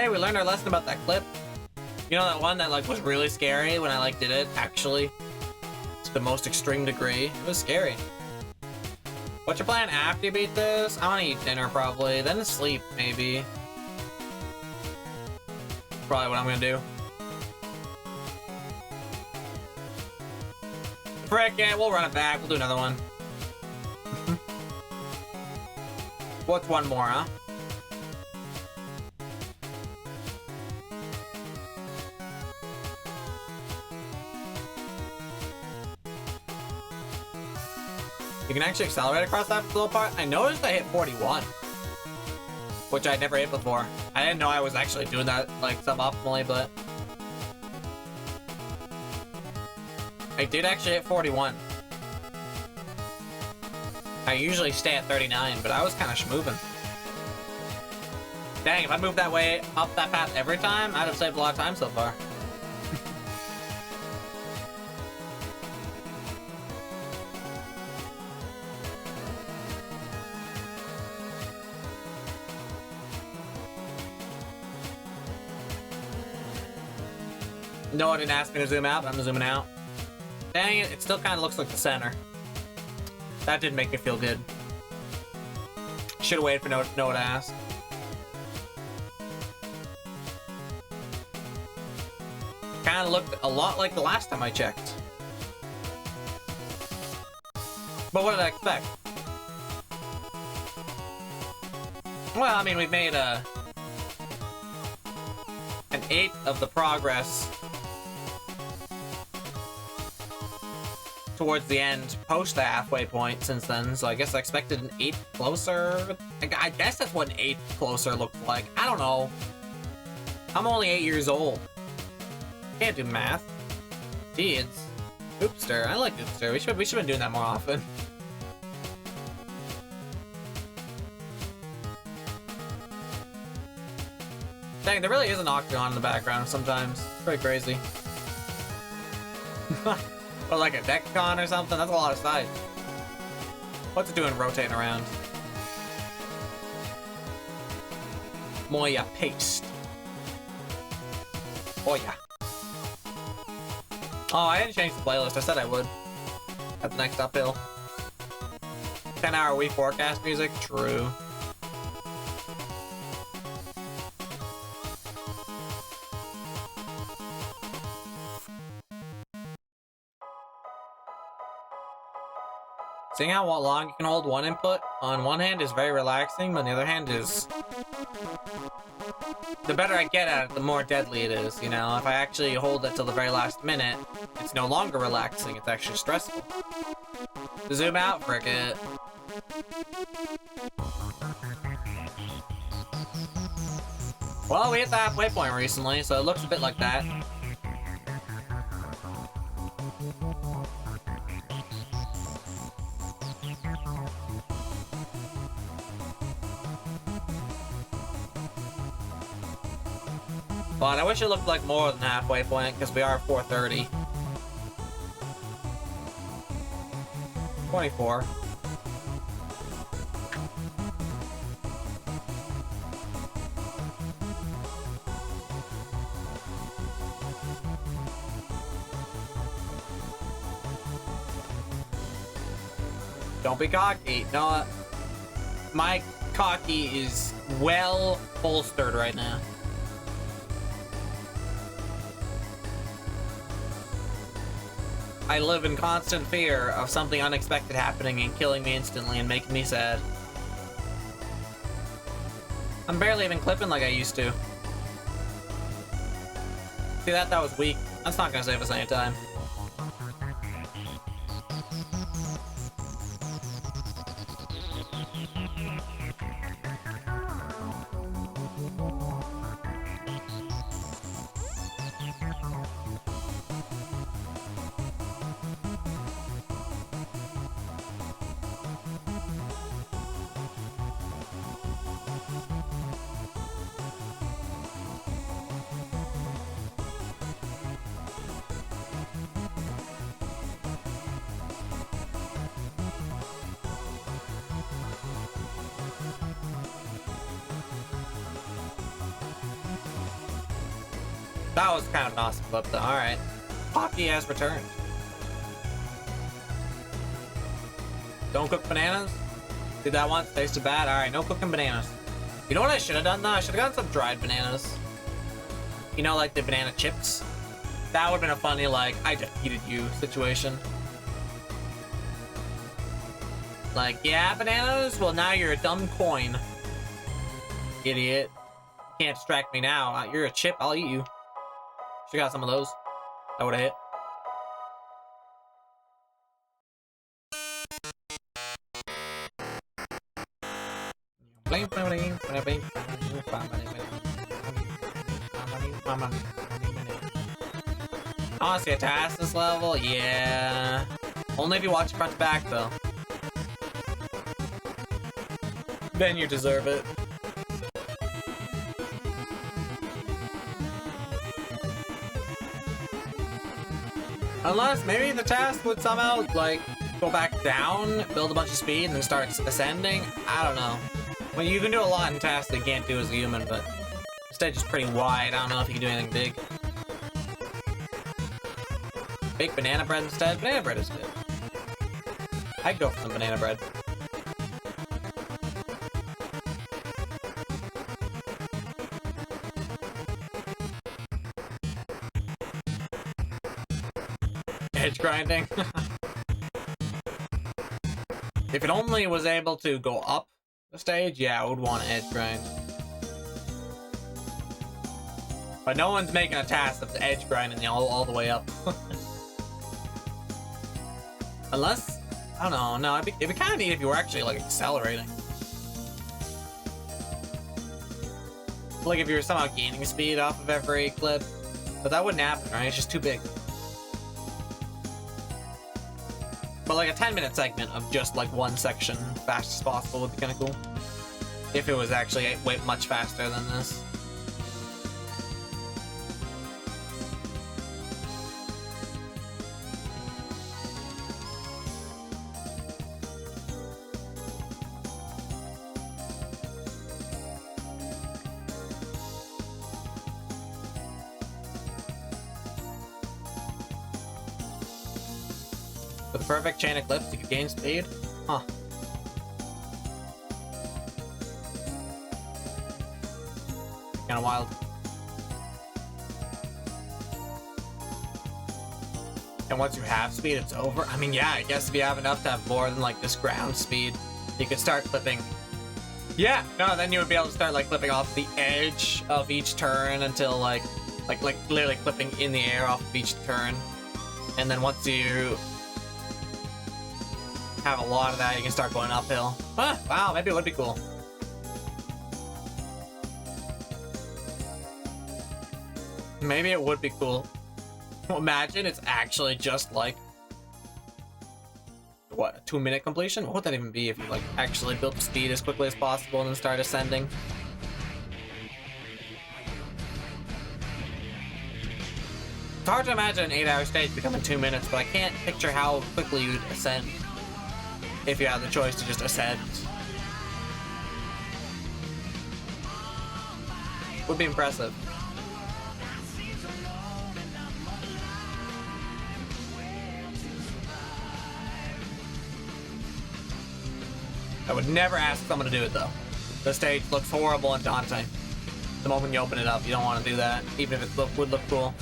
S1: Hey, we learned our lesson about that clip. You know that one that like was really scary when I like did it, actually? To the most extreme degree. It was scary. What's your plan after you beat this? I wanna eat dinner probably, then sleep maybe. Probably what I'm gonna do. Frick it, we'll run it back, we'll do another one. What's one more, huh? You can actually accelerate across that little part. I noticed I hit 41, which I'd never hit before. I didn't know I was actually doing that like suboptimally, but I did actually hit 41. I usually stay at 39, but I was kind of schmoovin'. Dang, if I moved that way up that path every time, I'd have saved a lot of time so far. No one didn't ask me to zoom out, but I'm zooming out. Dang it, it still kind of looks like the center. That did make me feel good. Should have waited for Noah to ask. Kind of looked a lot like the last time I checked. But what did I expect? Well, I mean, we've made an eighth of the progress towards the end, post the halfway point since then, so I guess I expected an eighth closer. I guess that's what an eighth closer looks like. I don't know. I'm only 8 years old. Can't do math. Deeds. Oopster. I like Oopster. We should have been doing that more often. Dang, there really is an octagon in the background sometimes. It's pretty crazy. Or like a decagon or something. That's a lot of sides. What's it doing rotating around? Moya paste. Oh yeah. Oh, I didn't change the playlist. I said I would. At the next uphill. 10-hour week forecast music? True. Seeing how long you can hold one input on one hand is very relaxing, but on the other hand is... The better I get at it, the more deadly it is, you know? If I actually hold it till the very last minute, it's no longer relaxing, it's actually stressful. Zoom out, frickin'. Well, we hit the halfway point recently, so it looks a bit like that. But I wish it looked like more than halfway point, because we are at 4:30. 24. Don't be cocky. No, my cocky is well bolstered right now. I live in constant fear of something unexpected happening and killing me instantly and making me sad. I'm barely even clipping like I used to. See that? That was weak. That's not gonna save us any time. That was kind of an awesome clip, though. All right. Poppy has returned. Don't cook bananas. Did that once. Tasted bad. All right, no cooking bananas. You know what I should have done, though? I should have gotten some dried bananas. You know, like the banana chips? That would have been a funny, like, I defeated you situation. Like, yeah, bananas? Well, now you're a dumb coin. Idiot. Can't distract me now. You're a chip. I'll eat you. Should've got some of those. That would've hit. Honestly, a task this level? Yeah. Only if you watch front to back, though. Then you deserve it. Unless maybe the task would somehow, like, go back down, build a bunch of speed, and then start ascending. I don't know. Well, you can do a lot in tasks that you can't do as a human, but the stage is pretty wide. I don't know if you can do anything big. Bake banana bread instead? Banana bread is good. I'd go for some banana bread. Edge grinding. If it only was able to go up the stage, yeah, I would want to edge grind. But no one's making a task that's edge grinding all the way up. Unless, I don't know, no, it'd be kind of neat if you were actually, like, accelerating. Like, if you were somehow gaining speed off of every clip. But that wouldn't happen, right? It's just too big. But like a 10-minute segment of just like one section fast as possible would be kind of cool. If it was actually way much faster than this. With a perfect chain of clips, you could gain speed? Huh. Kinda wild. And once you have speed, it's over? I mean, yeah, I guess if you have enough to have more than, like, this ground speed, you could start clipping. Yeah, no, then you would be able to start, like, clipping off the edge of each turn until, like literally clipping in the air off of each turn. And then once you have a lot of that, you can start going uphill. Huh, wow, maybe it would be cool. Maybe it would be cool. Imagine it's actually just like, what, a 2-minute completion? What would that even be if you like actually built the speed as quickly as possible and then start ascending? It's hard to imagine an 8-hour stage becoming 2 minutes, but I can't picture how quickly you'd ascend if you had the choice to just ascend. Would be impressive. I would never ask someone to do it though. The stage looks horrible and daunting. The moment you open it up, you don't want to do that, even if it would look cool.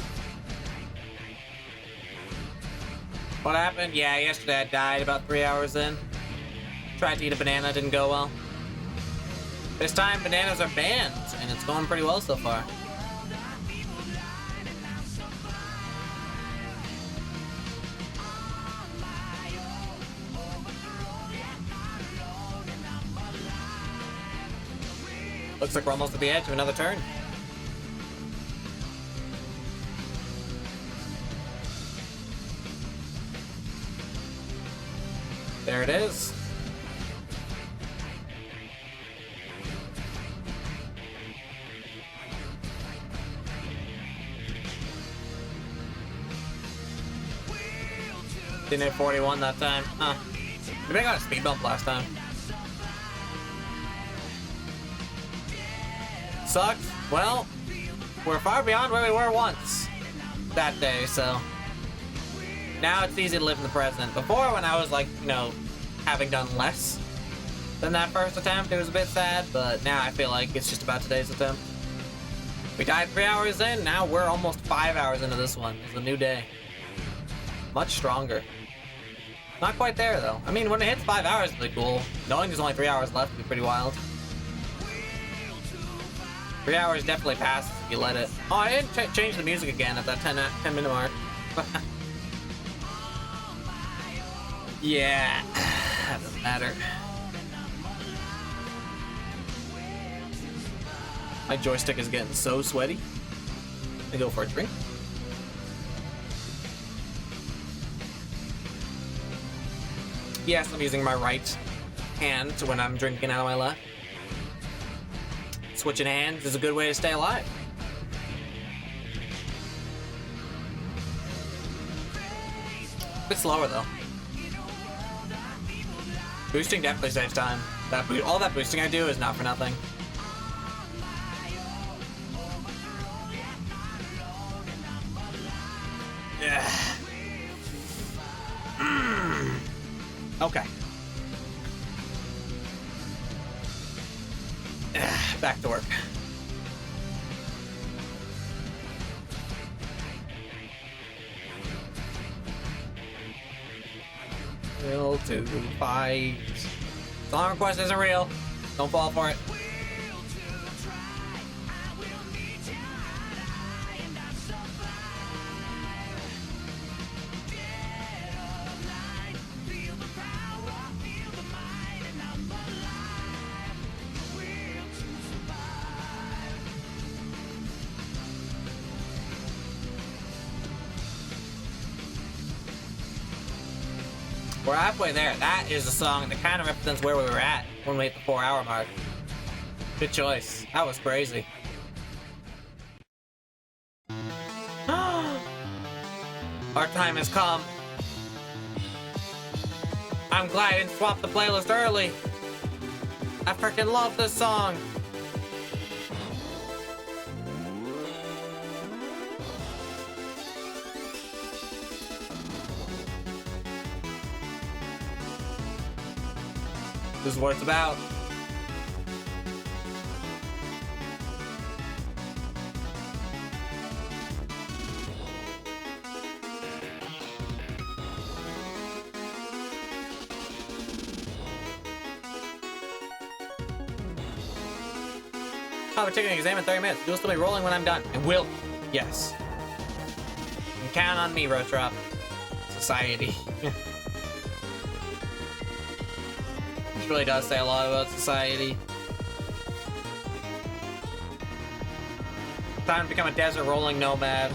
S1: What happened? Yeah, yesterday I died about 3 hours in. Tried to eat a banana, didn't go well. This time bananas are banned, and it's going pretty well so far. Looks like we're almost at the edge of another turn. There it is. Didn't hit 41 that time. Huh. Maybe I got a speed bump last time. Sucks. Well, we're far beyond where we were once that day, so now it's easy to live in the present. Before, when I was like, you know, having done less than that first attempt, it was a bit sad, but now I feel like it's just about today's attempt. We died 3 hours in, now we're almost 5 hours into this one. It's a new day. Much stronger. Not quite there, though. I mean, when it hits 5 hours, it'll be cool. Knowing there's only 3 hours left would be pretty wild. 3 hours definitely passes if you let it. Oh, I didn't change the music again at that 10-minute mark. Yeah, that doesn't matter. My joystick is getting so sweaty. I go for a drink. Yes, I'm using my right hand when I'm drinking out of my left. Switching hands is a good way to stay alive. A bit slower though. Boosting definitely saves time. All that boosting I do is not for nothing. Yeah. Okay. Back to work. Will to fight. Song request isn't real. Don't fall for it. We're halfway there. That is a song that kind of represents where we were at when we hit the 4 hour mark. Good choice. That was crazy. Our time has come. I'm glad I didn't swap the playlist early. I freaking love this song. This is what it's about. I'll be taking an exam in 30 minutes. You'll still be rolling when I'm done. It will. Yes. You can count on me, Rotrop. Society. Really does say a lot about society. Time to become a desert rolling nomad.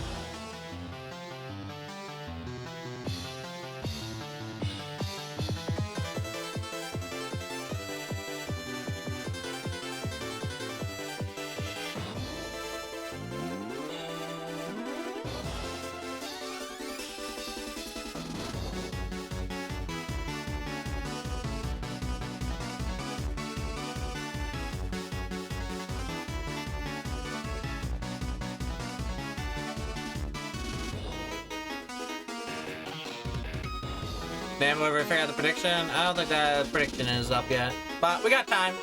S1: Damn, we ever figured out the prediction? I don't think that prediction is up yet. But we got time.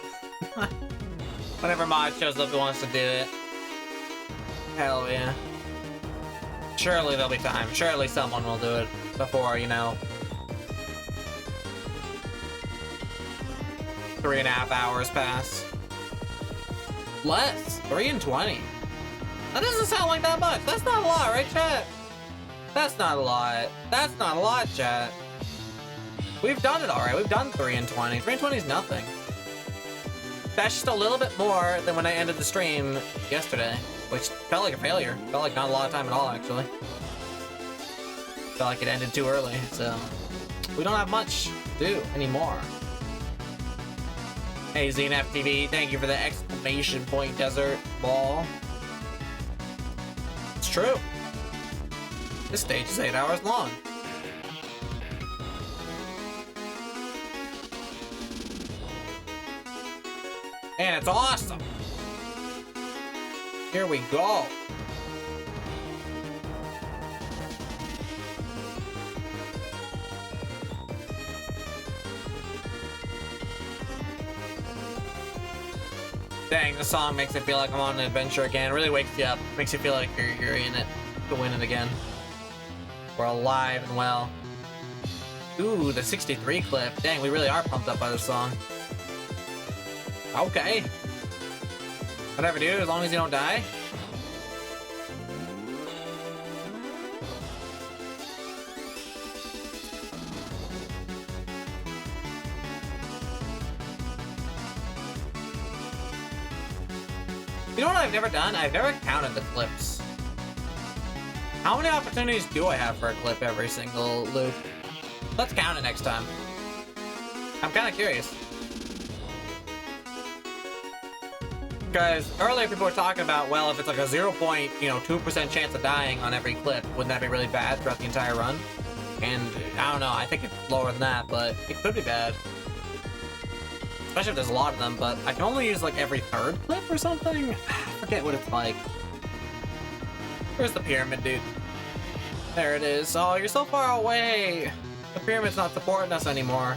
S1: Whenever Mod shows up who wants to do it. Hell yeah. Surely there'll be time. Surely someone will do it before, you know, 3.5 hours pass. Less. 3 and 20. That doesn't sound like that much. That's not a lot, right, chat? That's not a lot. That's not a lot, chat. We've done it alright. We've done 3 and 20. 3 and 20 is nothing. That's just a little bit more than when I ended the stream yesterday, which felt like a failure. Felt like not a lot of time at all, actually. Felt like it ended too early, so we don't have much to do anymore. Hey, ZNFTV, thank you for the exclamation point desert ball. It's true. This stage is 8 hours long. And it's awesome. Here we go. Dang, this song makes it feel like I'm on an adventure again. It really wakes you up. Makes you feel like you're in it to win it again. We're alive and well. Ooh, the 63 clip. Dang, we really are pumped up by this song. Okay. Whatever, dude, as long as you don't die. You know what I've never done? I've never counted the clips. How many opportunities do I have for a clip every single loop? Let's count it next time. I'm kind of curious. Because earlier people were talking about, well, if it's like a 0.2% chance of dying on every clip, wouldn't that be really bad throughout the entire run? And I don't know, I think it's lower than that, but it could be bad. Especially if there's a lot of them, but I can only use like every third clip or something? I forget what it's like. Where's the pyramid, dude? There it is. Oh, you're so far away! The pyramid's not supporting us anymore.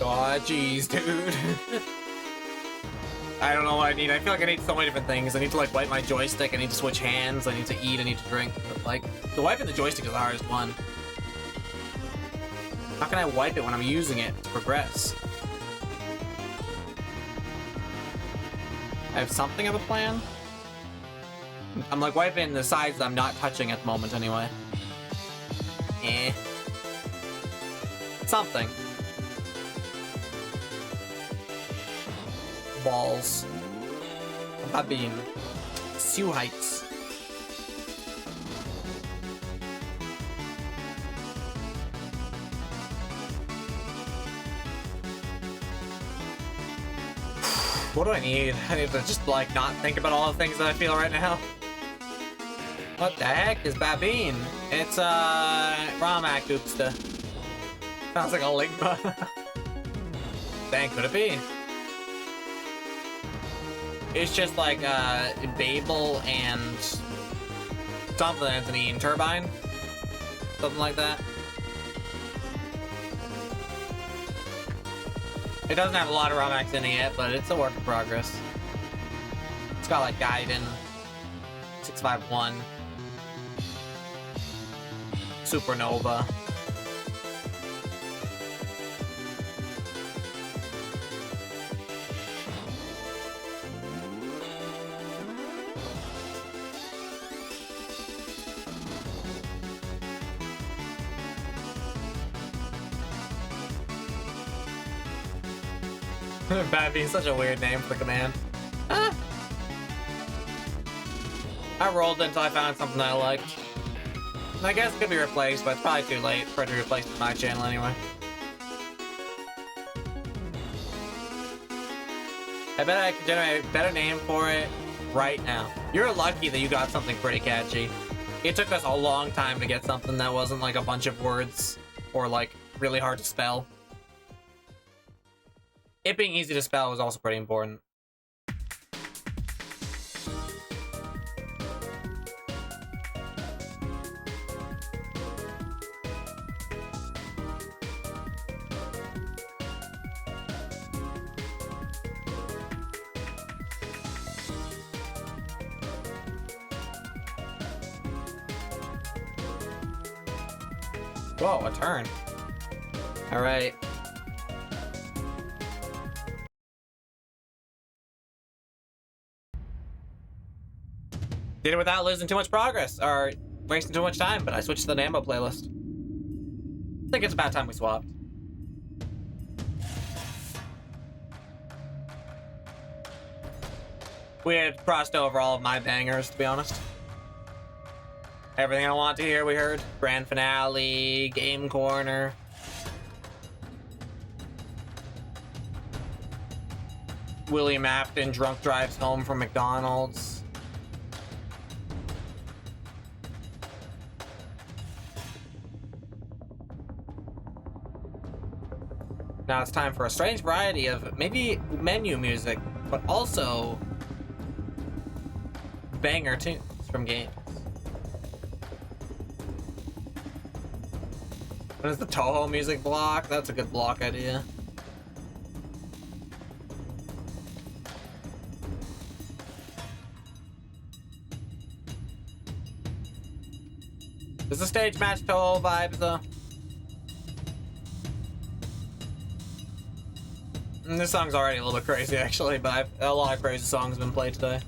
S1: God, jeez, dude. I don't know what I need. I feel like I need so many different things. I need to like wipe my joystick. I need to switch hands. I need to eat. I need to drink. But, like, the wiping the joystick is the hardest one. How can I wipe it when I'm using it to progress? I have something of a plan. I'm like wiping the sides that I'm not touching at the moment anyway. Something. Balls. Babine. Sioux Heights. What do I need? I need to just like not think about all the things that I feel right now. What the heck is Babine? It's Ramak Oopsta. Sounds like a Ligma. Dang, could it be? It's just like Babel and something that's an Ian Turbine. Something like that. It doesn't have a lot of Romax in it yet, but it's a work in progress. It's got like Gaiden, 651, Supernova. Babby is such a weird name for the command. Ah. I rolled until I found something that I liked. I guess it could be replaced, but it's probably too late for it to be replaced with my channel anyway. I bet I can generate a better name for it right now. You're lucky that you got something pretty catchy. It took us a long time to get something that wasn't like a bunch of words or like really hard to spell. It being easy to spell was also pretty important. Whoa, a turn. All right. Did it without losing too much progress, or wasting too much time, but I switched to the Nambo playlist. I think it's about time we swapped. We had crossed over all of my bangers, to be honest. Everything I want to hear, we heard. Grand finale, game corner. William Afton drunk drives home from McDonald's. Now it's time for a strange variety of maybe menu music, but also banger tunes from games. What is the Toho music block? That's a good block idea. Does the stage match Toho vibes though? This song's already a little bit crazy actually, but a lot of crazy songs have been played today.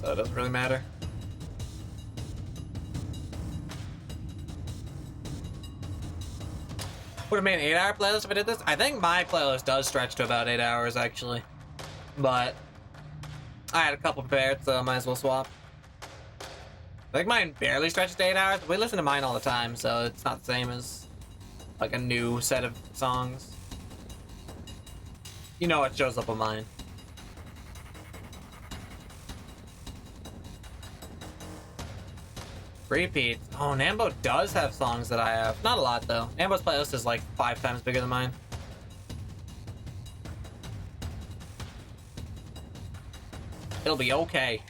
S1: So it doesn't really matter. Would have made an 8-hour playlist if I did this. I think my playlist does stretch to about 8 hours actually. But I had a couple prepared, so I might as well swap. I think mine barely stretches to 8 hours, but we listen to mine all the time, so it's not the same as like a new set of songs. You know what shows up on mine. Repeat. Oh, Nambo does have songs that I have. Not a lot though. Nambo's playlist is like 5 times bigger than mine. It'll be okay.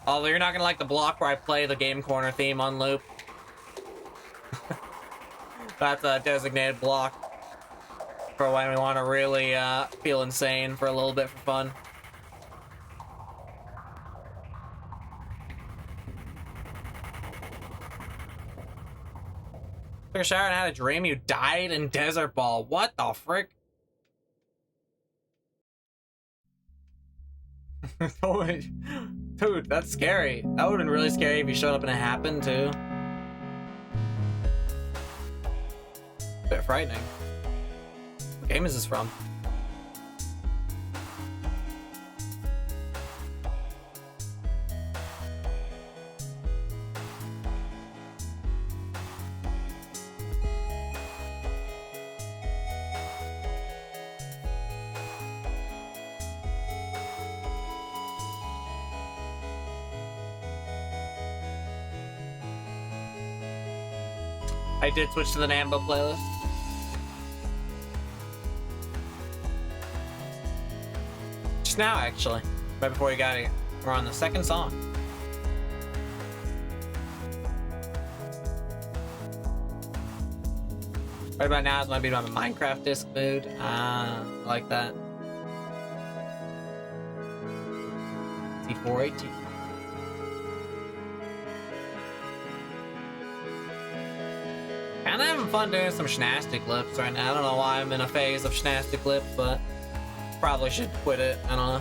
S1: Although you're not gonna like the block where I play the game corner theme on loop. That's a designated block for when we want to really feel insane for a little bit for fun. Took a shower and had a dream you died in Desert Ball. What the frick? Dude, that's scary. That would have been really scary if you showed up and it happened too. A bit frightening. What game is this from? I did switch to the Nambo playlist. Just now, actually. Right before we got here. We're on the second song. Right about now is when I be on my Minecraft disc mood. I like that. C418. Kinda having fun doing some Shnastic lips right now. I don't know why I'm in a phase of Shnastic lips, but probably should quit it. I don't know.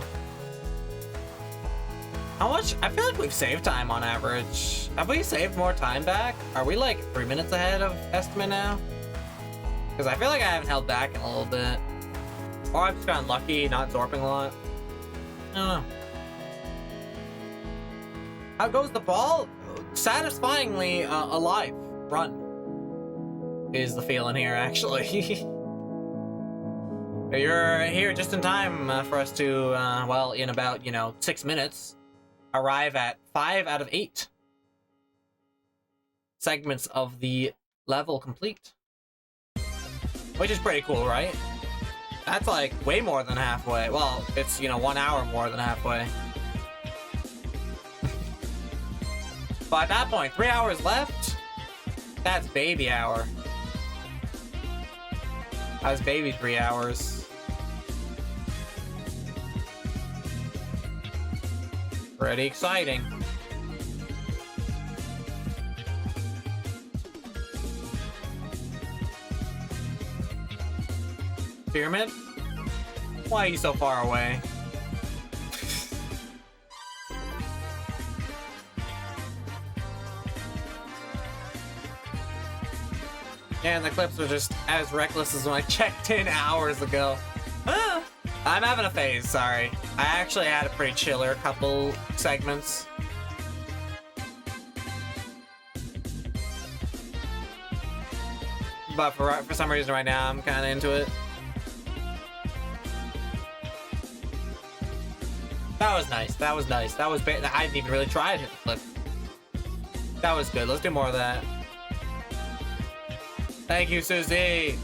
S1: How much? I feel like we've saved time on average. Have we saved more time back? Are we like 3 minutes ahead of estimate now? Because I feel like I haven't held back in a little bit. Or I've just gotten lucky not zorping a lot. I don't know. How goes the ball? Satisfyingly alive. Run. Is the feeling here, actually. You're here just in time for us to, well, in about, 6 minutes, arrive at 5 out of 8 segments of the level complete. Which is pretty cool, right? That's like way more than halfway. Well, it's, 1 hour more than halfway. But at that point, 3 hours left? That's baby hour. How's baby 3 hours? Pretty exciting. Pyramid? Why are you so far away? Yeah, and the clips were just as reckless as when I checked in hours ago. I'm having a phase, sorry. I actually had a pretty chiller couple segments. But for some reason right now, I'm kind of into it. That was nice. That was nice. That was I didn't even really try to hit the flip. That was good. Let's do more of that. Thank you, Susie.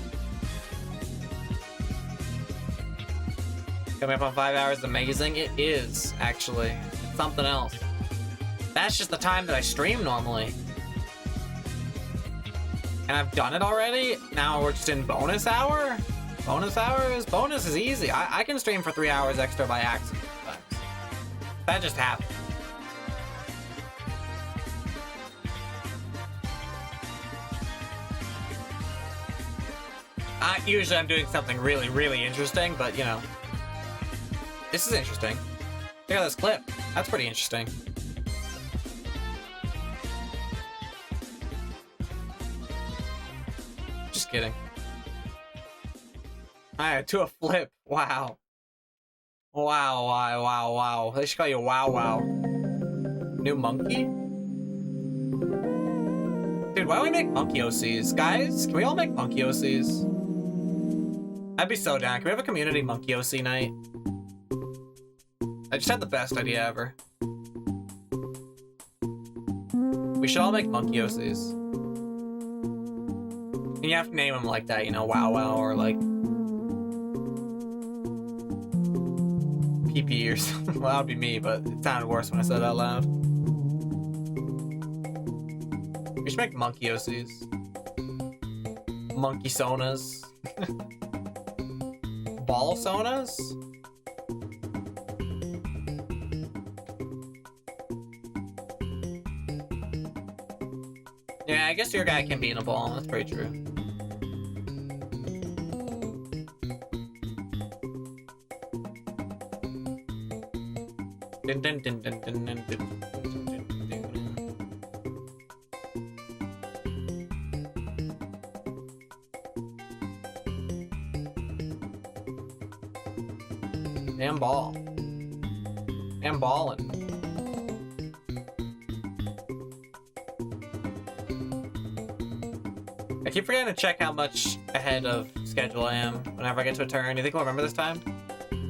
S1: Coming up on 5 hours is amazing. It is, actually. It's something else. That's just the time that I stream normally. And I've done it already. Now we're just in bonus hour. Bonus is easy. I can stream for 3 hours extra by accident. That just happened. Usually I'm doing something really, really interesting, but you know. This is interesting. Look at this clip. That's pretty interesting. Just kidding. Alright, to a flip. Wow. Wow. They should call you Wow Wow. New monkey? Dude, why don't we make monkey OCs? Guys, can we all make monkey OCs? I'd be so down. Can we have a community monkey OC night? I just had the best idea ever. We should all make monkey OCs. And you have to name them like that, you know, Wow Wow or like PP or something. Well, that would be me, but it sounded worse when I said it out loud. We should make monkey OCs. Monkey sonas. Ball sonas? Yeah, I guess your guy can be in a ball. That's pretty true. Dun, dun, dun, dun, dun, dun, dun. Damn ball. Damn ballin'. I keep forgetting to check how much ahead of schedule I am whenever I get to a turn. You think I'll remember this time?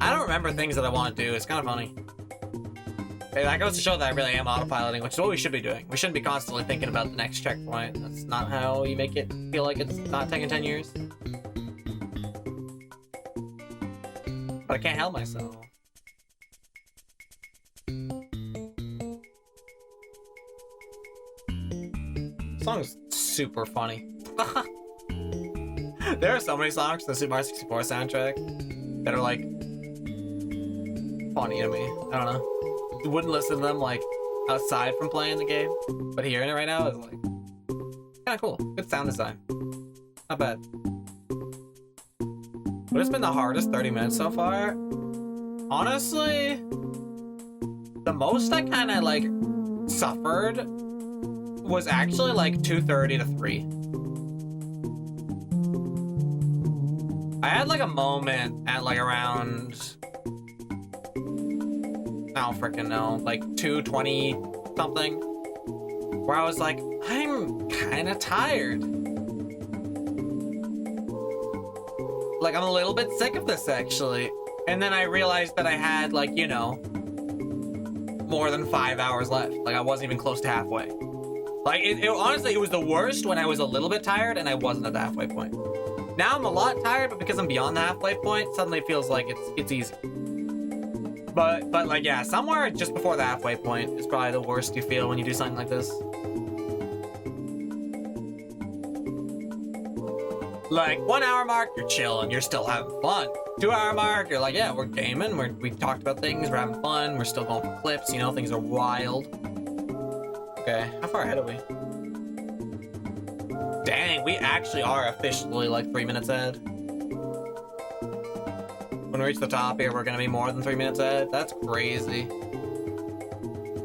S1: I don't remember things that I want to do. It's kind of funny. Hey, that goes to show that I really am autopiloting, which is what we should be doing. We shouldn't be constantly thinking about the next checkpoint. That's not how you make it feel like it's not taking 10 years. But I can't help myself. This song's super funny. There are so many songs in the Super Mario 64 soundtrack that are like funny to me. I don't know. You wouldn't listen to them like outside from playing the game, but hearing it right now is like kind of cool. Good sound design. Not bad. What has been the hardest 30 minutes so far? Honestly, the most I kind of like suffered was actually like 2:30 to 3. I had like a moment at like around, I don't freaking know, like 2:20 something, where I was like, I'm kind of tired. Like, I'm a little bit sick of this actually. And then I realized that I had like, you know, more than 5 hours left. Like I wasn't even close to halfway. Like honestly, it was the worst when I was a little bit tired and I wasn't at the halfway point. Now I'm a lot tired, but because I'm beyond the halfway point, suddenly it feels like it's easy. But like, yeah, somewhere just before the halfway point is probably the worst you feel when you do something like this. Like 1 hour mark, you're chilling, you're still having fun. 2 hour mark, you're like, yeah, we're gaming, we've talked about things, we're having fun, we're still going for clips, you know, things are wild. Okay, how far ahead are we? Dang, we actually are officially like 3 minutes ahead. When we reach the top here, we're gonna be more than 3 minutes ahead. That's crazy.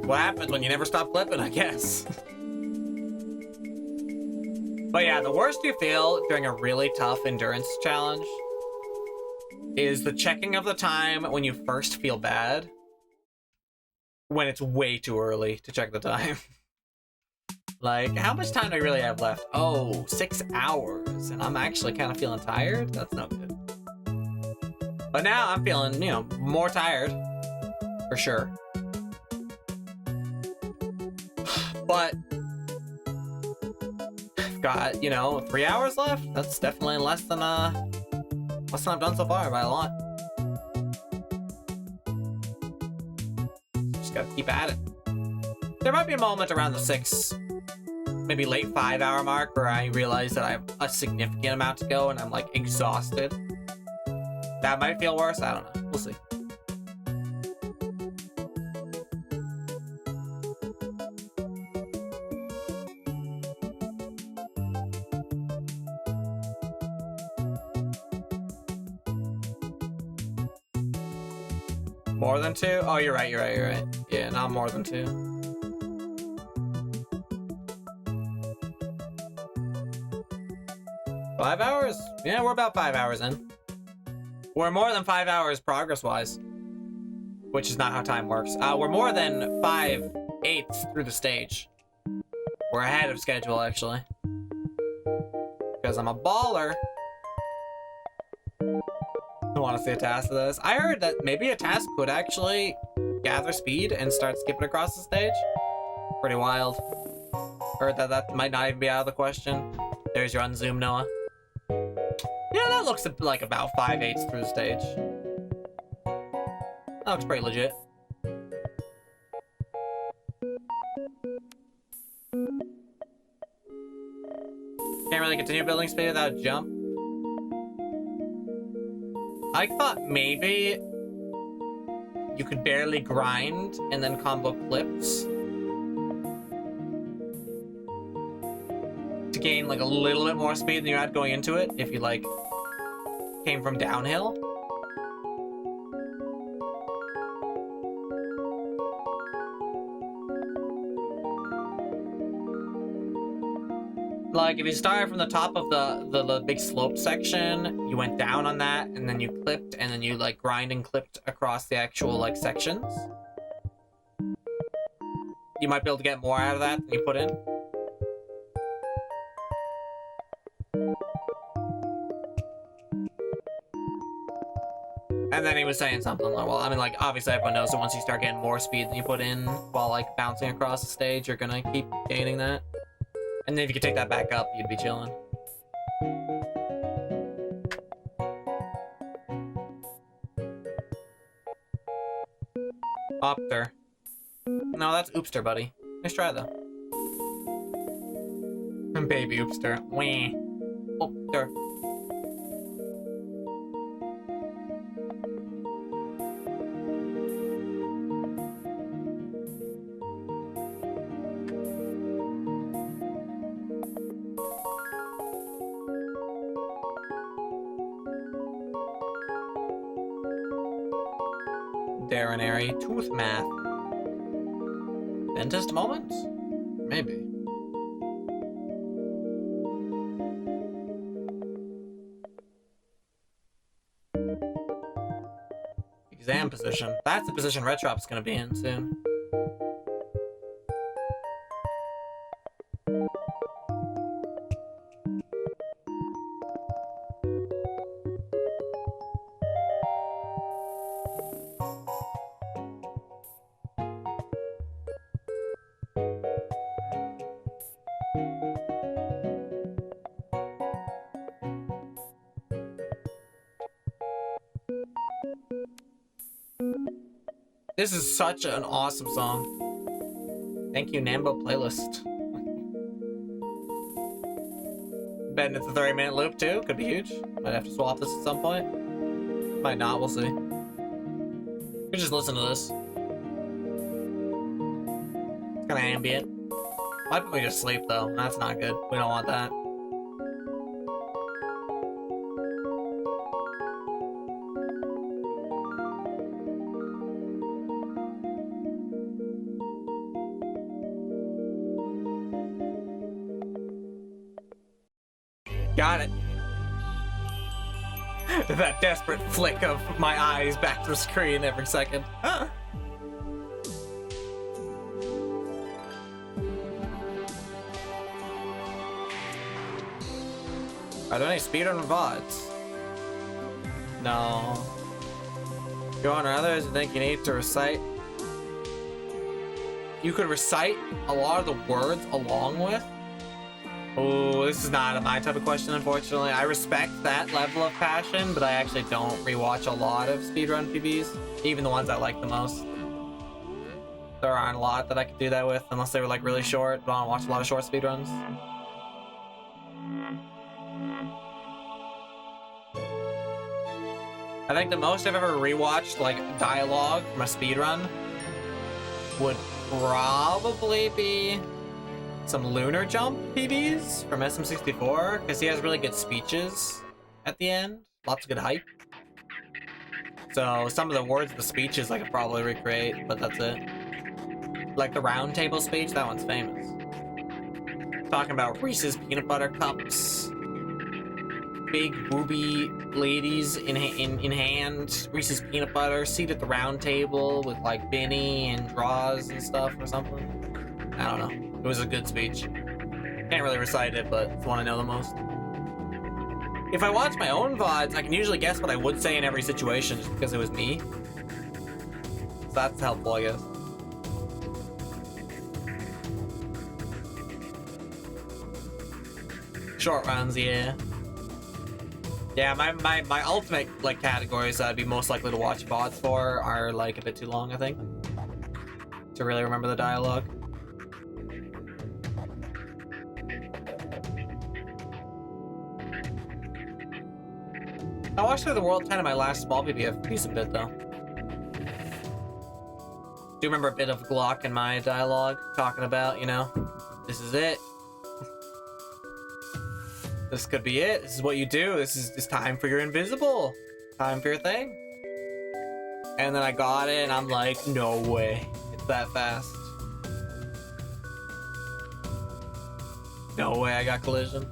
S1: What happens when you never stop clipping, I guess. But yeah, the worst you feel during a really tough endurance challenge is the checking of the time when you first feel bad, when it's way too early to check the time. Like, how much time do I really have left? Oh, 6 hours, and I'm actually kind of feeling tired? That's no good. But now I'm feeling, you know, more tired, for sure. But I've got, you know, 3 hours left. That's definitely less than I've done so far by a lot. Just gotta keep at it. There might be a moment around the 6, maybe late 5 hour mark where I realize that I have a significant amount to go and I'm like exhausted. That might feel worse. I don't know. We'll see. More than 2? Oh, you're right. Yeah, not more than 2. Five hours? Yeah, we're about 5 hours in. We're more than 5 hours progress-wise, which is not how time works. We're more than 5/8 through the stage. We're ahead of schedule, actually. Because I'm a baller. I want to see a task of this. I heard that maybe a task could actually gather speed and start skipping across the stage. Pretty wild. Heard that that might not even be out of the question. There's your unzoom, Noah. Yeah, that looks like about 5/8 through the stage. That looks pretty legit. Can't really continue building speed without a jump. I thought maybe you could barely grind and then combo clips to gain like a little bit more speed than you had going into it if you like came from downhill. Like if you started from the top of the big slope section, you went down on that and then you clipped and then you like grind and clipped across the actual like sections. You might be able to get more out of that than you put in. And then he was saying something like, well, I mean, like, obviously everyone knows that once you start getting more speed than you put in while, like, bouncing across the stage, you're gonna keep gaining that. And then if you could take that back up, you'd be chilling. Opter. No, that's Oopster, buddy. Nice try, though. Baby Oopster. Wee. Oopster. Darinary tooth math. Dentist moment? Maybe. Exam position. That's the position Red Shop's gonna be in soon. This is such an awesome song. Thank you, Nambo Playlist. Betting it's a 30-minute loop too. Could be huge. Might have to swap this at some point. Might not. We'll see. We just listen to this. It's kind of ambient. Might put me to sleep though. That's not good. We don't want that. Got it. That desperate flick of my eyes back to the screen every second. Huh. Are there any speedrun VODs? No. You want others who think you need to recite? You could recite a lot of the words along with? Oh, this is not my type of question, unfortunately. I respect that level of passion, but I actually don't rewatch a lot of speedrun PBs, even the ones I like the most. There aren't a lot that I could do that with, unless they were like really short, but I don't watch a lot of short speedruns. I think the most I've ever rewatched, like, dialogue from a speedrun would probably be some Lunar Jump PBs from SM64, because he has really good speeches at the end. Lots of good hype. So some of the words of the speeches I could probably recreate, but that's it. Like the round table speech, that one's famous. Talking about Reese's peanut butter cups, big booby ladies in hand, Reese's peanut butter, seat at the round table with like Benny and Draws and stuff or something. I don't know. It was a good speech. Can't really recite it, but it's the one I know the most. If I watch my own VODs, I can usually guess what I would say in every situation just because it was me. So that's helpful, I guess. Short runs, yeah. Yeah, my ultimate like categories that I'd be most likely to watch VODs for are like a bit too long, I think, to really remember the dialogue. I watched through the World 10 in my last small PB a decent bit though. Do remember a bit of Glock in my dialogue talking about, you know, this is it. This could be it. This is what you do. This is just time for your invisible. Time for your thing. And then I got it and I'm like, no way. It's that fast. No way I got collision.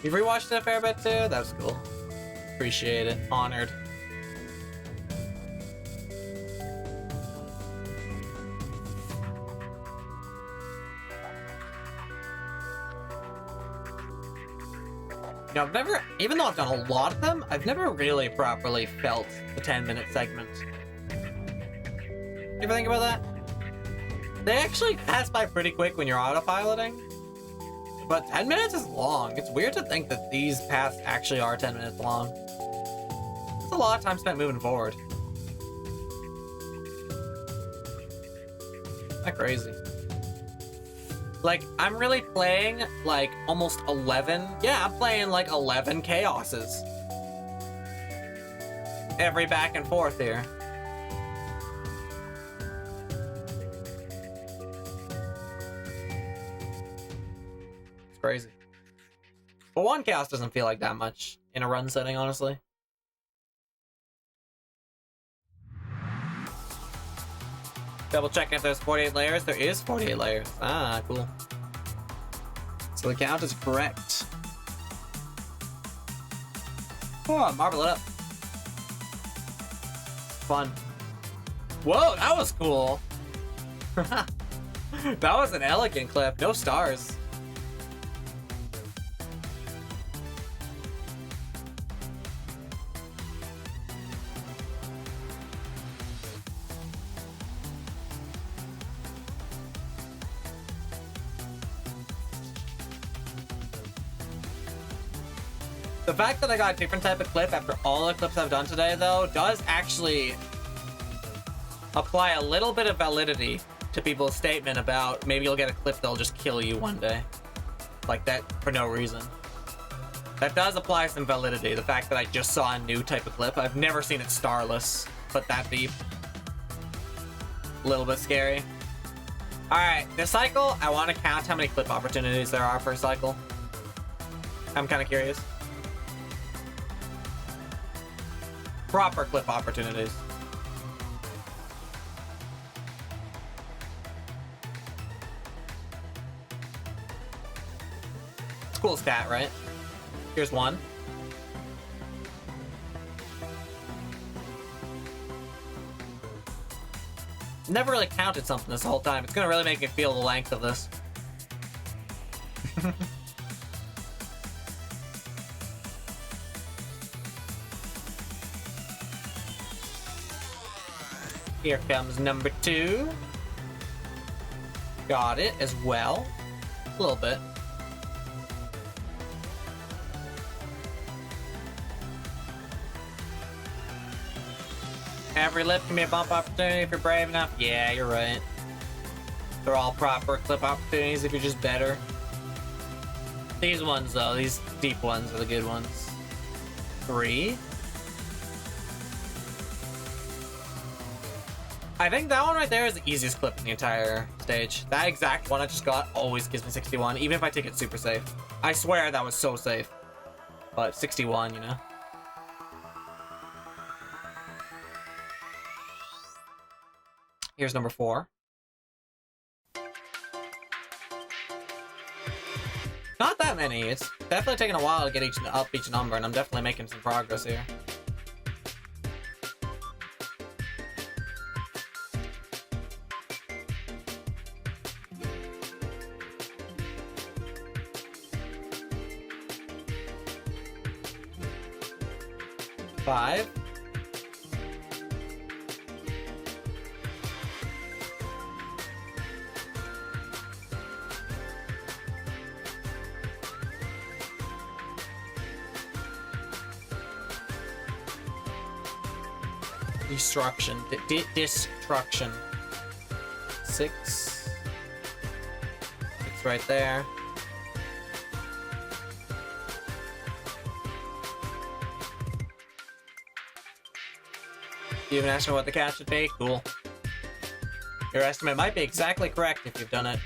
S1: You've rewatched it a fair bit too? That's cool. Appreciate it. Honored. You know, I've never, even though I've done a lot of them, I've never really properly felt the 10-minute segment. You ever think about that? They actually pass by pretty quick when you're autopiloting. But 10 minutes is long. It's weird to think that these paths actually are 10 minutes long. It's a lot of time spent moving forward. Not crazy. Like, I'm really playing, like, almost 11... Yeah, I'm playing, like, 11 Chaoses. Every back and forth here. Crazy. But one chaos doesn't feel like that much in a run setting, honestly. Double check if there's 48 layers. There is 48 layers. Ah, cool. So the count is correct. Oh, marble it up. Fun. Whoa, that was cool. That was an elegant clip. No stars. The fact that I got a different type of clip after all the clips I've done today, though, does actually apply a little bit of validity to people's statement about maybe you'll get a clip that'll just kill you one day. Like that for no reason. That does apply some validity, the fact that I just saw a new type of clip. I've never seen it starless, but that deep. A little bit scary. Alright, this cycle, I want to count how many clip opportunities there are per cycle. I'm kind of curious. Proper clip opportunities. It's cool stat, right? Here's one. Never really counted something this whole time. It's gonna really make me feel the length of this. Here comes number 2. Got it as well. A little bit. Every lip can be a bump opportunity if you're brave enough. Yeah, you're right. They're all proper clip opportunities if you're just better. These ones, though, these deep ones are the good ones. 3. I think that one right there is the easiest clip in the entire stage. That exact one I just got always gives me 61, even if I take it super safe. I swear that was so safe. But 61, you know? Here's number 4. Not that many. It's definitely taking a while to get up each number, and I'm definitely making some progress here. Five. Destruction. Destruction. 6. 6 right there. You even asked me what the catch would be? Cool. Your estimate might be exactly correct if you've done it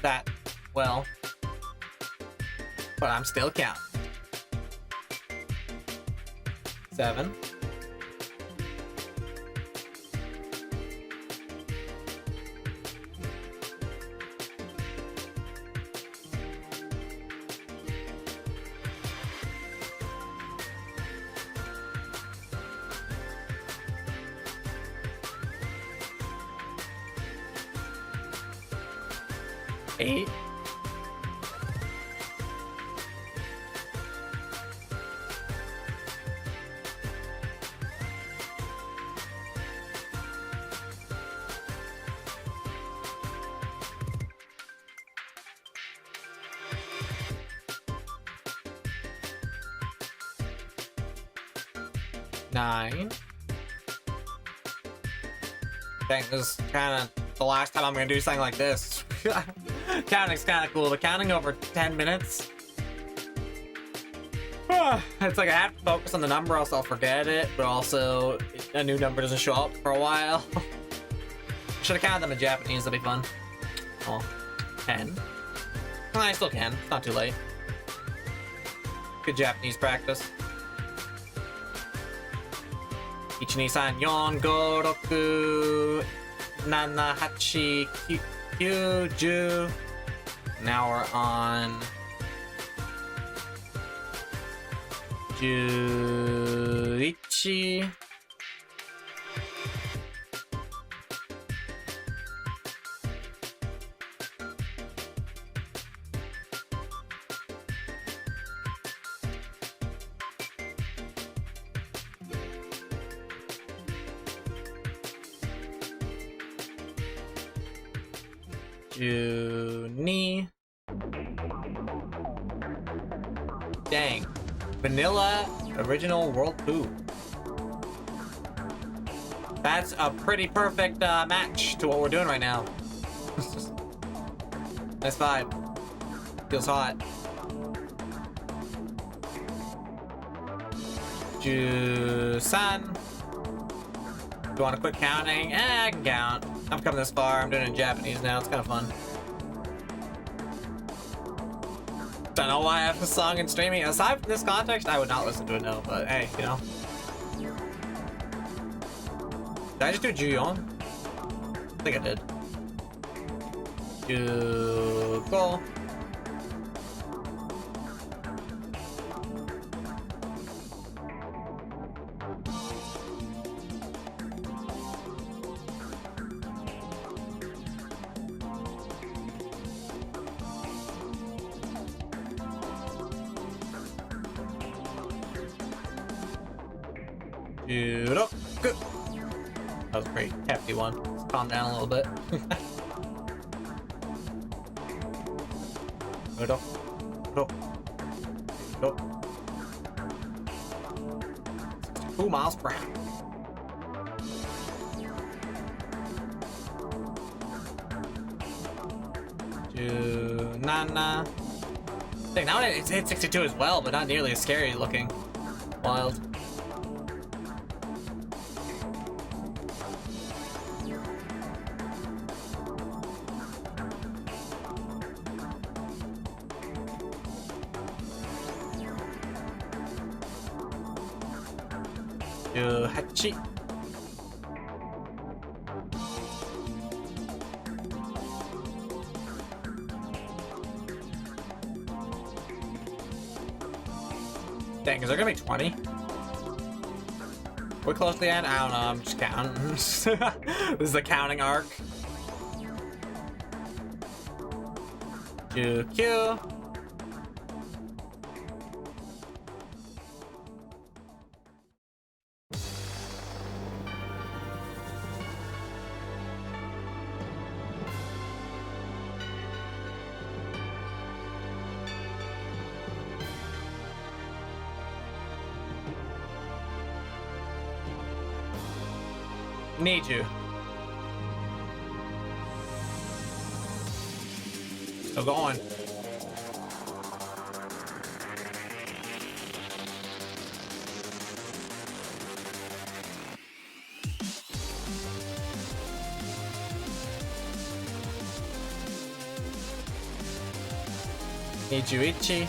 S1: that well. But I'm still counting. 7. 8. Nine. I think this is kind of the last time I'm going to do something like this. Counting's kind of cool, but counting over 10 minutes, it's like I have to focus on the number, else I'll forget it, but also a new number doesn't show up for a while. Should have counted them in Japanese, that'd be fun. Oh, 10. Well, I still can, it's not too late. Good Japanese practice. 1, 2, 3, 4, 5, 6, 7, 8, 9, 10. Now we're on 11. Juni. Dang. Vanilla original world poop. That's a pretty perfect match to what we're doing right now. Nice vibe. Feels hot. Jusan. Do you want to quit counting? I can count. I'm coming this far. I'm doing it in Japanese now. It's kind of fun. Don't know why I have this song in streaming. Aside from this context, I would not listen to it, no. But hey, you know. Did I just do Juyon? I think I did. Go. Good. Good. That was a pretty hefty one. Let's calm down a little bit. Good. Good. Good. 2 miles per hour. Nana. Dang, now it's hit 62 as well, but not nearly as scary looking. Wild. Hachi. Dang, is there gonna be 20? We're close to the end? I don't know, I'm just counting. This is the counting arc. Q. Need you. Still going. Need you, Ichi.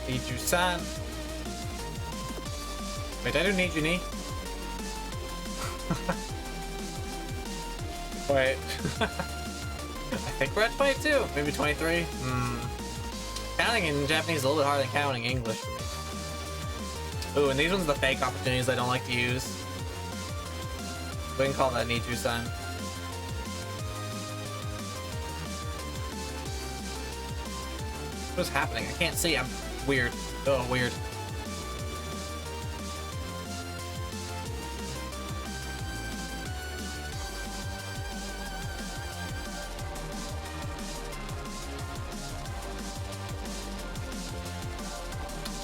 S1: Need you, San. Wait, I don't need you, knee. Wait. I think we're at 22, maybe 23. Counting in Japanese is a little bit harder than counting English for me. Ooh, and these ones are the fake opportunities I don't like to use. We can call that Niju-san. What's happening? I can't see. I'm weird. Oh, weird.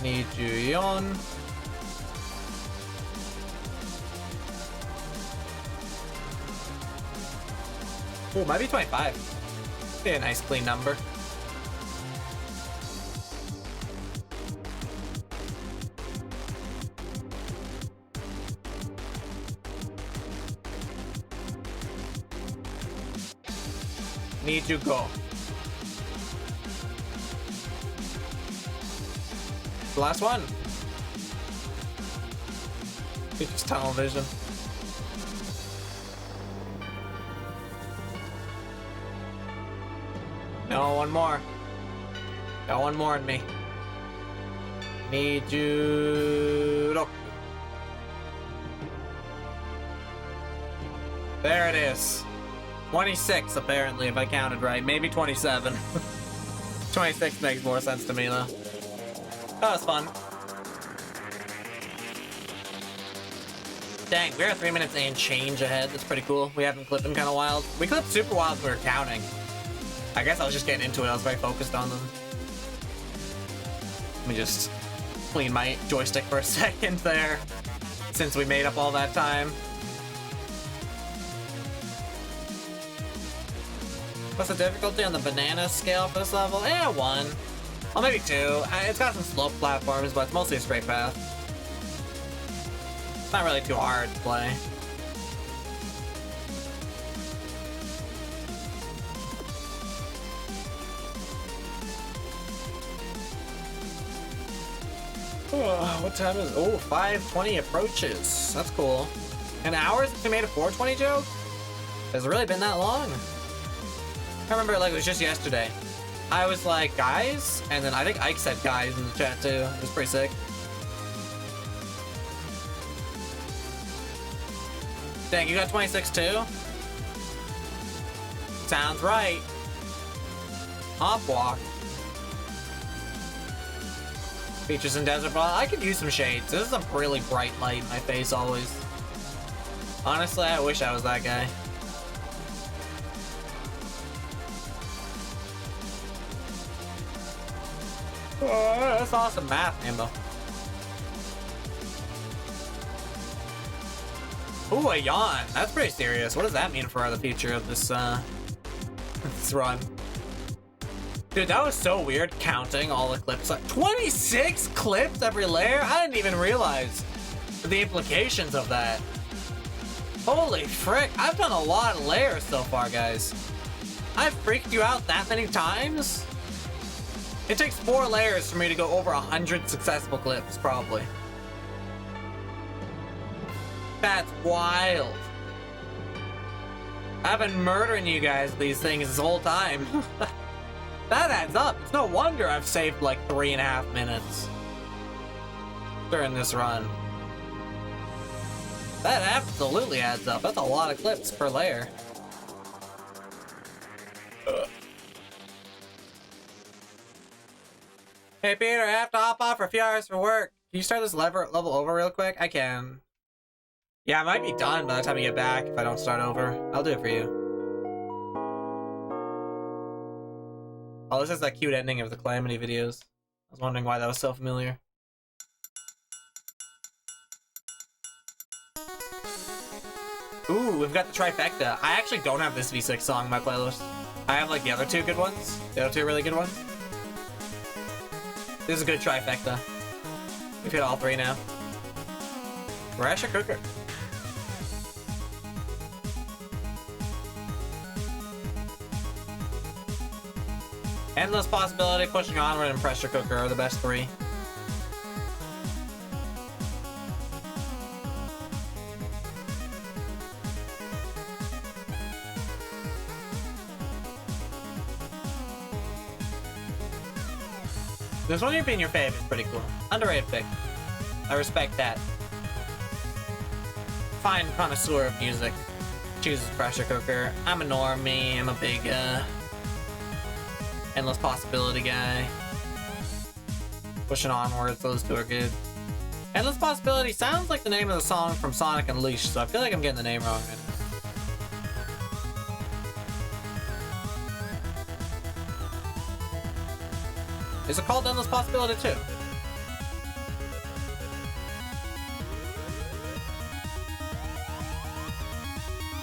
S1: Need you on. Oh, might be 25. Be a nice clean number. Need you go. The last one. It's just tunnel vision. No, one more. Got one more in me. Need you. Look. There it is. 26 apparently, if I counted right. Maybe 27. 26 makes more sense to me though. That was fun. Dang, we're 3 minutes and change ahead. That's pretty cool. We haven't clipped them kind of wild. We clipped super wild when we were counting. I guess I was just getting into it. I was very focused on them. Let me just clean my joystick for a second there, since we made up all that time. What's the difficulty on the banana scale for this level? 1. Well, maybe 2. It's got some slope platforms, but it's mostly a straight path. It's not really too hard to play. Oh, what time is it? Oh, 5:20 approaches. That's cool. An hour since we made a 4:20 joke? Has it really been that long? I remember like it was just yesterday. I was like, guys? And then I think Ike said guys in the chat too. It was pretty sick. Dang, you got 26 too? Sounds right. Hop walk. Features in desert ball. I could use some shades. This is a really bright light in my face always. Honestly, I wish I was that guy. Oh, that's awesome math, Ambo. Ooh, a yawn. That's pretty serious. What does that mean for the future of this, this run? Dude, that was so weird counting all the clips. Like 26 clips every layer? I didn't even realize the implications of that. Holy frick, I've done a lot of layers so far, guys. I've freaked you out that many times? It takes 4 layers for me to go over 100 successful clips, probably. That's wild. I've been murdering you guys these things this whole time. That adds up. It's no wonder I've saved like 3.5 minutes during this run. That absolutely adds up. That's a lot of clips per layer. Hey Peter, I have to hop off for a few hours for work. Can you start this level over real quick? I can. Yeah, I might be done by the time you get back if I don't start over. I'll do it for you. Oh, this is that cute ending of the Calamity videos. I was wondering why that was so familiar. Ooh, we've got the trifecta. I actually don't have this V6 song in my playlist. I have like the other 2 good ones. The other 2 really good ones. This is a good trifecta. We've hit all 3 now. Pressure cooker. Endless possibility, pushing onward, and pressure cooker are the best 3. This one being your fave is pretty cool. Underrated pick. I respect that. Fine connoisseur of music. Chooses pressure cooker. I'm a normie. I'm a big, endless possibility guy. Pushing onwards, those 2 are good. Endless possibility sounds like the name of the song from Sonic Unleashed, so I feel like I'm getting the name wrong. Is it called Endless Possibility too?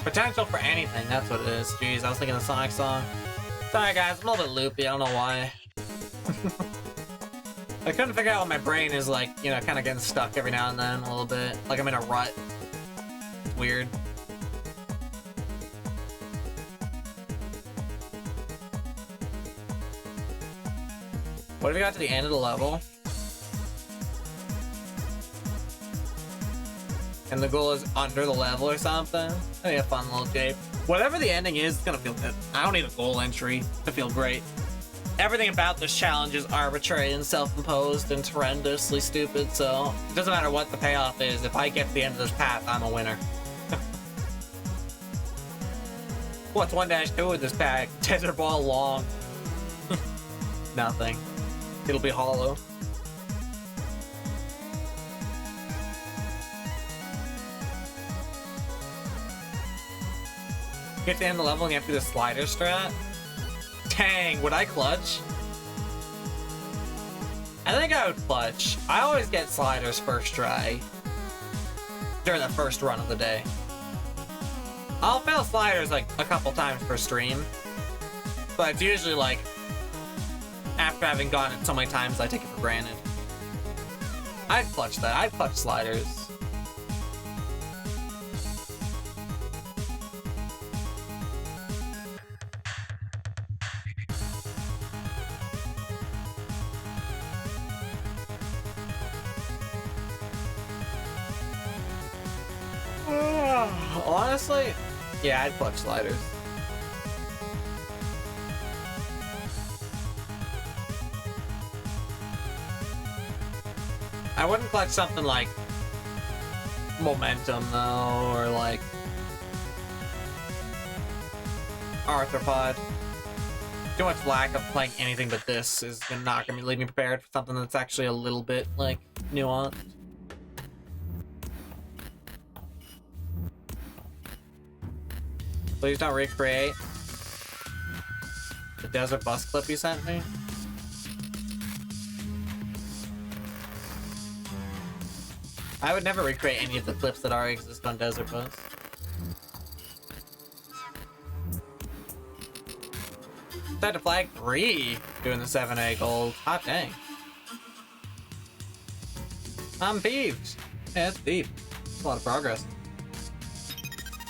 S1: Potential for anything, that's what it is. Jeez, I was thinking of the Sonic song. Sorry guys, I'm a little bit loopy, I don't know why. I couldn't figure out what my brain is like, you know, kind of getting stuck every now and then a little bit. Like I'm in a rut. It's weird. What if we got to the end of the level? And the goal is under the level or something? That'd be a fun little shape. Whatever the ending is, it's gonna feel good. I don't need a goal entry to feel great. Everything about this challenge is arbitrary and self-imposed and horrendously stupid, so it doesn't matter what the payoff is. If I get to the end of this path, I'm a winner. What's 1-2 with this pack? Desert ball long. Nothing. It'll be hollow. You have to end the level and you have to do the slider strat? Dang, would I clutch? I think I would clutch. I always get sliders first try. During the first run of the day. I'll fail sliders like a couple times per stream. But it's usually like after after having gotten it so many times, I take it for granted. I'd clutch that. I'd clutch sliders. Honestly, yeah, I'd clutch sliders. I wouldn't clutch something like momentum though, or like arthropod. Too much lack of playing anything but this is not gonna leave me prepared for something that's actually a little bit like nuanced. Please don't recreate the desert bus clip you sent me. I would never recreate any of the clips that already exist on Desert Bus. Set to flag 3 doing the 7A gold. Hot dang. I'm peeved. Yeah, it's deep. It's a lot of progress.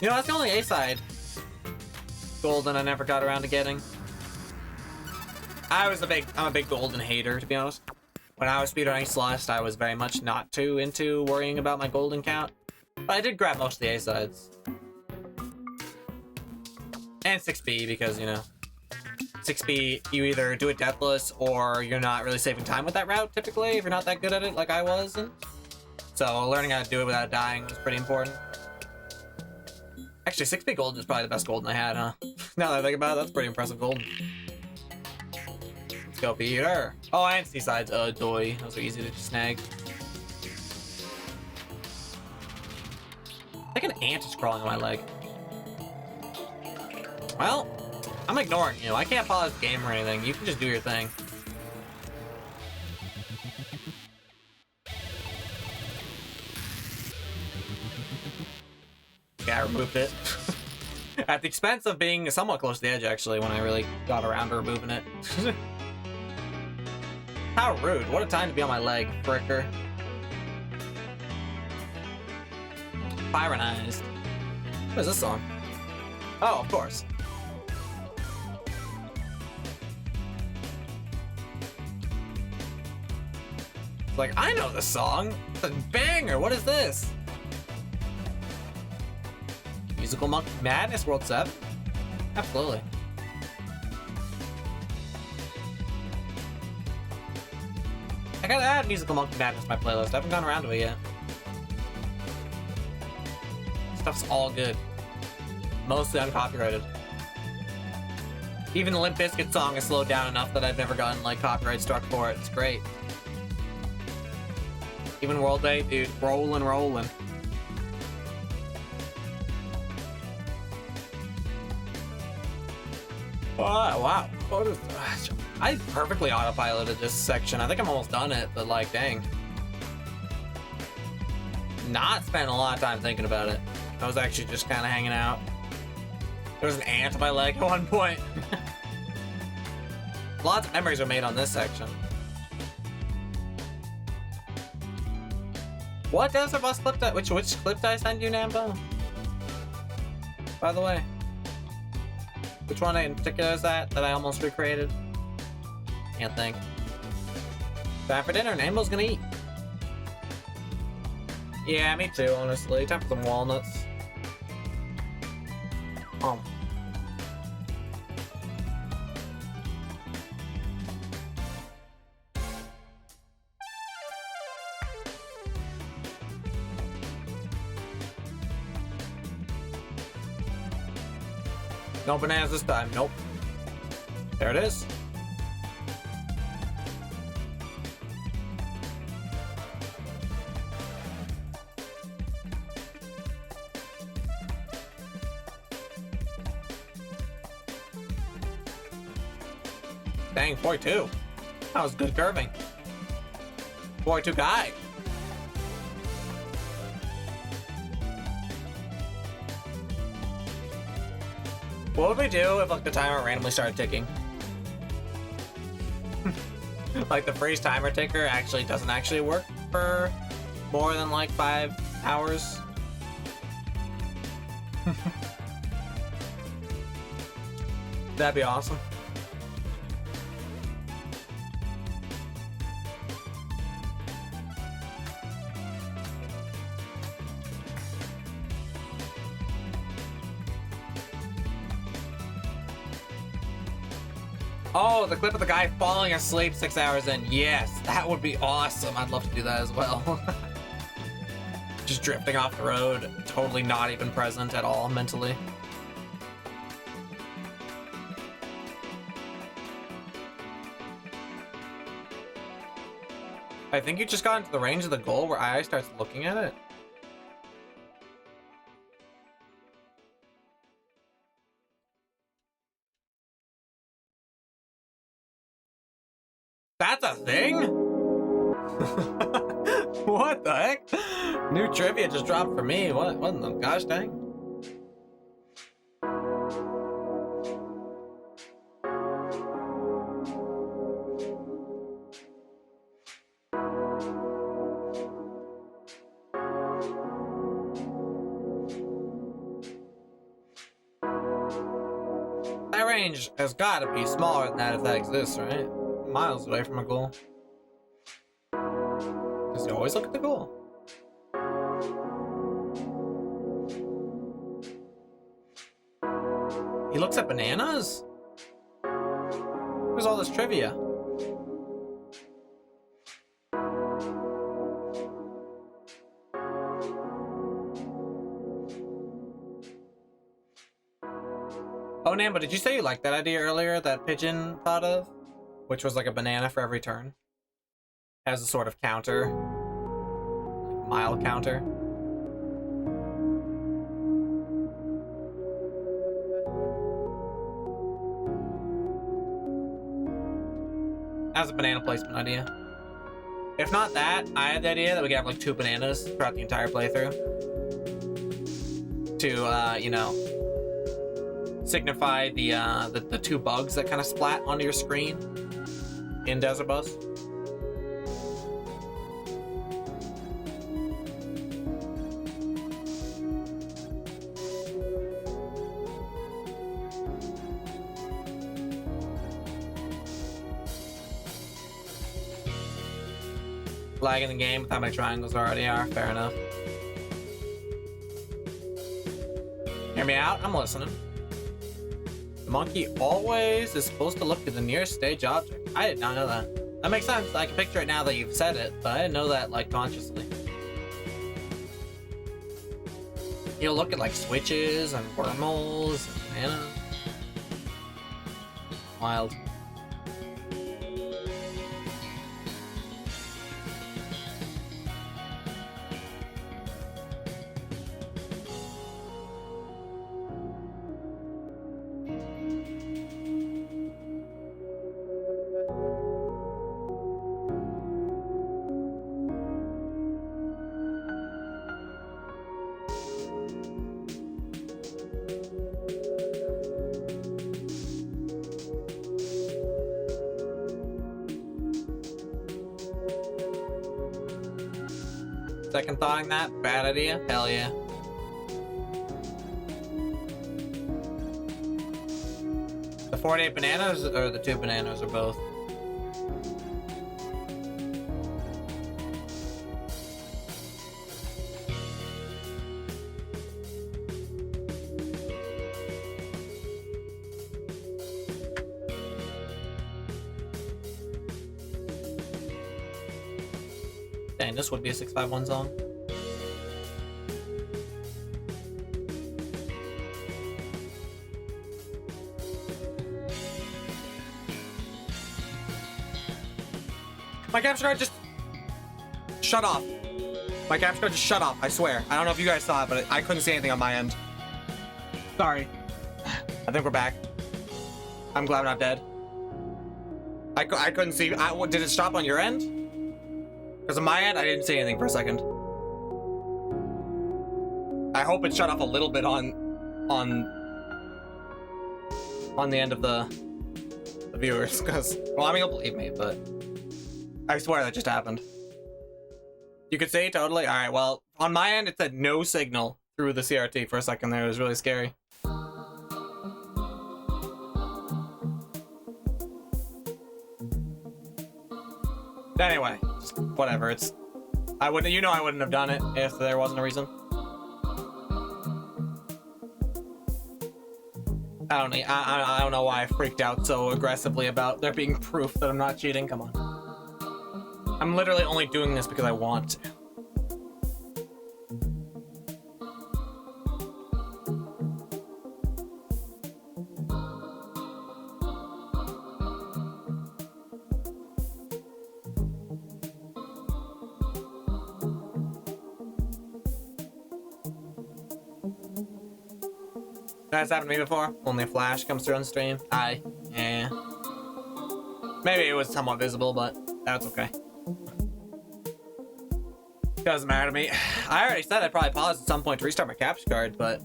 S1: You know, that's the only A-side golden I never got around to getting. I'm a big golden hater, to be honest. When I was speedrunning Celeste, I was very much not too into worrying about my golden count. But I did grab most of the A-sides. And 6B, because, you know, 6B, you either do it deathless, or you're not really saving time with that route, typically, if you're not that good at it like I wasn't. So learning how to do it without dying was pretty important. Actually, 6B golden is probably the best golden I had, huh? Now that I think about it, that's pretty impressive golden. Let's go, Peter. Oh, and C-sides. Doy. Those are easy to snag. I think an ant is crawling on my leg. Well, I'm ignoring you. I can't pause the game or anything. You can just do your thing. Yeah, I removed it. At the expense of being somewhat close to the edge, actually, when I really got around to removing it. How rude. What a time to be on my leg, fricker. Byronized. What is this song? Oh, of course. It's like, I know this song. It's a banger. What is this? Musical Monkey Madness World 7? Absolutely. I gotta add Musical Monkey Madness to my playlist. I haven't gone around to it yet. Stuff's all good. Mostly uncopyrighted. Even the Limp Bizkit song is slowed down enough that I've never gotten like copyright struck for it. It's great. Even World 8, dude, rolling. Oh, wow. What is that? I perfectly autopiloted this section. I think I'm almost done it, but like, dang. Not spending a lot of time thinking about it. I was actually just kind of hanging out. There was an ant on my leg at one point. Lots of memories are made on this section. What Desert Bus clip that? Which clip did I send you, Nambo? By the way. Which one in particular is that I almost recreated? Can't think. Time for dinner. Nambo's gonna eat. Yeah, me too, honestly. Time for some walnuts. Oh. No bananas this time. Nope. There it is. Dang, 42. That was good curving. 42 guy. What would we do if like the timer randomly started ticking? Like the freeze timer ticker actually doesn't actually work for more than like 5 hours. That'd be awesome. Oh, the clip of the guy falling asleep 6 hours in. Yes, that would be awesome. I'd love to do that as well. Just drifting off the road, totally not even present at all mentally. I think you just got into the range of the goal where AI starts looking at it. That's a thing? What the heck? New trivia just dropped for me. What in the gosh dang? That range has got to be smaller than that if that exists, right? Miles away from a goal. Does he always look at the goal? He looks at bananas? Where's all this trivia? Oh, Nambo, did you say you liked that idea earlier that Pigeon thought of? Which was like a banana for every turn. As a sort of counter. Like mile counter. As a banana placement idea. If not that, I had the idea that we could have like 2 bananas throughout the entire playthrough. To, you know, signify the 2 bugs that kind of splat onto your screen in Desert Bus. Lag in the game with how many triangles there already are. Fair enough. Hear me out? I'm listening. The monkey always is supposed to look at the nearest stage object. I did not know that. That makes sense. I can picture it now that you've said it, but I didn't know that, like, consciously. You'll look at, like, switches and wormholes and bananas. Wild. Second thoughting that? Bad idea? Hell yeah. The 48 bananas or the 2 bananas or both? Dang, this would be a 651 song. My capture card just shut off. My capture card just shut off, I swear. I don't know if you guys saw it, but I couldn't see anything on my end. Sorry. I think we're back. I'm glad I'm not dead. I couldn't see. Did it stop on your end? Because on my end, I didn't see anything for a second. I hope it shut off a little bit on the end of the viewers, because, well, I mean, you'll believe me, but I swear that just happened. You could see totally. All right. Well, on my end, it said no signal through the CRT for a second there. It was really scary. Anyway, just whatever. It's. I wouldn't. You know, I wouldn't have done it if there wasn't a reason. I don't know why I freaked out so aggressively about there being proof that I'm not cheating. Come on. I'm literally only doing this because I want to. That's happened to me before. Only a flash comes through on stream. Yeah. Maybe it was somewhat visible, but that's okay. Doesn't matter to me. I already said I'd probably pause at some point to restart my capture card, but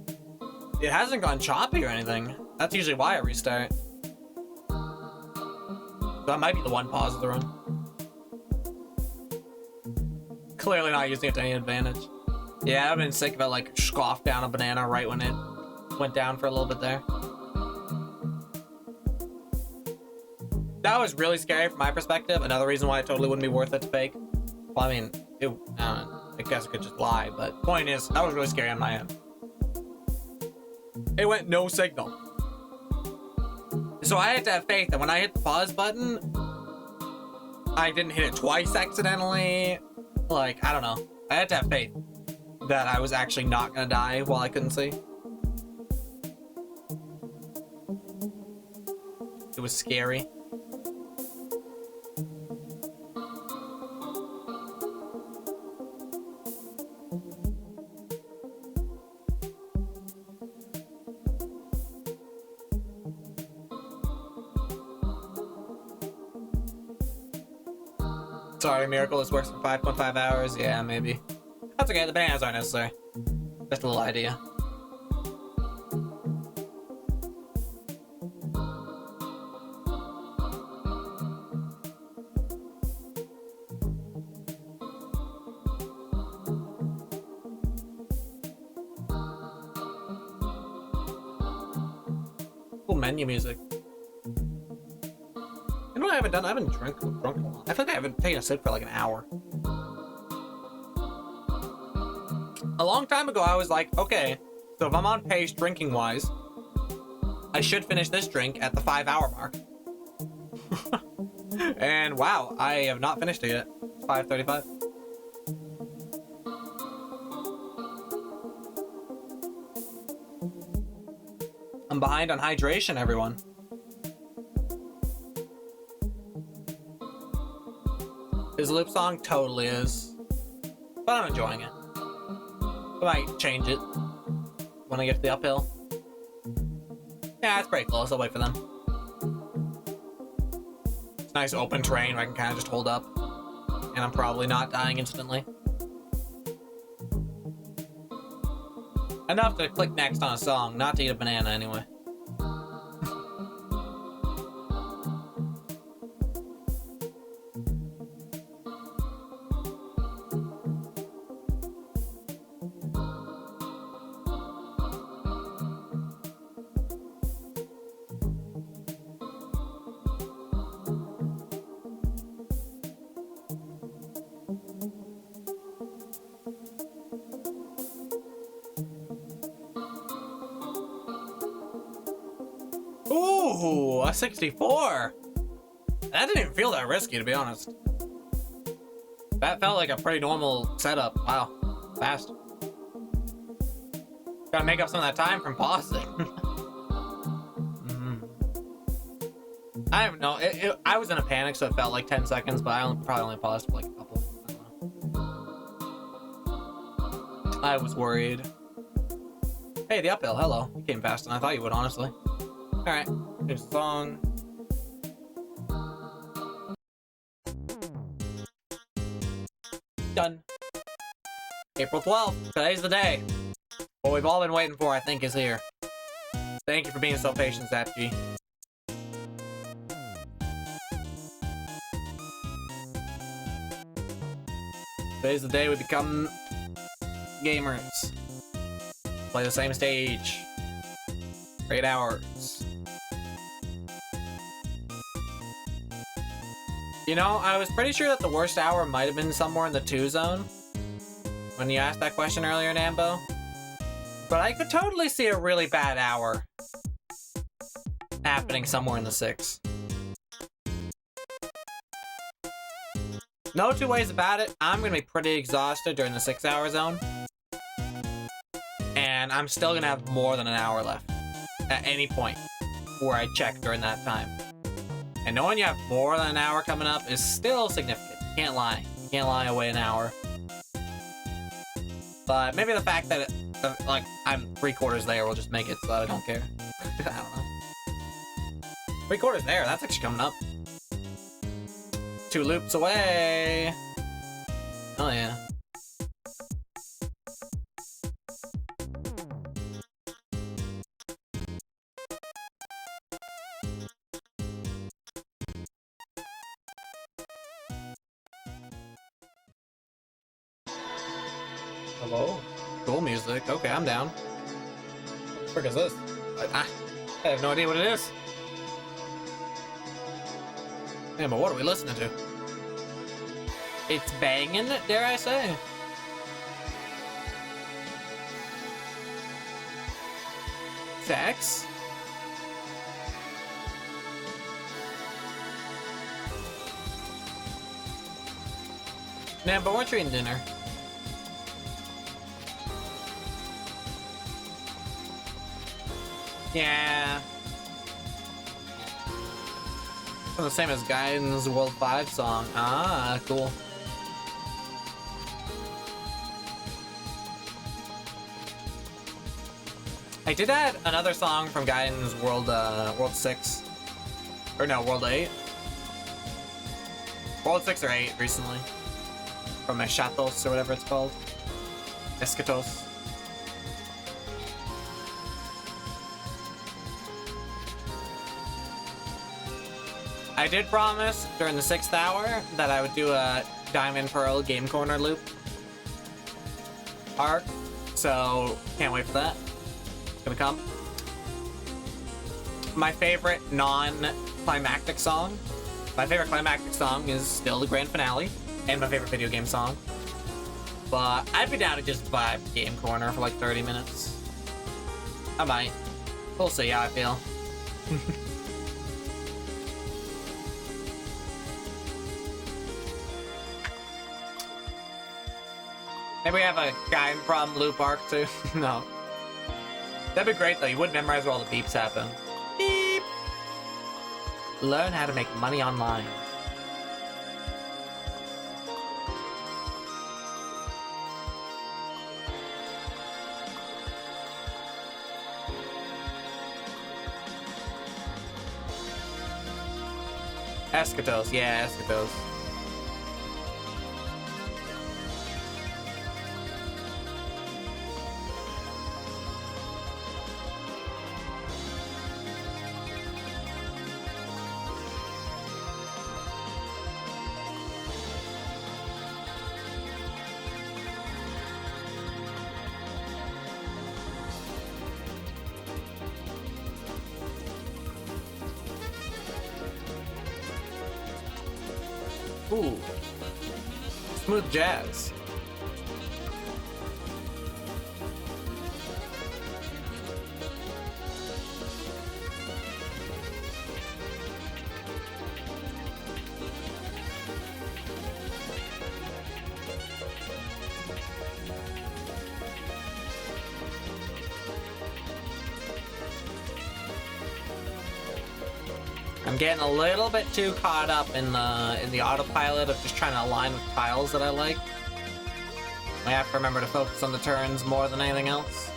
S1: it hasn't gone choppy or anything. That's usually why I restart. So that might be the one pause of the run. Clearly not using it to any advantage. Yeah, I've been sick about like scoffed down a banana right when it went down for a little bit there. That was really scary from my perspective. Another reason why it totally wouldn't be worth it to fake. Well, I mean, I guess it could just lie, but point is, that was really scary on my end. It went no signal. So I had to have faith that when I hit the pause button, I didn't hit it twice accidentally. Like, I don't know. I had to have faith that I was actually not gonna die while I couldn't see. It was scary. Sorry, Miracle, this works for 5.5 hours. Yeah, maybe. That's okay, the bananas aren't necessary. Just a little idea. Cool menu music. You know what I haven't done? I haven't drunk in a while. I feel like I haven't taken a sip for like an hour. A long time ago, I was like, okay, so if I'm on pace drinking wise, I should finish this drink at the 5-hour mark. And wow, I have not finished it yet. It's 5:35. I'm behind on hydration, everyone. His lip song totally is, but I'm enjoying it. I might change it when I get to the uphill. Yeah, it's pretty close. I'll wait for them. It's nice open terrain where I can kind of just hold up, and I'm probably not dying instantly. Enough to click next on a song, not to eat a banana anyway. Ooh, a 64. That didn't even feel that risky, to be honest. That felt like a pretty normal setup. Wow, fast. Gotta make up some of that time from pausing. I don't know. I was in a panic, so it felt like 10 seconds, but I probably only paused for like a couple. I don't know. I was worried. Hey, the uphill. Hello. You came faster than I thought you would, honestly. Alright, here's the song. Done. April 12th. Today's the day. What we've all been waiting for, I think, is here. Thank you for being so patient, Zap. Today's the day we become gamers. Play the same stage for 8 hours. You know, I was pretty sure that the worst hour might have been somewhere in the 2 zone when you asked that question earlier, Nambo. But I could totally see a really bad hour happening somewhere in the 6. No two ways about it, I'm gonna be pretty exhausted during the 6-hour zone. And I'm still gonna have more than an hour left at any point where I check during that time. And knowing you have more than an hour coming up is still significant. You can't lie. You can't lie away an hour. But maybe the fact that like I'm 3/4 there will just make it so that I don't care. I don't know. 3/4 there, that's actually coming up. 2 loops away. Oh yeah. Hello? Cool music. Okay, I'm down. What the frick is this? I have no idea what it is. Yeah, but what are we listening to? It's banging, dare I say? Sex? Nah, but we're eating dinner. Yeah. The same as Gaiden's World 5 song. Ah, cool. I did add another song from Gaiden's World 6. Or no, World 8. World 6 or 8 recently. From Eschatos or whatever it's called. Eschatos. I did promise during the 6th hour that I would do a Diamond Pearl Game Corner loop arc, so can't wait for that. It's gonna come. My favorite non-climactic song. My favorite climactic song is still the grand finale, and my favorite video game song. But I'd be down to just vibe Game Corner for like 30 minutes. I might. We'll see how I feel. Maybe we have a guy from loop arc too. No. That'd be great though. You wouldn't memorize where all the beeps happen. Beep. Learn how to make money online. Eschatos, yeah, Eschatos. Ooh. Smooth jazz. I'm getting a little bit too caught up in the autopilot of just trying to align with tiles that I like. I have to remember to focus on the turns more than anything else.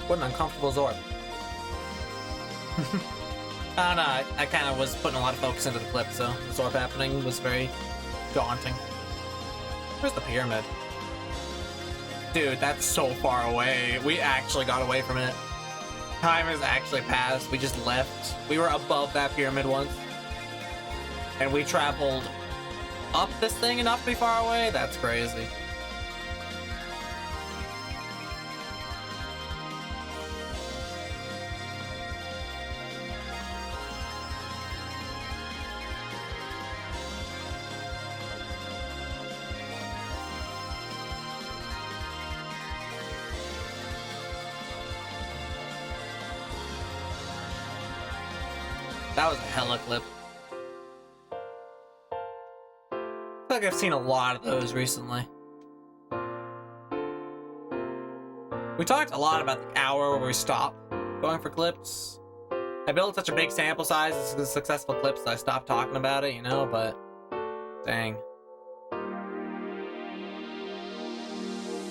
S1: What an uncomfortable Zorb. I don't know, I kind of was putting a lot of focus into the clip, so the swap happening was very daunting. Where's the pyramid? Dude, that's so far away. We actually got away from it. Time has actually passed. We just left. We were above that pyramid once. And we traveled up this thing enough to be far away? That's crazy. That was a hella clip. I feel like I've seen a lot of those recently. We talked a lot about the hour where we stopped going for clips. I built such a big sample size of successful clips that I stopped talking about it, you know, but dang.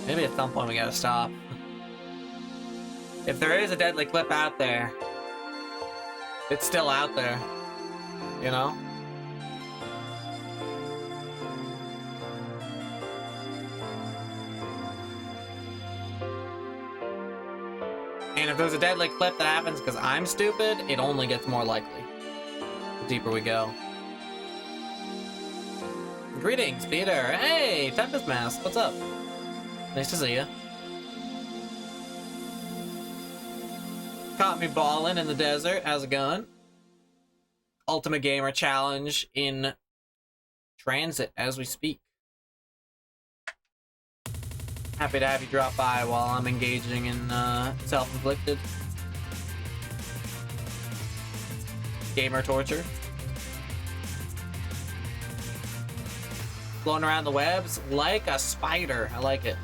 S1: Maybe at some point we gotta stop. If there is a deadly clip out there, it's still out there, you know? And if there's a deadly clip that happens because I'm stupid, it only gets more likely the deeper we go. Greetings, Peter. Hey, Tempest Mask, what's up? Nice to see you. Caught me balling in the desert. How's it going? Ultimate Gamer Challenge in transit as we speak. Happy to have you drop by while I'm engaging in self-inflicted gamer torture. Floating around the webs like a spider. I like it.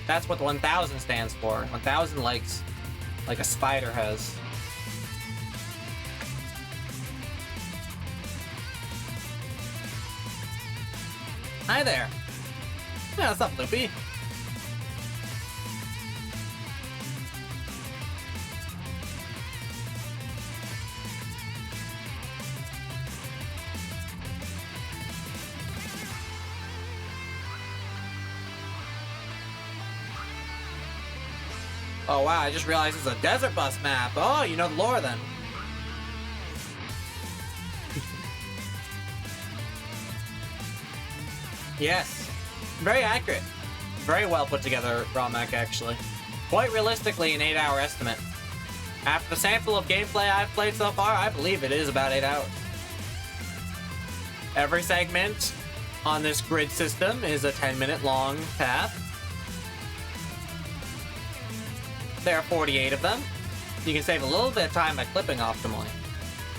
S1: That's what the 1000 stands for. 1000 legs. Like a spider has. Hi there. Yeah, what's up, Loopy? Oh wow, I just realized it's a desert bus map. Oh, you know the lore then. Yes. Very accurate. Very well put together, Ramek, actually. Quite realistically, an 8-hour estimate. After the sample of gameplay I've played so far, I believe it is about 8 hours. Every segment on this grid system is a 10-minute long path. There are 48 of them. You can save a little bit of time by clipping optimally.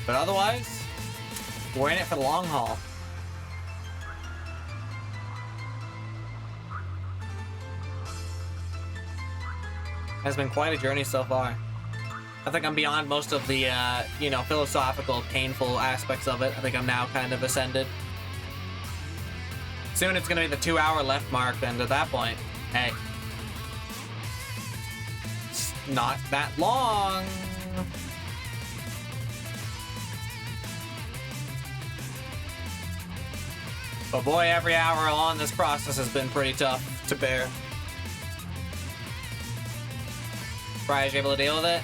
S1: But otherwise, we're in it for the long haul. Has been quite a journey so far. I think I'm beyond most of the, philosophical, painful aspects of it. I think I'm now kind of ascended. Soon it's gonna be the 2-hour left mark, and at that point, hey. It's not that long. But boy, every hour along this process has been pretty tough to bear. Surprised you're able to deal with it?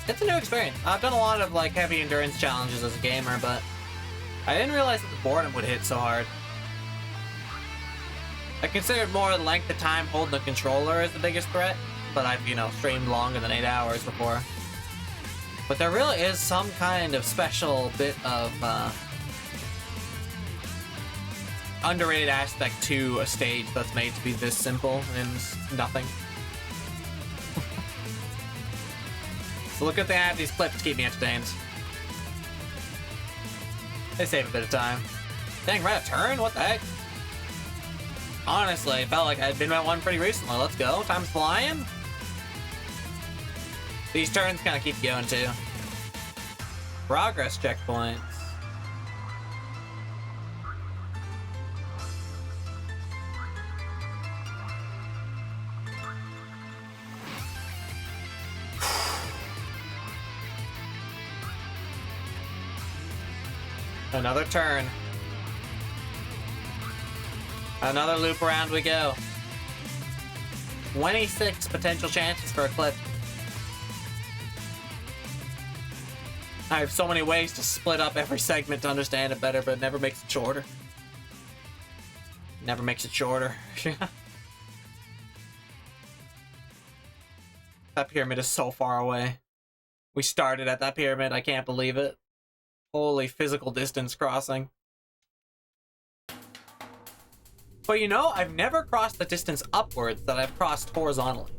S1: It's a new experience. I've done a lot of like heavy endurance challenges as a gamer, but I didn't realize that the boredom would hit so hard. I considered more the length of time holding the controller as the biggest threat, but I've, streamed longer than 8 hours before. But there really is some kind of special bit of underrated aspect to a stage that's made to be this simple and nothing. So look at that, these clips keep me entertained. They save a bit of time. Dang, right a turn? What the heck? Honestly, it felt like I'd been at one pretty recently. Let's go. Time's flying. These turns kind of keep you going too. Progress checkpoints. Another turn. Another loop around we go. 26 potential chances for a clip. I have so many ways to split up every segment to understand it better, but it never makes it shorter. Never makes it shorter. That pyramid is so far away. We started at that pyramid, I can't believe it. Holy physical distance crossing. But you know, I've never crossed the distance upwards that I've crossed horizontally.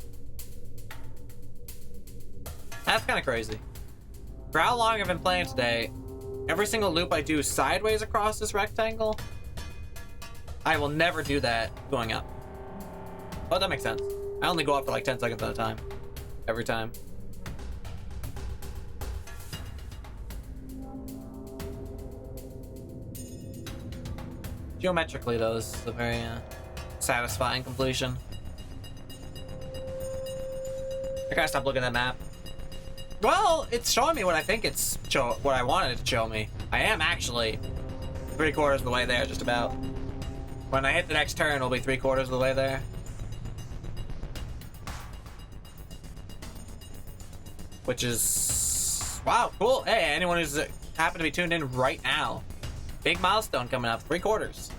S1: That's kind of crazy. For how long I've been playing today, every single loop I do sideways across this rectangle, I will never do that going up. Oh, that makes sense. I only go up for like 10 seconds at a time. Every time. Geometrically, though, this is a very satisfying completion. I gotta stop looking at that map. Well, it's showing me what I think it's what I wanted it to show me. I am actually 3/4 of the way there, just about. When I hit the next turn, it'll be 3/4 of the way there. Which is... wow, cool. Hey, anyone who's happened to be tuned in right now. Big milestone coming up, 3/4.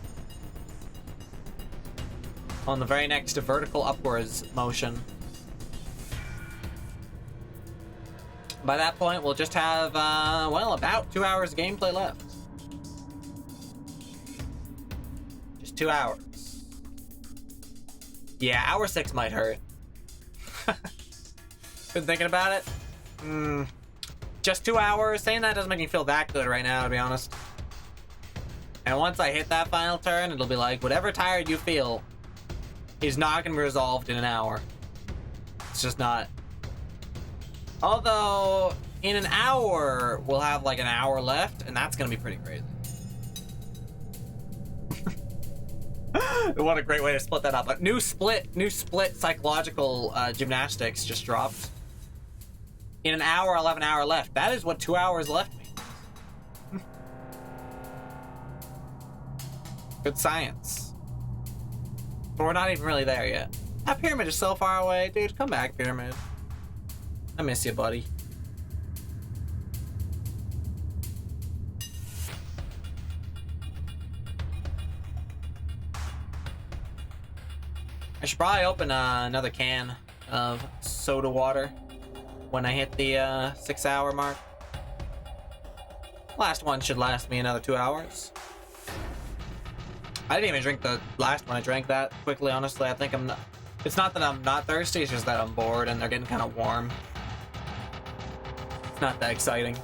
S1: On the very next vertical upwards motion. By that point, we'll just have, well, about 2 hours of gameplay left. Just 2 hours. Yeah, hour 6 might hurt. Been thinking about it? Just 2 hours? Saying that doesn't make me feel that good right now, to be honest. And once I hit that final turn, it'll be like, whatever tired you feel is not going to be resolved in an hour. It's just not. Although, in an hour, we'll have like an hour left, and that's going to be pretty crazy. What a great way to split that up. But new split psychological gymnastics just dropped. In an hour, I'll have an hour left. That is what 2 hours left me. Good science. But we're not even really there yet. That pyramid is so far away. Dude, come back, pyramid. I miss you, buddy. I should probably open another can of soda water when I hit the 6 hour mark. Last one should last me another 2 hours. I didn't even drink the last one. I drank that quickly, honestly. I think I'm not... It's not that I'm not thirsty, it's just that I'm bored and they're getting kind of warm. It's not that exciting.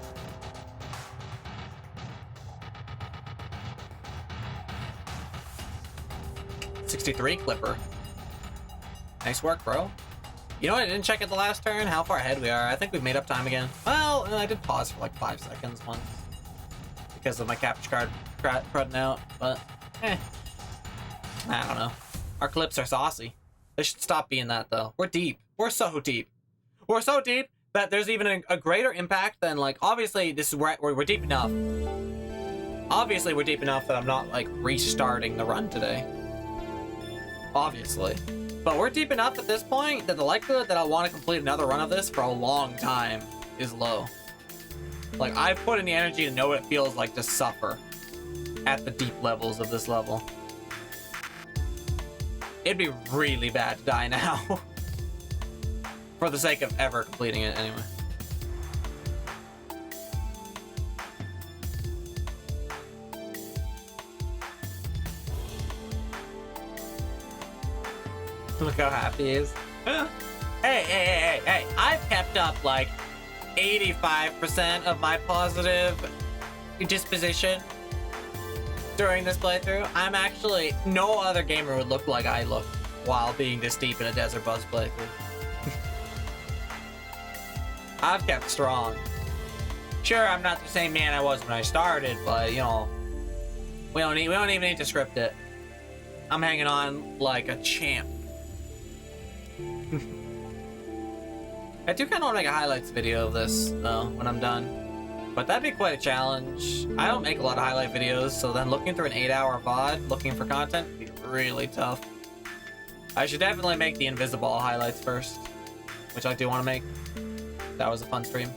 S1: $63 clipper. Nice work, bro. You know what? I didn't check at the last turn how far ahead we are. I think we've made up time again. Well, I did pause for like 5 seconds once because of my capture card cruding out, but I don't know. Our clips are saucy. They should stop being that though. We're deep. We're so deep. We're so deep that there's even a greater impact than like, obviously this is where we're deep enough. Obviously we're deep enough that I'm not like restarting the run today. Obviously. But we're deep enough at this point that the likelihood that I'll want to complete another run of this for a long time is low. Like, I've put in the energy to know what it feels like to suffer at the deep levels of this level. It'd be really bad to die now. For the sake of ever completing it, anyway. Look how happy he is. Hey. I've kept up like 85% of my positive disposition during this playthrough. I'm actually... No other gamer would look like I look while being this deep in a Desert Buzz playthrough. I've kept strong. Sure, I'm not the same man I was when I started, but, you know... We don't even need to script it. I'm hanging on like a champ. I do kind of want to make a highlights video of this, though, when I'm done. But that'd be quite a challenge. I don't make a lot of highlight videos, so then looking through an 8-hour VOD, looking for content, would be really tough. I should definitely make the invisible highlights first, which I do want to make. That was a fun stream.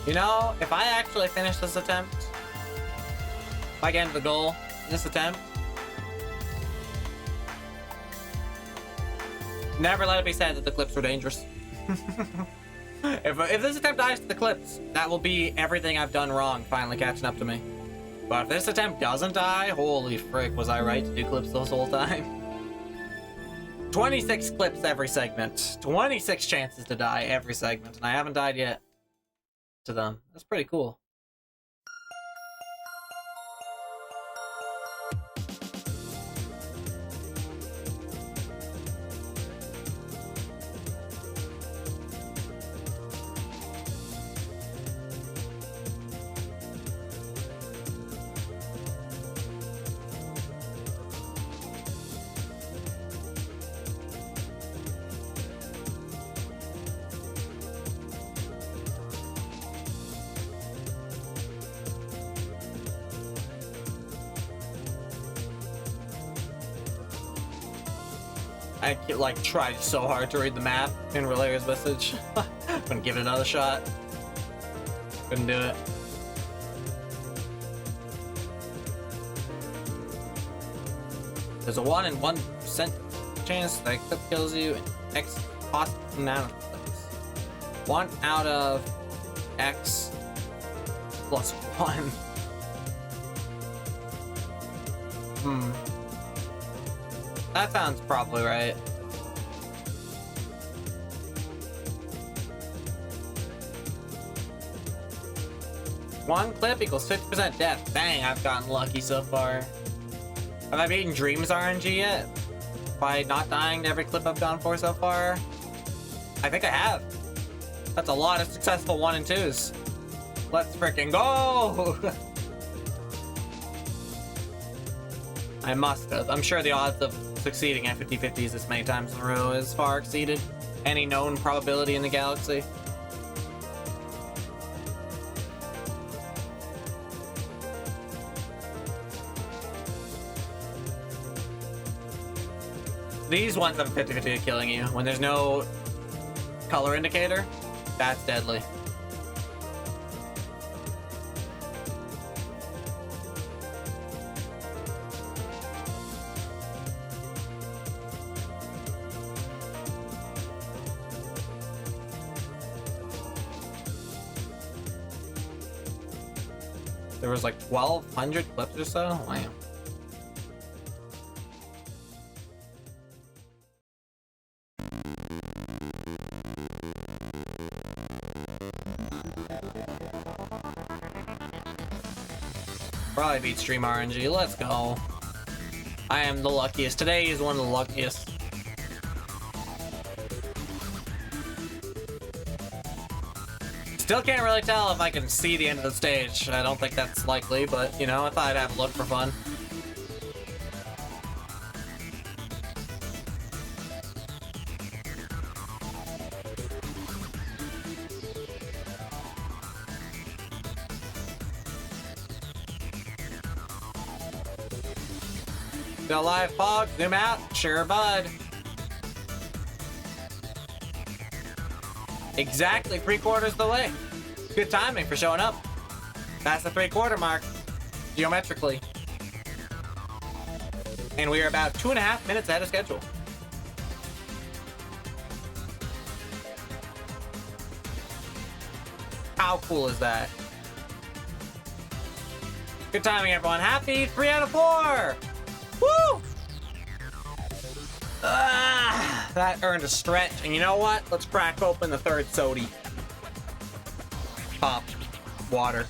S1: You know, if I actually finish this attempt, if I get into the goal in this attempt, never let it be said that the clips were dangerous. If this attempt dies to the clips, that will be everything I've done wrong finally catching up to me. But if this attempt doesn't die, holy frick, was I right to do clips this whole time? 26 clips every segment. 26 chances to die every segment, and I haven't died yet to them. That's pretty cool. I like tried so hard to read the map in Relayer's message. Couldn't give it another shot. Couldn't do it. There's a 1 in 1% chance that a clip kills you in X possible amount of clips. 1 out of X plus 1. That sounds probably right. One clip equals 50% death. Dang, I've gotten lucky so far. Have I beaten Dreams RNG yet? By not dying to every clip I've gone for so far? I think I have. That's a lot of successful 1 and 2s. Let's freaking go! I must have. I'm sure the odds of succeeding at 50/50s this many times in a row has far exceeded any known probability in the galaxy. These ones have a 50/50 of killing you. When there's no color indicator, that's deadly. There was like 1,200 clips or so? Wow. Probably beat Stream RNG. Let's go. I am the luckiest. Today is one of the luckiest. Still can't really tell if I can see the end of the stage. I don't think that's likely, but you know, I thought I'd have a look for fun. Still live, fog. Zoom out. Sure, bud. Exactly 3/4 of the way. Good timing for showing up. That's the 3/4 mark, geometrically. And we are about 2.5 minutes ahead of schedule. How cool is that? Good timing, everyone. Happy 3 out of 4. Woo! Ah! That earned a stretch. And you know what? Let's crack open the third sody. Pop. Water.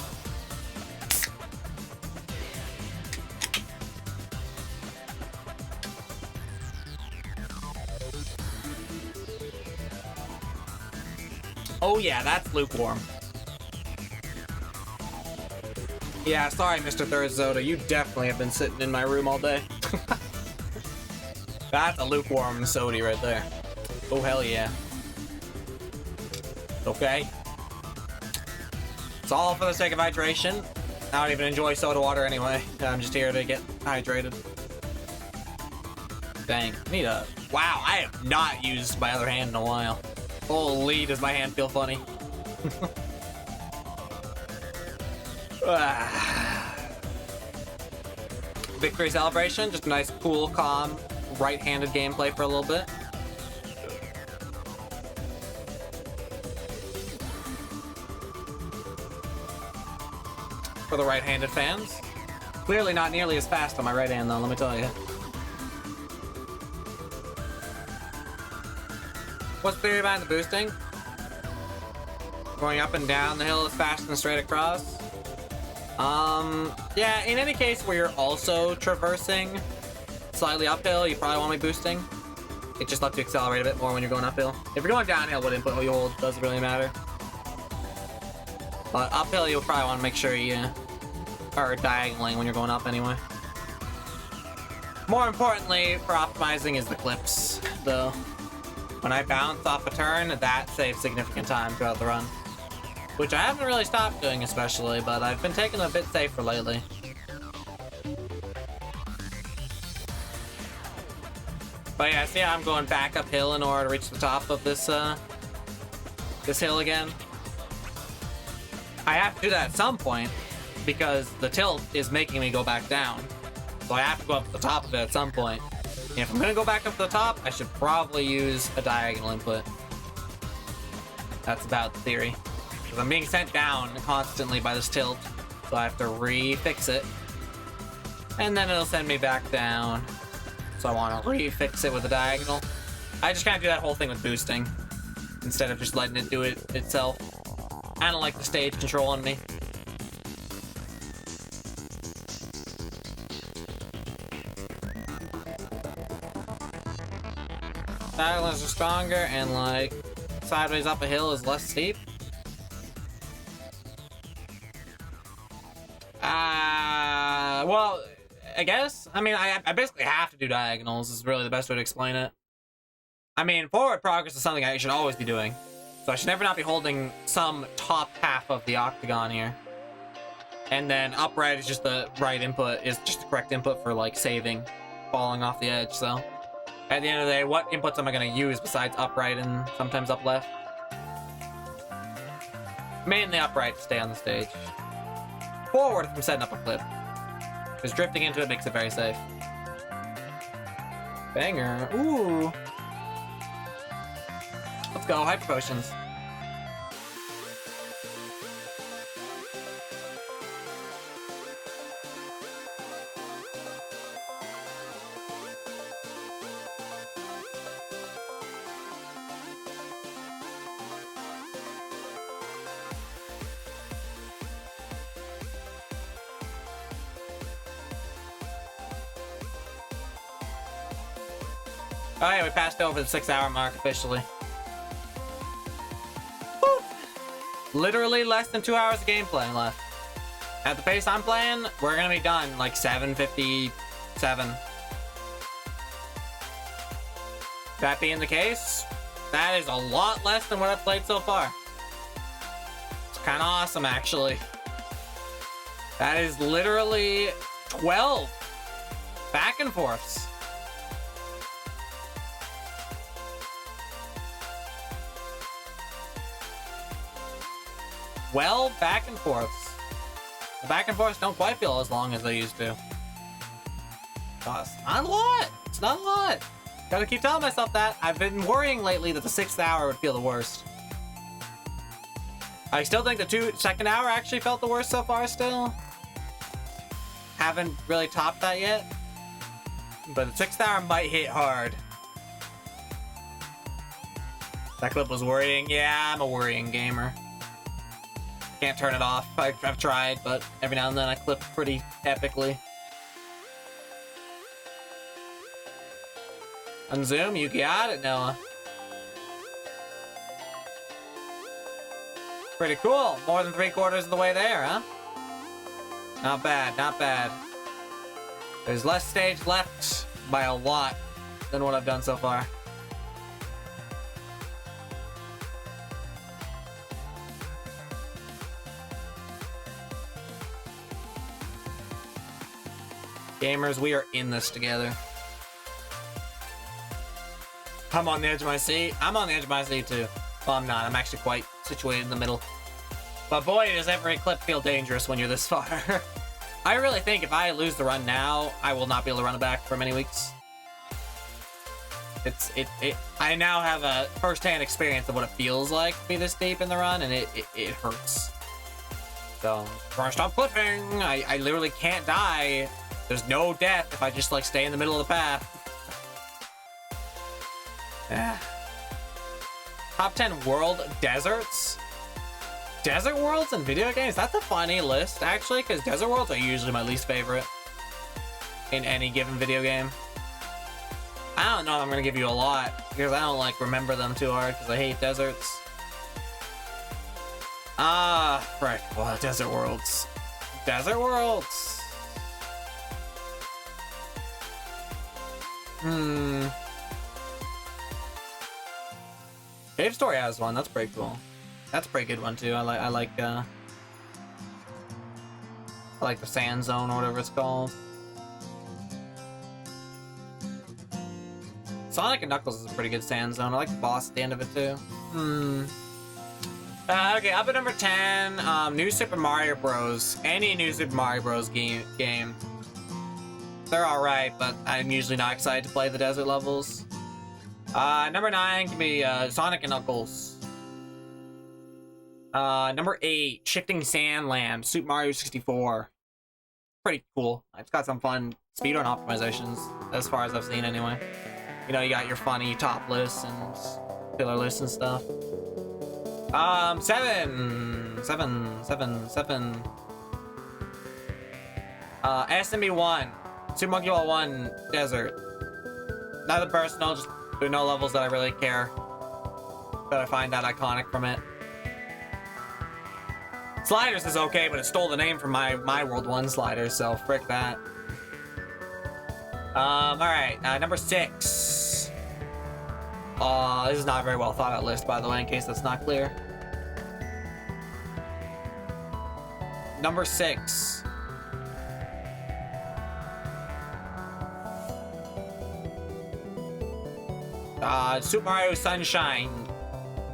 S1: Oh yeah, that's lukewarm. Yeah, sorry, Mr. Third Soda. You definitely have been sitting in my room all day. That's a lukewarm soda right there. Oh, hell yeah. Okay. It's all for the sake of hydration. I don't even enjoy soda water anyway. I'm just here to get hydrated. Dang. Need a... Wow, I have not used my other hand in a while. Holy, does my hand feel funny. Victory celebration, just a nice, cool, calm, right-handed gameplay for a little bit. For the right-handed fans. Clearly not nearly as fast on my right hand, though, let me tell you. What's the theory behind the boosting? Going up and down the hill as fast and straight across? Yeah, in any case where you're also traversing slightly uphill, you probably want to be boosting. It just lets you accelerate a bit more when you're going uphill. If you're going downhill, what input you hold doesn't really matter. But uphill, you'll probably want to make sure you are diagonaling when you're going up anyway. More importantly for optimizing is the clips, though. When I bounce off a turn, that saves significant time throughout the run. Which I haven't really stopped doing especially, but I've been taking it a bit safer lately. But yeah, see how I'm going back uphill in order to reach the top of this this hill again? I have to do that at some point, because the tilt is making me go back down. So I have to go up to the top of it at some point. And if I'm gonna go back up to the top, I should probably use a diagonal input. That's about the theory. Because I'm being sent down constantly by this tilt, so I have to refix it. And then it'll send me back down. So I want to refix it with a diagonal. I just kind of do that whole thing with boosting, instead of just letting it do it itself. I don't like the stage controlling me. Diagonals are stronger, and like sideways up a hill is less steep. Well, I guess. I mean, I basically have to do diagonals is really the best way to explain it. I mean, forward progress is something I should always be doing. So I should never not be holding some top half of the octagon here. And then upright is just the right input, is just the correct input for like saving, falling off the edge, so. At the end of the day, what inputs am I going to use besides upright and sometimes up left? Mainly upright to stay on the stage. Forward if I'm setting up a clip. Because drifting into it makes it very safe. Banger. Ooh. Let's go. Hyper potions. Oh yeah, we passed over the 6-hour mark officially. Woo! Literally less than 2 hours of gameplay left. At the pace I'm playing, we're gonna be done like 7:57. That being the case, that is a lot less than what I've played so far. It's kind of awesome, actually. That is literally 12 back and forths. Well, back and forths. The back and forths don't quite feel as long as they used to. It's not a lot. It's not a lot. Gotta keep telling myself that. I've been worrying lately that the 6th hour would feel the worst. I still think the second hour actually felt the worst so far still. Haven't really topped that yet. But the 6th hour might hit hard. That clip was worrying. Yeah, I'm a worrying gamer. Can't turn it off. I've tried, but every now and then I clip pretty epically. Unzoom, you got it, Noah. Pretty cool. More than 3/4 of the way there, huh? Not bad, not bad. There's less stage left by a lot than what I've done so far. Gamers, we are in this together. I'm on the edge of my seat. I'm on the edge of my seat too. Well, I'm not. I'm actually quite situated in the middle. But boy, does every clip feel dangerous when you're this far. I really think if I lose the run now, I will not be able to run it back for many weeks. I now have a first-hand experience of what it feels like to be this deep in the run, and it hurts. So, before I stop clipping, I literally can't die. There's no death if I just like stay in the middle of the path. Yeah. Top 10 world deserts? Desert worlds in video games? That's a funny list, actually, because desert worlds are usually my least favorite in any given video game. I don't know if I'm going to give you a lot, because I don't, like, remember them too hard, because I hate deserts. Right. Well, desert worlds. Desert worlds? Cave Story has one. That's pretty cool. That's a pretty good one too. I like the sand zone or whatever it's called. Sonic and Knuckles is a pretty good sand zone. I like the boss at the end of it too. Okay, up at number 10, New Super Mario Bros. Any New Super Mario Bros. game. They're alright, but I'm usually not excited to play the desert levels. Number 9 can be Sonic and Knuckles. Number 8, Shifting Sandland, Super Mario 64. Pretty cool. It's got some fun speedrun optimizations, as far as I've seen anyway. You know, you got your funny top lists and filler lists and stuff. 7. SMB1, Super Monkey Ball 1 Desert. Nothing personal, just there are no levels that I really care that I find that iconic from it. Sliders is okay, but it stole the name from my World 1 Sliders, so frick that. Alright, number 6. This is not a very well thought out list, by the way, in case that's not clear. Number 6. Super Mario Sunshine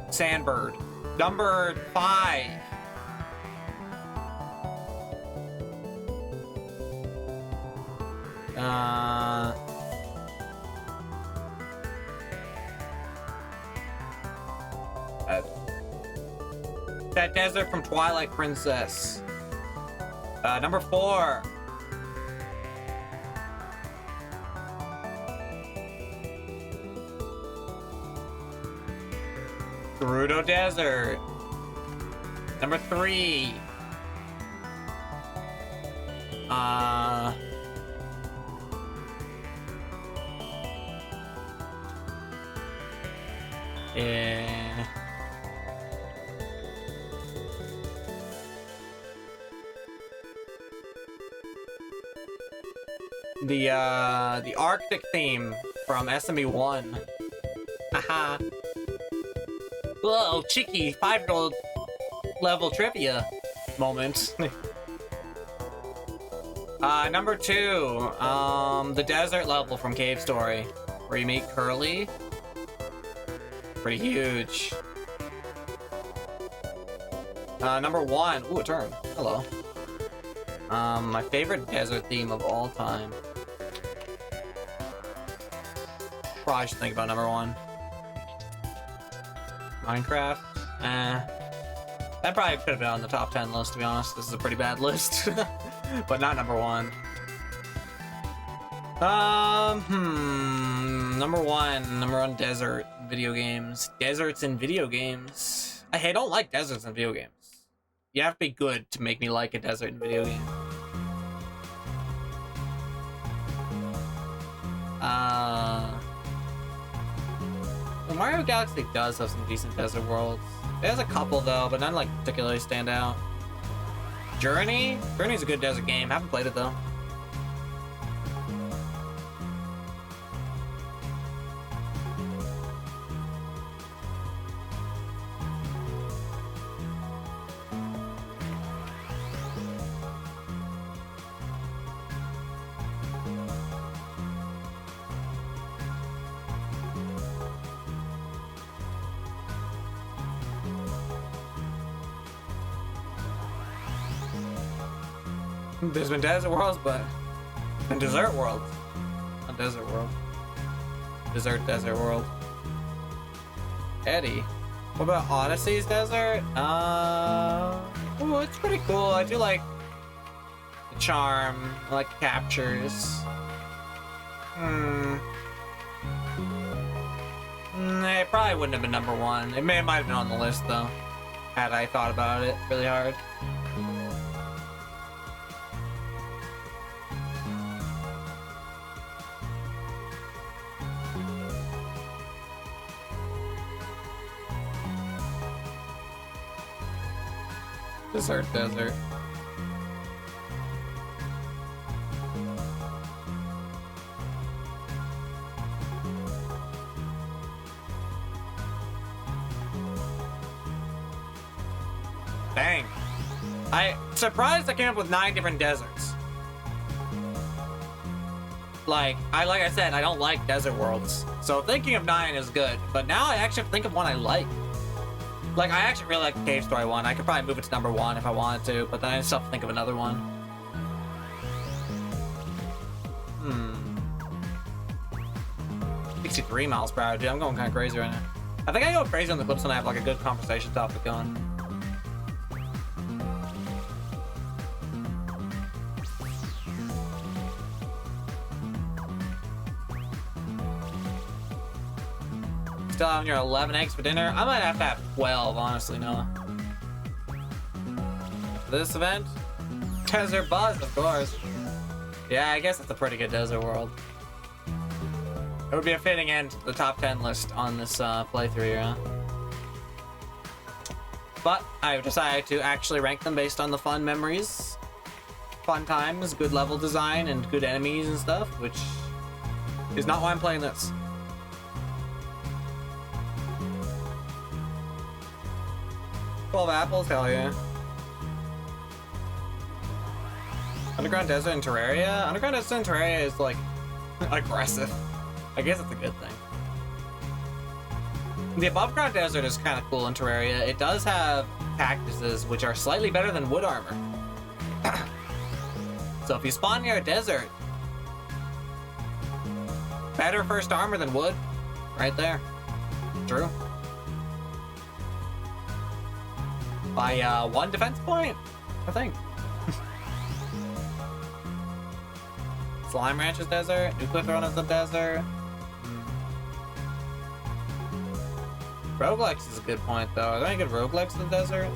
S1: Sandbird. Number 5. That desert from Twilight Princess. Number 4. Gerudo Desert. Number 3. Yeah. The Arctic theme from SMB1. Haha. Whoa, cheeky 5-year-old level trivia moment. Number 2, the desert level from Cave Story, where you meet Curly. Pretty huge. Number 1, ooh, a turn. Hello. My favorite desert theme of all time. Probably should think about number 1. Minecraft? That probably could have been on the top 10 list, to be honest. This is a pretty bad list. But not number 1. Number one desert. video games. Deserts in video games. I don't like deserts in video games. You have to be good to make me like a desert in video game. Well, Mario Galaxy does have some decent desert worlds. It has a couple though, but none like particularly stand out. Journey's a good desert game. Haven't played it though. There's been desert worlds, but and desert worlds. A desert world. Desert world. Eddie. What about Odyssey's desert? Oh, it's pretty cool. I do like the charm. I like captures. It probably wouldn't have been number one. It might have been on the list though, had I thought about it really hard. Desert. Dang. I'm surprised I came up with 9 different deserts. Like I said, I don't like desert worlds. So thinking of 9 is good. But now I actually have to think of one I like. Like, I actually really like the Cave Story one. I could probably move it to number 1 if I wanted to, but then I still have to think of another one. 63 miles per hour, dude. I'm going kind of crazy right now. I think I go crazy on the clips when I have like a good conversation topic going. Still having your 11 eggs for dinner? I might have to have 12, honestly, Noah. This event? Desert Buzz, of course. Yeah, I guess it's a pretty good desert world. It would be a fitting end to the top 10 list on this playthrough, yeah. But I've decided to actually rank them based on the fun memories, fun times, good level design, and good enemies and stuff, which is not why I'm playing this. $12 apples? Hell yeah. Underground Desert in Terraria? Underground Desert in Terraria is like aggressive. I guess it's a good thing. The above ground desert is kind of cool in Terraria. It does have cactuses, which are slightly better than wood armor. So if you spawn near a desert, better first armor than wood. Right there. True. By 1 defense point, I think. Slime Ranch's desert, Nuclear Throne is the desert. Roguelikes is a good point though. Are there any good roguelikes in the desert?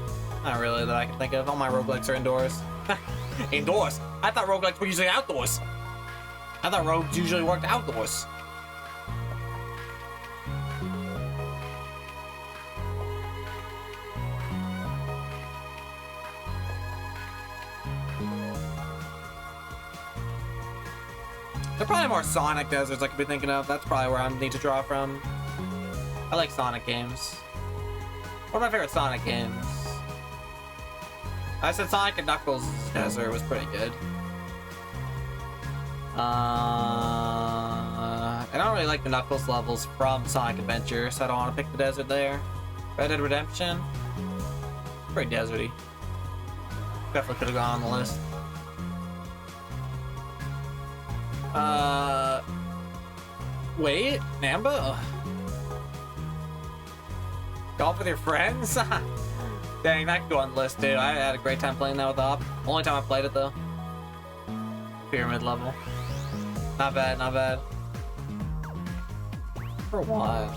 S1: Not really that I can think of. All my roguelikes are indoors. Indoors? I thought roguelikes were usually outdoors. I thought rogues usually worked outdoors. There are probably more Sonic deserts I could be thinking of. That's probably where I need to draw from. I like Sonic games. What are my favorite Sonic games? I said Sonic and Knuckles' desert was pretty good. I don't really like the Knuckles levels from Sonic Adventure, so I don't want to pick the desert there. Red Dead Redemption? Pretty deserty. Definitely could have gone on the list. Wait, Nambo? Golf with your friends? Dang, that could go on the list too. I had a great time playing that with Op. Only time I played it though. Pyramid level. Not bad, not bad. For what?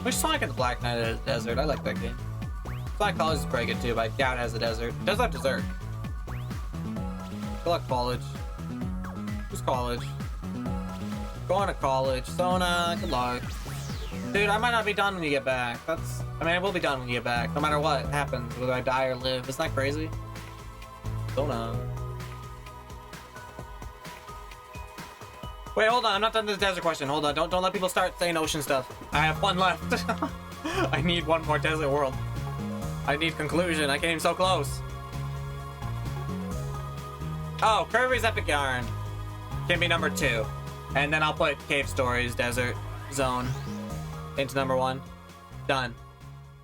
S1: Which Sonic and the Black Knight of the Desert? I like that game. Black College is pretty good too, but I doubt it has a desert. It does have dessert. Good luck, college. Who's college? Going to college. Sona, good luck. Dude, I might not be done when you get back. I mean, I will be done when you get back, no matter what happens, whether I die or live. Isn't that crazy? Sona. Wait, hold on. I'm not done with the desert question. Hold on. Don't let people start saying ocean stuff. I have one left. I need one more desert world. I need conclusion. I came so close. Oh, Kirby's Epic Yarn can be number 2. And then I'll put Cave Stories Desert Zone into number 1. Done.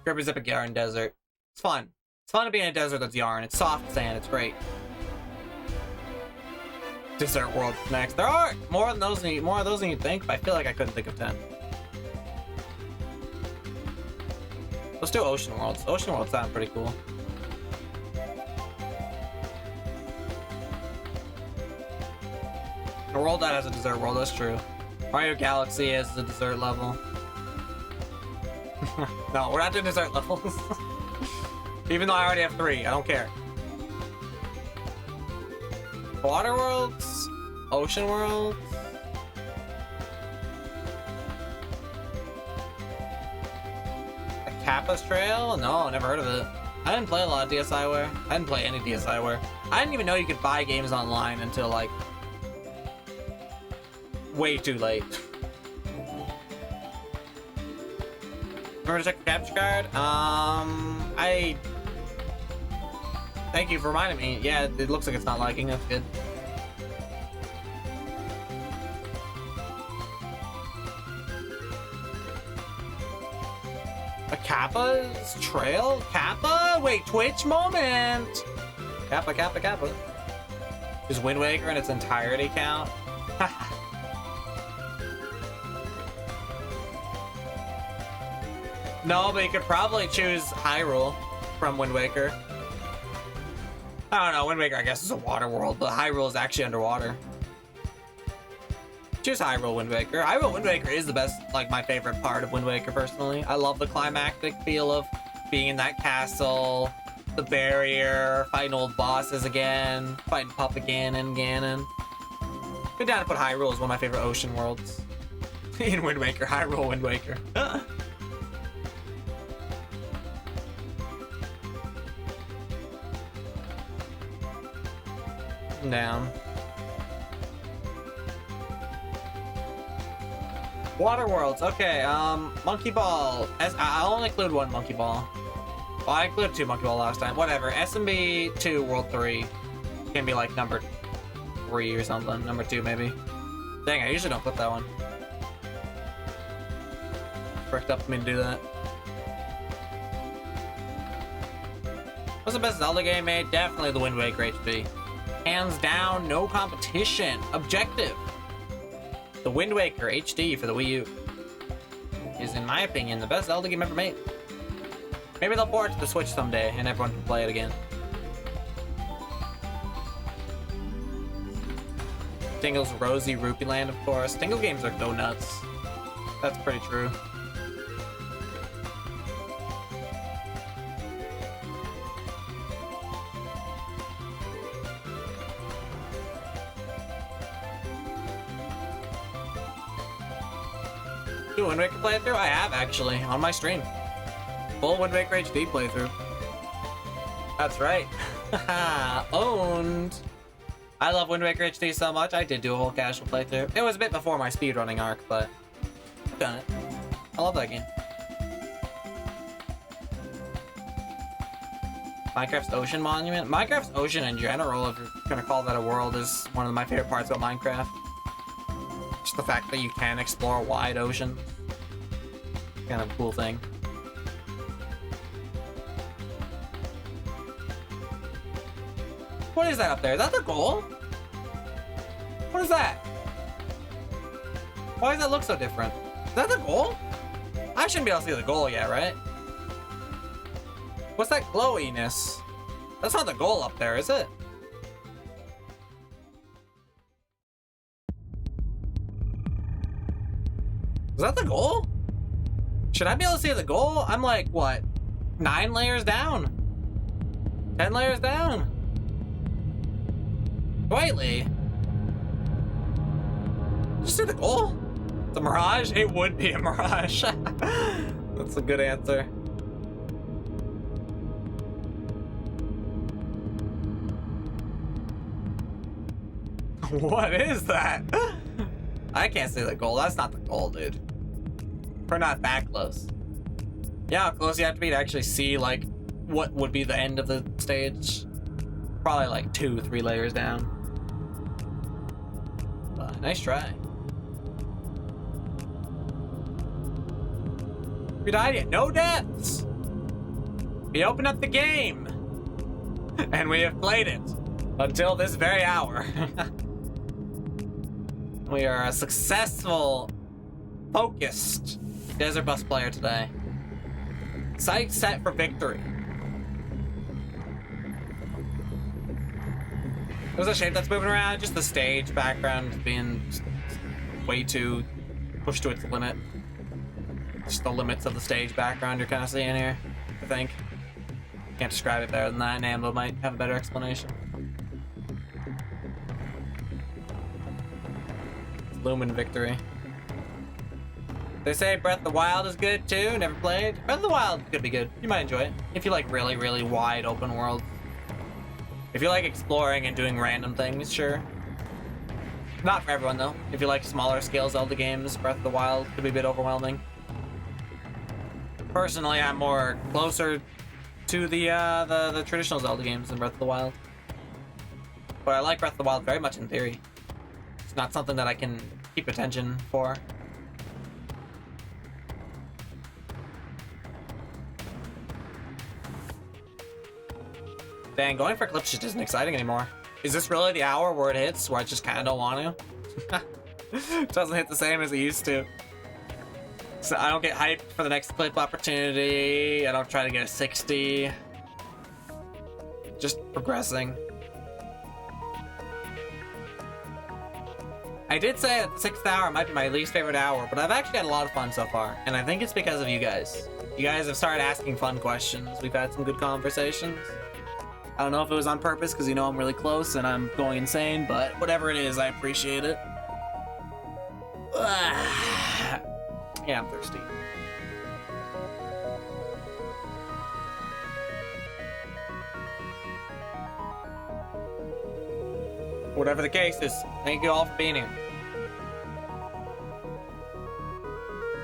S1: Kirby's Epic Yarn Desert. It's fun. It's fun to be in a desert that's yarn. It's soft sand. It's great. Desert World next. There are more of those than you think, but I feel like I couldn't think of 10. Let's do Ocean Worlds. Ocean Worlds sound pretty cool. A world that has a desert world, that's true. Mario Galaxy has a desert level. No, we're not doing desert levels. Even though I already have 3, I don't care. Water Worlds? Ocean Worlds? Kappa's Trail? No, never heard of it. I didn't play a lot of DSiWare. I didn't play any DSiWare. I didn't even know you could buy games online until, like, way too late. Remember to check the capture card? Thank you for reminding me. Yeah, it looks like it's not lagging. That's good. A Kappa's Trail? Kappa? Wait, Twitch moment! Kappa. Does Wind Waker in its entirety count? No, but you could probably choose Hyrule from Wind Waker. I don't know, Wind Waker I guess is a water world, but Hyrule is actually underwater. Choose Hyrule Wind Waker. Hyrule Wind Waker is the best, like, my favorite part of Wind Waker, personally. I love the climactic feel of being in that castle, the barrier, fighting old bosses again, fighting Pup again and Ganon. Been down to put Hyrule as one of my favorite ocean worlds. In Wind Waker, Hyrule Wind Waker. Down. Water Worlds, okay, Monkey Ball. I'll only include 1 Monkey Ball. Well, I included 2 Monkey Ball last time. Whatever, SMB 2 World 3 can be like number 3 or something. Number 2 maybe. Dang, I usually don't put that one. Fricked up for me to do that. What's the best Zelda game made? Definitely the Wind Waker HD. Hands down, no competition. Objective. The Wind Waker HD for the Wii U is, in my opinion, the best Zelda game ever made. Maybe they'll port it to the Switch someday and everyone can play it again. Tingle's Rosy Rupee Land, of course. Tingle games are go nuts. That's pretty true. Do Wind Waker playthrough? I have, actually, on my stream. Full Wind Waker HD playthrough. That's right. Owned. I love Wind Waker HD so much, I did do a whole casual playthrough. It was a bit before my speedrunning arc, but I've done it. I love that game. Minecraft's Ocean Monument? Minecraft's Ocean in general, if you're gonna call that a world, is one of my favorite parts about Minecraft. Just the fact that you can explore a wide ocean. Kind of a cool thing. What is that up there? Is that the goal? What is that? Why does that look so different? Is that the goal? I shouldn't be able to see the goal yet, right? What's that glowiness? That's not the goal up there, is it? Is that the goal? Should I be able to see the goal? I'm like, what? 9 layers down? 10 layers down? Slightly. Did you see the goal? It's a mirage? It would be a mirage. That's a good answer. What is that? I can't see the goal. That's not the goal, dude. We're not that close. Yeah, how close you have to be to actually see, like, what would be the end of the stage. Probably like 2-3 layers down. But nice try. We died yet? No deaths! We opened up the game! And we have played it until this very hour. We are a successful, focused Desert Bus player today. Sight set for victory. There's a shape that's moving around, just the stage background being way too pushed to its limit. Just the limits of the stage background you're kind of seeing here, I think. Can't describe it better than that. Nambo might have a better explanation. Lumen victory. They say Breath of the Wild is good too. Never played. Breath of the Wild could be good. You might enjoy it if you like really, really wide open world. If you like exploring and doing random things, sure. Not for everyone though. If you like smaller scale Zelda games, Breath of the Wild could be a bit overwhelming. Personally, I'm more closer to the traditional Zelda games than Breath of the Wild. But I like Breath of the Wild very much in theory. It's not something that I can keep attention for. Dang, going for clips just isn't exciting anymore. Is this really the hour where it hits, where I just kind of don't want to? It doesn't hit the same as it used to. So I don't get hyped for the next clip opportunity. I don't try to get a 60. Just progressing. I did say that the 6th hour might be my least favorite hour, but I've actually had a lot of fun so far, and I think it's because of you guys. You guys have started asking fun questions. We've had some good conversations. I don't know if it was on purpose because you know I'm really close and I'm going insane, but whatever it is, I appreciate it. Yeah, I'm thirsty. Whatever the case is, thank you all for being here.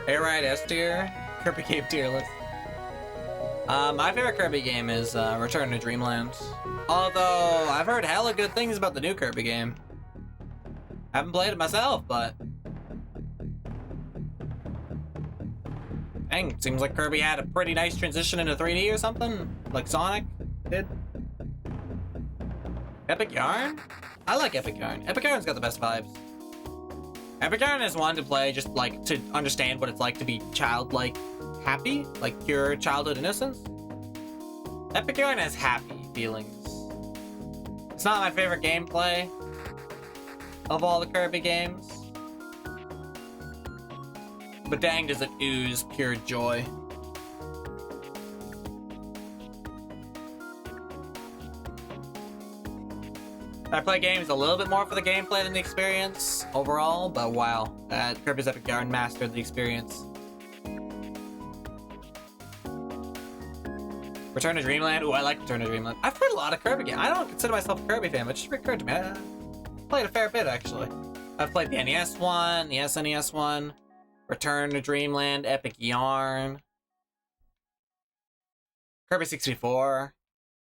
S1: Alright, S tier, Kirby game tier list. My favorite Kirby game is Return to Dreamland. Although, I've heard hella good things about the new Kirby game. Haven't played it myself, but... Dang, seems like Kirby had a pretty nice transition into 3D or something. Like Sonic did. Epic Yarn? I like Epic Yarn. Epic Yarn's got the best vibes. Epic Yarn is one to play just like to understand what it's like to be childlike happy, like pure childhood innocence. Epic Yarn has happy feelings. It's not my favorite gameplay of all the Kirby games, but dang does it ooze pure joy. I play games a little bit more for the gameplay than the experience overall, but wow, Kirby's Epic Yarn mastered the experience. Return to Dreamland? Ooh, I like Return to Dreamland. I've played a lot of Kirby games. I don't consider myself a Kirby fan, but it just occurred to me. I played a fair bit, actually. I've played the NES one, the SNES one, Return to Dreamland, Epic Yarn, Kirby 64.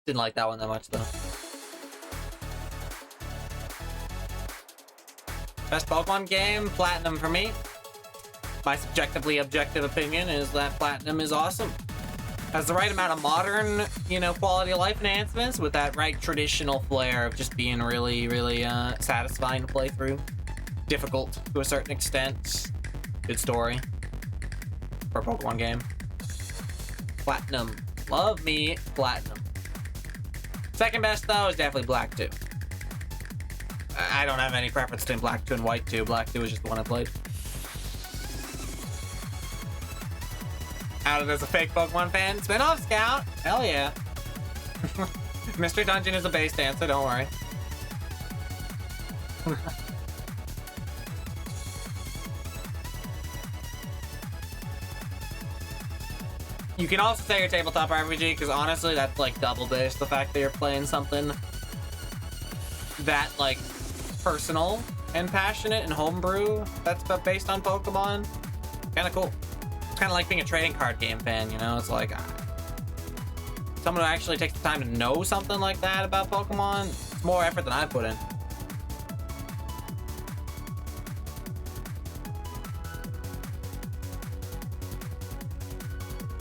S1: Didn't like that one that much, though. Best Pokemon game? Platinum for me. My subjectively objective opinion is that Platinum is awesome. Has the right amount of modern, quality of life enhancements with that right traditional flair of just being really, really satisfying to play through. Difficult to a certain extent. Good story. For a Pokemon game. Platinum. Love me Platinum. Second best, though, is definitely Black 2. I don't have any preference between Black 2 and White 2. Black 2 is just the one I played. Outed as a fake Pokemon fan. Spin-off scout. Hell yeah. Mystery Dungeon is a base dancer, don't worry. You can also say your tabletop RPG, because honestly, that's like double base. The fact that you're playing something that like personal and passionate and homebrew that's based on Pokemon, kind of cool. It's kind of like being a trading card game fan, you know? It's like someone who actually takes the time to know something like that about Pokemon. It's more effort than I put in.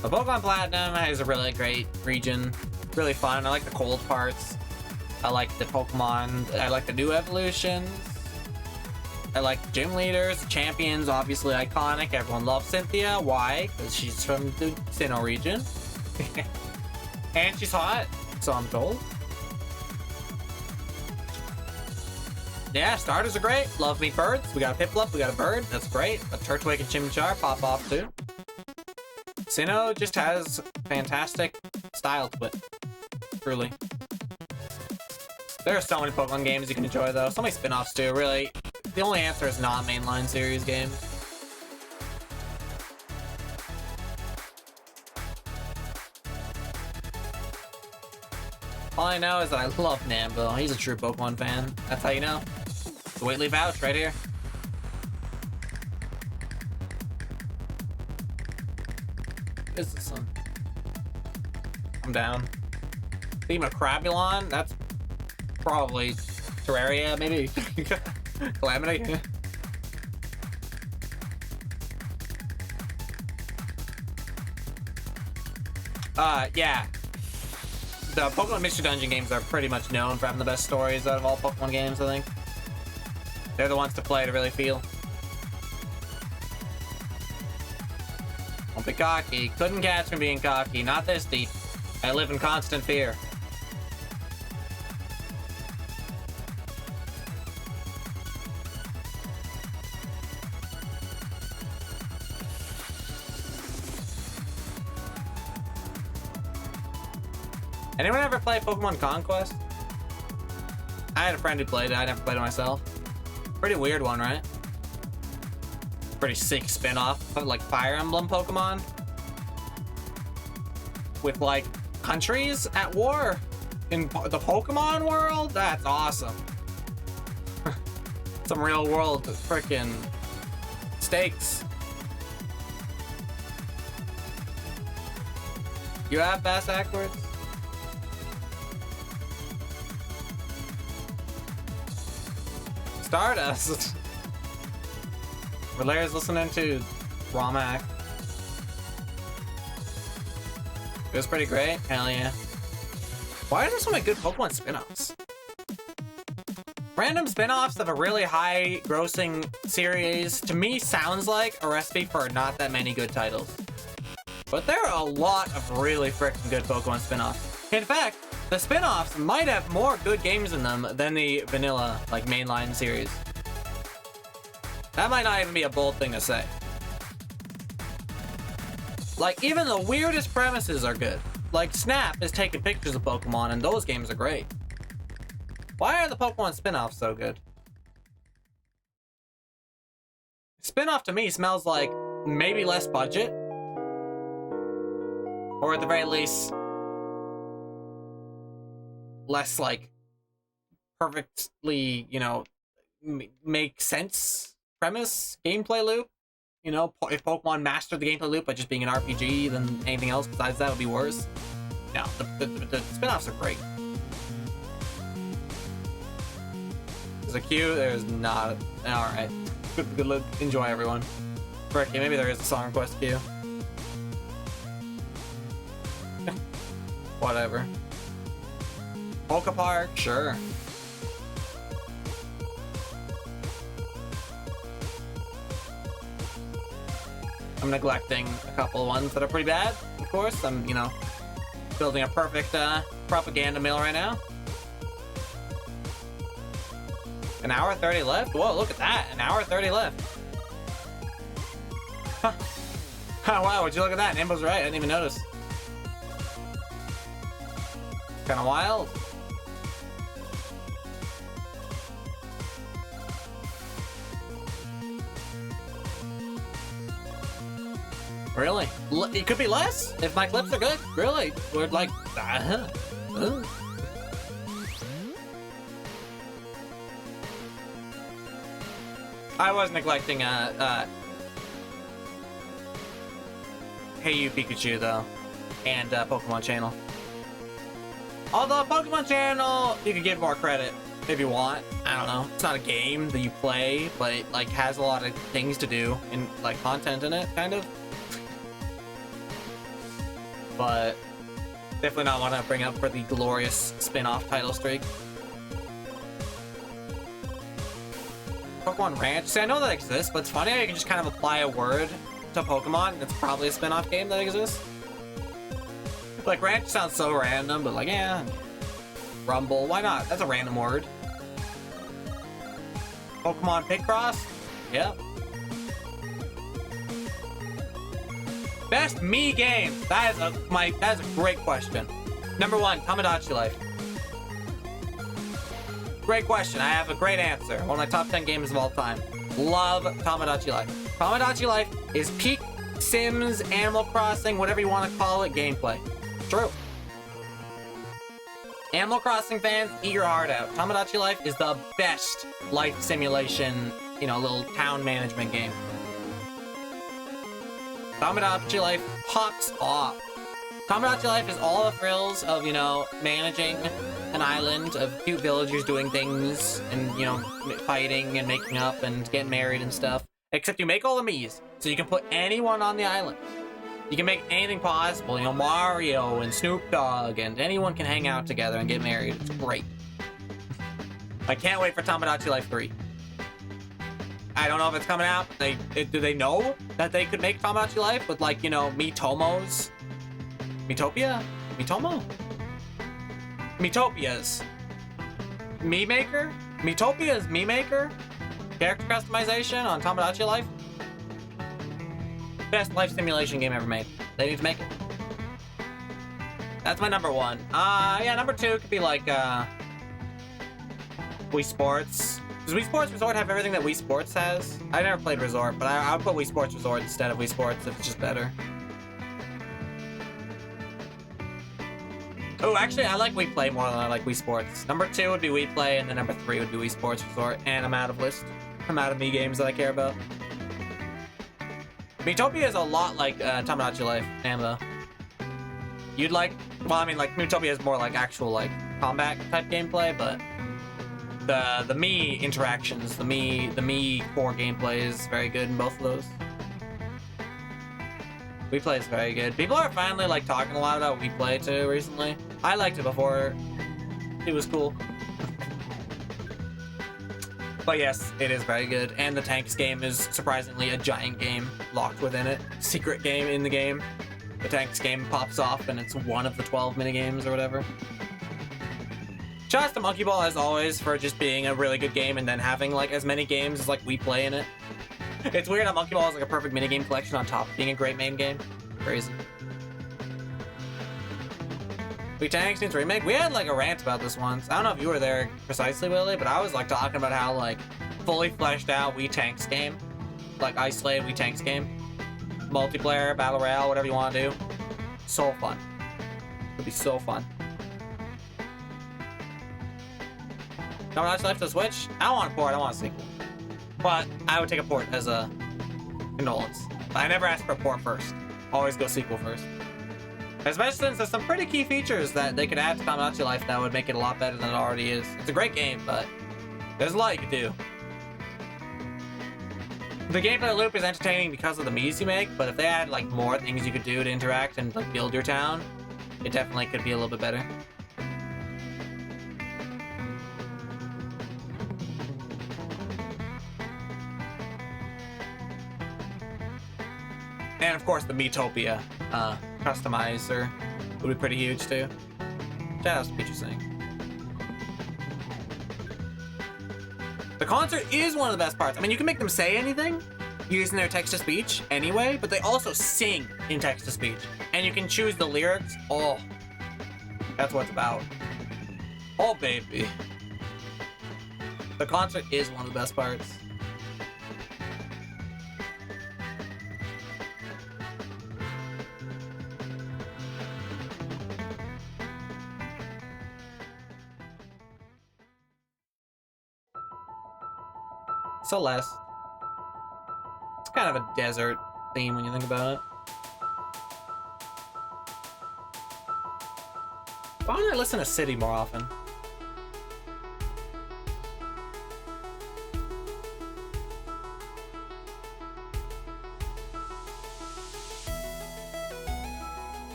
S1: But Pokemon Platinum has a really great region. Really fun. I like the cold parts. I like the Pokemon. I like the new evolutions. I like the gym leaders, the champions, obviously iconic. Everyone loves Cynthia. Why? Because she's from the Sinnoh region. And she's hot, so I'm told. Yeah, starters are great. Love me birds. We got a Piplup, we got a bird. That's great. A Turtwig and Chimchar pop off too. Sinnoh just has fantastic style to it. Truly. There are so many Pokemon games you can enjoy though. So many spin-offs too, really. The only answer is not mainline series games. All I know is that I love Nambo. He's a true Pokemon fan. That's how you know. The Whately vouch right here. What is this one? I'm down. Theme of Crabulon? That's probably Terraria, maybe. Calamity? Yeah. The Pokemon Mystery Dungeon games are pretty much known for having the best stories out of all Pokemon games, I think. They're the ones to play to really feel. Don't be cocky. Couldn't catch me being cocky. Not this deep. I live in constant fear. Anyone ever play Pokemon Conquest? I had a friend who played it. I never played it myself. Pretty weird one, right? Pretty sick spin-off of like Fire Emblem Pokemon. With like countries at war in the Pokemon world? That's awesome. Some real world freaking stakes. You have fast backwards? Stardust. Valeria's listening to Romac. It was pretty great. Hell yeah. Why are there so many good Pokemon spin-offs? Random spin-offs of a really high grossing series to me sounds like a recipe for not that many good titles. But there are a lot of really freaking good Pokemon spin-offs. In fact, the spin-offs might have more good games in them than the vanilla, like, mainline series. That might not even be a bold thing to say. Like, even the weirdest premises are good. Like, Snap is taking pictures of Pokemon, and those games are great. Why are the Pokemon spin-offs so good? Spin-off to me smells like maybe less budget. Or at the very least, less, like, perfectly, you know, make sense premise, gameplay loop. You know, if Pokemon mastered the gameplay loop by just being an RPG, then anything else besides that would be worse. No, the spin-offs are great. There's a queue, there's not. Alright. Good look. Enjoy, everyone. Frick, maybe there is a song request queue. Whatever. Polka Park, sure. I'm neglecting a couple of ones that are pretty bad, of course. I'm, you know, building a perfect propaganda mill right now. An hour 30 left? Whoa, look at that. An hour 30 left. Huh. Oh, wow, would you look at that? Nimbo's right. I didn't even notice. Kind of wild. Really? It could be less if my clips are good. Really? We're like, I was neglecting Hey You Pikachu though, and Pokemon Channel. Although Pokemon Channel, you could give more credit if you want. I don't know. It's not a game that you play, but it like has a lot of things to do and like content in it, kind of. But definitely not want to bring up for the glorious spin-off title streak. Pokemon Ranch. See, I know that exists, but it's funny how you can just kind of apply a word to Pokemon, and it's probably a spin-off game that exists. Like, Ranch sounds so random, but like, yeah. Rumble, why not? That's a random word. Pokemon Picross? Yep. Best Mii game. That is a great question. Number 1, Tamagotchi Life. Great question. I have a great answer. One of my top 10 games of all time. Love Tamagotchi Life. Tamagotchi Life is peak Sims, Animal Crossing, whatever you want to call it, gameplay. True. Animal Crossing fans, eat your heart out. Tamagotchi Life is the best life simulation, little town management game. Tamagotchi Life pops off. Tamagotchi Life is all the thrills of, managing an island of cute villagers doing things and, fighting and making up and getting married and stuff. Except you make all the Miis, so you can put anyone on the island. You can make anything possible, Mario and Snoop Dogg, and anyone can hang out together and get married. It's great. I can't wait for Tamagotchi Life 3. I don't know if it's coming out. Do they know that they could make Tamagotchi Life with, like, Miitomos? Miitopia? Miitomo? Miitopias. Mii Maker? Miitopia's Mii Maker? Character customization on Tamagotchi Life? Best life simulation game ever made. They need to make it. That's my number 1. Yeah, number 2 could be like, Wii Sports. Does Wii Sports Resort have everything that Wii Sports has? I never played Resort, but I would put Wii Sports Resort instead of Wii Sports if it's just better. Oh, actually, I like Wii Play more than I like Wii Sports. Number 2 would be Wii Play, and then number 3 would be Wii Sports Resort, and I'm out of list. I'm out of Mii games that I care about. Miitopia is a lot like Tamagotchi Life, Ambo. You'd like, well, I mean, like, Miitopia is more like actual, like, combat type gameplay, but the Mii interactions, the Mii core gameplay is very good in both of those. Wii Play is very good. People are finally, like, talking a lot about Wii Play, too, recently. I liked it before. It was cool. But yes, it is very good. And the Tanks game is surprisingly a giant game locked within it. Secret game in the game. The Tanks game pops off and it's one of the 12 minigames or whatever. Shout out to Monkey Ball, as always, for just being a really good game and then having, like, as many games as, like, Wii Play in it. It's weird how Monkey Ball is, like, a perfect minigame collection on top of being a great main game. Crazy. Wii Tanks needs remake. We had, like, a rant about this once. I don't know if you were there precisely, Willie, but I was, like, talking about how, like, fully fleshed out Wii Tanks game. Like, isolated Wii Tanks game. Multiplayer, Battle Royale, whatever you want to do. So fun. It would be so fun. Tamagotchi Life to the Switch? I don't want a port, I want a sequel. But I would take a port as a condolence. But I never asked for a port first. Always go sequel first. Especially since there's some pretty key features that they could add to Tamagotchi Life that would make it a lot better than it already is. It's a great game, but there's a lot you could do. The gameplay loop is entertaining because of the Miis you make, but if they add, like, more things you could do to interact and, like, build your town, it definitely could be a little bit better. And of course, the Miitopia customizer would be pretty huge too. Shout out to Peach Sing. The concert is one of the best parts. I mean, you can make them say anything, using their text-to-speech anyway, but they also sing in text-to-speech. And you can choose the lyrics. Oh, that's what it's about. Oh, baby. The concert is one of the best parts. Celeste. It's kind of a desert theme when you think about it. Why don't I listen to City more often?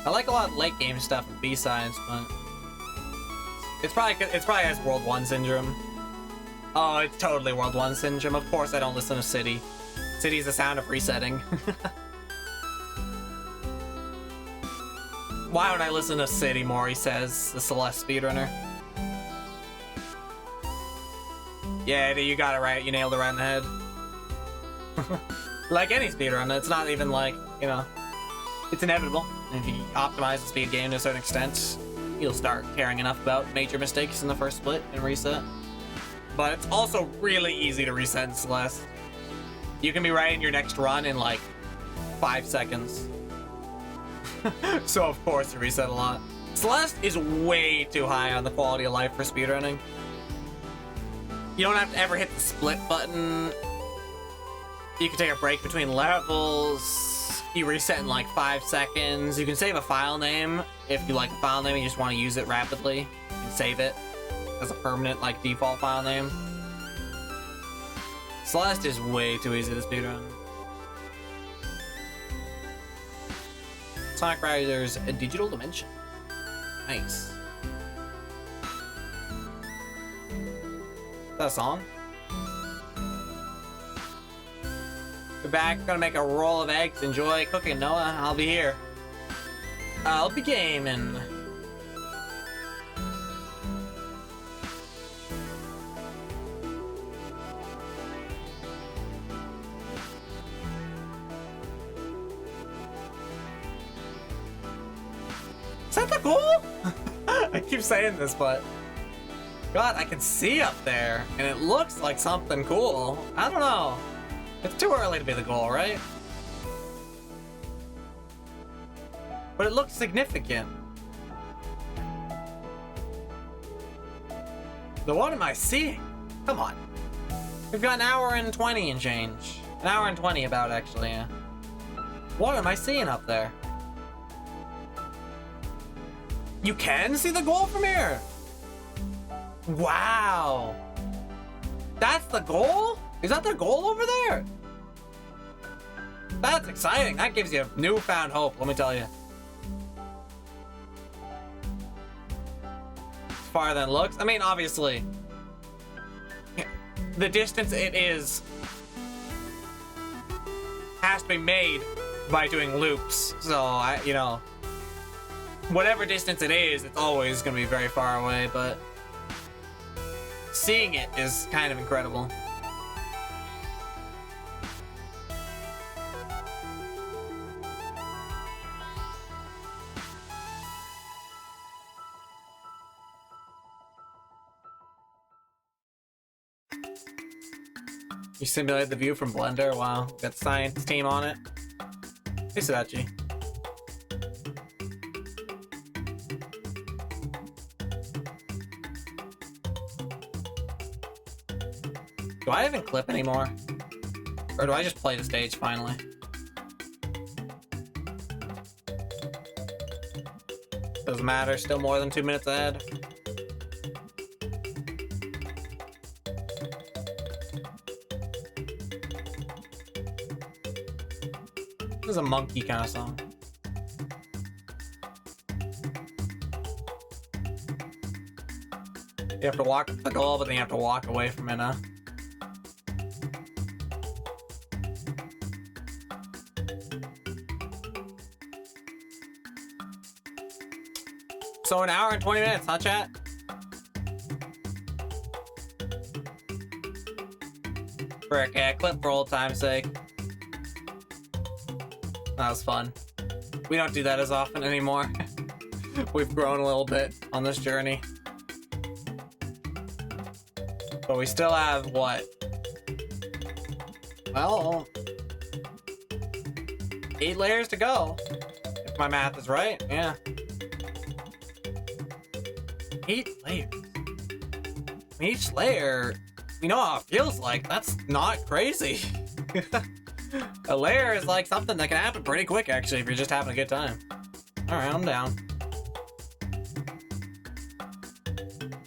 S1: I like a lot of late game stuff and B-sides, but it's probably has World 1 syndrome. Oh, it's totally World 1 syndrome. Of course I don't listen to City. City's the sound of resetting. Why don't I listen to City more, he says, the Celeste speedrunner. Yeah, you got it right. You nailed it right in the head. Like any speedrun, it's not even like, you know, it's inevitable. If you optimize the speed game to a certain extent, you'll start caring enough about major mistakes in the first split and reset. But it's also really easy to reset in Celeste. You can be right in your next run in like 5 seconds. So of course you reset a lot. Celeste is way too high on the quality of life for speedrunning. You don't have to ever hit the split button. You can take a break between levels. You reset in like 5 seconds. You can save a file name if you like a file name and you just want to use it rapidly. You can save it as a permanent like default file name. Celeste is way too easy to speedrun. Sonic Riders: A Digital Dimension. Nice. Is that a song? We're back, gonna make a roll of eggs. Enjoy cooking, Noah. I'll be here. I'll be gaming. Is that the goal? I keep saying this, but God, I can see up there, and it looks like something cool. I don't know. It's too early to be the goal, right? But it looks significant. So what am I seeing? Come on. We've got an hour and 20 and change. An hour and 20 about, actually, yeah. What am I seeing up there? You can see the goal from here? Wow. That's the goal? Is that the goal over there? That's exciting. That gives you newfound hope, let me tell you. It's farther than it looks. I mean, obviously, the distance it is has to be made by doing loops. So, you know, whatever distance it is, it's always going to be very far away, but seeing it is kind of incredible. You simulated the view from Blender? Wow, got the science team on it. Hey, Sadachi. Do I even clip anymore? Or do I just play the stage finally? Doesn't matter, still more than 2 minutes ahead. This is a monkey kind of song. You have to walk the goal, but then you have to walk away from it, huh? So an hour and 20 minutes, huh, chat? Frick, yeah, clip for old time's sake. That was fun. We don't do that as often anymore. We've grown a little bit on this journey. But we still have, what? Well, 8 layers to go. If my math is right, yeah. 8 layers. Each layer, we know how it feels like. That's not crazy. A layer is like something that can happen pretty quick, actually, if you're just having a good time. Alright, I'm down.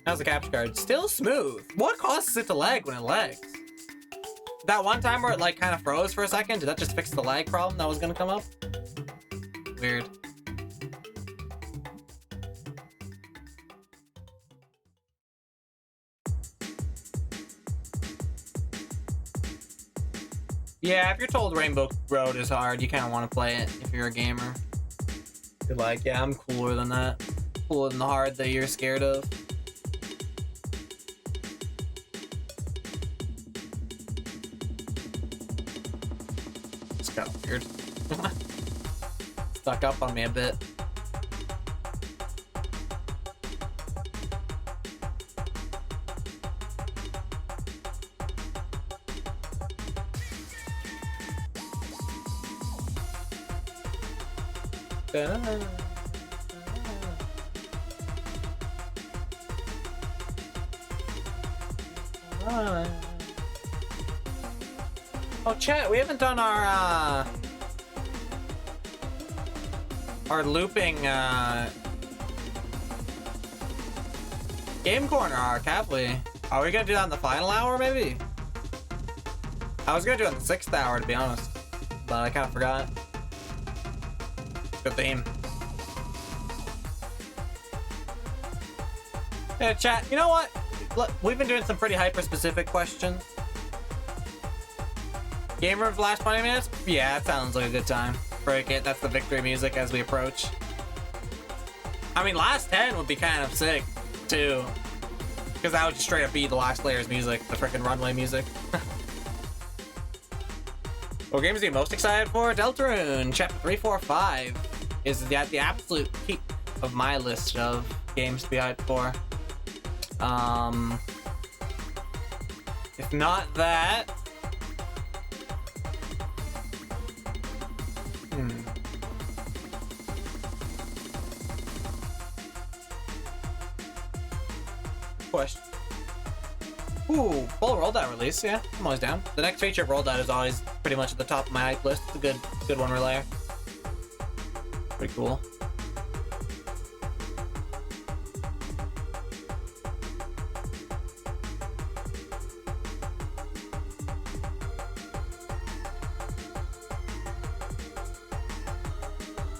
S1: How's the capture card? Still smooth. What causes it to lag when it lags? That one time where it like kind of froze for a second, did that just fix the lag problem that was gonna come up? Weird. Yeah, if you're told Rainbow Road is hard, you kind of want to play it if you're a gamer. You're like, yeah, I'm cooler than that. Cooler than the hard that you're scared of. It's kind of weird. Stuck up on me a bit. Oh, chat, we haven't done our looping game corner arc, have we? Are we gonna do that in the final hour, maybe? I was gonna do it in the 6th hour, to be honest, but I kind of forgot. Good theme. Yeah, chat, you know what? Look, we've been doing some pretty hyper-specific questions. Game room for the last 20 minutes? Yeah, that sounds like a good time. Break it, that's the victory music as we approach. I mean, last 10 would be kind of sick, too. Because that would just straight up be the last layer's music, the freaking runway music. What games are you most excited for? Deltarune, Chapter 345 is at the absolute peak of my list of games to be hyped for. If not that... Question. Ooh, full rollout release, yeah, I'm always down. The next feature of rollout is always pretty much at the top of my hype list. It's a good one layer. Pretty cool.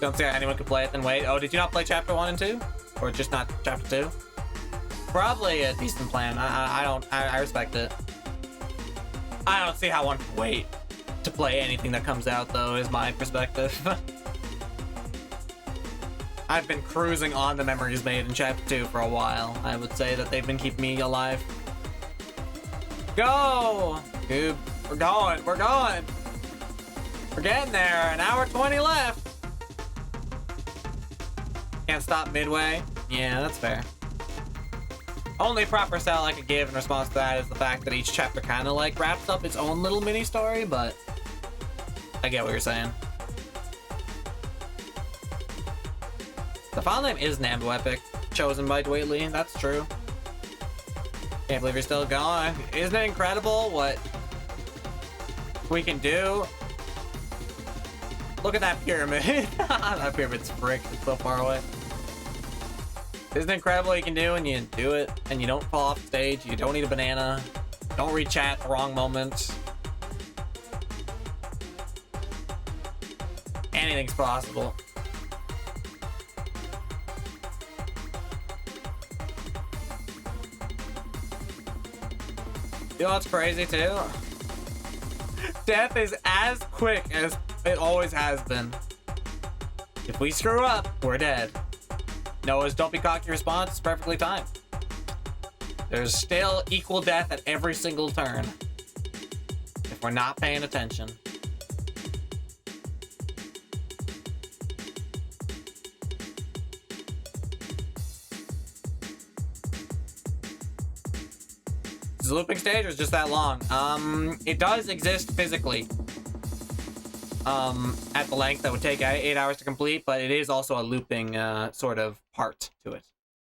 S1: Don't see how anyone could play it, then wait. Oh, did you not play Chapter 1 and 2? Or just not Chapter 2? Probably a decent plan. I respect it. I don't see how one can wait to play anything that comes out, though, is my perspective. I've been cruising on the memories made in Chapter 2 for a while. I would say that they've been keeping me alive. Go! Dude, we're going, we're going! We're getting there, an hour 20 left! Can't stop midway? Yeah, that's fair. Only proper style I could give in response to that is the fact that each chapter kind of like wraps up its own little mini story, but I get what you're saying. The file name is Nambo Epic, chosen by Dwaylee, that's true. Can't believe you're still going. Isn't it incredible what we can do? Look at that pyramid. That pyramid's frick, it's so far away. Isn't it incredible what you can do when you do it and you don't fall off stage, you don't eat a banana, don't read chat at the wrong moment. Anything's possible. You know what's crazy too? Death is as quick as it always has been. If we screw up, we're dead. Noah's don't be cocky response is perfectly timed. There's still equal death at every single turn if we're not paying attention. Is the looping stage or is just that long? It does exist physically. At the length that would take 8 hours to complete, but it is also a looping sort of part to it.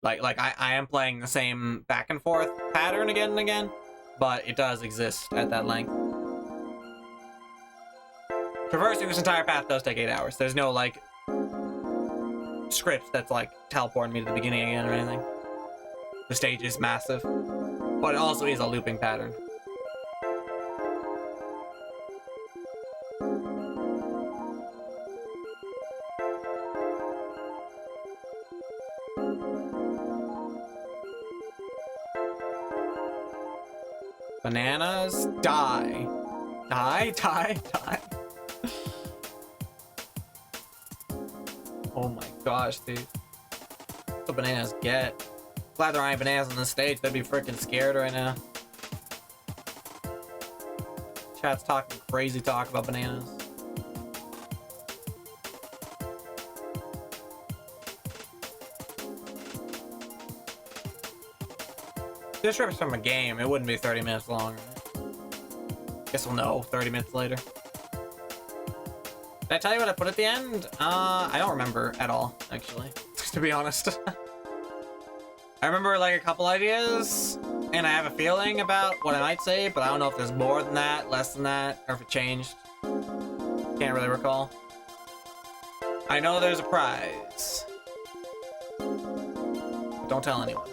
S1: Like I am playing the same back and forth pattern again and again, but it does exist at that length. Traversing this entire path does take 8 hours. There's no like script that's like teleporting me to the beginning again or anything. The stage is massive, but it also is a looping pattern. Bananas, die. Die, die, die. Oh my gosh, dude. What the bananas get? Glad there aren't bananas on this stage. They'd be freaking scared right now. Chat's talking crazy talk about bananas. This trip is from a game. It wouldn't be 30 minutes long. Guess we'll know 30 minutes later. Did I tell you what I put at the end? I don't remember at all, actually, to be honest. I remember like a couple ideas, and I have a feeling about what I might say, but I don't know if there's more than that, less than that, or if it changed. Can't really recall. I know there's a prize. But don't tell anyone.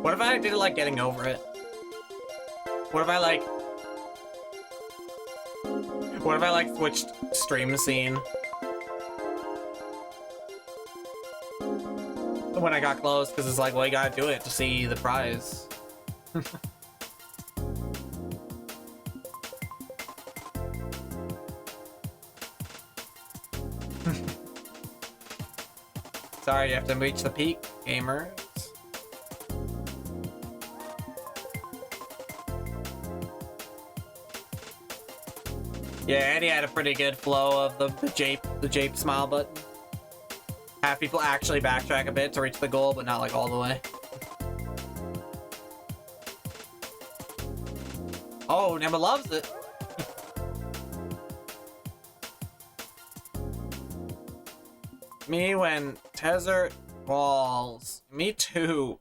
S1: What if I did it like getting over it? What if I like switched stream scene when I got close? Because it's like, well, you gotta do it to see the prize. Sorry, you have to reach the peak, gamers. Yeah, Eddie had a pretty good flow of the jape smile button. Have people actually backtrack a bit to reach the goal, but not like all the way. Oh, Nemba loves it. Me when Tezzert falls. Me too.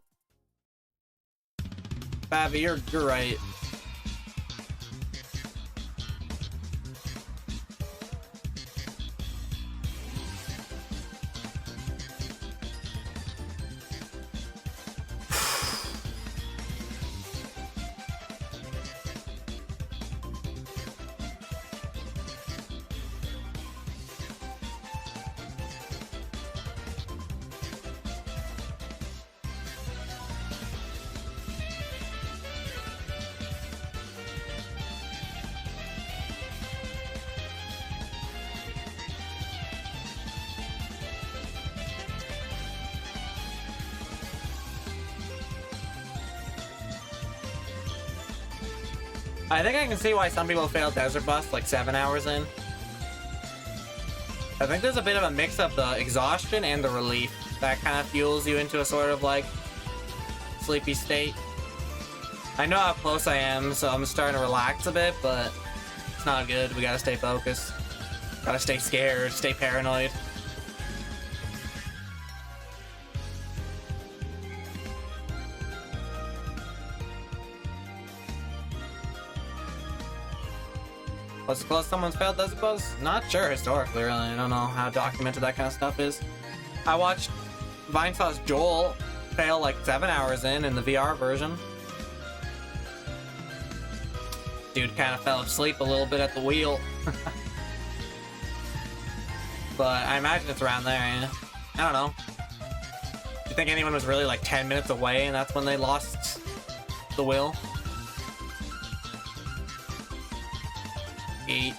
S1: Babby, you're right. I think I can see why some people fail Desert Bus like 7 hours in. I think there's a bit of a mix of the exhaustion and the relief that kind of fuels you into a sort of like sleepy state. I know how close I am, so I'm starting to relax a bit, but it's not good. We gotta stay focused. Gotta stay scared, stay paranoid. What's the closest someone's failed Desert Bus? Not sure historically, really. I don't know how documented that kind of stuff is. I watched Vinesauce Joel fail like 7 hours in the VR version. Dude kind of fell asleep a little bit at the wheel. But I imagine it's around there, yeah. I don't know. Do you think anyone was really like 10 minutes away and that's when they lost the will? 8.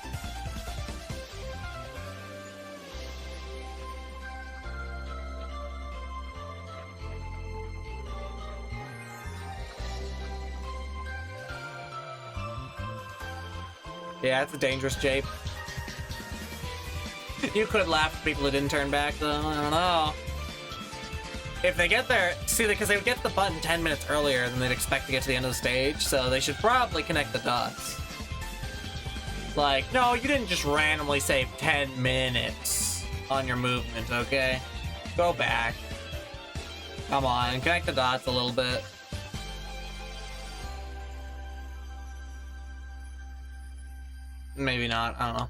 S1: Yeah, it's a dangerous jape. You could laugh at people who didn't turn back, though. I don't know. If they get there, see, because they would get the button 10 minutes earlier than they'd expect to get to the end of the stage, so they should probably connect the dots. Like, no, you didn't just randomly save 10 minutes on your movement, okay? Go back. Come on, connect the dots a little bit. Maybe not, I don't know.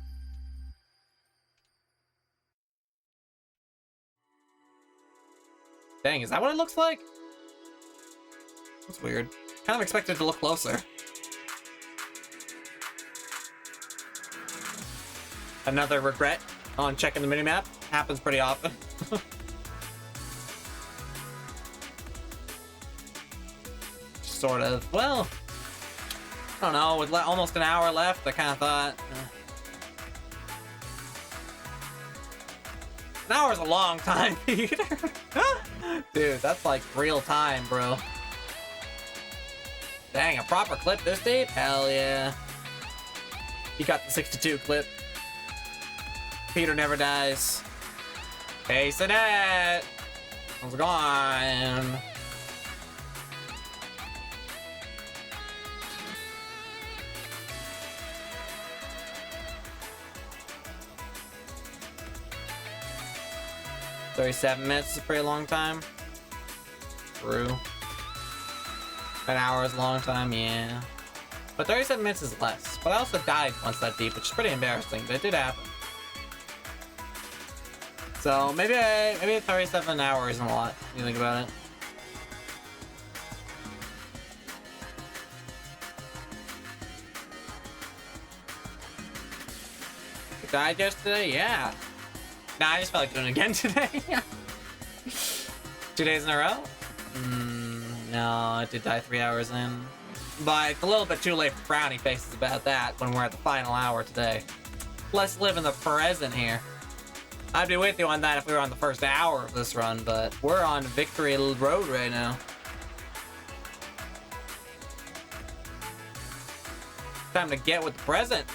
S1: Dang, is that what it looks like? That's weird. Kind of expected it to look closer. Another regret on checking the minimap. Happens pretty often. Sort of. Well, I don't know. With almost an hour left, I kind of thought... An hour's a long time, Peter. Dude, that's like real time, bro. Dang, a proper clip this deep? Hell yeah. You got the 62 clip. Peter never dies. Hey, Sinette! How's it going? $37 is a pretty long time. True. An hour is a long time, yeah. But 37 minutes is less. But I also died once that deep, which is pretty embarrassing, but it did happen. So maybe 37 hours isn't a lot, if you think about it. You died yesterday? Yeah. Nah, I just felt like doing it again today. 2 days in a row? No, I did die 3 hours in. But it's a little bit too late for frowny faces about that when we're at the final hour today. Let's live in the present here. I'd be with you on that if we were on the first hour of this run, but we're on Victory Road right now. Time to get with the present.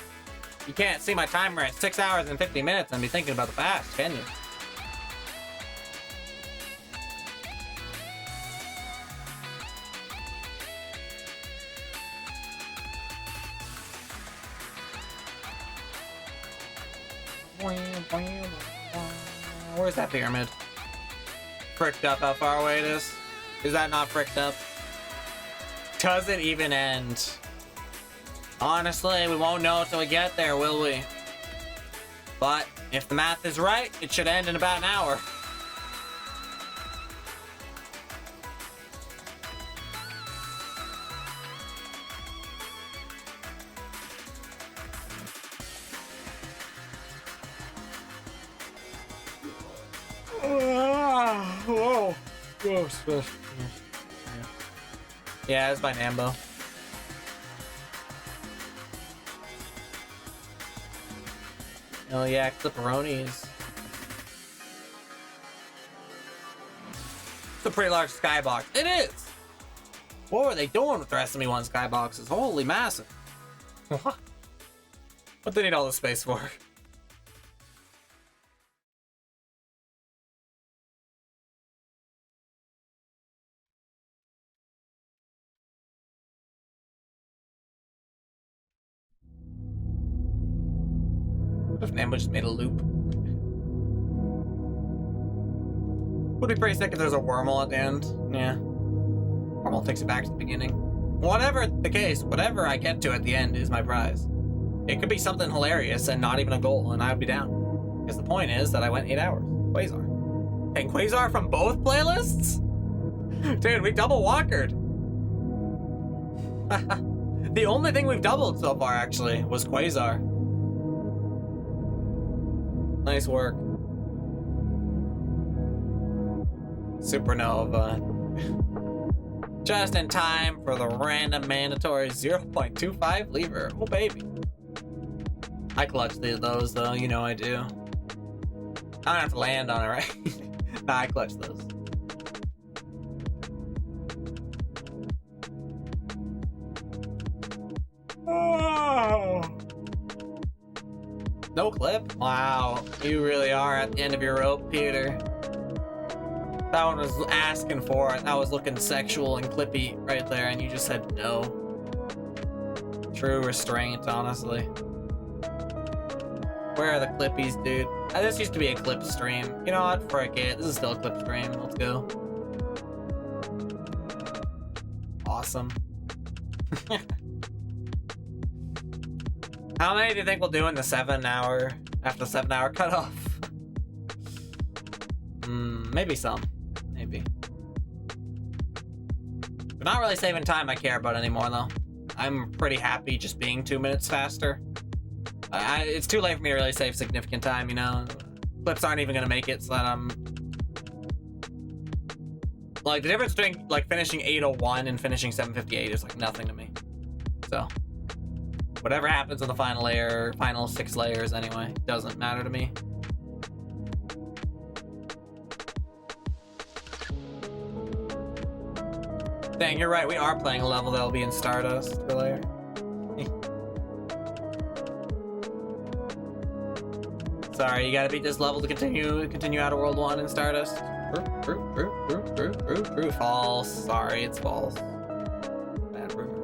S1: You can't see my timer at 6 hours and 50 minutes and be thinking about the past, can you? Where's that pyramid? Fricked up how far away it is? Is that not fricked up? Does it even end? Honestly, we won't know until we get there, will we? But if the math is right, it should end in about an hour. Whoa. Yeah, it's by Nambo. Oh yeah, clipperonis. It's a pretty large skybox. It is! What were they doing with the rest of me one skyboxes? Holy massive. What do they need all this space for? What if Nambo just made a loop? Would be pretty sick if there's a wormhole at the end. Yeah. Wormhole takes it back to the beginning. Whatever the case, whatever I get to at the end is my prize. It could be something hilarious and not even a goal, and I would be down. Because the point is that I went 8 hours. Quasar. Taking Quasar from both playlists? Dude, we double walkered. The only thing we've doubled so far, actually, was Quasar. Nice work. Supernova. Just in time for the random mandatory 0.25 lever. Oh, baby. I clutched those, though. You know I do. I don't have to land on it, right? Nah, I clutched those. Oh. No clip? Wow, you really are at the end of your rope, Peter. That one was asking for it. That was looking sexual and clippy right there, and you just said no. True restraint, honestly. Where are the clippies, dude? This used to be a clip stream. You know what? Frick it. This is still a clip stream. Let's go. Awesome. How many do you think we'll do in the 7 hour, after the 7 hour cutoff? Maybe some. Maybe. But not really saving time I care about anymore, though. I'm pretty happy just being 2 minutes faster. It's too late for me to really save significant time, you know? Clips aren't even gonna make it, so that I'm... Like, the difference between, like, finishing 8:01 and finishing 7:58 is, like, nothing to me. So... Whatever happens in the final layer, final 6 layers anyway, doesn't matter to me. Dang, you're right, we are playing a level that'll be in Stardust for layer. Sorry, you gotta beat this level to continue out of World 1 in Stardust. False. Sorry, it's false. Bad rumor.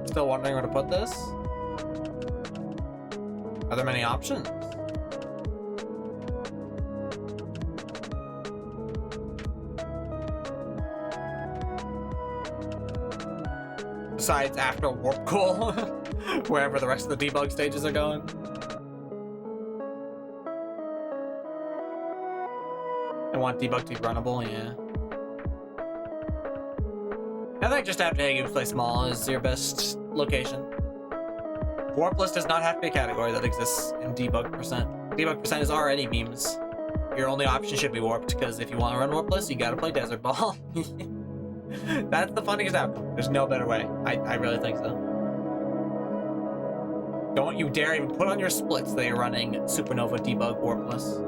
S1: Still wondering where to put this? Are there many options? Besides after Warp Goal, wherever the rest of the debug stages are going. I want debug to be runnable, yeah. I think just after you play small is your best location. Warpless does not have to be a category that exists in debug percent. Debug percent is already memes. Your only option should be warped, because if you want to run warpless, you gotta play Desert Ball. That's the funniest outcome. There's no better way. I really think so. Don't you dare even put on your splits that you're running Supernova Debug Warpless.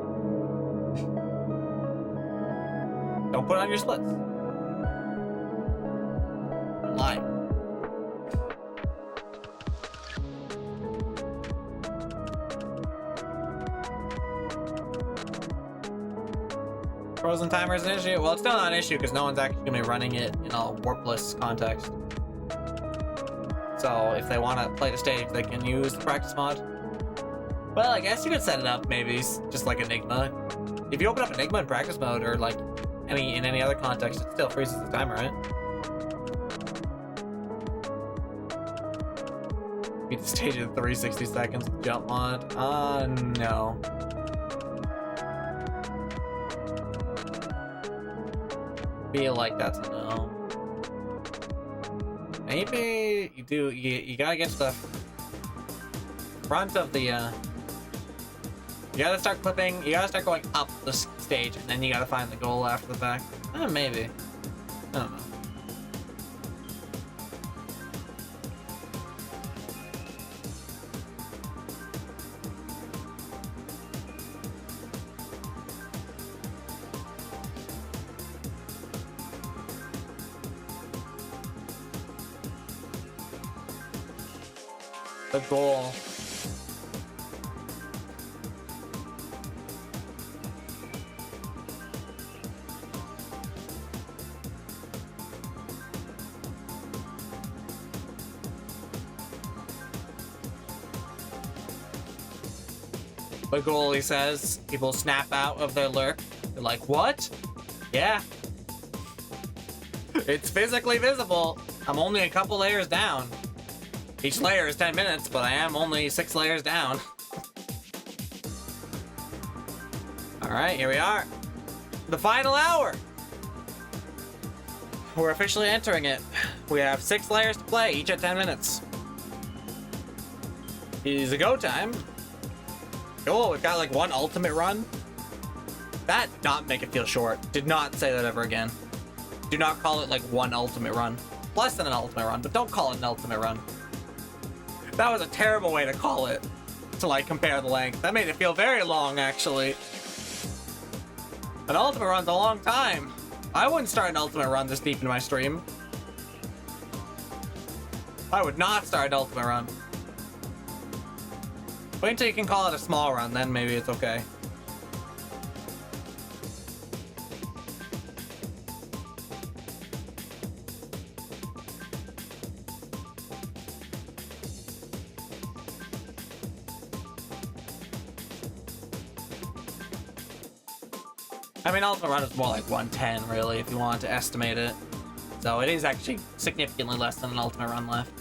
S1: Don't put on your splits. Lie. Frozen timer is an issue? Well, it's still not an issue because no one's actually going to be running it in a warpless context. So if they want to play the stage, they can use the practice mod. Well, I guess you could set it up maybe just like Enigma. If you open up Enigma in practice mode or like in any other context, it still freezes the timer, right? Beat the stage in 360 seconds with jump mod. No. Feel like that's a no. Maybe you do. You gotta get to the front of the. You gotta start clipping. You gotta start going up the stage, and then you gotta find the goal after the fact. Maybe. I don't know. The goal. The goal, he says. People snap out of their lurk. They're like, what? Yeah. It's physically visible. I'm only a couple layers down. Each layer is 10 minutes, but I am only 6 layers down. Alright, here we are. The final hour! We're officially entering it. We have 6 layers to play, each at 10 minutes. Is a go time. Oh, we've got like one ultimate run. That did not make it feel short. Did not say that ever again. Do not call it like one ultimate run. Less than an ultimate run, but don't call it an ultimate run. That was a terrible way to call it, to like compare the length. That made it feel very long, actually. An ultimate run's a long time. I wouldn't start an ultimate run this deep into my stream. I would not start an ultimate run. Wait until you can call it a small run, then maybe it's okay. I mean, ultimate run is more like 110, really, if you want to estimate it. So it is actually significantly less than an ultimate run left.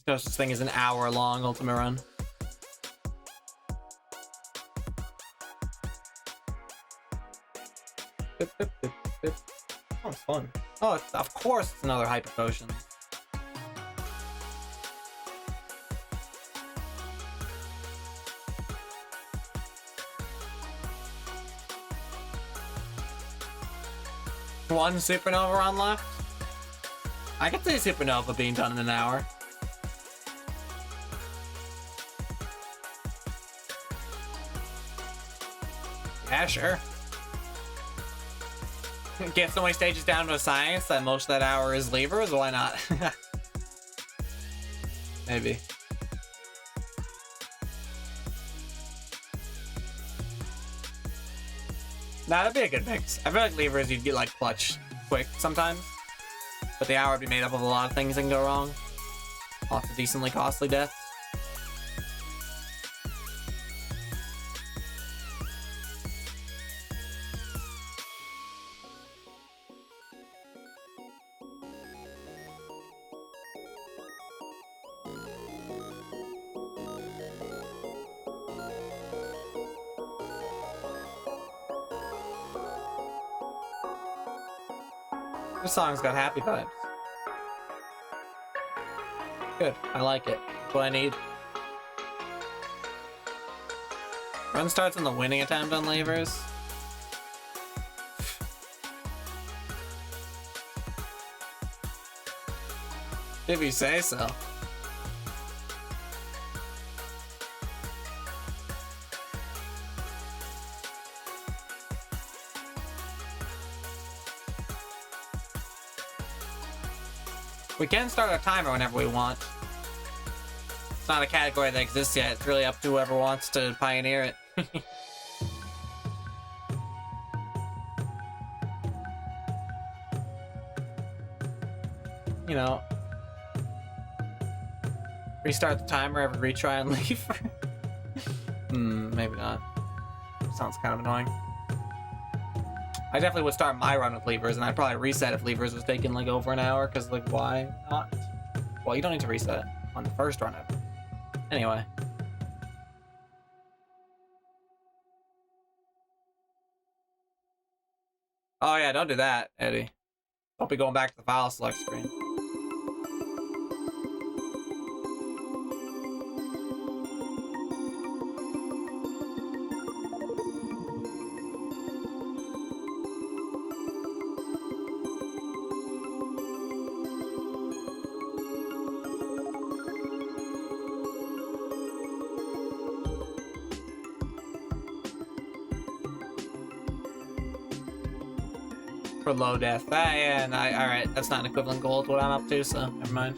S1: There's no such thing as an hour-long ultimate run. Oh, it's fun. Oh, of course it's another hyper potion. One supernova run left? I could see supernova being done in an hour. Yeah, sure. Get so many stages down to a science that most of that hour is levers, why not? Maybe. Nah, that'd be a good mix. I feel like levers you'd get like clutch quick sometimes, but the hour would be made up of a lot of things that can go wrong. Lots of decently costly deaths. This song's got happy vibes. Good, I like it. That's what I need. Run starts on the winning attempt on levers. If you say so. We can start a timer whenever we want. It's not a category that exists yet. It's really up to whoever wants to pioneer it. You know, restart the timer every retry and leave. Maybe not. Sounds kind of annoying. I definitely would start my run with levers, and I'd probably reset if levers was taking like over an hour, because like, why not? Well, you don't need to reset on the first run ever. Anyway. Oh yeah, don't do that, Eddie. Don't be going back to the file select screen. For low death. Yeah, alright, that's not an equivalent goal to what I'm up to, so never mind.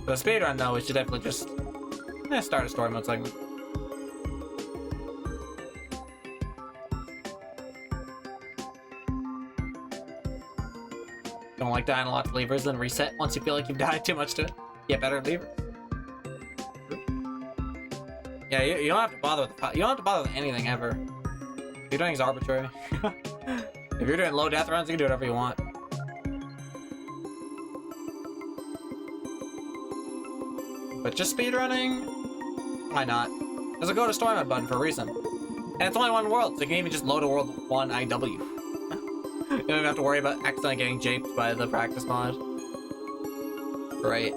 S1: For the speedrun though, we should definitely just start a story mode segment. Don't like dying a lot to levers, then reset once you feel like you've died too much to get better levers. Yeah, you don't have to bother with you don't have to bother with anything ever. Speedrunning is arbitrary. If you're doing low death runs, you can do whatever you want. But just speedrunning, why not? There's a go to story mode button for a reason. And it's only one world, so you can even just load a world with one IW. You don't even have to worry about accidentally getting japed by the practice mod. Great.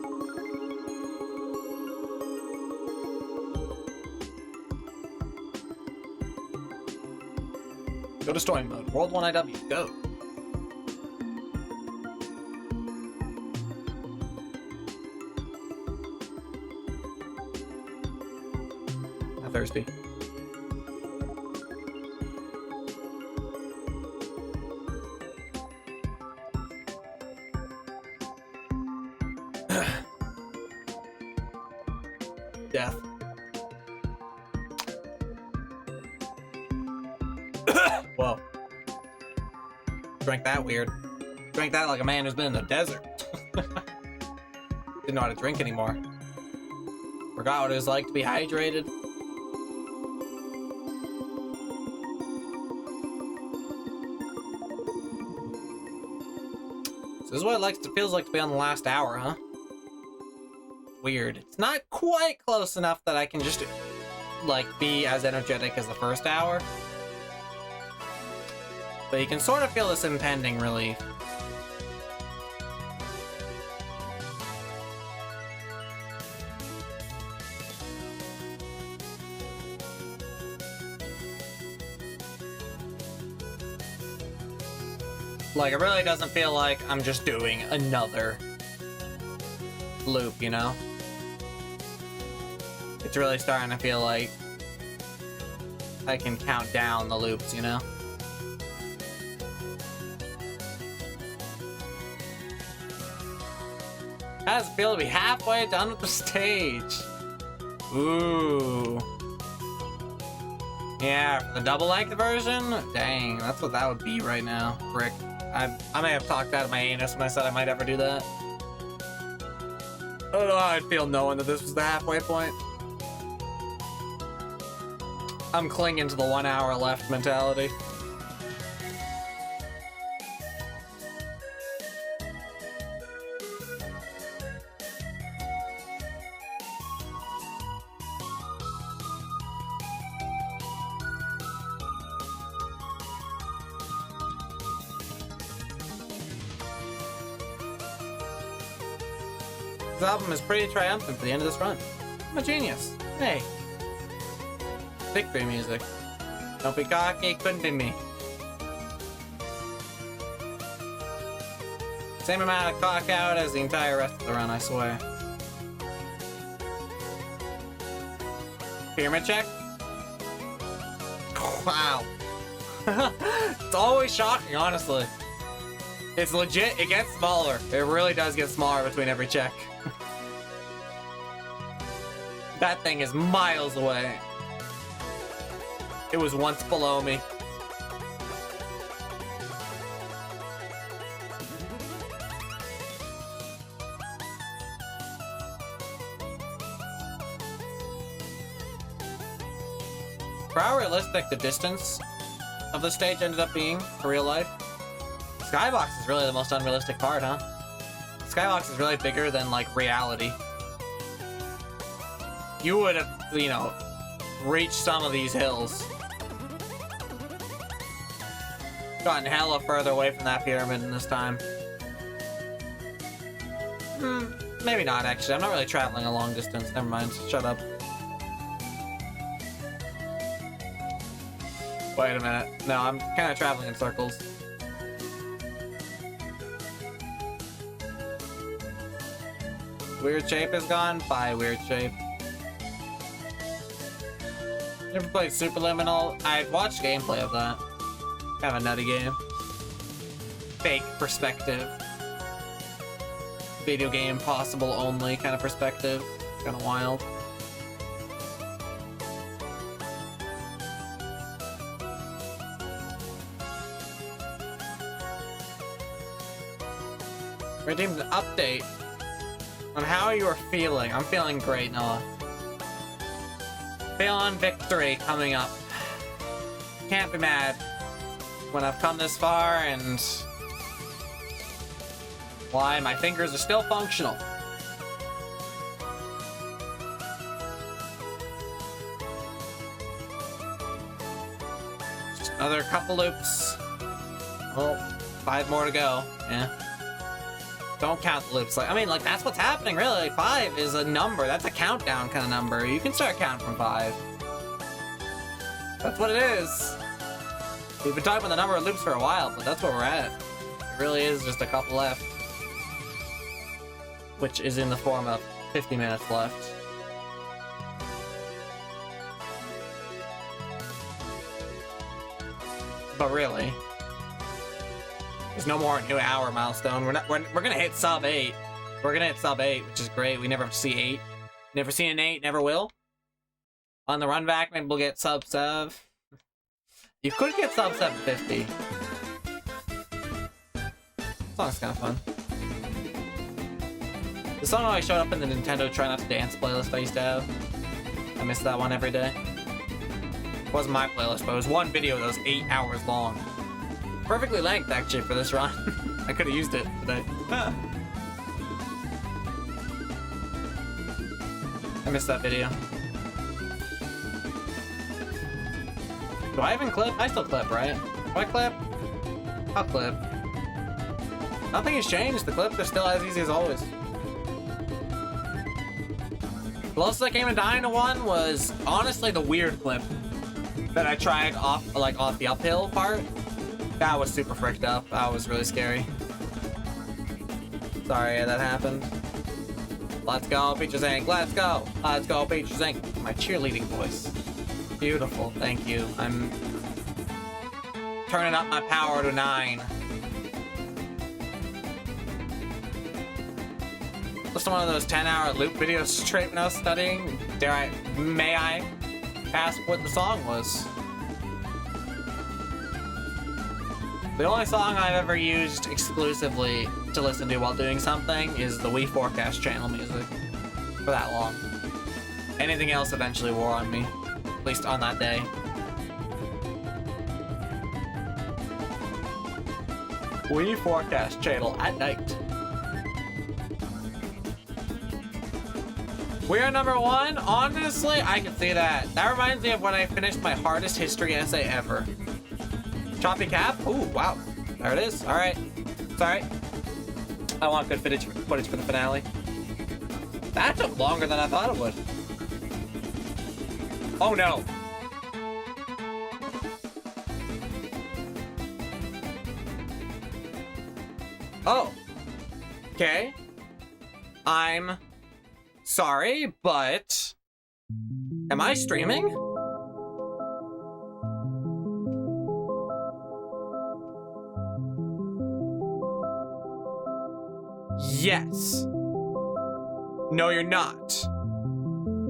S1: Go to story mode. World 1 IW. Go. Not thirsty. Whoa. Drank that weird. Drank that like a man who's been in the desert. Didn't know how to drink anymore. Forgot what it was like to be hydrated. So this is what it feels like to be on the last hour, huh? Weird. It's not quite close enough that I can just, like, be as energetic as the first hour. But you can sort of feel this impending relief. Like, it really doesn't feel like I'm just doing another loop, you know? It's really starting to feel like I can count down the loops, you know? How does it feel to be halfway done with the stage? Ooh. Yeah, for the double length version? Dang, that's what that would be right now. Frick. I may have talked out of my anus when I said I might ever do that. I don't know how I'd feel knowing that this was the halfway point. I'm clinging to the 1 hour left mentality. This album is pretty triumphant for the end of this run. I'm a genius. Hey. Victory music. Don't be cocky, couldn't be me. Same amount of cock out as the entire rest of the run, I swear. Pyramid check? Wow. It's always shocking, honestly. It's legit, it gets smaller. It really does get smaller between every check. That thing is miles away. It was once below me. For how realistic the distance of the stage ended up being for real life, Skybox is really the most unrealistic part, huh? Skybox is really bigger than, like, reality. You would have, you know, reached some of these hills. Gotten hella further away from that pyramid in this time. Maybe not, actually. I'm not really traveling a long distance. Never mind. Shut up. Wait a minute. No, I'm kind of traveling in circles. Weird shape is gone? Bye, weird shape. Never played Superliminal? I've watched gameplay of that. Kind of a nutty game. Fake perspective. Video game possible only kind of perspective. Kind of wild. Redeemed an update on how you are feeling. I'm feeling great, Noah. Feeling victory coming up. Can't be mad when I've come this far and why my fingers are still functional. Just another couple loops. Well, 5 more to go. Yeah. Don't count the loops. Like, I mean, like, that's what's happening, really. Like, 5 is a number. That's a countdown kind of number. You can start counting from 5. That's what it is. We've been talking about the number of loops for a while, but that's where we're at. It really is just a couple left. Which is in the form of 50 minutes left. But really, there's no more new hour milestone. We're gonna hit sub 8. We're gonna hit sub 8, which is great. We never see 8. Never seen an 8, never will. On the run back, maybe we'll get sub 7. You could get sub 750. Song's kind of fun. The song always showed up in the Nintendo Try Not to Dance playlist I used to have. I miss that one every day. It wasn't my playlist, but it was one video that was 8 hours long. Perfectly length, actually, for this run. I could have used it today. I missed that video. Do I even clip? I still clip, right? Do I clip? I'll clip. Nothing has changed. The clips are still as easy as always. Closest I came to dying to one was honestly the weird clip that I tried off the uphill part. That was super fricked up. That was really scary. Sorry that happened. Let's go, Peaches Inc. Let's go. Let's go, Peaches Inc. My cheerleading voice. Beautiful. Thank you. I'm turning up my power to 9. Listen to one of those 10-hour loop videos straight when I was studying. May I ask what the song was? The only song I've ever used exclusively to listen to while doing something is the Wii Forecast channel music. For that long. Anything else eventually wore on me. At least on that day. Wii Forecast channel at night. We are number 1. Honestly, I can see that. That reminds me of when I finished my hardest history essay ever. Choppy cap? Ooh, wow. There it is. Alright. It's alright. I want good footage for the finale. That took longer than I thought it would. Oh no. Oh. Okay. I'm sorry, but am I streaming? Yes. No, you're not.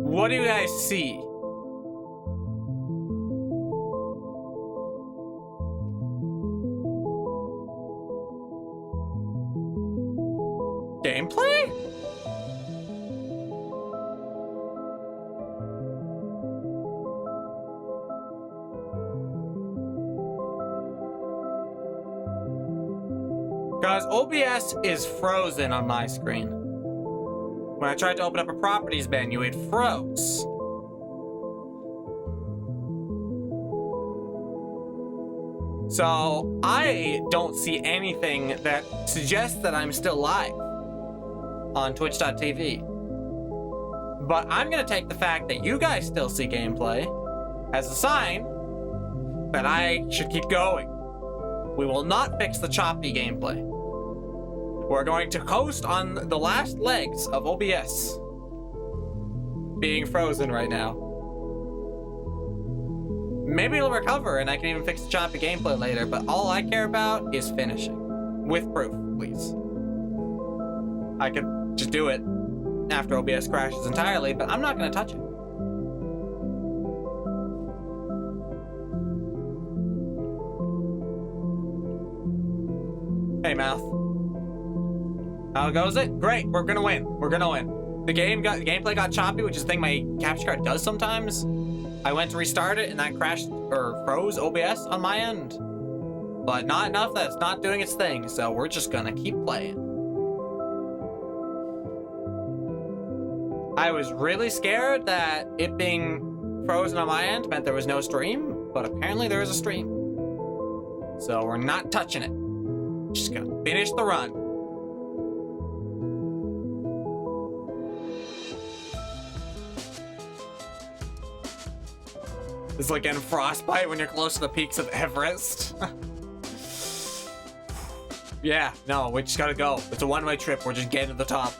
S1: What do you guys see? Gameplay? Because OBS is frozen on my screen. When I tried to open up a properties menu, it froze. So I don't see anything that suggests that I'm still live on twitch.tv. But I'm gonna take the fact that you guys still see gameplay as a sign that I should keep going. We will not fix the choppy gameplay. We're going to coast on the last legs of OBS being frozen right now. Maybe it'll recover and I can even fix the choppy gameplay later, but all I care about is finishing. With proof, please. I could just do it after OBS crashes entirely, but I'm not going to touch it. Hey, mouth. How goes it? Great, we're gonna win. We're gonna win. The gameplay got choppy, which is a thing my capture card does sometimes. I went to restart it and that crashed or froze OBS on my end. But not enough that it's not doing its thing, so we're just gonna keep playing. I was really scared that it being frozen on my end meant there was no stream, but apparently there is a stream. So we're not touching it. Just gonna finish the run. It's like getting frostbite when you're close to the peaks of Everest. Yeah, no, we just gotta go. It's a one-way trip. We're just getting to the top.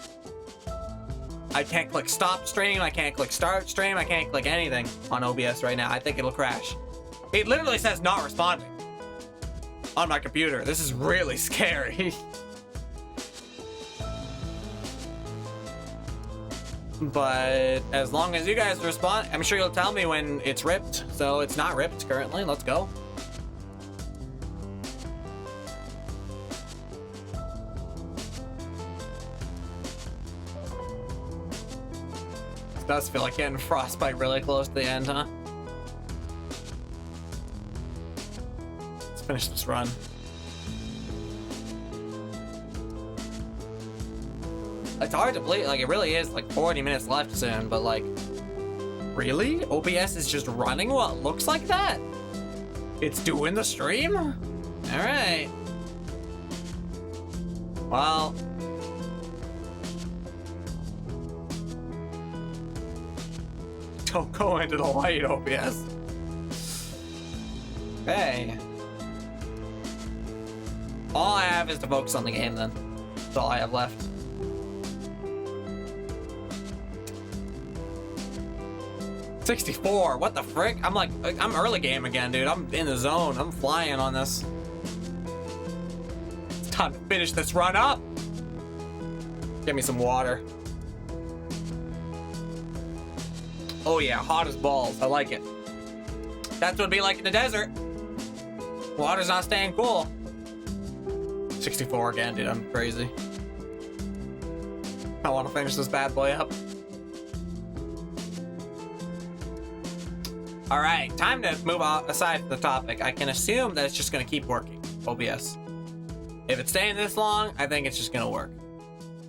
S1: I can't click stop stream. I can't click start stream. I can't click anything on OBS right now. I think it'll crash. It literally says not responding on my computer. This is really scary. But as long as you guys respond, I'm sure you'll tell me when it's ripped. So it's not ripped currently. Let's go. Does feel like getting frostbite really close to the end, huh? Let's finish this run. It's hard to believe, like, it really is like 40 minutes left soon, but like, really? OBS is just running what looks like that? It's doing the stream? Alright. Well. Don't go into the light, OBS. Okay. All I have is to focus on the game then. That's all I have left. $64, what the frick? I'm early game again, dude. I'm in the zone. I'm flying on this. It's time to finish this run up. Get me some water. Oh yeah, hot as balls. I like it. That's what it'd be like in the desert. Water's not staying cool. 64 again, dude. I'm crazy. I want to finish this bad boy up. All right, time to move on aside from the topic. I can assume that it's just going to keep working, OBS. If it's staying this long, I think it's just going to work.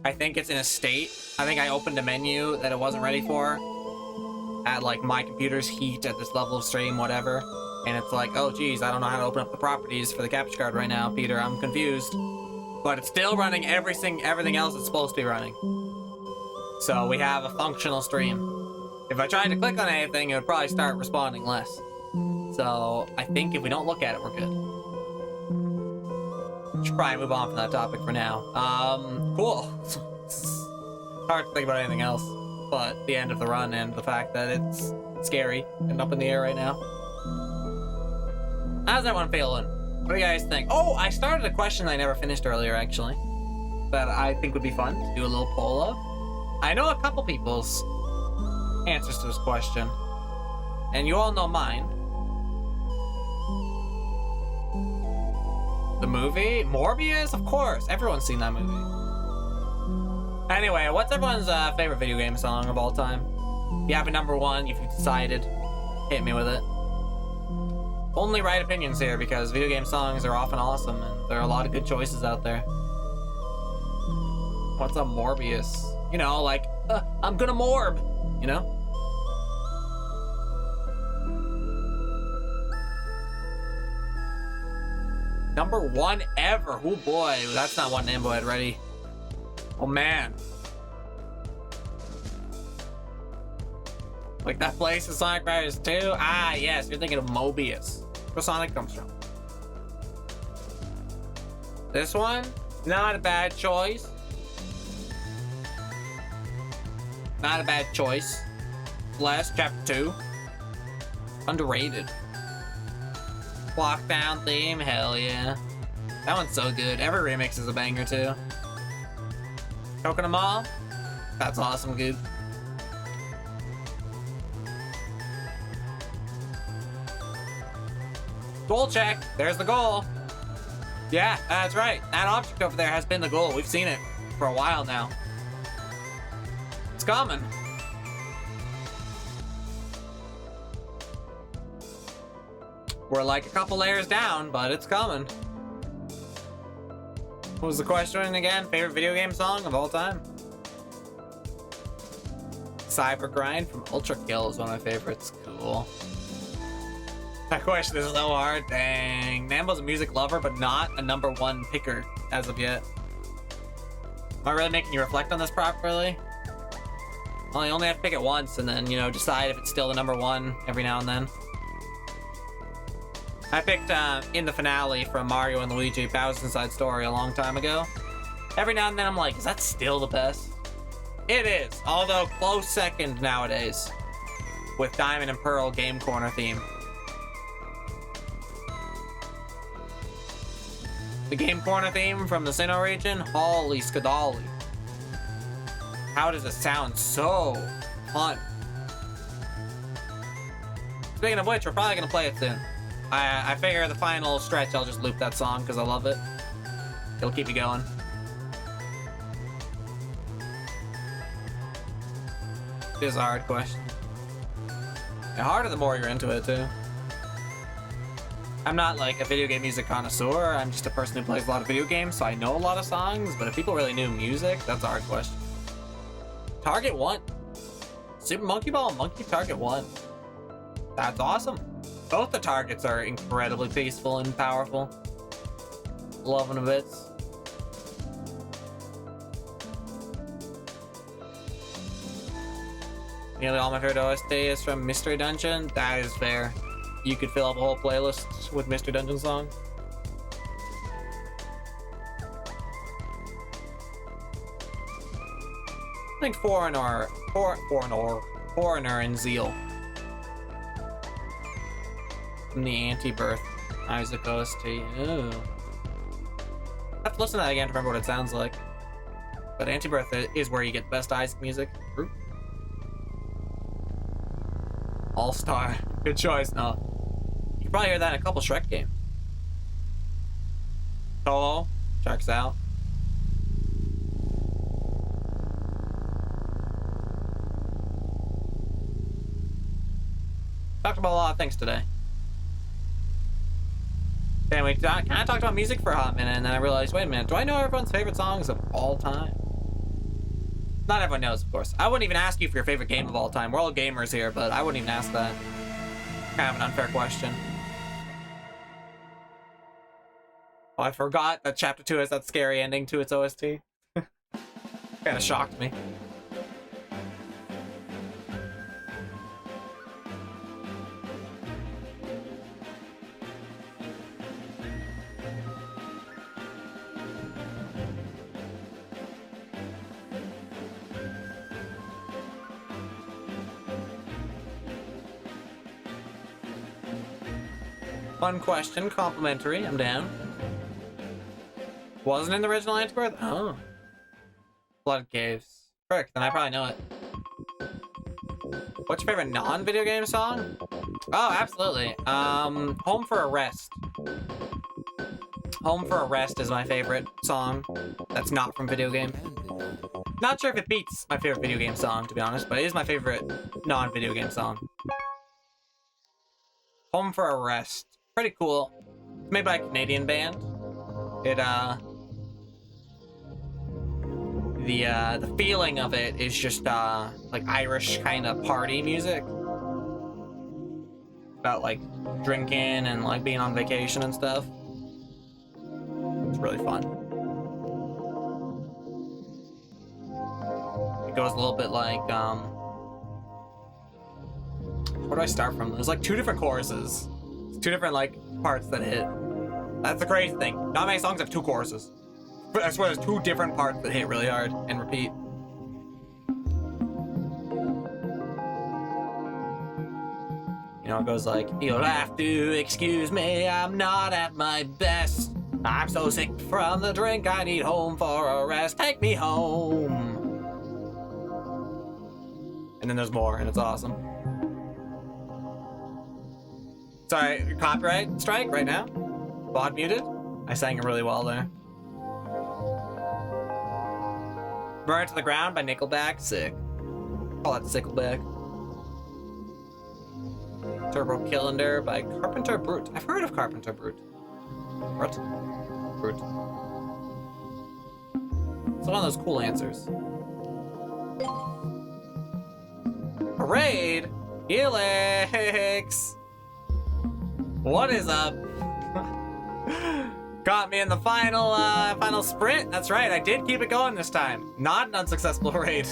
S1: I think it's in a state. I think I opened a menu that it wasn't ready for. At like my computer's heat at this level of stream, whatever. And it's like, oh geez, I don't know how to open up the properties for the capture card right now, Peter. I'm confused. But it's still running everything else it's supposed to be running. So we have a functional stream. If I tried to click on anything, it would probably start responding less. So I think if we don't look at it, we're good. Should probably move on from that topic for now. Cool. It's hard to think about anything else but the end of the run and the fact that it's scary and up in the air right now. How's everyone feeling? What do you guys think? Oh, I started a question I never finished earlier, actually, that I think would be fun to do a little poll of. I know a couple people's answers to this question, and you all know mine. The movie? Morbius? Of course. Everyone's seen that movie. Anyway, what's everyone's favorite video game song of all time? If you have a number one, if you've decided, hit me with it. Only right opinions here, because video game songs are often awesome, and there are a lot of good choices out there. What's a Morbius? You know, like, I'm gonna morb, you know? Number one ever. Oh boy, that's not one Nambo had ready. Oh man. Like that place in Sonic Riders 2? Ah, yes, you're thinking of Mobius. Where Sonic comes from. This one? Not a bad choice. Not a bad choice. Blast Chapter 2. Underrated. Lockdown theme, hell yeah. That one's so good. Every remix is a banger too. Coconut Mall? That's awesome, dude. Goal check. There's the goal. Yeah, that's right. That object over there has been the goal. We've seen it for a while now. It's coming. We're like a couple layers down, but it's coming. What was the question again? Favorite video game song of all time? Cyber Grind from Ultra Kill is one of my favorites. Cool. That question is so hard. Dang. Nambo's a music lover, but not a number one picker as of yet. Am I really making you reflect on this properly? Well, you only have to pick it once and then, you know, decide if it's still the number one every now and then. I picked in the finale from Mario and Luigi Bowser's Inside Story a long time ago. Every now and then I'm like, is that still the best? It is, although close second nowadays with Diamond and Pearl Game Corner theme. The Game Corner theme from the Sinnoh region, holy skadali. How does it sound so fun? Speaking of which, we're probably gonna play it soon. I figure the final stretch I'll just loop that song because I love it. It'll keep me going. is a hard question. And harder the more you're into it, too. I'm not like a video game music connoisseur. I'm just a person who plays a lot of video games, so I know a lot of songs. But if people really knew music, that's a hard question. Target 1. Super Monkey Ball, Monkey Target 1. That's awesome. Both the targets are incredibly peaceful and powerful. Loving the bits. Nearly all my favorite OST is from Mystery Dungeon. That is fair. You could fill up a whole playlist with Mystery Dungeon songs. I think Foreigner and Zeal. From the Anti-Birth Isaac OST. Ooh. I have to listen to that again to remember what it sounds like. But Anti-Birth is where you get best Isaac music. All-Star. Good choice, no. You can probably hear that in a couple Shrek games. Solo. Checks out. Talked about a lot of things today. And we kind of talked about music for a hot minute, and then I realized, wait a minute, do I know everyone's favorite songs of all time? Not everyone knows, of course. I wouldn't even ask you for your favorite game of all time. We're all gamers here, but I wouldn't even ask that. Kind of an unfair question. Oh, I forgot that Chapter 2 has that scary ending to its OST. Kind of shocked me. Fun question, complimentary, I'm down. Wasn't in the original Anti-Birth? Oh. Blood Caves. Frick, then I probably know it. What's your favorite non-video game song? Oh, absolutely. Home for a Rest. Home for a Rest is my favorite song that's not from video game. Not sure if it beats my favorite video game song, to be honest, but it is my favorite non-video game song. Home for a Rest. Pretty cool. It's made by a Canadian band. It, the feeling of it is just, like Irish kind of party music. About, like, drinking and, like, being on vacation and stuff. It's really fun. It goes a little bit like, where do I start from? There's, like, 2 different choruses. 2 different, like, parts that hit. That's the crazy thing. Not many songs have 2 choruses. But I swear there's 2 different parts that hit really hard and repeat. You know, it goes like, you'll have to excuse me, I'm not at my best. I'm so sick from the drink, I need home for a rest. Take me home. And then there's more, and it's awesome. Sorry, copyright strike right now? VOD muted? I sang it really well there. Burn It to the Ground by Nickelback, sick. Call that Sickleback. Turbo Cylinder by Carpenter Brute. I've heard of Carpenter Brute. What? Brute. It's one of those cool answers. Parade? Helix! What is up? Got me in the final sprint. That's right, I did keep it going this time. Not an unsuccessful raid.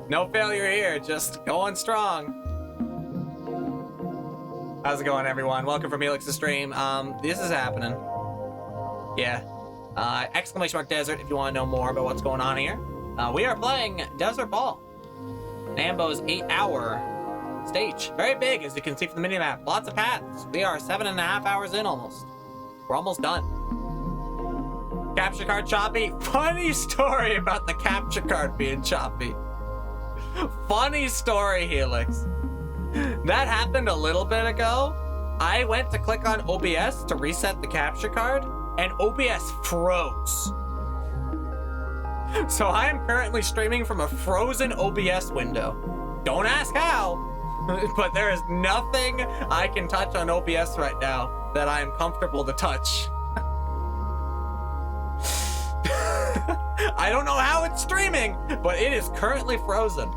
S1: No failure here, just going strong. How's it going, everyone? Welcome from Helix's stream. This is happening. Yeah. !Desert if you want to know more about what's going on here. We are playing Desert Ball. Nambo's 8-hour stage. Very big, as you can see from the minimap. Lots of paths. We are 7.5 hours in almost. We're almost done. Capture card choppy. Funny story about the capture card being choppy. Funny story, Helix. That happened a little bit ago. I went to click on OBS to reset the capture card, and OBS froze. So I am currently streaming from a frozen OBS window. Don't ask how, but there is nothing I can touch on OBS right now that I am comfortable to touch. I don't know how it's streaming, but it is currently frozen.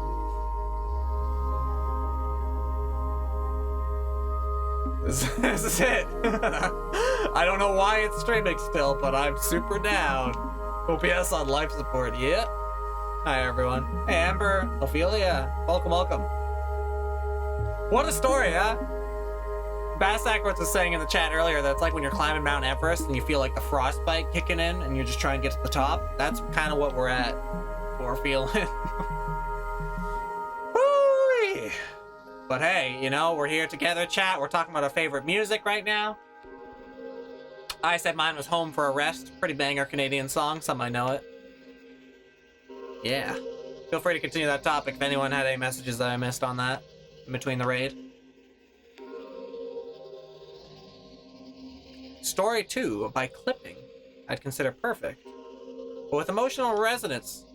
S1: This is it. I don't know why it's streaming still, but I'm super down. OBS on life support, yeah. Hi everyone. Hey Amber, Ophelia, welcome, welcome. What a story, huh? Bass Ackwards was saying in the chat earlier that it's like when you're climbing Mount Everest and you feel like the frostbite kicking in and you're just trying to get to the top. That's kind of what we're at. We're feeling. Woo-wee. But hey, you know, we're here together, chat. We're talking about our favorite music right now. I said mine was Home for a Rest. Pretty banger Canadian song. Some might know it. Yeah. Feel free to continue that topic if anyone had any messages that I missed on that in between the raid. Story 2 by Clipping, I'd consider perfect, but with emotional resonance.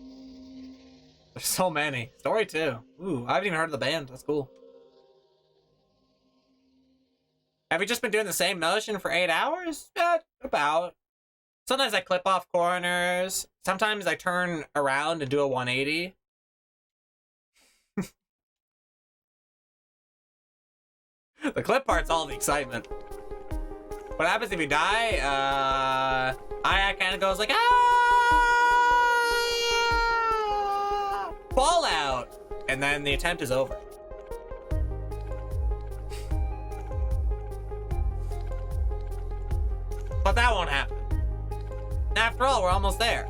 S1: There's so many. Story 2. Ooh, I haven't even heard of the band. That's cool. Have you just been doing the same motion for 8 hours? About. Sometimes I clip off corners. Sometimes I turn around and do a 180. The clip part's all the excitement. What happens if you die? I kind of goes like, ah! Fallout! And then the attempt is over. But that won't happen. After all, we're almost there.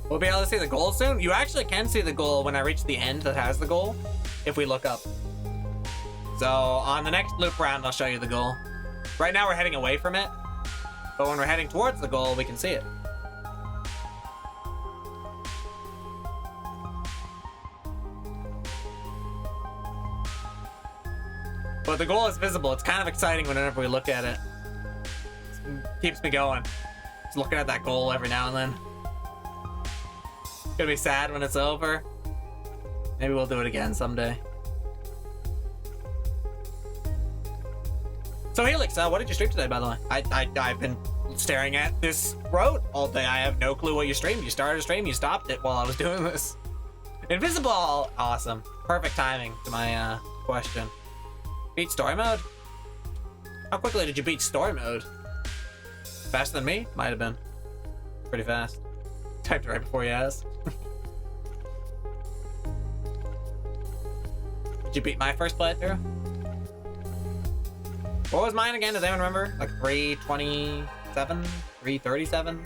S1: We'll be able to see the goal soon. You actually can see the goal when I reach the end that has the goal, if we look up. So on the next loop round, I'll show you the goal. Right now we're heading away from it, but when we're heading towards the goal, we can see it. But the goal is visible. It's kind of exciting whenever we look at it. It keeps me going. Just looking at that goal every now and then. Gonna be sad when it's over. Maybe we'll do it again someday. So Helix, what did you stream today, by the way? I've been staring at this road all day. I have no clue what you streamed. You started a stream, you stopped it while I was doing this. Invisible, awesome. Perfect timing to my question. Beat story mode? How quickly did you beat story mode? Faster than me? Might have been. Pretty fast. Typed it right before you asked. Did you beat my first playthrough? What was mine again? Does anyone remember? Like 327? 337?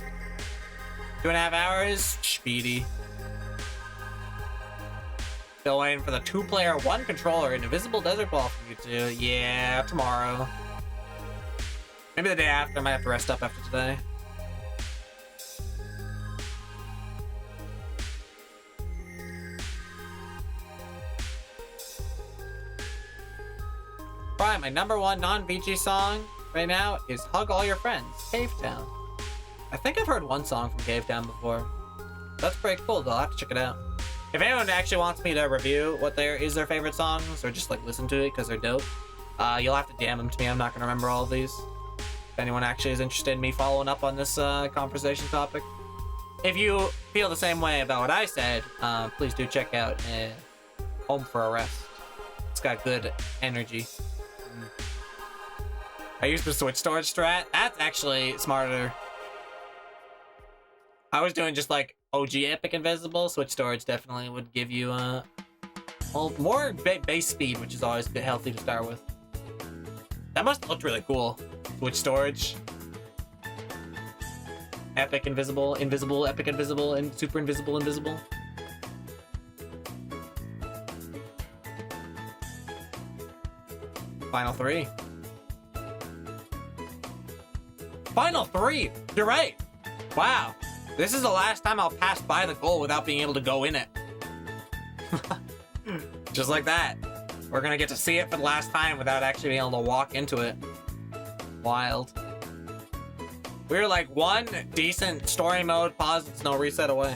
S1: 2.5 hours? Speedy. Still waiting for the 2-player 1 controller and Invisible Desert Ball from you two. Yeah, tomorrow. Maybe the day after. I might have to rest up after today. Probably my #1 non-VG song right now is Hug All Your Friends, Cave Town. I think I've heard one song from Cave Town before. That's pretty cool though, I'll have to check it out. If anyone actually wants me to review what their favorite songs or just like listen to it because they're dope, you'll have to DM them to me. I'm not gonna remember all of these. If anyone actually is interested in me following up on this conversation topic. If you feel the same way about what I said, please do check out Home for a Rest. It's got good energy. I used the switch storage strat. That's actually smarter. I was doing just like OG Epic Invisible. Switch storage definitely would give you well, more base speed, which is always healthy to start with. That must have looked really cool. Switch storage. Epic Invisible, Invisible, Epic Invisible, and Super Invisible, Invisible. Final 3. Final 3! You're right! Wow. This is the last time I'll pass by the goal without being able to go in it. Just like that. We're gonna get to see it for the last time without actually being able to walk into it. Wild. We're like one decent story mode, pause, it's no reset away.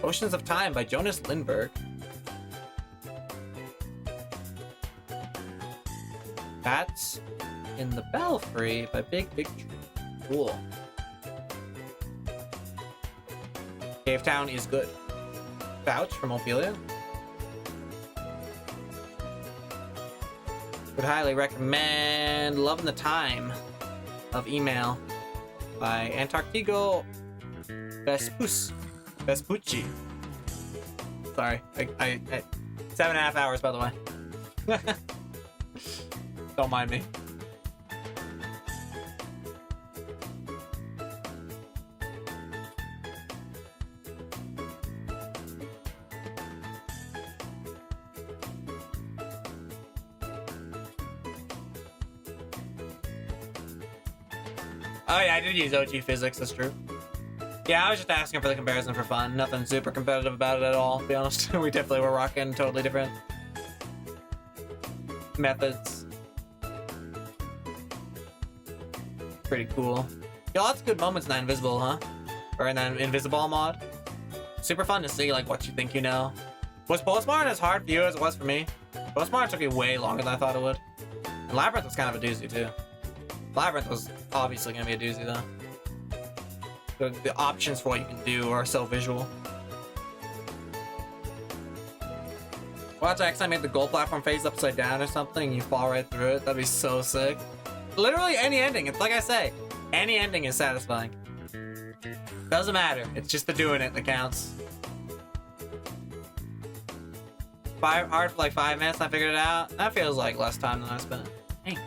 S1: Oceans of Time by Jonas Lindberg. Bats in the Belfry by Big Tree. Cool. Cave Town is good. Vouch from Ophelia. Would highly recommend Loving the Time of Email by Antarctigo Vespucci. Sorry, I 7.5 hours, by the way. Don't mind me. Oh yeah, I did use OG physics, that's true. Yeah, I was just asking for the comparison for fun. Nothing super competitive about it at all, to be honest. We definitely were rocking totally different methods. Pretty cool. Yeah, lots of good moments in that Invisible, huh? Or in that Invisible mod. Super fun to see, like, what you think you know. Was Postmodern as hard for you as it was for me? Postmodern took me way longer than I thought it would. And Labyrinth was kind of a doozy, too. Labyrinth was obviously going to be a doozy, though. The options for what you can do are so visual. Watch next time I made the gold platform face upside down or something and you fall right through it. That'd be so sick. Literally any ending. It's like I say, any ending is satisfying. Doesn't matter. It's just the doing it that counts. Hard for like 5 minutes and I figured it out. That feels like less time than I spent. Dang.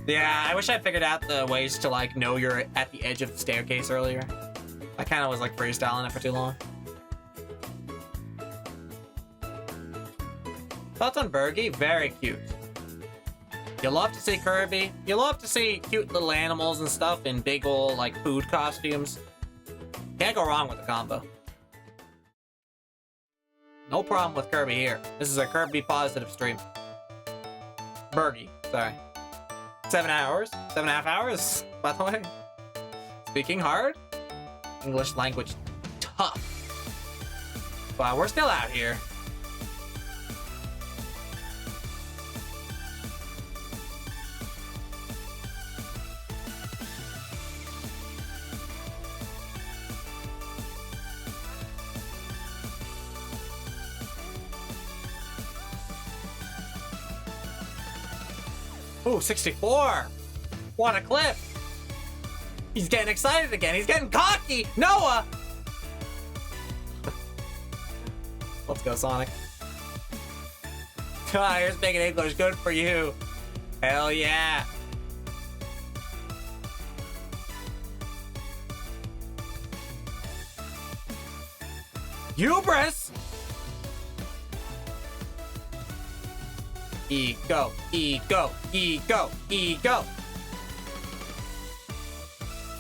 S1: Yeah, I wish I figured out the ways to like know you're at the edge of the staircase earlier. I kind of was like freestyling it for too long. Thoughts on Bergie? Very cute. You love to see Kirby. You love to see cute little animals and stuff in big ol' like food costumes. Can't go wrong with the combo. No problem with Kirby here. This is a Kirby positive stream. Bergie, sorry. 7 hours? 7.5 hours, by the way. Speaking hard. English language tough. Wow, we're still out here. Ooh, 64! What a clip! He's getting excited again. He's getting cocky! Noah! Let's go, Sonic. Ah, here's Big and English. Good for you. Hell yeah. Hubris! Ego, ego, ego, ego.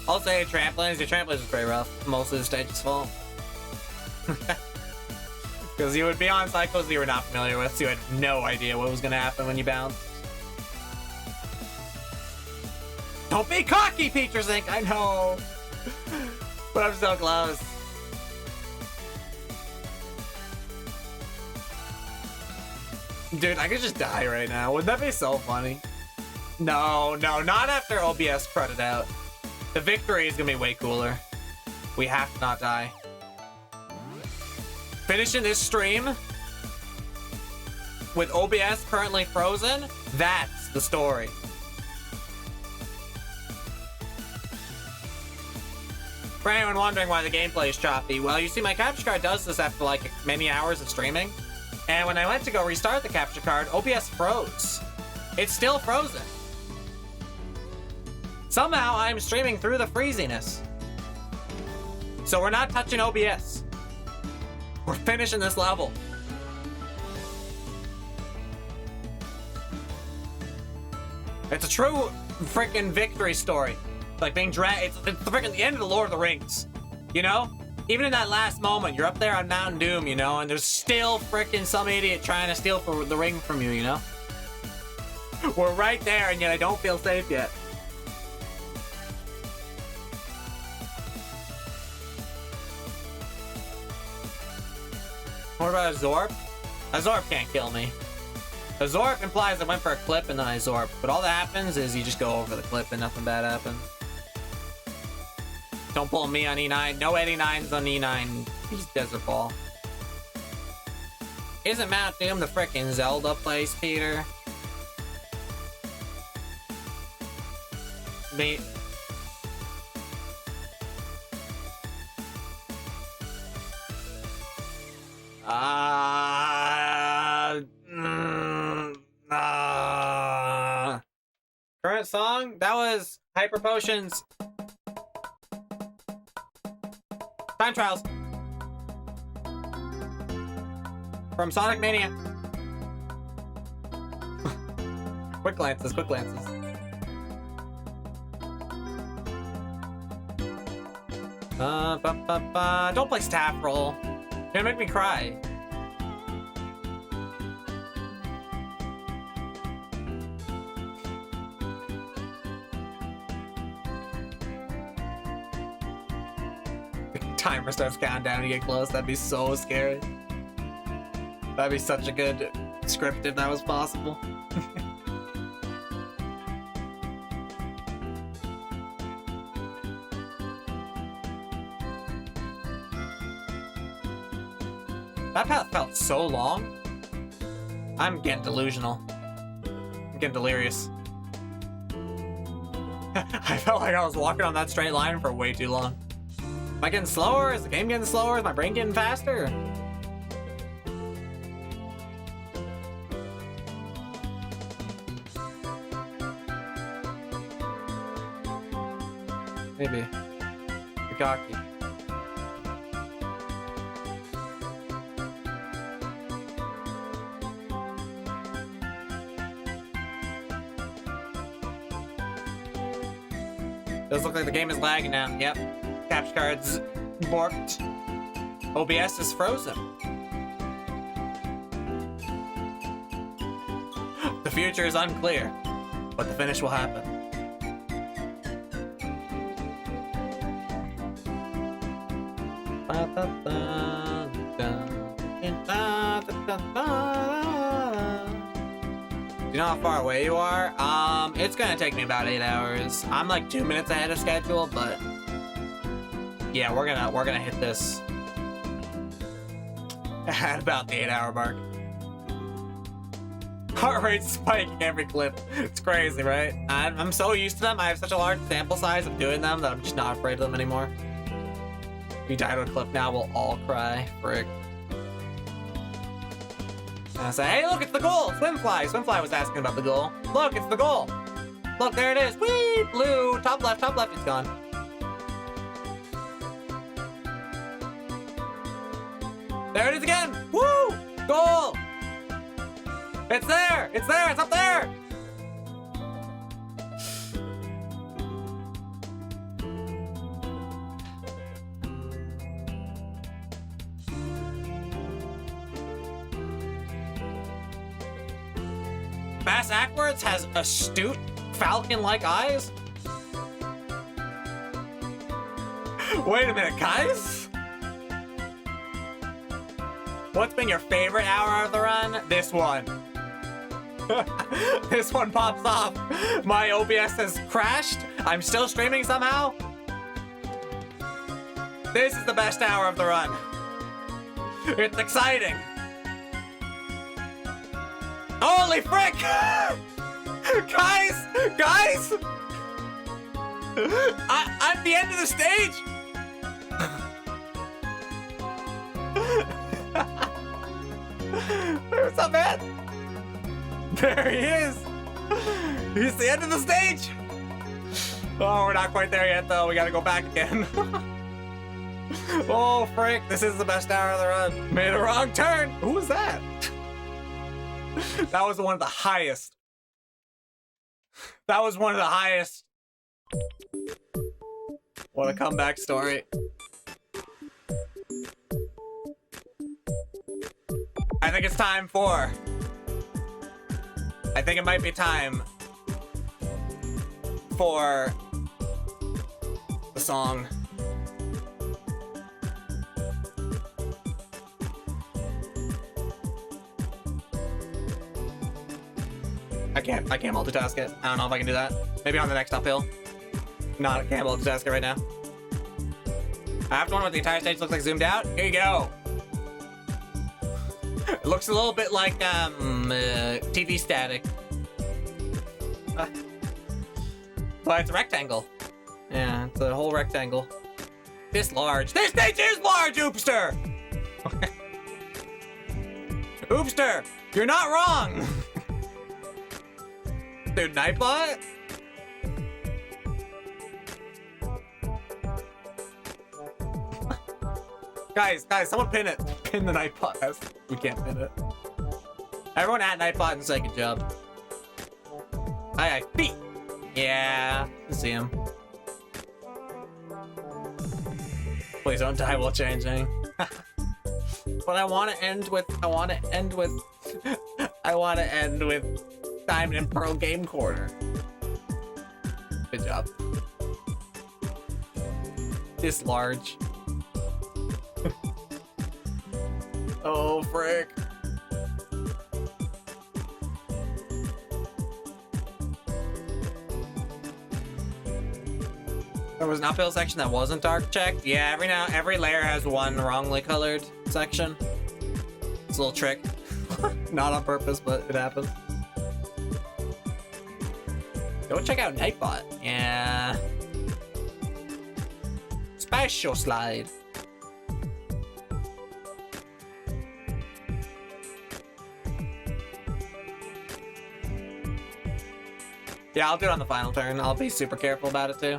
S1: I'll say trampolines. Your trampolines is pretty rough. Most of the stage's fault. Because you would be on cycles you were not familiar with, so you had no idea what was going to happen when you bounced. Don't be cocky, Peacher Zink! I know! But I'm so close. Dude, I could just die right now. Wouldn't that be so funny? No, no, not after OBS cruded out. The victory is gonna be way cooler. We have to not die. Finishing this stream with OBS currently frozen, that's the story. For anyone wondering why the gameplay is choppy, well, you see my capture card does this after like many hours of streaming. And when I went to go restart the capture card, OBS froze. It's still frozen. Somehow I'm streaming through the freeziness. So we're not touching OBS. We're finishing this level. It's a true freaking victory story. Like being dragged. It's freaking the end of the Lord of the Rings. You know? Even in that last moment, you're up there on Mountain Doom, you know, and there's still frickin' some idiot trying to steal the ring from you, you know? We're right there, and yet I don't feel safe yet. What about a Zorp? A Zorp can't kill me. A Zorp implies I went for a clip and then I Zorp, but all that happens is you just go over the clip and nothing bad happens. Don't pull me on E9. No 89s on E9. He's Desert Ball. Isn't Mount Doom the frickin' Zelda place, Peter? Me. Current song? That was Hyper Potions. Time Trials. From Sonic Mania. Quick glances, quick glances. Don't play staff roll. You're gonna make me cry. Timer starts counting down to get close. That'd be so scary. That'd be such a good script if that was possible. That path felt so long. I'm getting delusional. I'm getting delirious. I felt like I was walking on that straight line for way too long. Am I getting slower? Is the game getting slower? Is my brain getting faster? Maybe. Bukaki. Does look like the game is lagging now. Yep. Capture cards borked. OBS is frozen. The future is unclear, but the finish will happen. Do you know how far away you are? It's gonna take me about 8 hours. I'm like 2 minutes ahead of schedule, but yeah, we're gonna hit this at about the 8-hour mark. Heart rate spiking every clip. It's crazy, right? I'm so used to them. I have such a large sample size of doing them that I'm just not afraid of them anymore. If we die to a clip now, we'll all cry. Frick. And I say, hey, look, it's the goal! Swimfly! Swimfly was asking about the goal. Look, it's the goal! Look, there it is! Whee! Blue! Top left, it's gone. There it is again! Woo! Goal! It's there! It's there! It's up there! Bass Ackwards has astute, falcon-like eyes? Wait a minute, guys? What's been your favorite hour of the run? This one. This one pops off. My OBS has crashed. I'm still streaming somehow. This is the best hour of the run. It's exciting. Holy frick! Guys! Guys! I'm the end of the stage! What's up, man? There he is! He's the end of the stage! Oh, we're not quite there yet, though. We gotta go back again. Oh, frick. This is the best hour of the run. Made a wrong turn. Who was that? That was one of the highest. That was one of the highest. What a comeback story. think it's time for... I think it might be time for the song. I can't multitask it. I don't know if I can do that. Maybe on the next uphill. No, I can't multitask it right now. I have to one where the entire stage looks like zoomed out. Here you go. It looks a little bit like TV static. But it's a rectangle. Yeah, it's a whole rectangle. This large. This stage is large, Oopster! Oopster, you're not wrong! Dude, Nightbot? Guys, someone pin it. Pin the Nightbot. We can't pin it. Everyone at Nightbot and say good job. Aye, feet. Yeah, I see him. Please don't die while changing. But I want to end with Diamond and Pearl Game Corner. Good job. This large. Oh, frick. There was an uphill section that wasn't dark checked. Yeah, every layer has one wrongly colored section. It's a little trick. Not on purpose, but it happens. Go check out Nightbot. Yeah. Special slide. Yeah, I'll do it on the final turn. I'll be super careful about it too.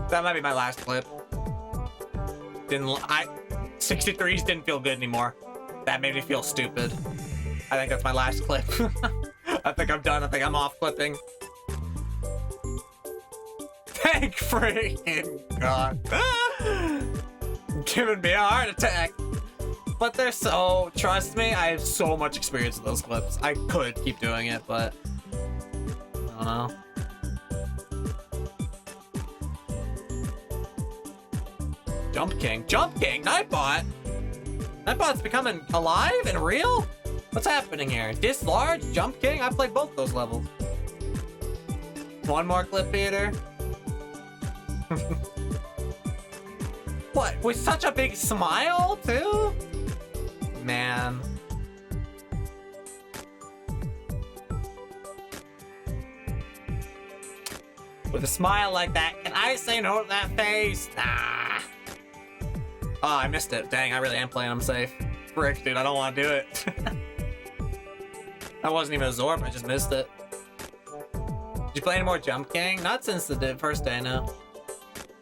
S1: That might be my last clip. 63s didn't feel good anymore. That made me feel stupid. I think that's my last clip. I think I'm done. I think I'm off clipping. Thank freaking God. Giving me a heart attack. But they're so... Trust me, I have so much experience with those clips. I could keep doing it, but... I don't know. Jump King, Nightbot! Nightbot's becoming alive and real? What's happening here? This large, Jump King? I played both those levels. One more clip, Peter. What? With such a big smile, too? Man. With a smile like that, can I say no to that face? Nah. Oh, I missed it. Dang, I really am playing him safe. Frick, dude, I don't want to do it. That wasn't even a Zorb, I just missed it. Did you play any more Jump King? Not since the first day, no.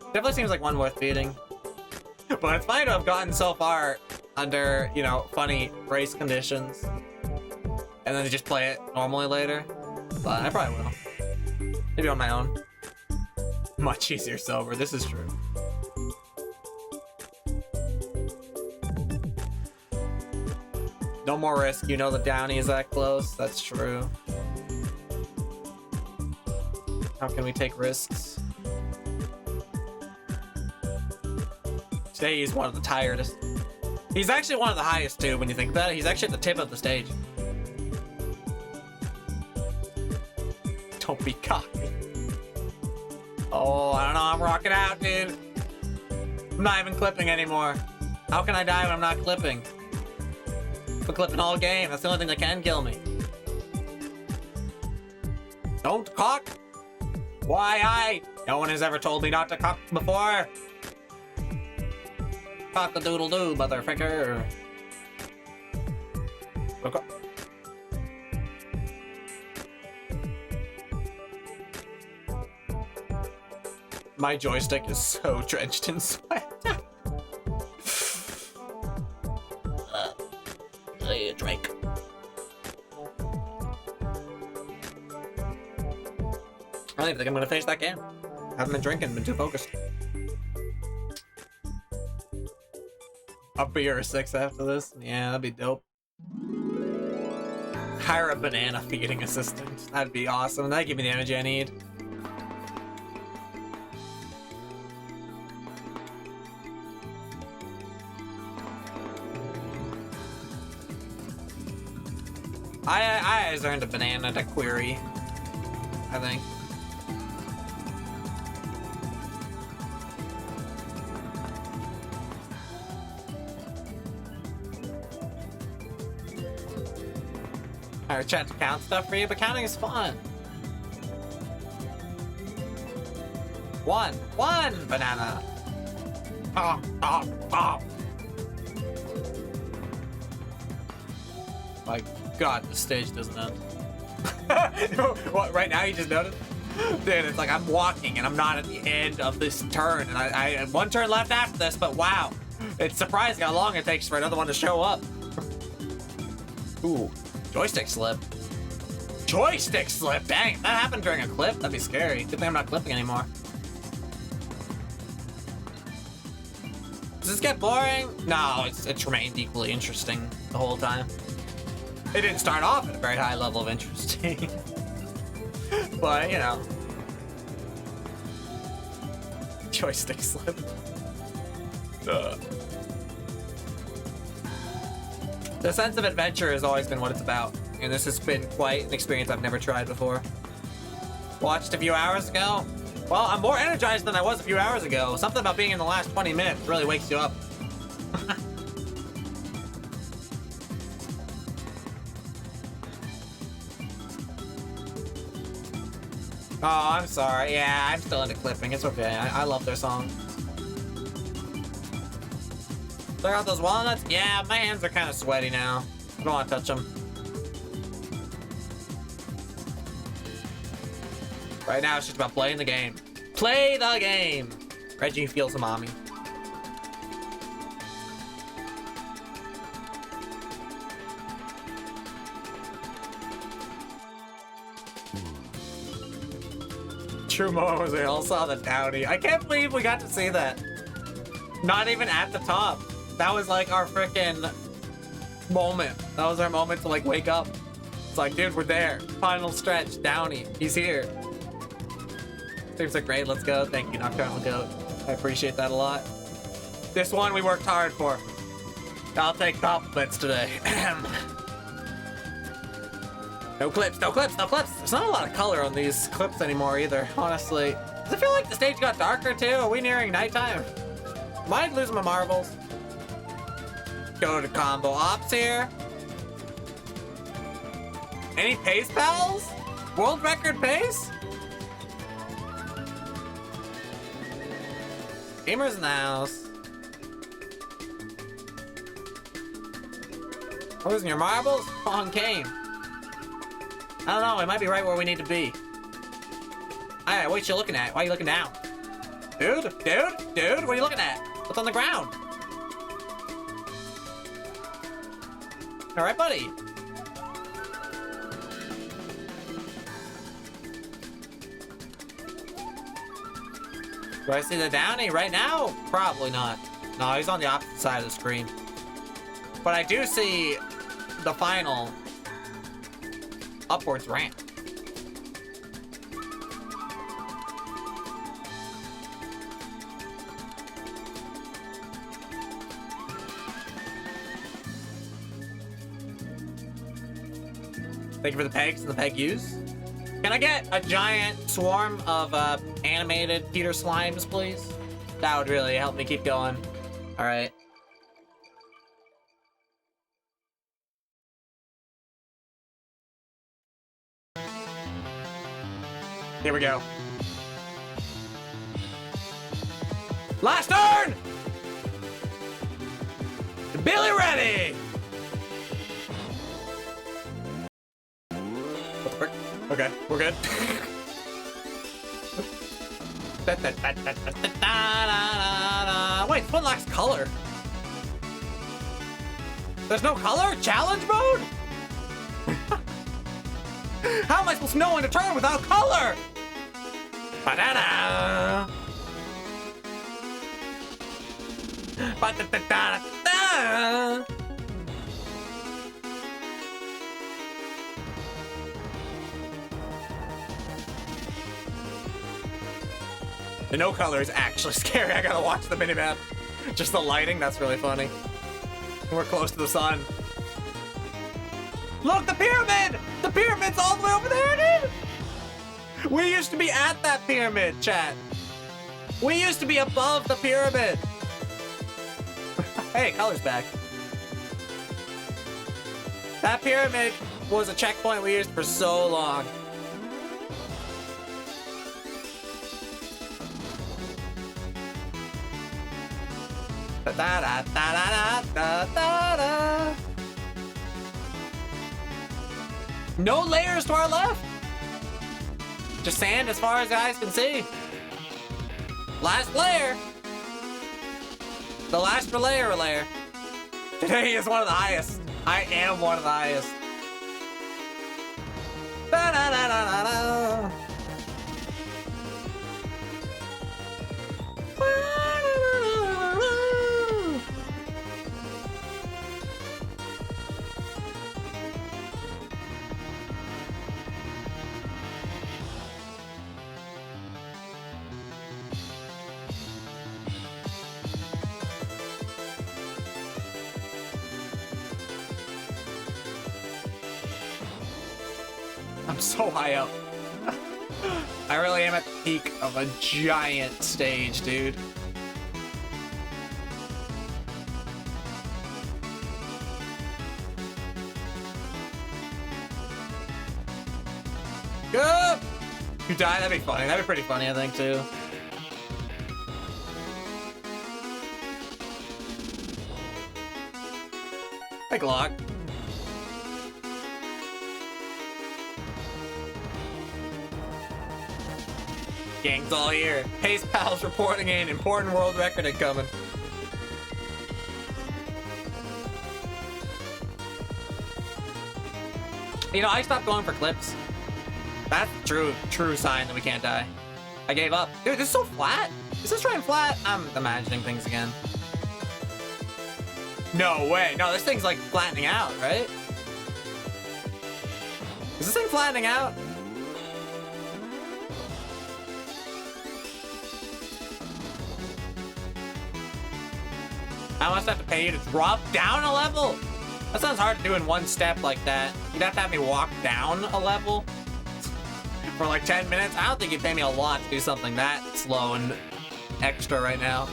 S1: Definitely seems like one worth beating. But it's funny to have gotten so far under, you know, funny race conditions. And then just play it normally later. But I probably will. Maybe on my own. Much easier sober, this is true. No more risk, you know the Downy is that close, that's true. How can we take risks? Today he's one of the tiredest. He's actually one of the highest too, when you think about it. He's actually at the tip of the stage. Don't be cocky. Oh, I don't know, I'm rocking out, dude. I'm not even clipping anymore. How can I die when I'm not clipping? I'm clipping all game, that's the only thing that can kill me. Don't cock! Why no one has ever told me not to cock before. Cock-a-doodle-doo, motherfucker. Okay. My joystick is so drenched in sweat. I need a drink. don't even think I'm gonna finish that game. Haven't been drinking, been too focused. A beer or 6 after this? Yeah, that'd be dope. Hire a banana feeding assistant. That'd be awesome. That'd give me the energy I need. I earned a banana to query, I think. I chat to count stuff for you, but counting is fun. One banana. My God, the stage doesn't end. What, right now you just noticed? Dude, it's like I'm walking and I'm not at the end of this turn, and I have one turn left after this, but wow. It's surprising how long it takes for another one to show up. Ooh, joystick slip. Joystick slip, dang, if that happened during a clip, that'd be scary. Good thing I'm not clipping anymore. Does this get boring? No, it's remained equally interesting the whole time. It didn't start off at a very high level of interesting. But, you know. Joystick slip. The sense of adventure has always been what it's about. And this has been quite an experience I've never tried before. Watched a few hours ago. Well, I'm more energized than I was a few hours ago. Something about being in the last 20 minutes really wakes you up. Oh, I'm sorry. Yeah, I'm still into clipping. It's okay. I love their song. Check out those walnuts? Yeah, my hands are kind of sweaty now. I don't want to touch them. Right now, it's just about playing the game. Play the game! Reggie feels the mommy. True moment was we all saw the Downy. I can't believe we got to see that. Not even at the top. That was like our freaking moment. That was our moment to like wake up. It's like, dude, we're there. Final stretch, Downy. He's here. Seems like great. Let's go. Thank you, Nocturnal Goat. I appreciate that a lot. This one we worked hard for. I'll take compliments today. No clips, no clips, no clips. There's not a lot of color on these clips anymore either, honestly. Does it feel like the stage got darker too? Are we nearing nighttime? Am I losing my marbles? Go to combo ops here. Any pace pals? World record pace? Gamers in the house. Losing your marbles? On game. I don't know, it might be right where we need to be. Alright, what are you looking at? Why are you looking down? Dude, what are you looking at? What's on the ground? Alright, buddy. Do I see the Downy right now? Probably not. No, he's on the opposite side of the screen. But I do see the final upwards ramp. Thank you for the pegs and the peg use. Can I get a giant swarm of animated Peter Slimes, please? That would really help me keep going. All right. Here we go. Last turn! Billy ready! What the frick? Okay, we're good. Wait, this one lacks color. There's no color? Challenge mode? How am I supposed to know when to turn without color? Ba-da-da! Ba-da-da-da-da! The no color is actually scary. I gotta watch the minimap. Just the lighting, that's really funny. We're close to the sun. Look, the pyramid! The pyramid's all the way over there, dude! We used to be at that pyramid, chat. We used to be above the pyramid. Hey, color's back. That pyramid was a checkpoint we used for so long. Da da da da da da da. No layers to our left. Just sand as far as the eyes can see. Last layer. The last layer. Today is one of the highest. I am one of the highest. Da da da da da da. I'm so high up. I really am at the peak of a giant stage, dude. Good! You die? That'd be funny. That'd be pretty funny, I think, too. Hey, Glock. Gang's all here. Pace Pals reporting in. Important world record incoming. You know, I stopped going for clips. That's the true sign that we can't die. I gave up. Dude, this is so flat. Is this trying flat? I'm imagining things again. No way. No, this thing's like flattening out, right? Is this thing flattening out? I must have to pay you to drop down a level? That sounds hard to do in one step like that. You'd have to have me walk down a level for like 10 minutes. I don't think you'd pay me a lot to do something that slow and extra right now.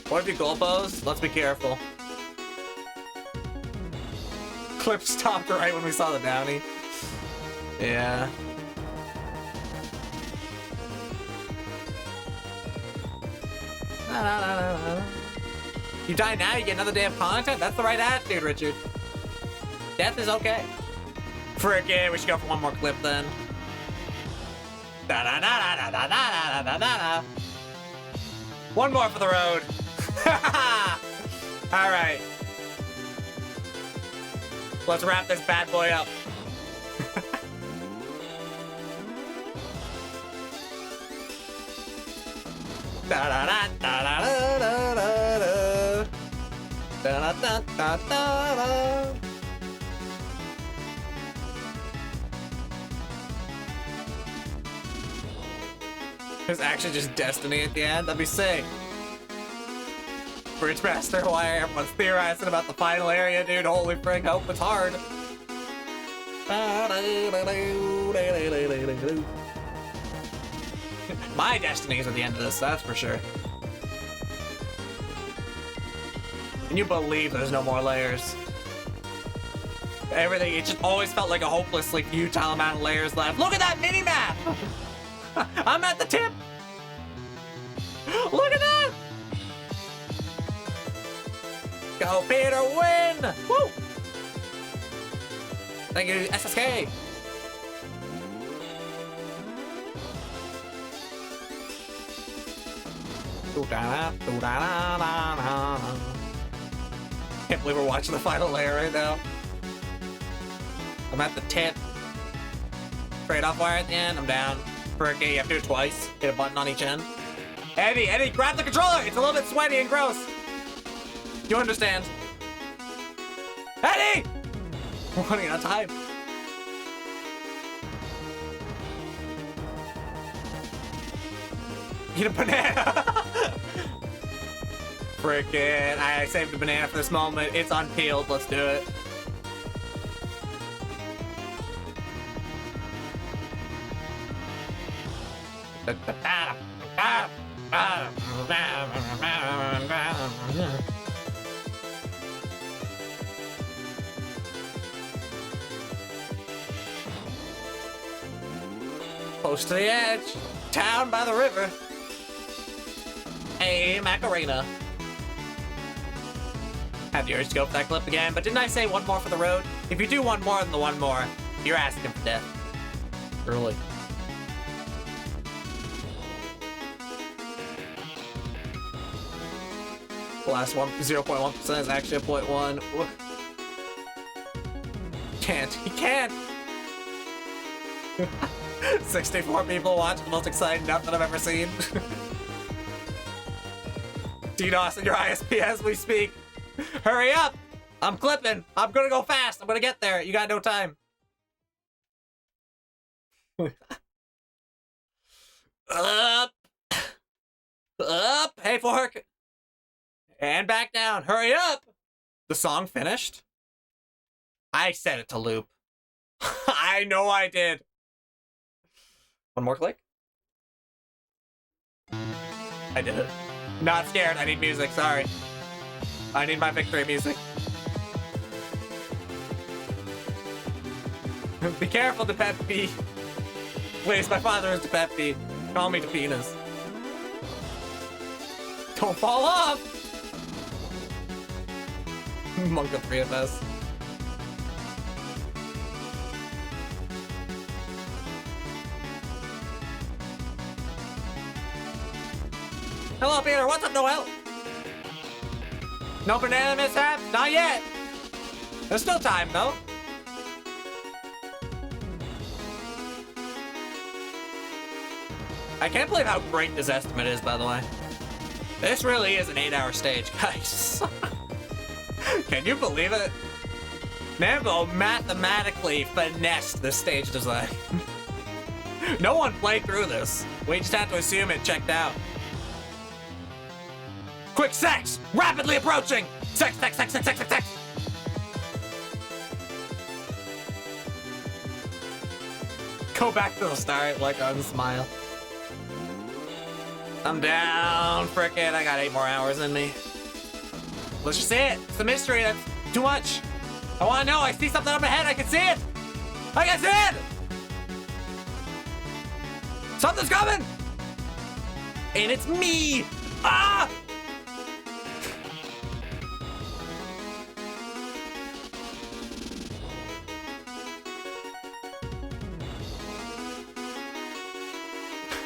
S1: What if you goalpost? Let's be careful. Clip stopped right when we saw the downy. Yeah. You die now, you get another day of content? That's the right attitude, Richard. Death is okay. Frick it, we should go for one more clip then. One more for the road. Alright. Let's wrap this bad boy up. There's actually just destiny at the end. That'd be sick. Bridgemaster, why everyone's theorizing about the final area, dude. Holy frick, hope it's hard. My destiny is at the end of this, that's for sure. Can you believe there's no more layers? Everything, it just always felt like a hopelessly futile amount of layers left. Look at that mini-map! I'm at the tip! Look at that! Go Peter, win! Woo! Thank you, SSK! Can't believe we're watching the final layer right now. I'm at the tip. Trade-off wire at the end, I'm down. Frick, you have to do it twice. Hit a button on each end. Eddie, grab the controller! It's a little bit sweaty and gross. You understand? Eddie! We're running out of time. Eat a banana! Frickin', I saved the banana for this moment. It's unpeeled, let's do it. Close to the edge, town by the river. Hey, Macarena. Have you scoped that clip again? But didn't I say one more for the road? If you do one more than the one more, you're asking for death. Early. The last 0.1% is actually a 0.1. He can't. 64 people watch, the most exciting nut that I've ever seen. DDoS in your ISP as we speak. Hurry up! I'm clipping. I'm gonna go fast. I'm gonna get there. You got no time. Up. Up. Hey, fork. And back down. Hurry up. The song finished? I set it to loop. I know I did. One more click. I did it. Not scared. I need music. Sorry. I need my victory music. Be careful, DePeppi. Please, my father is DePeppi. Call me DePenis. Don't fall off! Monk of 3FS. Hello, Peter. What's up, Noel? No banana mishaps? Not yet. There's still time, though. I can't believe how great this estimate is, by the way. This really is an 8-hour stage, guys. Can you believe it? Nambo mathematically finessed this stage design. No one played through this. We just have to assume it checked out. Quick sex! Rapidly approaching! Sex! Go back to the start, like on smile. I'm down, frickin'. I got 8 more hours in me. Let's just see it. It's the mystery. That's too much. I want to know. I see something up ahead. I can see it. I can see it. Something's coming. And it's me. Ah!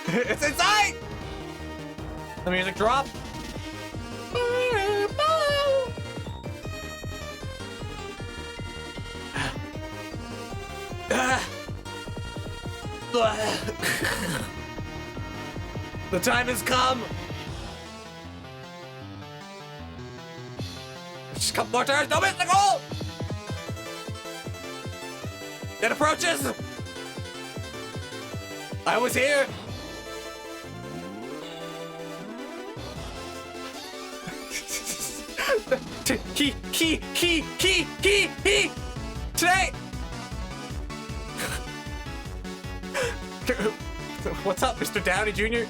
S1: It's inside. The music dropped. The time has come. Just a couple more turns. Don't miss the goal. It approaches. I was here. He. Today. What's up, Mr. Downey Jr.?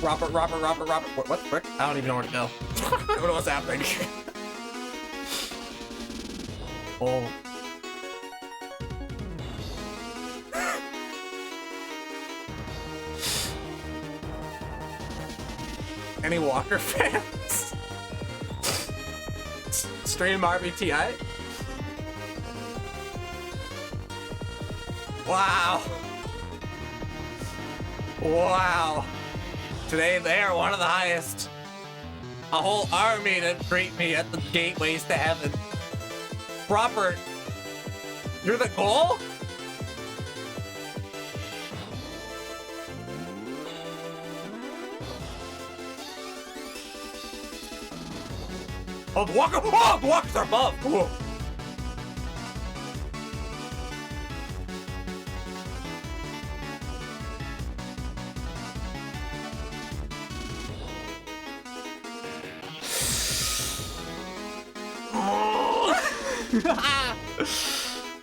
S1: Robert. What the frick? I don't even know where to go. I don't know what's happening. Oh. Any Walker fans? Stream RBTI? Wow. Wow. Today they are one of the highest. A whole army to greet me at the gateways to heaven. Robert, you're the goal? Oh, the walker! Oh, the walkers are above! Whoa.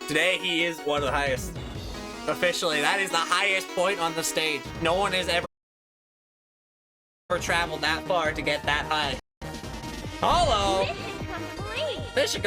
S1: Today he is one of the highest. Officially, that is the highest point on the stage. No one has ever traveled that far to get that high. Hello!
S2: Mission complete.
S1: Mission